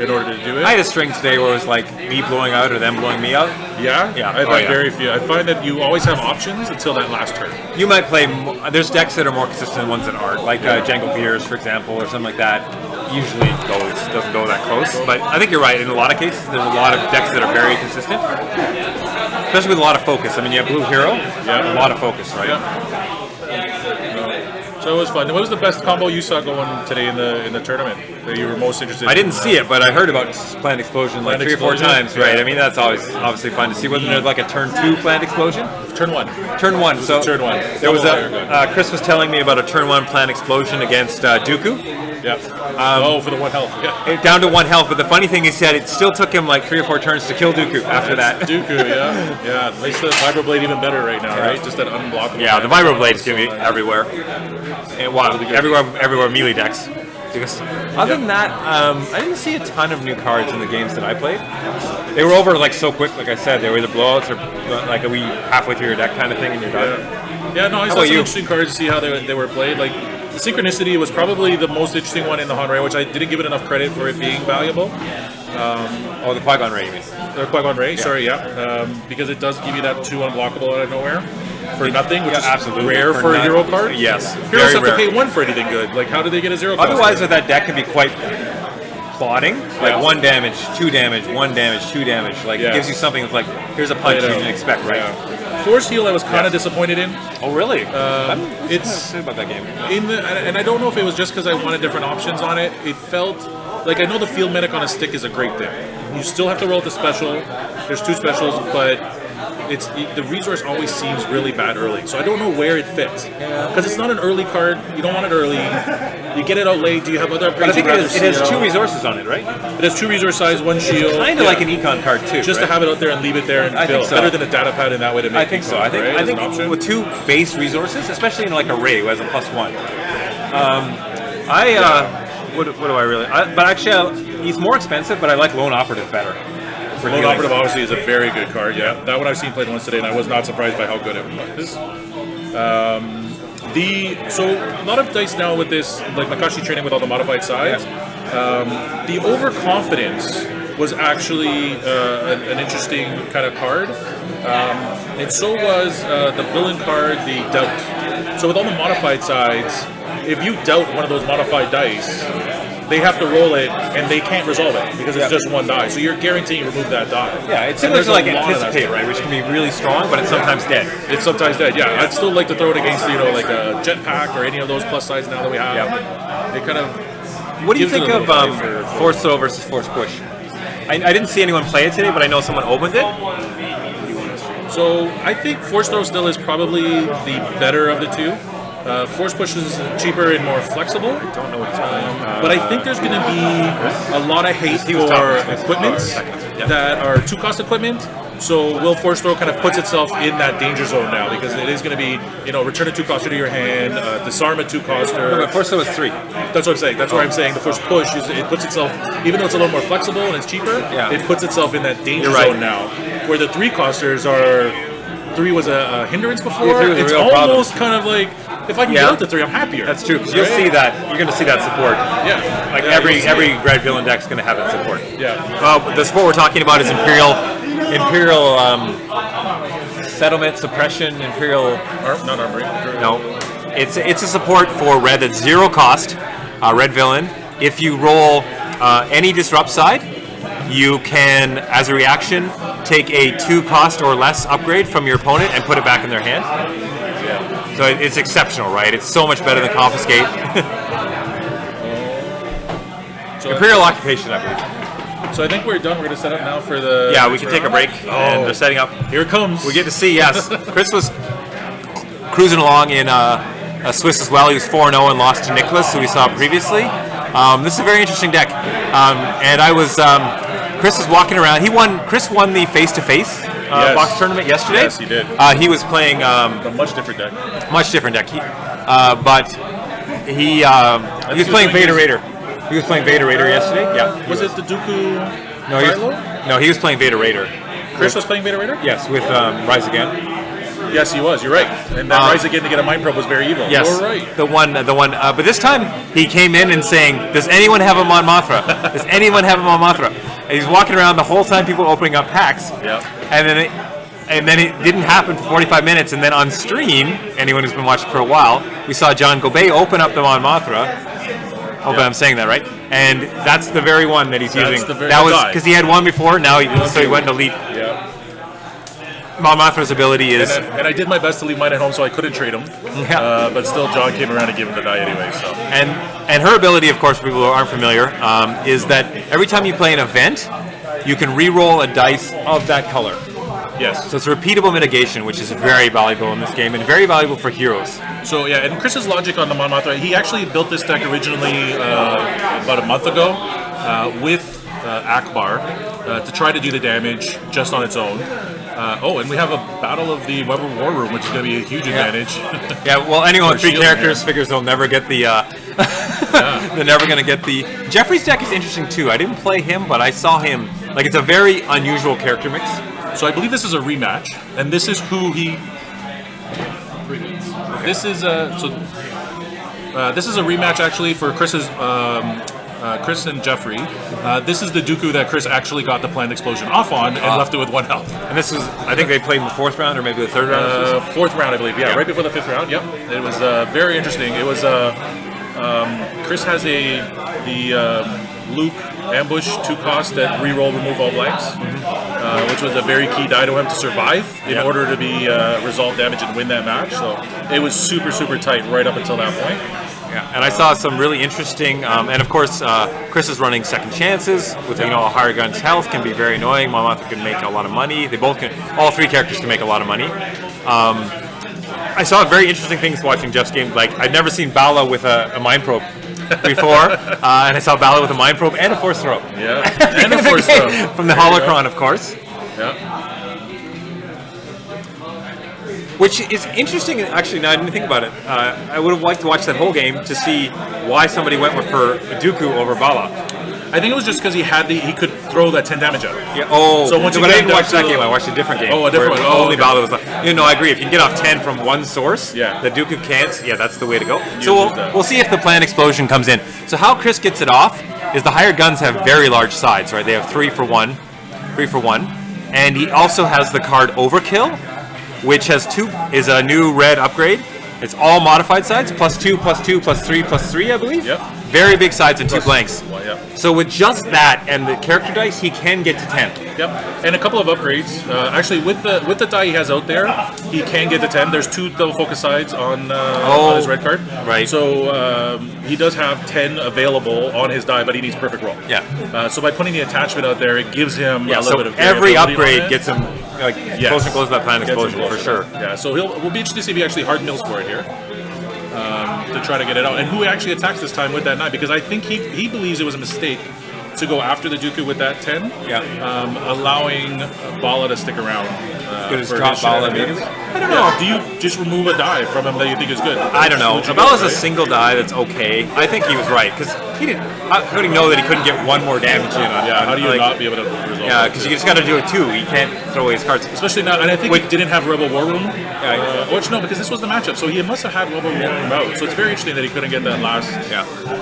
in order to do it. I had a string today where it was like me blowing out or them blowing me out. Yeah, yeah. I've had very few. I find that you always have options until that last turn. You might play. There's decks that are more consistent than ones that aren't, like Jangle Fears, for example, or something like that. Usually doesn't go that close, but I think you're right. In a lot of cases, there's a lot of decks that are very consistent, especially with a lot of focus. I mean, you have Blue Hero, a lot of focus, right? Yeah. So it was fun. What was the best combo you saw going today in the tournament that you were most interested in? I didn't see it, but I heard about Planned Explosion like 3 or 4 times, right? I mean, that's obviously fun to see. Wasn't there like a turn 2 Planned Explosion? Turn 1. Turn 1. So turn 1. There was Chris was telling me about a turn 1 Planned Explosion against Dooku. Yeah. For the 1 health. Yeah. Down to 1 health, but the funny thing is that it still took him like 3 or 4 turns to kill Dooku after that. Dooku, yeah. At least the Vibroblade even better right now, right? Just that unblockable. Yeah, the Vibroblade is going to be everywhere. And everywhere melee decks. Because other than that, I didn't see a ton of new cards in the games that I played. They were over like so quick, like I said. They were either blowouts or like a wee halfway through your deck kind of thing, and you're done. Yeah, no, I saw some interesting cards to see how they were played. Like Synchronicity was probably the most interesting one in the Han Ray, which I didn't give it enough credit for it being valuable. Oh, the Qui-Gon Ray, you mean? The Qui-Gon Ray, sorry, yeah. Because it does give you that 2 unblockable out of nowhere for nothing, which is absolutely rare for a hero card. Yes, Heroes very have rare. to pay 1 for anything good. Like, how do they get a 0 cost? Otherwise, that deck can be quite plotting. Like 1 damage, 2 damage, 1 damage, 2 damage. Like it gives you something that's like, here's a punch you didn't expect, right? Force Heal I was kind of disappointed in. Oh, really? It's about that game. And I don't know if it was just because I wanted different options on it. It felt like, I know the Field Medic on a stick is a great thing. You still have to roll the special. There's 2 specials, but the resource always seems really bad early. So I don't know where it fits. Because it's not an early card. You don't want it early. You get it out late. Do you have other upgrades? But I think it has 2 resources on it, right? It has 2 resource size, 1 shield. Kind of like an econ card too. Just to have it out there and leave it there and I build. think so. Better than a data pad in that way to make I think so. I think with 2 base resources, especially in like a Ray who has a +1. What do I really? But actually, he's more expensive. But I like Lone Operative better. Lone Operative obviously is a very good card. Yeah, that one I've seen played once today, and I was not surprised by how good it was. So a lot of dice now with this, like Makashi training with all the modified sides. The overconfidence was actually an interesting kind of card, and so was the villain card, the doubt. So with all the modified sides, if you doubt one of those modified dice, they have to roll it, and they can't resolve it because it's just 1 die. So you're guaranteeing you remove that die. Yeah, it's similar to like Anticipate, right? Which can be really strong, but it's sometimes dead. It's sometimes dead. Yeah, I'd still like to throw it against like a Jetpack or any of those plus sides now that we have. Yeah. It kind of. What do you think of Force Throw versus Force Push? I didn't see anyone play it today, but I know someone opened it. So I think Force Throw still is probably the better of the 2. Force Push is cheaper and more flexible. I don't know what it's but I think there's going to be a lot of hate for equipment that are 2-cost equipment. So Will Force Throw kind of puts itself in that danger zone now because it is going to be, return a 2-coster to your hand, disarm a 2-coster. No, but Force Throw is 3. That's what I'm saying. That's why I'm saying the Force Push is it puts itself, even though it's a little more flexible and it's cheaper, it puts itself in that danger zone now. Where the 3-costers are. 3 was a hindrance before. It's almost kind of like, if I can get out to 3, I'm happier. That's true, because you'll see that. You're going to see that support. Yeah. Like every Red Villain deck's going to have that support. Yeah. The support we're talking about is Imperial Settlement, Suppression, Imperial... Not Armory. No. It's a support for red that's 0 cost, Red Villain. If you roll any Disrupt side, you can, as a reaction, take a 2-cost or less upgrade from your opponent and put it back in their hand. So it's exceptional, right? It's so much better than Confiscate. Imperial Occupation, I believe. So I think we're done. We're going to set up now for the... Yeah, we can take a break, and they're setting up. Here it comes. We get to see, yes. Chris was cruising along in Swiss as well. He was 4-0 and lost to Nicholas, who we saw previously. This is a very interesting deck. And I was... Chris was walking around. Chris won the face-to-face box tournament yesterday. Yes, he did. He was playing a much different deck. Much different deck. But he was playing Vader Raider. He was playing Vader Raider yesterday. Yeah. Was it the Dooku? No, he was playing Vader Raider. Chris was playing Vader Raider? Yes, with Rise Again. Yes, he was. You're right. And that Rise Again to get a Mind Probe was very evil. Yes, You're right. the one. But this time he came in and saying, "Does anyone have a Mon Mothra? Does anyone have a Mon Mothra?" And he's walking around the whole time. People opening up packs. Yeah. And then it didn't happen for 45 minutes. And then on stream, anyone who's been watching for a while, we saw John Gobey open up the Mon Mothra. Hopefully I'm saying that right. And that's the very one that he's using. That was because he had one before. Now so he went to Elite. Yeah. Mon Mothra's ability is... And I did my best to leave mine at home so I couldn't trade him. But still, John came around and gave him the die anyway. So. And her ability, of course, for people who aren't familiar, is that every time you play an event, you can re-roll a dice of that color. Yes. So it's a repeatable mitigation, which is very valuable in this game and very valuable for heroes. So yeah, and Chris's logic on the Mon Mothra, he actually built this deck originally about a month ago with Akbar to try to do the damage just on its own. And we have a Battle of the Weber War Room, which is going to be a huge advantage. Yeah, well, anyone with 3 characters figures they'll never get the... They're never going to get the... Jeffrey's deck is interesting, too. I didn't play him, but I saw him... Like, it's a very unusual character mix. So I believe this is a rematch, and this is who he... This is... this is a rematch actually for Chris's. Chris and Jeffrey. This is the Dooku that Chris actually got the planned explosion off on and left it with 1 health. And this was, I think they played in the 4th round or maybe the 3rd round? 4th round, I believe. Yeah, right before the 5th round. Yep. It was very interesting. It was Chris has the Luke ambush 2-cost that reroll remove all blanks, which was a very key die to him to survive in order to be resolve damage and win that match. So it was super tight right up until that point. Yeah, and I saw some really interesting, and of course, Chris is running second chances with a higher gun's health can be very annoying. Mon Mothma can make a lot of money. They both can, all 3 characters can make a lot of money. I saw very interesting things watching Jeff's game. Like I'd never seen Bala with a mind probe before, and I saw Bala with a mind probe and a force throw. Yeah, and a force throw from the holocron, of course. Yeah. Which is interesting, actually, now I didn't think about it. I would have liked to watch that whole game to see why somebody went for Dooku over Bala. I think it was just because he could throw that 10 damage out. Yeah. Oh, so once but I didn't watch that game. I watched a different game. Oh, a different one. Only Bala was like, I agree. If you can get off 10 from one source, the Dooku can't. Yeah, that's the way to go. So we'll see if the planned explosion comes in. So how Chris gets it off is the higher guns have very large sides, right? They have 3 for 1, and he also has the card Overkill, which has is a new red upgrade. It's all modified sides, +2, +2, +3, +3, I believe. Yep. Very big sides and 2 blanks. Well, yeah. So with just that and the character dice, he can get to 10. Yep. And a couple of upgrades. Actually, with the die he has out there, he can get to 10. There's 2 double focus sides on his red card. Right. So he does have 10 available on his die, but he needs perfect roll. Yeah. So by putting the attachment out there, it gives him a little bit of every variability upgrade gets him close and close to that planned explosion for sure. Yeah. So we'll be interested to see if he actually hard mills for it here. To try to get it out, and who actually attacks this time with that 9, because I think he believes it was a mistake to go after the Dooku with that 10, allowing Bala to stick around. Just drop Bala immediately? I don't know. Do you just remove a die from him that you think is good? I don't know. Bala's a single die that's okay. I think he was right, because he didn't. How could he know that he couldn't get 1 more damage in on? Yeah, how do you not be able to resolve? Yeah, because you just got to do it too. You can't throw away his cards, especially now. And I think he didn't have Rebel War Room. Which no, because this was the matchup, so he must have had Rebel War Room out. So it's very interesting that he couldn't get that last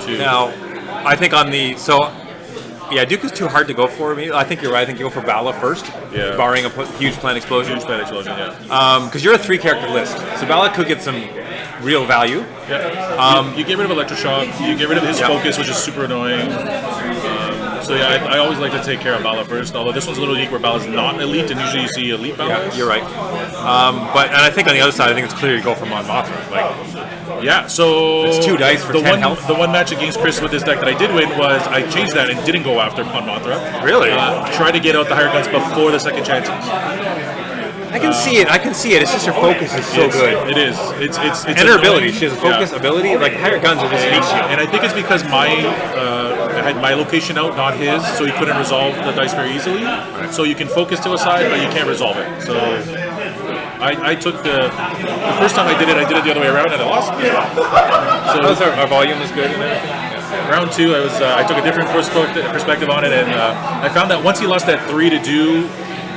2. Now, I think on the Dooku's too hard to go for me. I think you're right. I think you go for Bala first, barring a huge planned explosion. Because you're a 3-character list, so Bala could get some real value. Yeah. You get rid of Electroshock. You get rid of his focus, which is super annoying. I always like to take care of Bala first. Although this one's a little unique where Bala's not elite, and usually you see elite Bala. Yeah, you're right. And I think on the other side, I think it's clear you go for Mon Mothma. So it's 2 dice for 10 health. The one match against Chris with this deck that I did win was I changed that and didn't go after Mon Mothma. Really? Tried to get out the higher guns before the second chances. I can see it. It's just her focus is so good. It is. It's and her ability. She has a focus ability. Like higher guns are just hate shield. And I think it's because I had my location out, not his, so he couldn't resolve the dice very easily. So you can focus to a side, but you can't resolve it. So I took the first time I did it the other way around and I lost. So our volume is good. Round 2, I took a different perspective on it, and I found that once he lost that 3 to do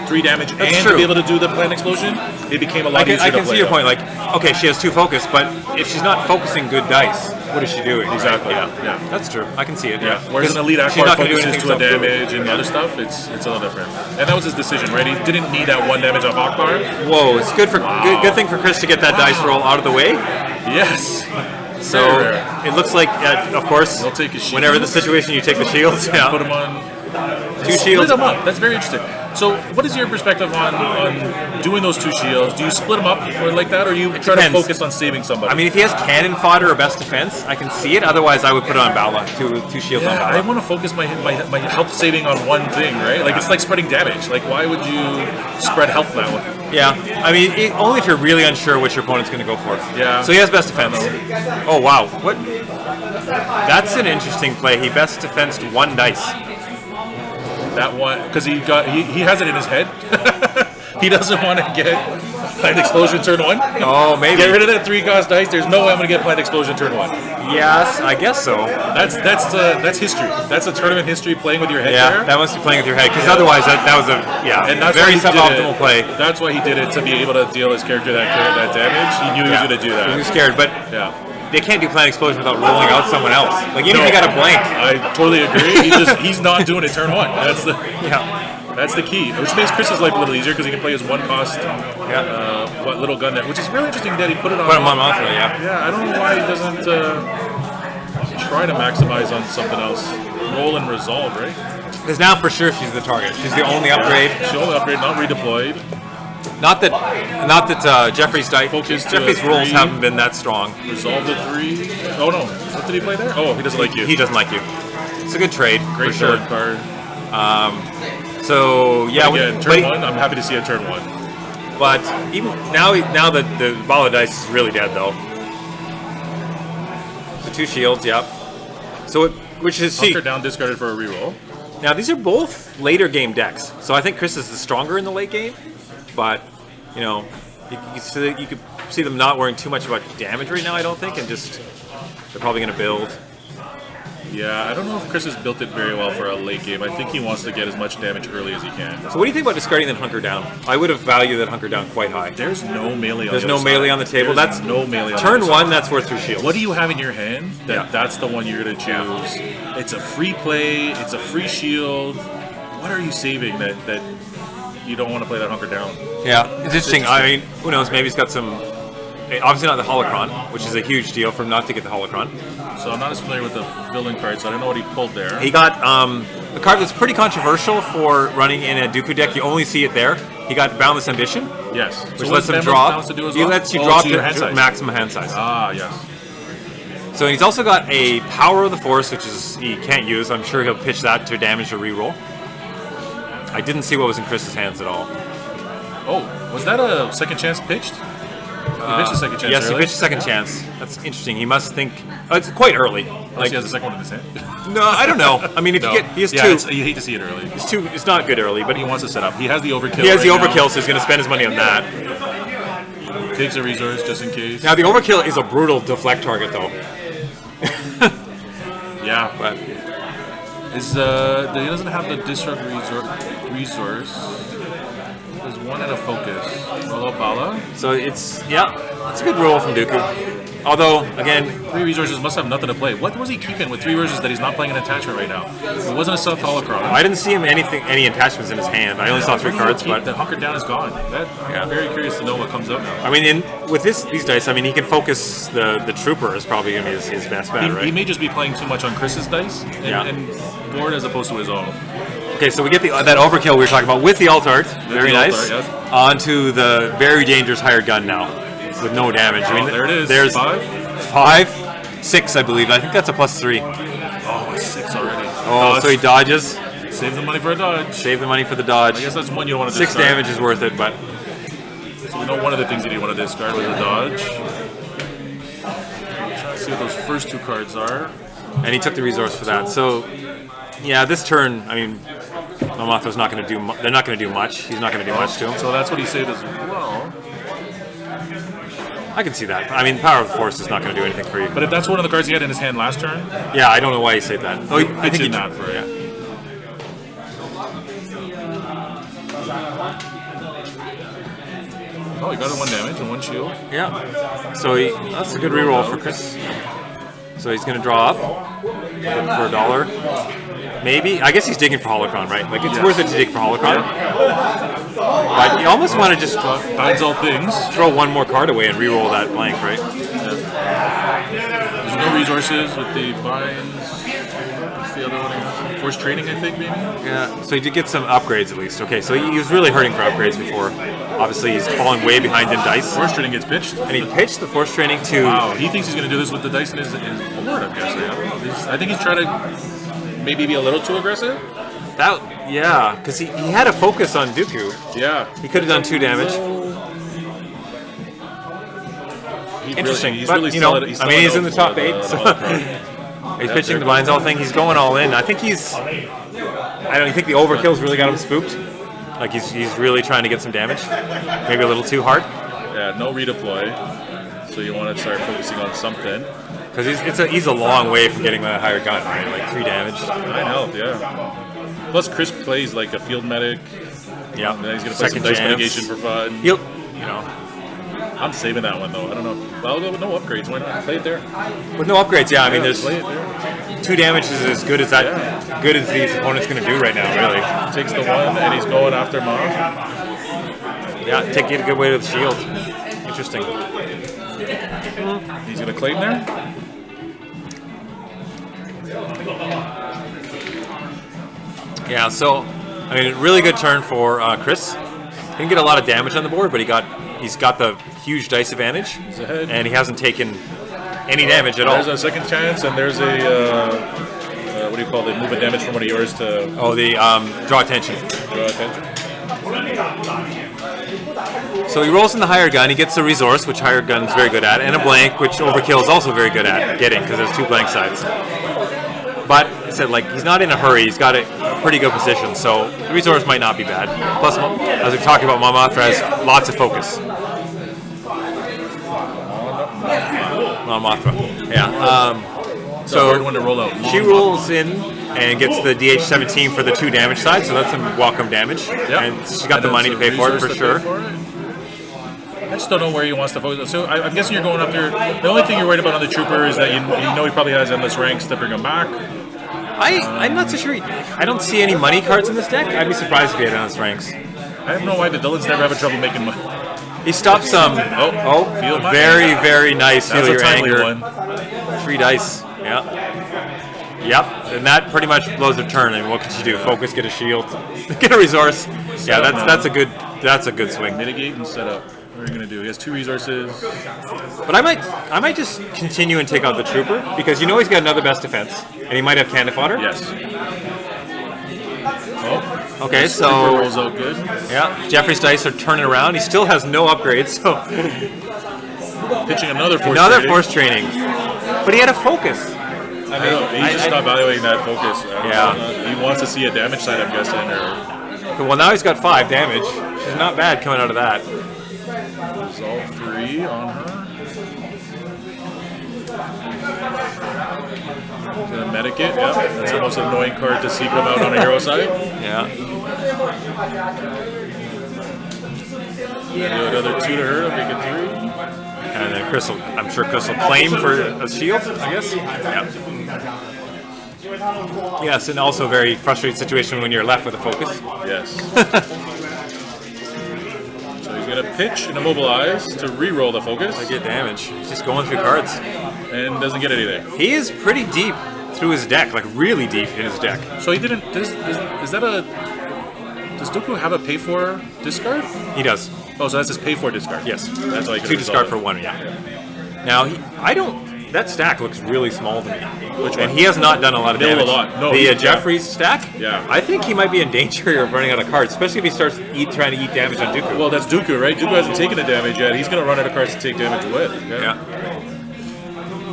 3 damage to be able to do the planned explosion, it became a lot easier to play. I can see your point. Like, okay, she has 2 focus, but if she's not focusing good dice, what is she doing? Exactly. Right? Yeah, that's true. I can see it. Yeah. Whereas an elite Aquar focuses to a damage and other stuff, it's a little different. And that was his decision, right? He didn't need that 1 damage off Akbar. Whoa, it's good thing for Chris to get that dice roll out of the way. Yes. So it looks like, of course, whenever the situation, you take the shields. Yeah. Put them on. 2 shields. Split them up. That's very interesting. So, what is your perspective on doing those 2 shields? Do you split them up like that, or you try to focus on saving somebody? I mean, if he has cannon fodder or best defense, I can see it. Otherwise, I would put it on Bala. 2 shields on Bala. I want to focus my health saving on one thing, right? Like it's like spreading damage. Like why would you spread health that way? Yeah, I mean, only if you're really unsure what your opponent's going to go for. Yeah. So he has best defense. Oh wow, what? That's an interesting play. He best defensed 1 dice. That one, because he has it in his head. He doesn't want to get planned explosion turn 1. Oh, maybe. Get rid of that 3-cost dice. There's no way I'm going to get planned explosion turn 1. Yes, I guess so. That's history. That's a tournament history playing with your head. Yeah, that must be playing with your head, because otherwise that was a very suboptimal play. That's why he did it, to be able to deal his character that damage. He knew he was going to do that. He was scared, but they can't do Plant Explosion without rolling out someone else. Like even if you got a blank. I totally agree. He's not doing it turn 1. That's the key, which makes Chris's life a little easier because he can play his 1 cost little gun there, which is really interesting that he put it on. Put him on Mothra, yeah. Yeah, I don't know why he doesn't try to maximize on something else. Roll and resolve, right? Because now for sure she's the target. She's the only upgrade. She's the only upgrade, not redeployed. Not that Jeffrey's rolls haven't been that strong. Resolve the 3. Oh no, what did he play there? Oh, he doesn't like you. He doesn't like you. It's a good trade. Great for sure. card. So yeah, again, turn 1. I'm happy to see a turn 1. But even now the ball of dice is really dead though. So 2 shields, yep. So which is Hunker down, discarded for a reroll. Now these are both later game decks, so I think Chris is the stronger in the late game. But you know, you could see them not worrying too much about damage right now. I don't think, and just they're probably going to build. Yeah, I don't know if Chris has built it very well for a late game. I think he wants to get as much damage early as he can. So what do you think about discarding that Hunker down? I would have valued that Hunker down quite high. There's no melee on There's the no other melee side. on the table. There's That's no melee on turn the other 1, side. that's worth 3 shields. What do you have in your hand? That's the one you're going to choose. It's a free play. It's a free shield. What are you saving that you don't want to play that Hunker down? Yeah, it's interesting. I mean, who knows? Maybe he's got some... Obviously not the Holocron, which is a huge deal for him not to get the Holocron. So I'm not as familiar with the villain card, so I don't know what he pulled there. He got a card that's pretty controversial for running in a Dooku deck. You only see it there. He got Boundless Ambition. Yes. Which So lets him what's drop. Boundless to do as He well? lets you Oh, drop to your to hand size. maximum hand size. Ah, yes. So he's also got a Power of the Force, which is he can't use. I'm sure he'll pitch that to damage or reroll. I didn't see what was in Chris's hands at all. Oh, was that a second chance pitched? He pitched a second chance. Yes, early? he pitched a second chance. That's interesting. He must think it's quite early. Like he has a second one in his hand. No, I don't know. I mean, if No. you get he has Yeah, 2. you hate to see it early. It's 2. It's not good early, but He wants to set up. He has the overkill. he has the right overkill, now. so he's going to spend his money on that. Takes a resource just in case. Now the overkill is a brutal deflect target, though. Yeah, but he doesn't have the disrupt resource. There's one and a focus. Hello, Bala. So it's that's a good roll from Dooku. Although again, 3 resources must have nothing to play. What was he keeping with 3 resources that he's not playing an attachment right now? It wasn't a South Holocron. I didn't see him any attachments in his hand. I only saw 3 cards, but the Hunker down is gone. I'm very curious to know what comes out now. I mean, with these dice, I mean, he can focus the trooper is probably going to be his best bet, right? He may just be playing too much on Chris's dice and board as opposed to his own. Okay, so we get that overkill we were talking about with the alt art. Very nice. Alt art, yes. Onto the very dangerous hired gun now with no damage. I mean, there it is. There's 5? 6, I believe. I think that's a +3. Oh, it's 6 already. Oh, so he dodges. Save the money for a dodge. Save the money for the dodge. I guess that's one you don't want to 6 discard. damage is worth it, but So we know one of the things that you want to discard was a dodge. Let's see what those first 2 cards are. and he took the resource for that. So yeah, this turn, I mean, Mothra's not going to do. They're not going to do much. He's not going to do much to him. So that's what he said as well. I can see that. I mean, Power of the Force is not going to do anything for you. But if that's one of the cards he had in his hand last turn, yeah, I don't know why he said that. Oh, I think he not for it. Yeah. Oh, he got 1 damage and 1 shield. Yeah. So that's a good reroll for Chris. So he's going to draw up for $1. Maybe. I guess he's digging for Holocron, right? Like, it's worth it to dig for Holocron. But you almost want to just binds all things. Throw 1 more card away and reroll that blank, right? There's no resources with the binds. What's the other one? Force training, I think, maybe? Yeah, so he did get some upgrades at least. Okay, so he was really hurting for upgrades before. Obviously, he's fallen way behind in dice. Force training gets pitched. And he pitched the force training to... Wow, he thinks he's going to do this with the dice in his board, I'm guessing. I don't know. I think he's trying to maybe be a little too aggressive. Yeah, because he had a focus on Dooku. Yeah. He could have done 2 damage. Interesting. He's but, really you know, selling- I mean, he's in the top for 8. So he's Yeah, pitching the very binds all thing. He's going all in. I think he's... I don't think the overkill's really got him spooked. Like, he's really trying to get some damage. Maybe a little too hard. Yeah, no redeploy. So you want to start focusing on something. Because he's a long way from getting that higher gun, right? Like 3 damage. 9 health, yeah. Plus, Chris plays like a field medic. Yeah. And then he's going to play some dice mitigation for fun. You know. I'm saving that one though. I don't know. Well, I'll go with no upgrades. Why not? Play it there. With no upgrades, yeah. I mean, there's play it there. 2 damage is as good as good as these opponent's going to do right now. Really. Takes the 1, and he's going after Mom. Yeah, get a good way to the shield. Interesting. He's going to claim there. Yeah. So, I mean, really good turn for Chris. He didn't get a lot of damage on the board, but he's got the huge dice advantage, and he hasn't taken any damage at all. There's a second chance, and there's a what do you call it? Move a damage from one of yours to draw attention. Draw attention. So he rolls in the hired gun. He gets a resource, which hired gun's very good at, and a blank, which overkill is also very good at getting because there's 2 blank sides. But I said, like, he's not in a hurry. He's got a pretty good position, so the resource might not be bad. Plus, as we've talked about, Mon Mothra has lots of focus. Mon Mothra, yeah. So hard one to roll out. She rolls in and gets the DH-17 for the 2 damage side, so that's some welcome damage. Yep. And she's got the money to pay for it, for sure. I just don't know where he wants to focus. So I'm guessing you're going up there. The only thing you're worried about on the Trooper is that you know he probably has endless ranks to bring him back. I'm not so sure. I don't see any money cards in this deck. I'd be surprised if he had endless ranks. I don't know why the Dillons never having trouble making money. He stopped some. Feel my very, anger. very nice. That's Feel a your timely anger. one. 3 dice. Yeah. Yep. And that pretty much blows their turn. I mean, what could you do? Focus, get a shield, get a resource. Yeah, that's a good swing. Mitigate and set up. What are you gonna do? He has 2 resources. But I might just continue and take out the Trooper because you know he's got another best defense, and he might have cannon fodder. Yes. Oh. Okay, This so Trooper rolls out good. Yeah, Jeffrey's dice are turning around. He still has no upgrades, so pitching another force training. But he had a focus. I mean, he's just not evaluating that focus. Yeah. He wants to see a damage side, I'm guessing. Or well, now he's got 5 damage. It's not bad coming out of that. Resolve 3 on her. Gonna medic it. Yeah, that's the most annoying card to see come out on a hero side. Yeah. Do another 2 to her to make it 3. And then I'm sure Chris will claim for a shield, I guess. Yeah. Yes, and also a very frustrating situation when you're left with a focus. Yes. So he's gonna pitch and immobilize to re-roll the focus. I get damage. He's just going through cards. And doesn't get anything. He is pretty deep through his deck, like really deep in his deck. So he didn't. Is that a? Does Dooku have a pay for discard? He does. Oh, so that's his pay for discard. Yes. That's why he 2 discard for 1. Yeah. Now that stack looks really small to me. Which and one? he has not done a lot of damage. A lot. No, the Jeffrey's stack. Yeah. I think he might be in danger of running out of cards, especially if he starts trying to eat damage on Dooku. Well, that's Dooku, right? Dooku hasn't taken the damage yet. He's going to run out of cards to take damage with. Yeah.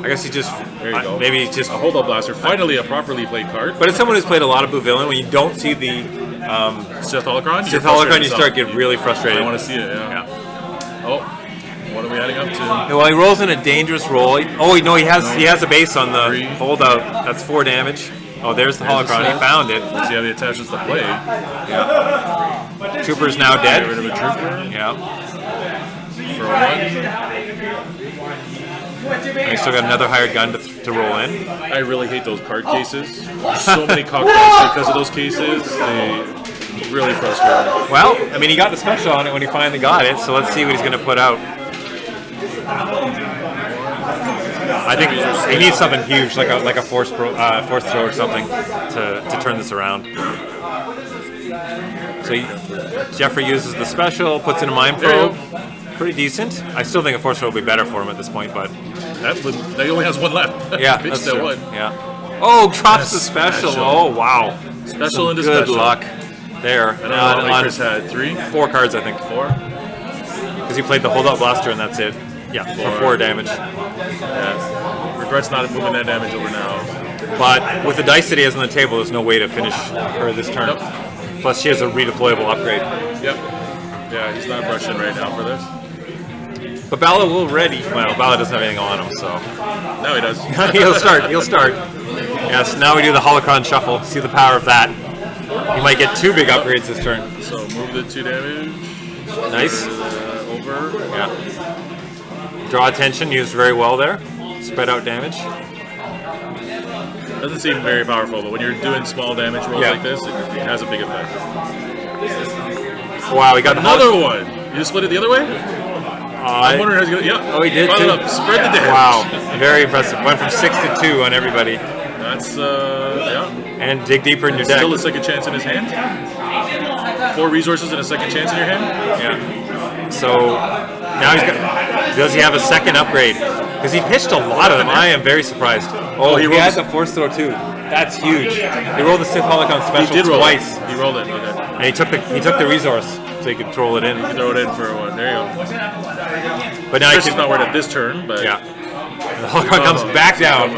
I guess he just there you go. Maybe he's just a hold-up blaster. Finally, a properly played card. But as someone who's played a lot of Blue Villain, when you don't see the Sith Holocron, you start getting really frustrated. I want to see it. Yeah. Oh, what are we adding up to? Well, he rolls in a dangerous roll. He has a base on the holdout. That's 4 damage. Oh, there's the Holocron. He found it. Let's see how he attaches the play. Yeah. Trooper's now dead. Get rid of a Trooper. Yeah. For 1. And he's still got another hired gun to roll in. I really hate those card cases. There's so many cocktails because of those cases. They really frustrating. Well, I mean, he got the special on it when he finally got it, so let's see what he's going to put out. I think he needs something huge, like a force throw or something, to turn this around. So Jeffrey uses the special, puts in a mind probe. Pretty decent. I still think a force throw would be better for him at this point, but he only has 1 left. Yeah, that's true. 1. Yeah. Oh, drops the special. Oh, wow. Special into good special. luck there. I don't know how many Chris had. 3? 4 cards, I think. 4? Because he played the holdout blaster and that's it. Yeah, for 4 damage. Yeah. Regrets not moving that damage over now. But with the dice that he has on the table, there's no way to finish her this turn. Nope. Plus, she has a redeployable upgrade. Yep. Yeah, he's not rushing right now for this. But Bala will ready. Well, Bala doesn't have anything on him, so. No, he does. He'll start. Yes, now we do the Holocron shuffle. See the power of that. He might get 2 big upgrades this turn. So move the 2 damage. Nice. Over. Yeah. Draw attention used very well there. Spread out damage. Doesn't seem very powerful, but when you're doing small damage rolls like this, it has a big effect. Wow, we got another one. You just split it the other way? I'm wondering how he's gonna. Yeah. Oh, he did. Pile it up. Spread the damage. Wow, very impressive. Went from 6 to 2 on everybody. That's yeah. And dig deeper in your deck. Still a second chance in his hand. 4 resources and a second chance in your hand. Yeah. So now he's got. Does he have a second upgrade? Because he pitched a lot of them. I am very surprised. Oh, he has a force throw too. That's huge. He rolled the Sith Holocron special twice. He rolled it. Okay. And he took the resource, so he could throw it in. You can throw it in for one. There you go. But now Chris he is not worried at this turn, but yeah. The Holocron comes back down.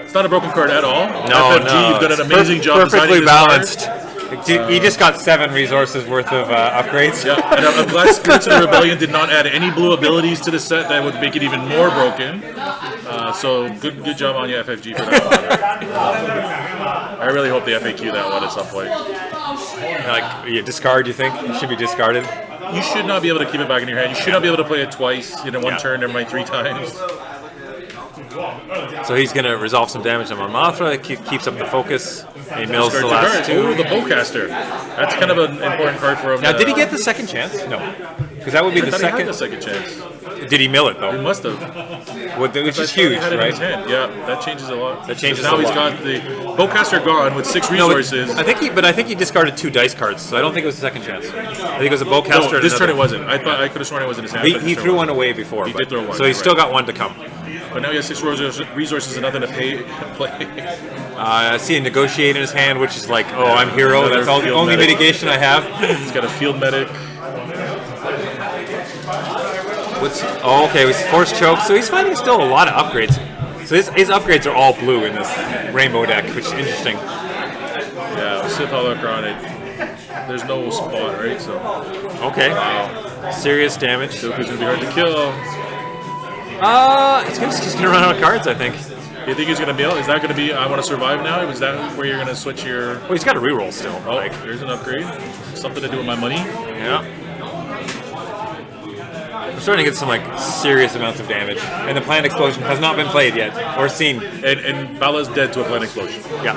It's not a broken card at all. No, FFG, you've done an amazing job. Perfectly designing balanced. This card. He just got 7 resources worth of upgrades. Yeah, and I'm glad Spirits of the Rebellion did not add any blue abilities to the set that would make it even more broken. So good job on you, FFG, for that one. I really hope they FAQ that one at some point. Like, you discard, you think? It should be discarded? You should not be able to keep it back in your hand. You should not be able to play it twice in one turn, never mind 3 times. So he's going to resolve some damage on Mothra, keeps up the focus, and he mills the last 2. Ooh, the Bowcaster. That's kind of an important card for him. Now, did he get the second chance? No. Because that would be the second. He had the second chance. Did he mill it, though? He must have. Which is huge, had it right? in his hand. Yeah, that changes a lot. That changes now a he's lot. got the Bowcaster gone with 6 resources. No, I think he discarded 2 dice cards, so I don't think it was a second chance. I think it was a Bowcaster. No, this turn it wasn't. I could have sworn it was in his hand. He threw one away before. He did throw one. So he's still got 1 to come. But now he has 6 resources and nothing to play. I see a negotiate in his hand, which is like, oh, I'm hero. That's all the only mitigation I have. He's got a field medic. Okay, it was force choke. So he's finding still a lot of upgrades. So his upgrades are all blue in this rainbow deck, which is interesting. Yeah, with Sith Holocron, there's no spot, right? So okay, wow, serious damage. Dooku's gonna be hard to kill. He's just gonna run out of cards, I think. You think he's gonna mill? Is that gonna be I want to survive now? Is that where you're gonna switch your? Well, he's got a reroll still. Oh, there's an upgrade. Something to do with my money. Yeah. We're starting to get some serious amounts of damage, and the Plant Explosion has not been played yet or seen. And Bala's dead to a Plant Explosion. Yeah.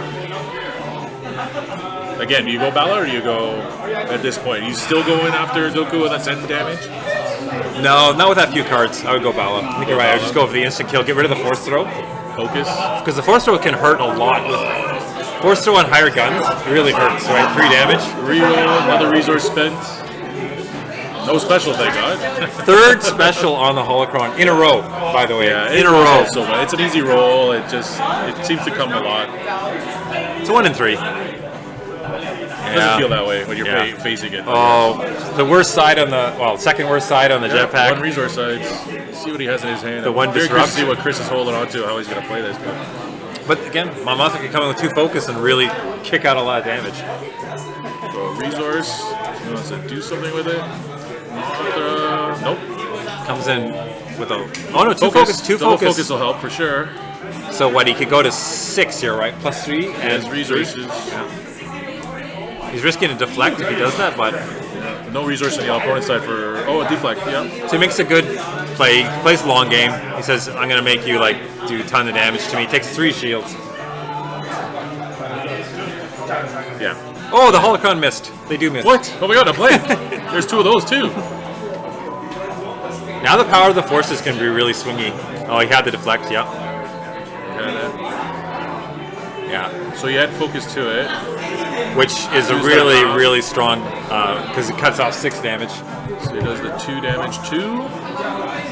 Again, do you go Bala or do you go at this point? You still going after Dooku with that 10 damage? No, not with that few cards. I would go Bala. I think you're right. I would just go for the instant kill. Get rid of the force throw. Focus. Because the force throw can hurt a lot. Force throw on higher guns really hurts, right? 3 damage. Reroll, another resource spent. No special, thank God. 3rd special on the Holocron in a row, by the way. Yeah, in a row. So it's an easy roll. It seems to come a lot. It's a 1 in 3. It doesn't feel that way when you're facing it. Oh, the worst side on the second worst side on the jetpack. 1 resource side. See what he has in his hand. The one very disrupt. curious to see what Chris is holding on to, how he's going to play this. But again, Mothra can come in with 2 focus and really kick out a lot of damage. So resource. He wants to do something with it. Nope. Comes in with a 2 focus. 2 Double focus. focus will help for sure. So what? He could go to 6 here, right? Plus 3 and his resources. Yeah. He's risking a deflect if he does that, but no resource on the opponent's side for a deflect. Yeah. So he makes a good play. He plays long game. He says, "I'm going to make you do a ton of damage to me." He takes 3 shields. Yeah. Oh, the Holocron missed. They do miss. What? Oh my God! A blank. There's 2 of those too. Now the power of the forces can be really swingy. Oh, he had the deflect. Yeah. Yeah. So you add focus to it, which is a really strong because it cuts off 6 damage. So he does the 2 damage, 2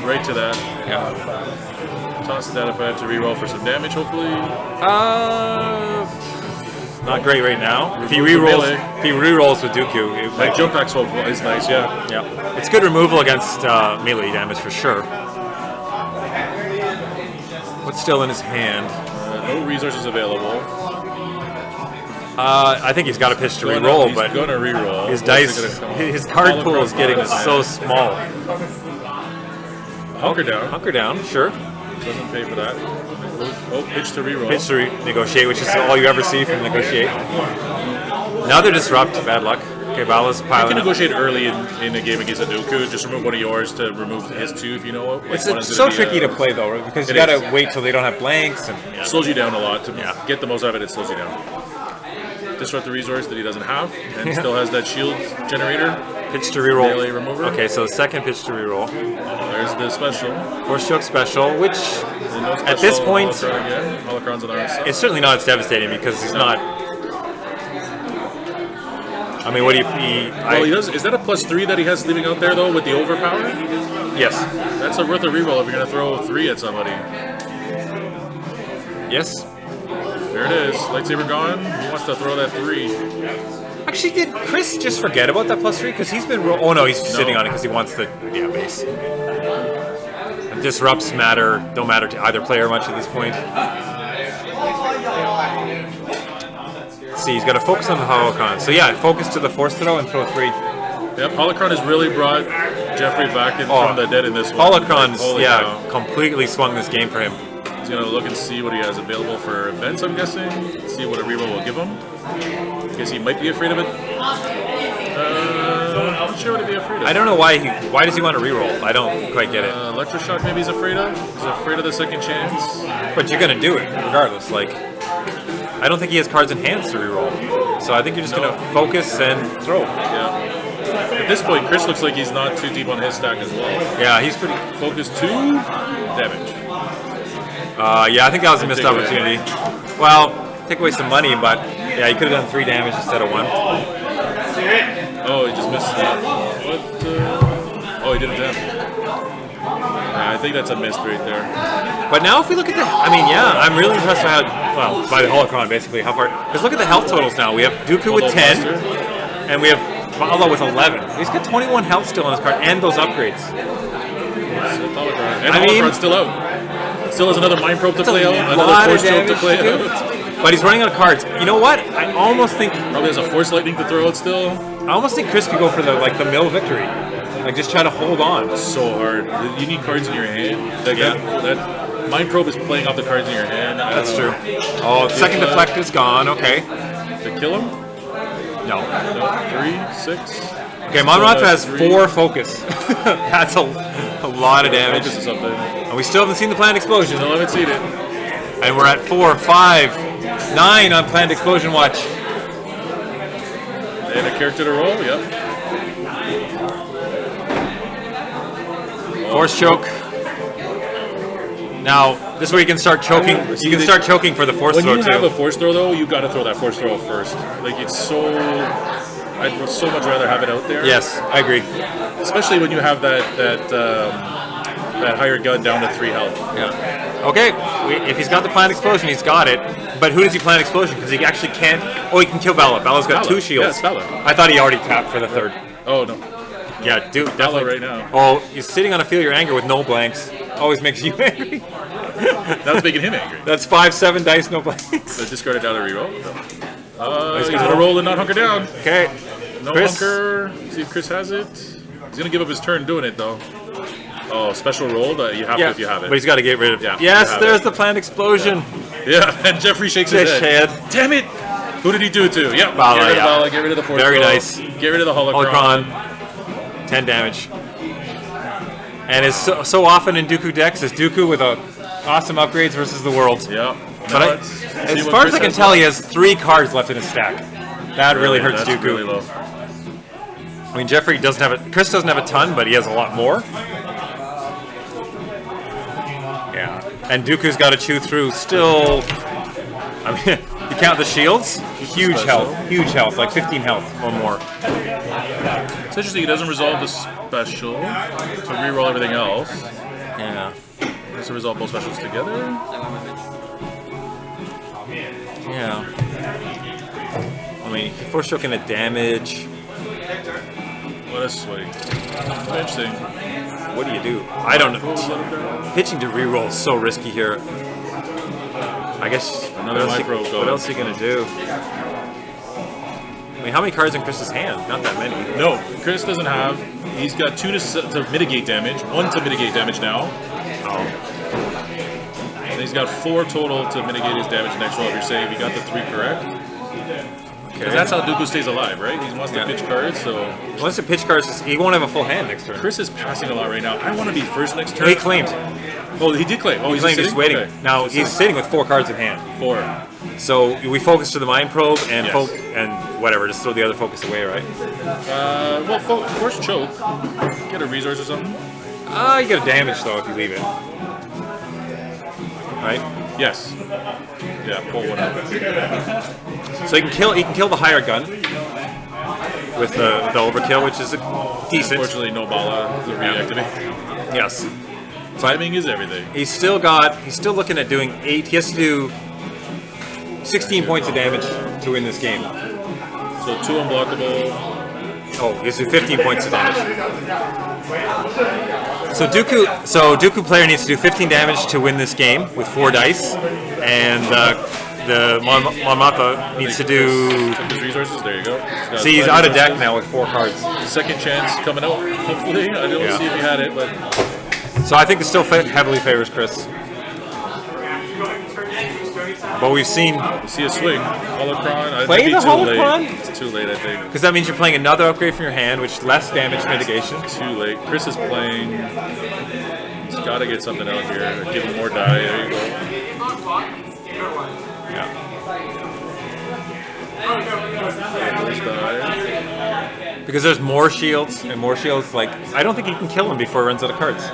right to that. Yeah. Toss that if I had to reroll for some damage, hopefully. Not great right now. If he rerolls with Dooku, that jump back swap is nice. Yeah. Yeah. It's good removal against melee damage for sure. What's still in his hand? No resources available. I think he's got a pitch to reroll, but he's gonna reroll. His dice, his card pool is getting so small. Hunker down. Hunker down, sure. Doesn't pay for that. Oh, pitch to reroll. Pitch to negotiate, which is all you ever see from negotiate. Another disrupt, bad luck. Okay, Bala's You piling can up. negotiate early in a game against a Dooku. Just remove one of yours to remove his 2 if you know what. It's one is so gonna be, tricky to play though, because you it gotta is. wait till they don't have blanks. And It slows you down a lot. To get the most out of it, it slows you down. Disrupt the resource that he doesn't have, and still has that shield generator. Pitch to reroll. Melee remover. Okay, so second pitch to reroll. There's the special. Force choke special, which No at this special point, Holocron again. Holocron's on our side. it's certainly not as devastating because he's not. I mean, what do you? Well, he does. Is that a +3 that he has leaving out there though with the overpower? Yes. That's worth a reroll if you're gonna throw 3 at somebody. Yes. There it is. Lightsaber gone. He wants to throw that 3. Actually, did Chris just forget about that +3? Because he's been. Oh no, he's sitting on it because he wants the base. And disrupts don't matter to either player much at this point. Let's see, he's got to focus on the holocron. So yeah, focus to the force throw and throw 3. Yep, Holocron has really brought Jeffrey back in from the dead in this one. Holocron's Holy cow. completely swung this game for him. He's gonna look and see what he has available for events, I'm guessing. See what a reroll will give him. Guess he might be afraid of it. I'm not sure what to be afraid of. I don't know why does he want to reroll? I don't quite get it. Electroshock maybe he's afraid of. He's afraid of the second chance. But you're gonna do it regardless. Like, I don't think he has cards in hands to reroll. So I think you're just gonna focus and throw. Yeah. At this point, Chris looks like he's not too deep on his stack as well. Yeah, he's pretty focused. 2 damage. Yeah, I think that was a missed opportunity. Well, take away some money, but yeah, he could have done 3 damage instead of 1. Oh, he just missed that. What? Oh, he did it then. Yeah, I think that's a missed right there. But now if we look at I'm really impressed by by the holocron basically, how far. Because look at the health totals now. We have Dooku with 10, and we have Bala with 11. He's got 21 health still on his card, and those upgrades. And Holocron's still out. Still has another Mind Probe to play out, another Force Choke to play out. But he's running out of cards. You know what? I almost think probably has a Force Lightning to throw out still. I almost think Chris could go for the mill victory. Like just try to hold on. It's so hard. You need cards in your hand. That Mind Probe is playing off the cards in your hand. That's true. Oh, second deflect is gone. Okay. To kill him? No. 3, 6. Okay, Monroth has 4 focus. That's a lot of damage. Focus is something. And we still haven't seen the planned explosion. Still haven't seen it. And we're at 4, 5, 9 on planned explosion watch. And a character to roll, yep. Force choke. Now, this way you can start choking. You can start choking for the force throw too. When you have a force throw though, you got to throw that force throw first. Like it's so. I'd so much rather have it out there. Yes, I agree. Especially when you have that higher gun down to 3 health. Yeah. Okay. If he's got the planned explosion, he's got it. But who does he plan explosion? Because he actually can't. Oh, he can kill Bala. Bala's got 2 shields. Yeah, it's Bala. I thought he alredy tapped for the 3rd. Oh no. Yeah, dude, Bala definitely right now. Oh, he's sitting on a Feel Your Anger with no blanks. Always makes you angry. That's making him angry. That's 5, 7 dice, no blanks. So discarded out a reroll. He's gonna roll and not hunker down. Okay. No Chris. hunker. See if Chris has it. He's gonna give up his turn doing it though. Oh, special roll. You have to if you have it. But he's got to get rid of. Yeah. Yes, there's the planned explosion. Yeah, and Jeffrey shakes his head. Damn it! Who did he do it to? Yep. Bala, get rid of yeah. Bala, get rid of the force Very throw, nice. Get rid of the holocron. 10 damage. And is so often in Dooku decks is Dooku with awesome upgrades versus the world. Yeah. But as far as I can tell, he has 3 cards left in his stack. That really hurts that's Dooku. Really low. I mean, Jeffrey doesn't have it. Chris doesn't have a ton, but he has a lot more. Yeah. And Dooku's got to chew through still. I mean, you count the shields? Huge health, like 15 health or more. It's interesting. He doesn't resolve the special to reroll everything else. Yeah. Does it resolve both specials together? Yeah. I mean, force choking a damage. What a swing. Interesting. What do you do? I don't know. Pitching to reroll is so risky here. I guess another micro. What else are you gonna do? I mean, how many cards in Chris's hand? Not that many. No, Chris doesn't have. He's got 2 to mitigate damage, 1 to mitigate damage now. Oh. And he's got 4 total to mitigate his damage next roll. If you're saying if you got the 3 correct. Because that's how Dooku stays alive, right? He wants to pitch cards, so... He wants to pitch cards, he won't have a full hand next turn. Chris is passing a lot right now. I want to be first next turn. No, he claimed. Oh, he did claim. Oh, he claimed he's waiting. Okay. Now, he's sitting with 4 cards in hand. 4. So, we focus to the Mind Probe and and whatever, just throw the other focus away, right? Well, force choke. Get a resource or something. You get a damage, though, if you leave it. Right? Yes. Yeah, pull one out. So he can kill the higher gun with the overkill, which is decent. Unfortunately, no bala to reactivate. Yes. Timing is everything. He's still looking at doing 8. He has to do 16 points of damage to win this game. So 2 unblockable. Oh, he has to do 15 points of damage. So Dooku player needs to do 15 damage to win this game with 4 dice, and the Mon Mothma needs to do. Took his resources. There you go. See, he's out of deck now with 4 cards. Second chance coming out. Hopefully, I don't see if he had it, but. So I think it still heavily favors Chris. But we've seen. You see a swing. Holocron. Play the Holocron? It's too late, I think. Because that means you're playing another upgrade from your hand, which less damage mitigation. Too late. Chris is playing. He's got to get something out here. Give him more die. There you go. Yeah. Because there's more shields and more shields. Like, I don't think he can kill him before he runs out of cards.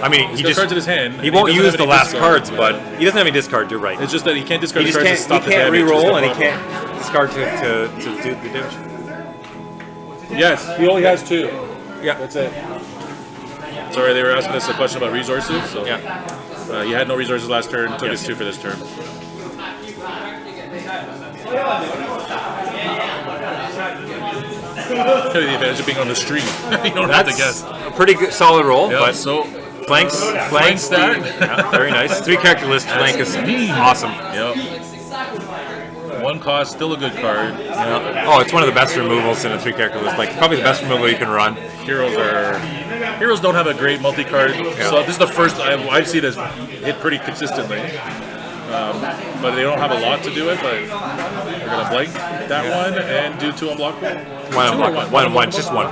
I mean, he just cards in his hand. He won't use the last cards, but he doesn't have any discard. You're right. It's just that he can't discard the cards to stop the damage. He can't re-roll, and he can't discard to do the damage. Yes, he only has 2. Yeah, that's it. Sorry, they were asking us a question about resources. So yeah, he had no resources last turn. Took his 2 for this turn. Kind of the advantage of being on the street. You don't have to guess. A pretty good, solid roll, Yep, but so flanks that. Yeah, very nice. 3 character list flank is awesome. Yep. 1 cost, still a good card. Yeah. Oh, it's one of the best removals in a 3 character list. Like probably the best removal you can run. Heroes don't have a great multi-card, so this is the first I've seen it hit pretty consistently. But they don't have a lot to do it, but they're going to blank that one and do 2 unblockable. One, just 1.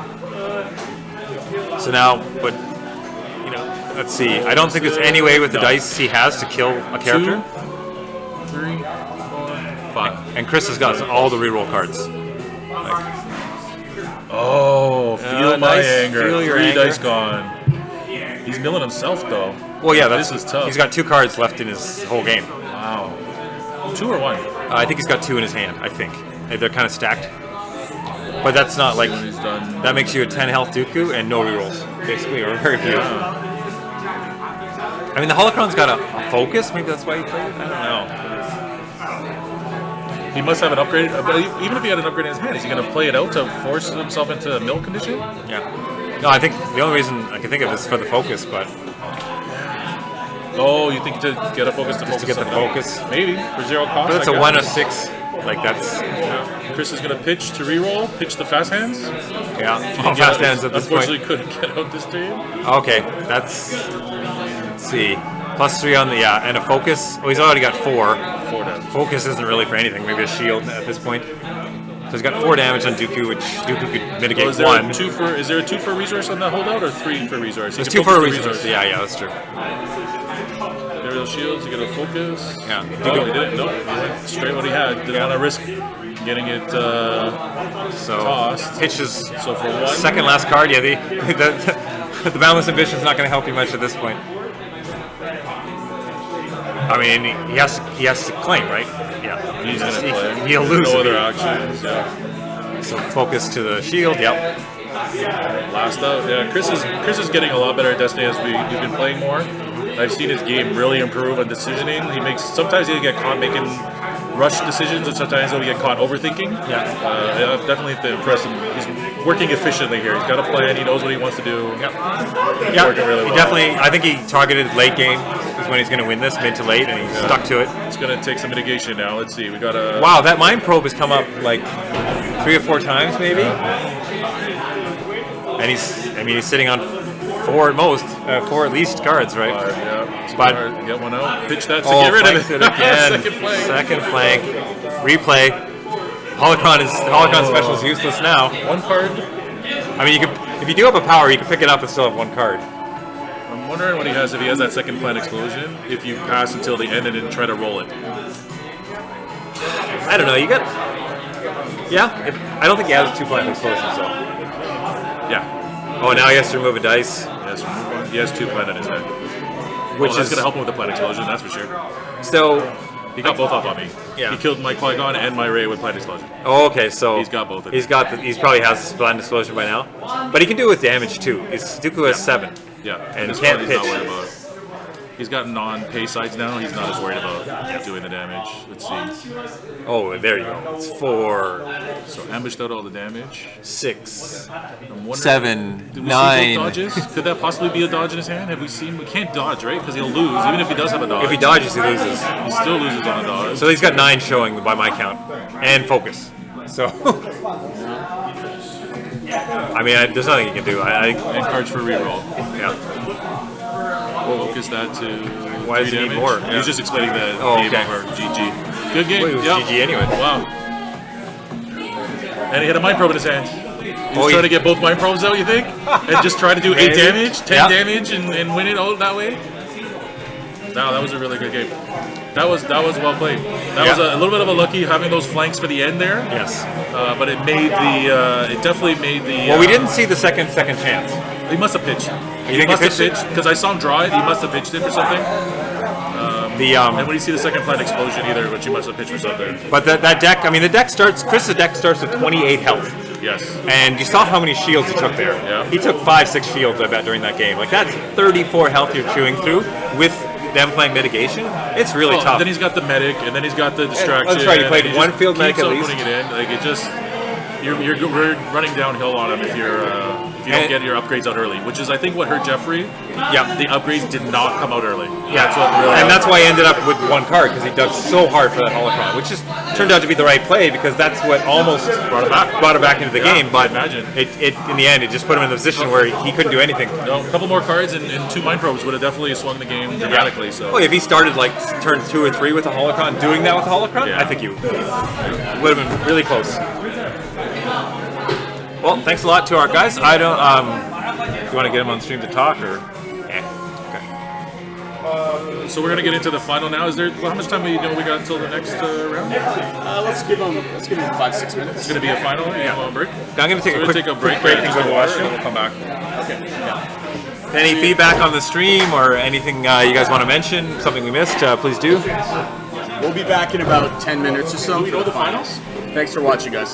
So now, but, you know, let's see. I don't think there's any way with the dice he has to kill a character. 2, 3, 4, 5. And Chris has got all the reroll cards. Feel my anger. Feel your 3 anger. dice gone. He's milling himself, though. Well, yeah, this is tough. He's got 2 cards left in his whole game. Wow. 2 or 1? I think he's got 2 in his hand, I think. They're kind of stacked. But that's not like... That makes you a 10 health Dooku and no rerolls, basically, or very few. Yeah. I mean, the Holocron's got a focus. Maybe that's why he played it? I don't know. He must have an upgrade. Even if he had an upgrade in his hand, is he going to play it out to force himself into a mill condition? Yeah. No, I think the only reason I can think of is for the focus, but... Oh, you think to get a focus to get the focus? Maybe, for 0 cost. But it's a 1 of 6. Like, that's... Chris is going to pitch to reroll, pitch the fast hands. Yeah, fast hands at this point. Unfortunately, couldn't get out this turn. Okay, that's... Let's see. +3 on the... Yeah, and a focus. Oh, he's already got 4. 4 damage. Focus isn't really for anything. Maybe a shield at this point. So he's got 4 damage on Dooku, which Dooku could mitigate 1. Is there a 2 for resource on that holdout, or 3 for resource? There's 2 for a resource. Yeah, that's true. Aerial shields, you get a focus. Yeah. Oh, he didn't. Nope. He went straight what he had. Didn't want to risk getting it tossed. Pitches. So for 1. Second last card, yeah. The Boundless Ambition's not going to help you much at this point. I mean, he has to claim, right? Yeah. He's going to play. He'll lose. No other actions. Yeah. So focus to the shield. Yep. Last out. Yeah. Chris is getting a lot better at Destiny as we've been playing more. I've seen his game really improve on decisioning. Sometimes he'll get caught making rush decisions, and sometimes he'll get caught overthinking. Yeah. Definitely impressed him. He's working efficiently here. He's got a plan. He knows what he wants to do. Yeah. Working really well. Definitely. I think he targeted late game is when he's going to win this, mid to late, and he's stuck to it. It's going to take some mitigation now. Let's see. We got a. Wow, that Mind Probe has come up like 3 or 4 times, maybe. And he's sitting on 4 at most, 4 at least cards, right? 5, yeah. But get one out. Pitch that to get rid of it. Again. Second flank. Second flank. Replay. Holocron special is useless now. One card. I mean, you could if you do have a power, you can pick it up and still have one card. I'm wondering what he has if he has that second plant explosion. If you pass until the end and then try to roll it. I don't know. You got. Yeah. I don't think he has 2 plant explosions though. Yeah. Oh, now he has to remove a dice. He has 2 plant in his hand. Which that's is going to help him with the plant explosion, that's for sure. So he got both off on me. Yeah. He killed my Qui-Gon and my Rey with plant explosion. Oh, okay. So he's got both of them. He's probably has the plant explosion by now, but he can do it with damage too. Dooku has 7. Yeah. And this can't one pitch. he's not worried about. He's got non-pay sides now. He's not as worried about doing the damage. Let's see. Oh, there you go. It's 4. So ambushed out all the damage. 6. I'm wondering, 7. Did we 9. see both dodges? Could that possibly be a dodge in his hand? Have we seen? We can't dodge, right? Because he'll lose, even if he does have a dodge. If he dodges, he loses. He still loses on a dodge. So he's got 9 showing by my count, and focus. So. I mean, there's nothing you can do. And cards for reroll. Yeah. Focus that to. Why does he need more? He was just explaining the game okay. over GG. Good game. Well, it was Yep. GG anyway. Wow. And he had a mind probe in his hand. He was trying to get both mind probes out, you think? And just try to do 8 damage, 10 damage, and win it all that way? No, that was a really good game. That was well played. That was a little bit of a lucky having those flanks for the end there. Yes. But it made the. It definitely made the. Well, we didn't see the second chance. He must have pitched. You think must he have pitched because I saw him draw it. He must have pitched it for something. And when you see the second plant explosion, either, which he must have pitched for something. But that deck, I mean, the deck starts. Chris's deck starts with 28 health. Yes. And you saw how many shields he took there. Yeah. He took 5-6 shields, I bet, during that game. Like that's 34 health you're chewing through with them playing mitigation. It's really tough. Then he's got the medic, and then he's got the distraction. That's right. You played one field medic keeps at on least. Putting it in, like it just. We're running downhill on him if you don't get your upgrades out early, which is I think what hurt Jeffrey. Yeah, the upgrades did not come out early. Yeah, that's why he ended up with 1 card because he dug so hard for that holocron, which just turned out to be the right play because that's what almost brought it back into the game. But imagine it in the end it just put him in the position where he couldn't do anything. No, a couple more cards and 2 mind probes would have definitely swung the game dramatically. So, well, if he started like turn 2 or 3 with a holocron, doing that with a holocron, I think you would have been really close. Well, thanks a lot to our guys. I don't. Do you want to get him on stream to talk or? So we're gonna get into the final now. Is there? Well, how much time do you know we got until the next round? Let's give him 5-6 minutes. It's gonna be a final. Yeah. On break. I'm gonna take a quick break and go to washroom. We'll come back. Okay. Yeah. Any feedback on the stream or anything you guys want to mention? Something we missed? Please do. We'll be back in about 10 minutes or so. Do we know the finals? Thanks for watching, guys.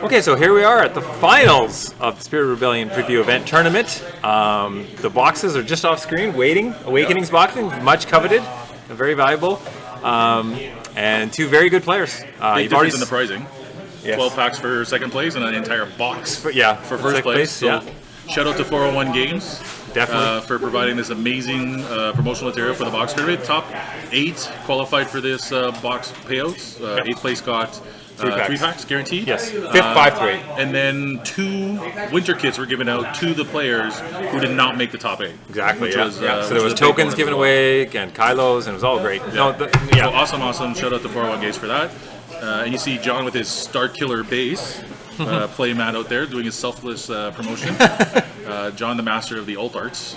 Okay, so here we are at the finals of the Spirit Rebellion preview event tournament. The boxes are just off screen, waiting. Awakenings boxing, much coveted, very valuable, and two very good players. Big difference in the pricing. Yes. 12 packs for second place and an entire box for first second place. So yeah. shout out to 401 Games. Definitely. For providing this amazing promotional material for the box tournament. Top 8 qualified for this box payouts. 8th place got 3 packs guaranteed. Yes, 5 through 8. And then 2 winter kits were given out to the players who did not make the top 8. Exactly, which yeah. Was, So there was tokens given away and Kylos, and it was all great. Yeah. So awesome. Shout out to 401 Games for that. And you see John with his Star Killer base play mat out there doing his selfless promotion. John, the master of the alt arts,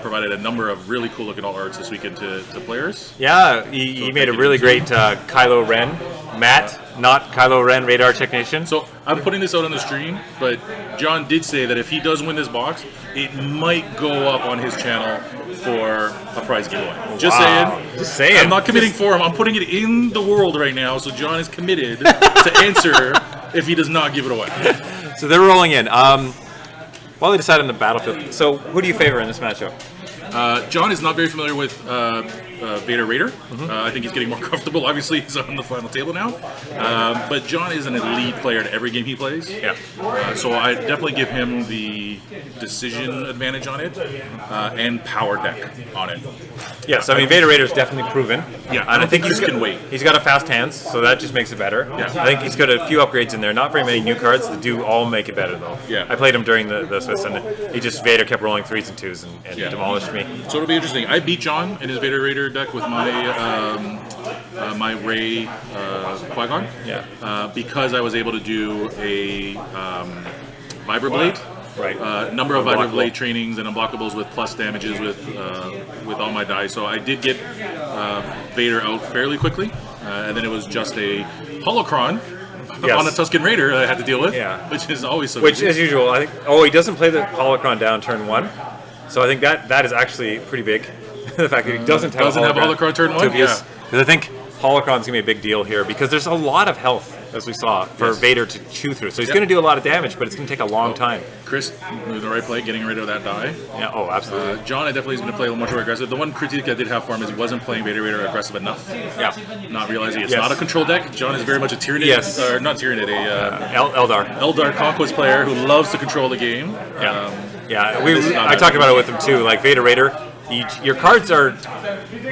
provided a number of really cool looking alt arts this weekend to players. Yeah, he made a really great Kylo Ren mat, not Kylo Ren radar technician. So I'm putting this out on the stream, but John did say that if he does win this box, it might go up on his channel for a prize giveaway. Just saying. I'm not committing for him. I'm putting it in the world right now, so John is committed to answer if he does not give it away. So they're rolling in. While they decide on the battlefield, so who do you favor in this matchup? John is not very familiar with Vader Raider. I think he's getting more comfortable. Obviously, he's on the final table now. But John is an elite player at every game he plays. Yeah. So I definitely give him the decision advantage on it and power deck on it. Yes, I mean Vader Raider's definitely proven. Yeah, and I think Chris can wait. He's got a fast hands, so that just makes it better. Yeah. I think he's got a few upgrades in there. Not very many new cards that do all make it better though. Yeah. I played him during the Swiss, and Vader kept rolling 3s and 2s and demolished me. So it'll be interesting. I beat John in his Vader Raider deck with my my Rey Qui-Gon. Yeah. Because I was able to do a Vibroblade. Right. Number of Vibroblade trainings and unblockables with plus damages with all my dice. So I did get Vader out fairly quickly, and then it was just a Holocron. Yes. On a Tusken Raider that I had to deal with, Yeah. which is always so Which, easy. as usual, I think. Oh, he doesn't play the Holocron down turn 1, so I think that is actually pretty big. The fact that he doesn't have Holocron turn 1, because I think Holocron's gonna be a big deal here because there's a lot of health, as we saw, for Vader to chew through. So he's gonna do a lot of damage, but it's gonna take a long time. Chris, the right play, getting rid of that die. Yeah. Oh, absolutely. John, I definitely is going to play a little much more aggressive. The one critique I did have for him is he wasn't playing Vader Raider aggressive enough. Yeah. Not realizing it's not a control deck. John is very much a Tyranid, or not Tyranid, Eldar Conquest player who loves to control the game. I talked about it with him too. Like Vader Raider, your cards are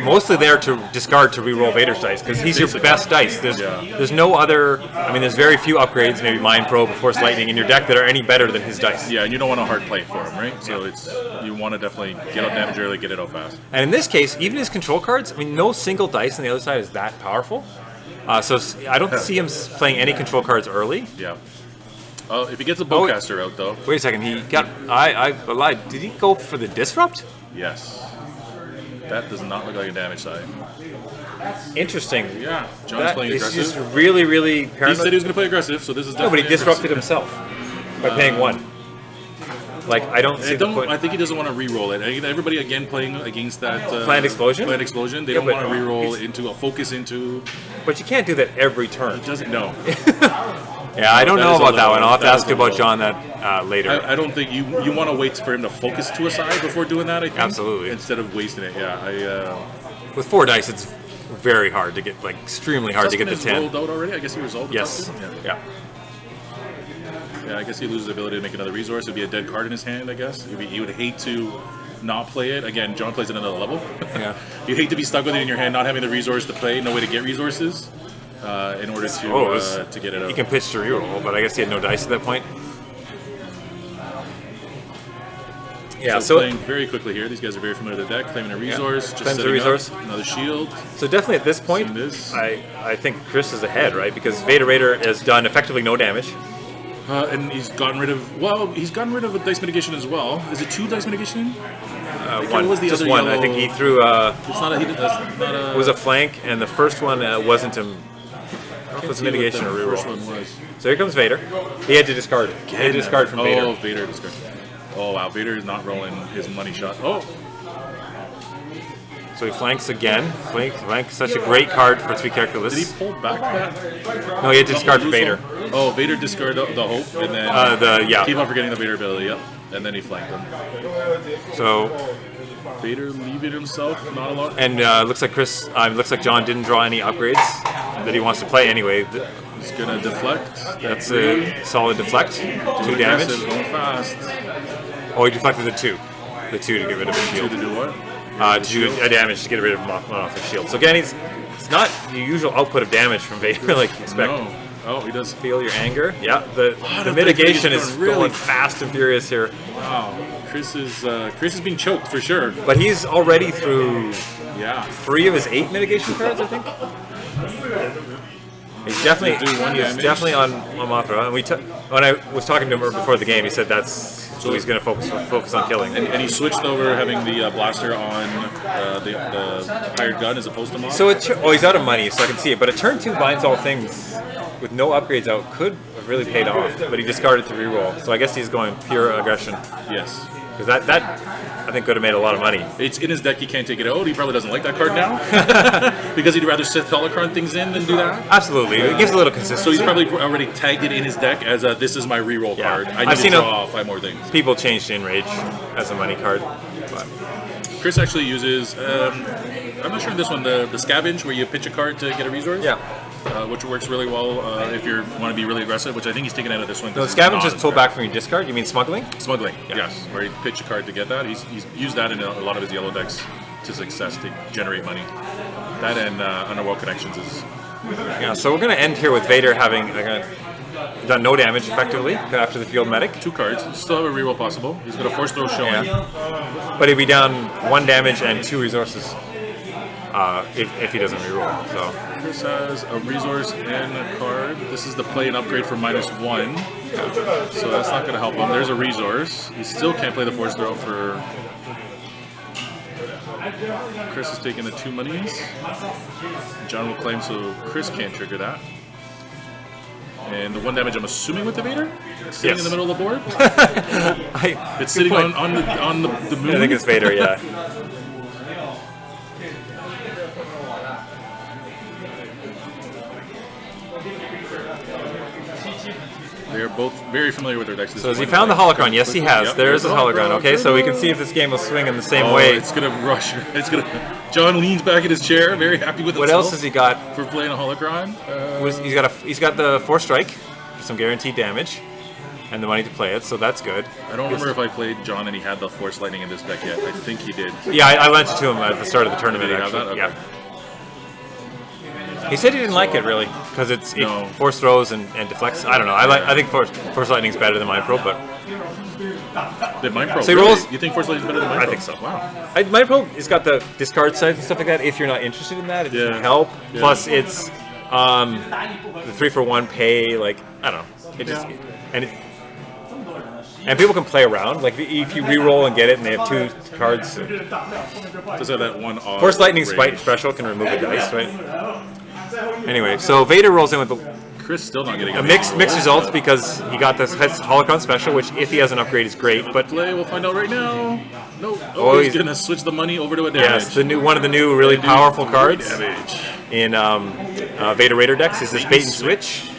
mostly there to discard to reroll Vader's dice because he's your best dice. There's no other. I mean, there's very few upgrades, maybe Mind Probe or Force Lightning in your deck that are any better than his dice. Yeah, and you don't want a hard play for him, right? So you want to definitely get out damage early, get it out fast. And in this case, even his control cards, I mean, no single dice on the other side is that powerful. So I don't see him playing any control cards early. Yeah. If he gets a Bowcaster out, though. Wait a second. He got. I lied. Did he go for the Disrupt? Yes. That does not look like a damage side. Interesting. Yeah. John's playing aggressive. He's just really, really paranoid. He said he was going to play aggressive, so this is definitely but he disrupted himself by paying 1. Like, I don't see the point. I think he doesn't want to re-roll it. Everybody, again, playing against that... Planned Explosion? Planned Explosion. They don't want to re-roll into a focus into... But you can't do that every turn. He doesn't know. Yeah, I don't know about that one. I'll have to ask you about John that later. I don't think you want to wait for him to focus to a side before doing that, I think. Absolutely. Instead of wasting it, yeah. With 4 dice, it's very hard to get, like, extremely hard to get the 10. Rolled out already? I guess he resolved the Yes. Tusken? Yeah. Yeah, I guess he loses the ability to make another resource. It would be a dead card in his hand, I guess. He would hate to not play it. Again, John plays at another level. Yeah. You'd hate to be stuck with it in your hand, not having the resource to play, no way to get resources in order to get it out. He can pitch to reroll, but I guess he had no dice at that point. Yeah, so playing very quickly here. These guys are very familiar with the deck, claiming a resource, just setting up another shield. So definitely at this point, I think Chris is ahead, right? Because Vader Raider has done effectively no damage. And he's gotten rid of, he's gotten rid of a dice mitigation as well. Is it 2 dice mitigation? One, just one. Yellow... I think he threw. It's not a. That's not a. It was a flank, and the first one wasn't a. It was a mitigation or reroll. First one was. So here comes Vader. He had to discard it. He had to discard from Vader. Oh, Vader discard. Oh wow, Vader is not rolling his money shot. Oh. So he flanks again. Flanks such a great card for 3 character lists. Did he pull back that? No, he had to discard Vader. Oh, Vader discarded the hope, and then keep on forgetting the Vader ability. Yep, and then he flanked him. So Vader leaving himself not a lot. And looks like John didn't draw any upgrades that he wants to play anyway. He's gonna deflect. That's a solid deflect. 2 damage. Going fast. Oh, he deflected the 2. The 2 to get rid of the shield. 2 to do what? To do a damage to get rid of him off the shield. So again, it's not the usual output of damage from Vader like you expect. No. Oh, he does feel your anger. Yeah, the mitigation is really going fast and furious here. Wow, Chris is being choked for sure. But he's already through 3 of his 8 mitigation cards, I think. He's definitely on Mothra. And when I was talking to him before the game, he said that's so he's going to focus on killing. And he switched over having the blaster on the hired gun as opposed to Mothra. So he's out of money, so I can see it. But a turn 2 binds all things with no upgrades out could have really paid off. But he discarded to reroll, so I guess he's going pure aggression. Yes. Because that I think could have made a lot of money. It's in his deck, he can't take it out. He probably doesn't like that card now. Because he'd rather Sith Holocron things in than do that. Absolutely. It gives a little consistency. So he's probably already tagged it in his deck as a, this is my reroll card. I need to draw 5 more things. People changed Enrage as a money card. But Chris actually uses, I'm not sure in this one, the scavenge where you pitch a card to get a resource. Yeah. Which works really well if you want to be really aggressive, which I think he's taken out of this one. No, scavenge is pull back from your discard. You mean smuggling? Smuggling, yes. Where he pitch a card to get that. He's used that in a lot of his yellow decks to success to generate money. That and Underworld Connections is... Yeah, so we're going to end here with Vader having done no damage effectively after the field medic. 2 cards. Still have a reroll possible. He's got a force throw showing. Yeah. But he'd be down 1 damage and 2 resources. If he doesn't reroll. So Chris has a resource and a card. This is the play and upgrade for -1. So that's not going to help him. There's a resource. He still can't play the force throw for... Chris is taking the 2 monies. John will claim, so Chris can't trigger that. And the 1 damage, I'm assuming, with the Vader? Sitting in the middle of the board? It's sitting on the moon? I think it's Vader, yeah. They're both very familiar with their decks. So has he found the holocron? Yes, he has. Yep, There's his holocron. Okay, so we can see if this game will swing in the same way. It's gonna rush. It's gonna. John leans back in his chair, very happy with what himself. else has he got for playing a holocron? He's got the Force Strike, some guaranteed damage, and the money to play it. So that's good. I don't remember if I played John and he had the Force Lightning in this deck yet. I think he did. Yeah, I lent it to him at the start of the tournament. Did he actually. have that? Okay. Yeah. He said he didn't like it really because it force throws and deflects. I don't know. I think Force Lightning's better than Mind Probe, but Mind Probe. So he really? rolls. You think Force Lightning's better than Mind Probe? I think so. Wow. Mind Probe has got the discard size and stuff like that. If you're not interested in that, it doesn't help. Yeah. Plus, it's the 3-for-1 pay. Like I don't know. It just and people can play around. Like if you re-roll and get it, and they have 2 cards. Does have that one odd Force Lightning range. special can remove a dice, right? Anyway, so Vader rolls in with Chris still not getting a mixed results because he got this Holocron special, which if he has an upgrade is great. But we'll find out right now. No, he's gonna switch the money over to a damage. Yes, one of the new really powerful cards damage. in Vader Raider decks is this bait and switch.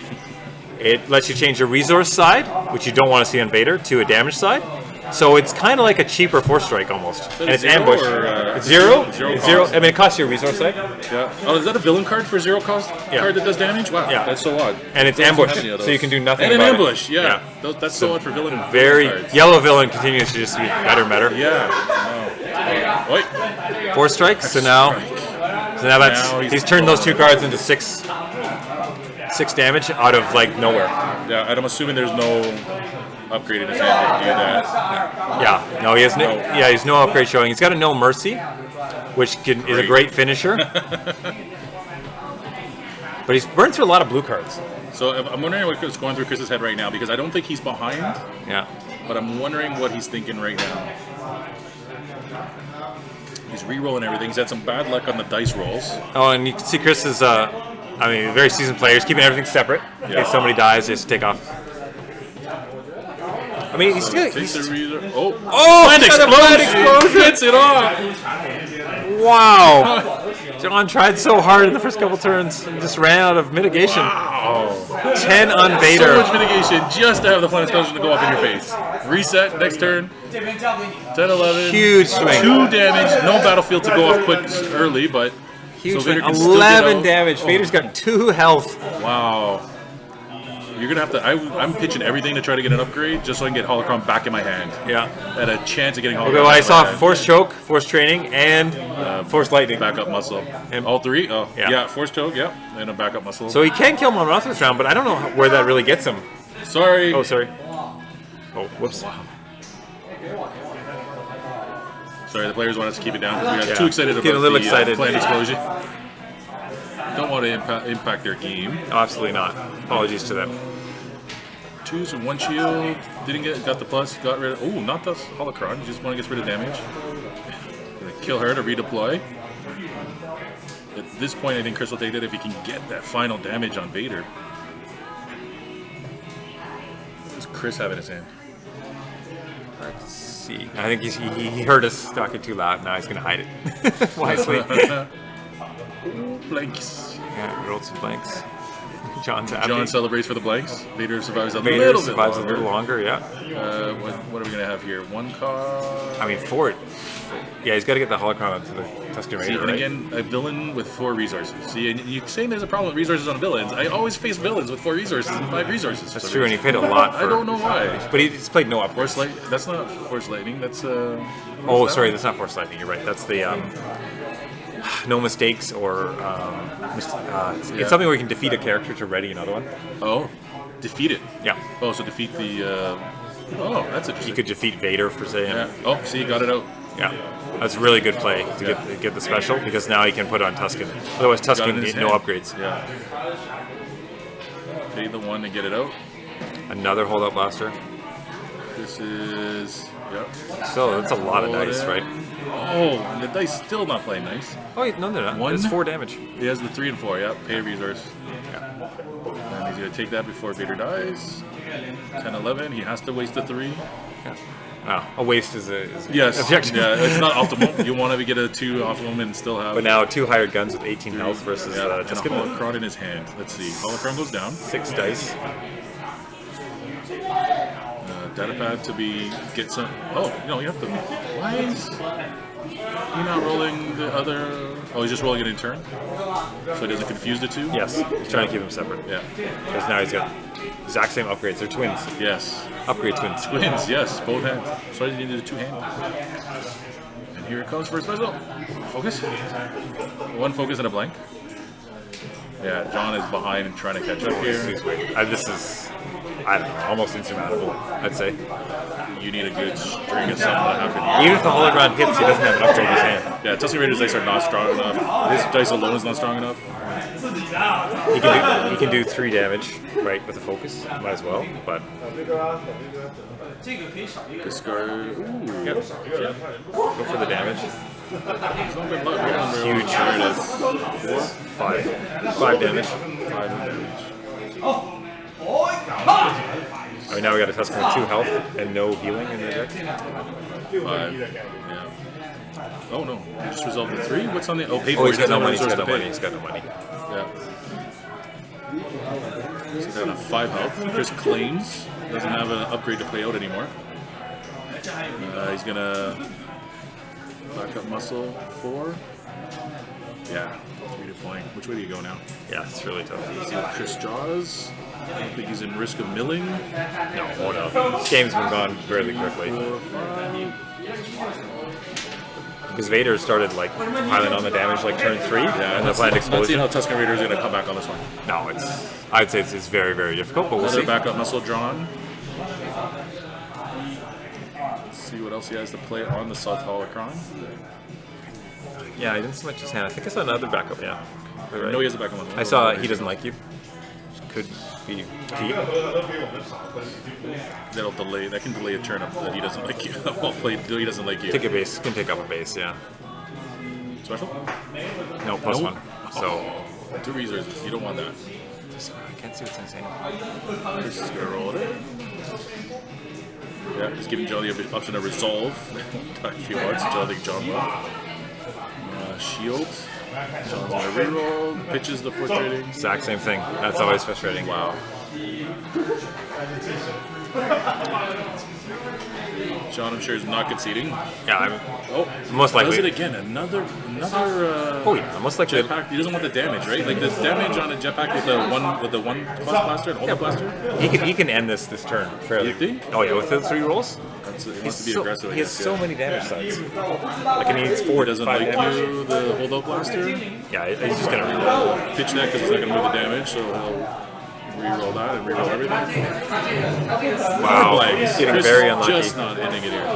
It lets you change your resource side, which you don't want to see on Vader, to a damage side. So it's kind of like a cheaper Force Strike almost, and it's ambush. It's zero. It's zero. I mean, it costs you a resource side. Yeah. Oh, is that a villain card for 0 cost card that does damage? Wow. Yeah. That's so odd. And it's ambush, so you can do nothing. And an about ambush. it. Yeah. That's so odd for villain. Very cards. yellow villain continues to just be better and better. Yeah. Wow. Wait. Force strikes. So now that's he's turned those 2 cards into 6 damage out of like nowhere. Yeah, and I'm assuming there's no upgrade in his hand to do that. Yeah, no, he has no. Yeah, he's no upgrade showing. He's got a no mercy, which is a great finisher. But he's burned through a lot of blue cards. So I'm wondering what's going through Chris's head right now because I don't think he's behind. Yeah. But I'm wondering what he's thinking right now. He's re-rolling everything. He's had some bad luck on the dice rolls. Oh, and you can see Chris is, very seasoned player. He's keeping everything separate. In case somebody dies, just take off. I mean, Plant explosion! Gets it off! Wow! John tried so hard in the first couple turns and just ran out of mitigation. Wow. 10 on Vader. So much mitigation just to have the final explosion to go off in your face. Reset, next turn. 10, 11. Huge swing. 2 damage, no battlefield to go off quick early, but... Huge so Vader swing. can still 11 get damage. out. Vader's got 2 health. Wow. You're going to have to... I'm pitching everything to try to get an upgrade just so I can get Holocron back in my hand. Yeah. At a chance of getting Holocron Okay, well, back I in my saw hand. Force Choke, Force Training, and Force Lightning. Backup muscle. And all 3? Oh, yeah. yeah. Force Choke, yeah. And a backup muscle. So he can kill Monroth this round, but I don't know where that really gets him. Sorry. Oh, sorry. Oh, whoops. Wow. Sorry, the players want us to keep it down because we got Yeah. too excited about Getting a little the excited. planned explosion. Don't want to impact their game. Oh, absolutely not. Apologies to them. 2s and 1 shield. Got the plus. Got rid of. Oh, not the Holocron. Just want to get rid of damage. Gonna kill her to redeploy. At this point, I think Chris will take that if he can get that final damage on Vader. What does Chris have in his hand? Let's see. I think he heard us talking too loud. Now he's going to hide it wisely. Blanks. Yeah, rolled some blanks. John's happy. John celebrates for the blanks. Vader survives a Vader little survives bit a little longer, yeah. What are we going to have here? 1 card. I mean, 4. Yeah, he's got to get the Holocron onto the Tusken See, Raider, and right? again, a villain with 4 resources. See, and you're saying there's a problem with resources on villains. I always face villains with 4 resources and 5 resources. That's true, and he paid a lot for... I don't know why. But he's played no upgrades. Force Light. That's not Force Lightning. That's Oh, sorry, that's not Force Lightning. You're right. That's the no mistakes or it's something where you can defeat a character to ready another one. Oh, defeat it. Yeah. Oh, so defeat the. Oh, that's interesting. You could defeat Vader for saying. Yeah. Oh, see, you got it out. Yeah, that's a really good play to get the special because now he can put it on Tusken. Otherwise, Tusken need no upgrades. Yeah. Pay the 1 to get it out. Another holdout blaster. This is. Yep. So that's a lot of dice, right? Oh, and the dice still not playing nice. Oh, no, they're not. 1. It's 4 damage. He has the 3 and 4. Yeah, pay a resource. Yeah. And he's gonna take that before Vader dies. 10, 11. He has to waste the 3. Yeah. Wow, a waste is yes. objective. Yeah, it's not optimal. You want to get a 2 off of him and still have. But now 2 hired guns with 18 health versus and a Tusken. Holocron in his hand. Let's see. Holocron goes down. 6 dice. Datapad to get some. Oh, no, you have to. Why is he not rolling the other? Oh, he's just rolling it in turn, so he doesn't confuse the 2. Yes, he's trying to keep them separate. Yeah, because now he's got exact same upgrades. They're twins. Yes, upgrade twins. Twins, yes, both hands. So I needed a 2-hand. And here it comes for a special. Focus. 1 focus and a blank. Yeah, John is behind and trying to catch up here. This is, I don't know, almost insurmountable, I'd say. You need a good string of something to happen here. Even if the Holocron hits, he doesn't have an upgrade in his hand. Yeah, Tusken Raider's dice are not strong enough. This dice alone is not strong enough. He can do 3 damage, right, with a focus. Might as well, but... Discard. Ooh. Yep. Go for the damage. Huge. There it is. 5 damage. 5 I mean, now we got a Tusken with 2 health and no healing in the deck. 5. Yeah. Oh no! You just resolved the 3. What's on the? Oh, pay for. He's got no money. He's got no money. Yeah. He's got a 5 health. Chris claims doesn't have an upgrade to play out anymore. He's gonna back up muscle 4. Yeah, 3 deploying. Which way do you go now? Yeah, it's really tough. See what Chris draws. I don't think he's in risk of milling. No, oh no. This game's been gone fairly quickly. Because Vader started like piling on the damage like turn 3, yeah, and the planned let's see explosion. how Tusken Raider is going to come back on this one. No, I'd say it's very, very difficult, but we'll Another see. backup muscle drawn. Let's see what else he has to play on the South Holocron. Yeah, I didn't see much his hand. I think I saw another backup, yeah. Right. No, he has a backup muscle. I saw he doesn't like you. Could be key. That'll delay. That can delay a turn up that he doesn't like you. Well played. He doesn't like you. Take a base. Can take up a base. Yeah. Special? No, plus Nope. 1. So 2 resources. You don't want that. I can't see what's in his hand. Chris is gonna roll it in. Yeah, he's giving John the option to resolve if he wants, which I think John will. shield. Sean's gonna reroll, pitches the force trading. Exact same thing. That's always frustrating. Wow. Sean, I'm sure, is not conceding. Yeah, I'm. Oh, most likely. Does it again? Another. Oh yeah, most likely. Jetpack. He doesn't want the damage, right? Like the damage on a jetpack with the one cost blaster and hold the blaster. He can end this turn fairly. You think? Oh yeah, with the 3 rolls. He wants to be aggressive. He has so many damage sides. Like he needs 4 doesn't 5 like damage. you, the hold up blaster. Yeah, he's just gonna reroll. Pitch that because it's not gonna move the damage, so he'll reroll that and reroll everything. Wow, he's getting Chris very unlucky. Just not ending it here.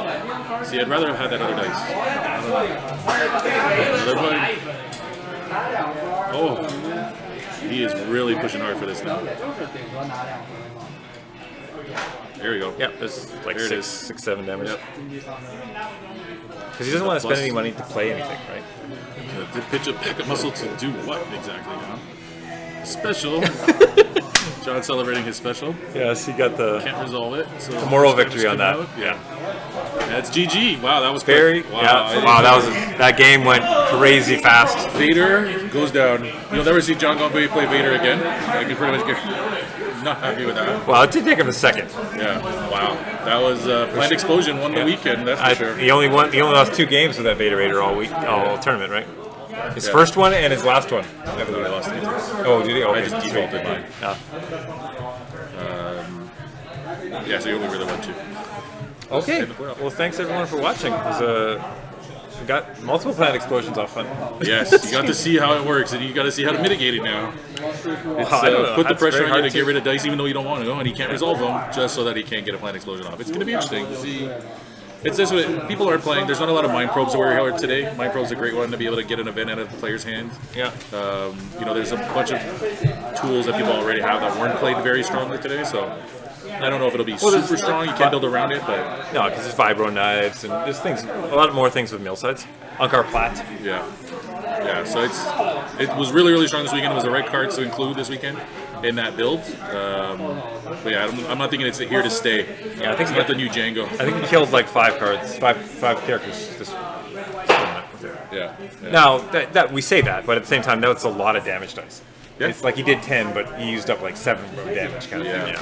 See, I'd rather have had that other dice. Another bug. Oh, he is really pushing hard for this now. There we go. Yep, there's like there 6, 7 damage. Yep. Because he doesn't want to spend any money to play anything, right? To pitch a pack muscle to do what exactly now? Special. John celebrating his special. Yes, he got the. Can't resolve it. So the moral victory on that. Out. Yeah. That's GG. Wow, that was very. Quick. Wow, yeah. Wow, that game went crazy fast. Vader goes down. You'll never see John Gombe play Vader again. I can pretty much get. Not happy with that. Well, it did take him a second. Yeah. Wow. That was Planned Explosion won the weekend. That's for sure. He only lost 2 games with that Vader Raider all tournament, right? His first one and his last one. I believe I lost it. Oh, did he? Okay. I just defaulted mine. Yeah, so you only really won 2. Okay. Well, thanks everyone for watching. We got multiple Planned Explosions off fun. Yes, you got to see how it works, and you got to see how to mitigate it now. It's, put the pressure on you to get rid of dice even though you don't want to, and he can't resolve them just so that he can't get a Planned Explosion off. It's going to be interesting to see. It's this way, people aren't playing. There's not a lot of mind probes that we're here today. Mind probe's a great one to be able to get an event out of the player's hand. Yeah. There's a bunch of tools that people already have that weren't played very strongly today, so I don't know if it'll be super strong. You can't build around it, but no, because there's vibro knives and there's a lot more things with mill sides. Unkar Plat. Yeah. So it was really, really strong this weekend. It was the right cards to include this weekend in that build. But yeah, I'm not thinking it's here to stay. Yeah, I think it's not the new Django. I think he killed like 5 cards, five characters this. Yeah. Now that we say that, but at the same time, that's a lot of damage dice. Yeah. It's like he did 10, but he used up like 7 damage kind of thing.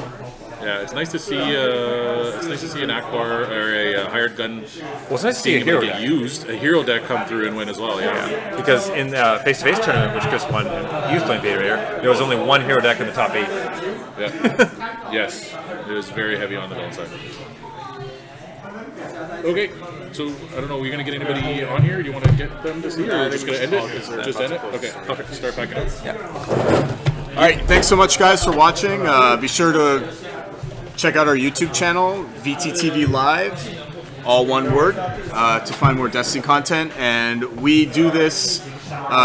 Yeah, it's nice to see. It's nice to see an Akbar or a hired gun. Well, it's nice to see a hero deck. A hero deck come through and win as well. Yeah. Because in the face-to-face tournament, which Chris won, and he was playing Vader Raider, there was only 1 hero deck in the top 8. Yeah. Yes, it was very heavy on the downside. Okay, so I don't know. Are we gonna get anybody on here? Do you want to get them to see, or are we just gonna end it? Just end it. Okay. Start packing up. Yeah. All right. Thanks so much, guys, for watching. Be sure to check out our YouTube channel, VTTV Live, all one word, to find more Destiny content. And we do this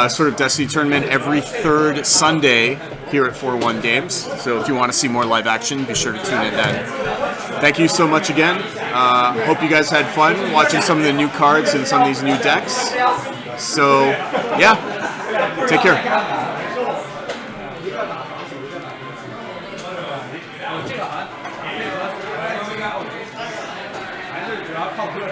sort of Destiny tournament every 3rd Sunday here at 401 Games. So if you want to see more live action, be sure to tune in then. Thank you so much again. Hope you guys had fun watching some of the new cards and some of these new decks. So, yeah, take care. Good.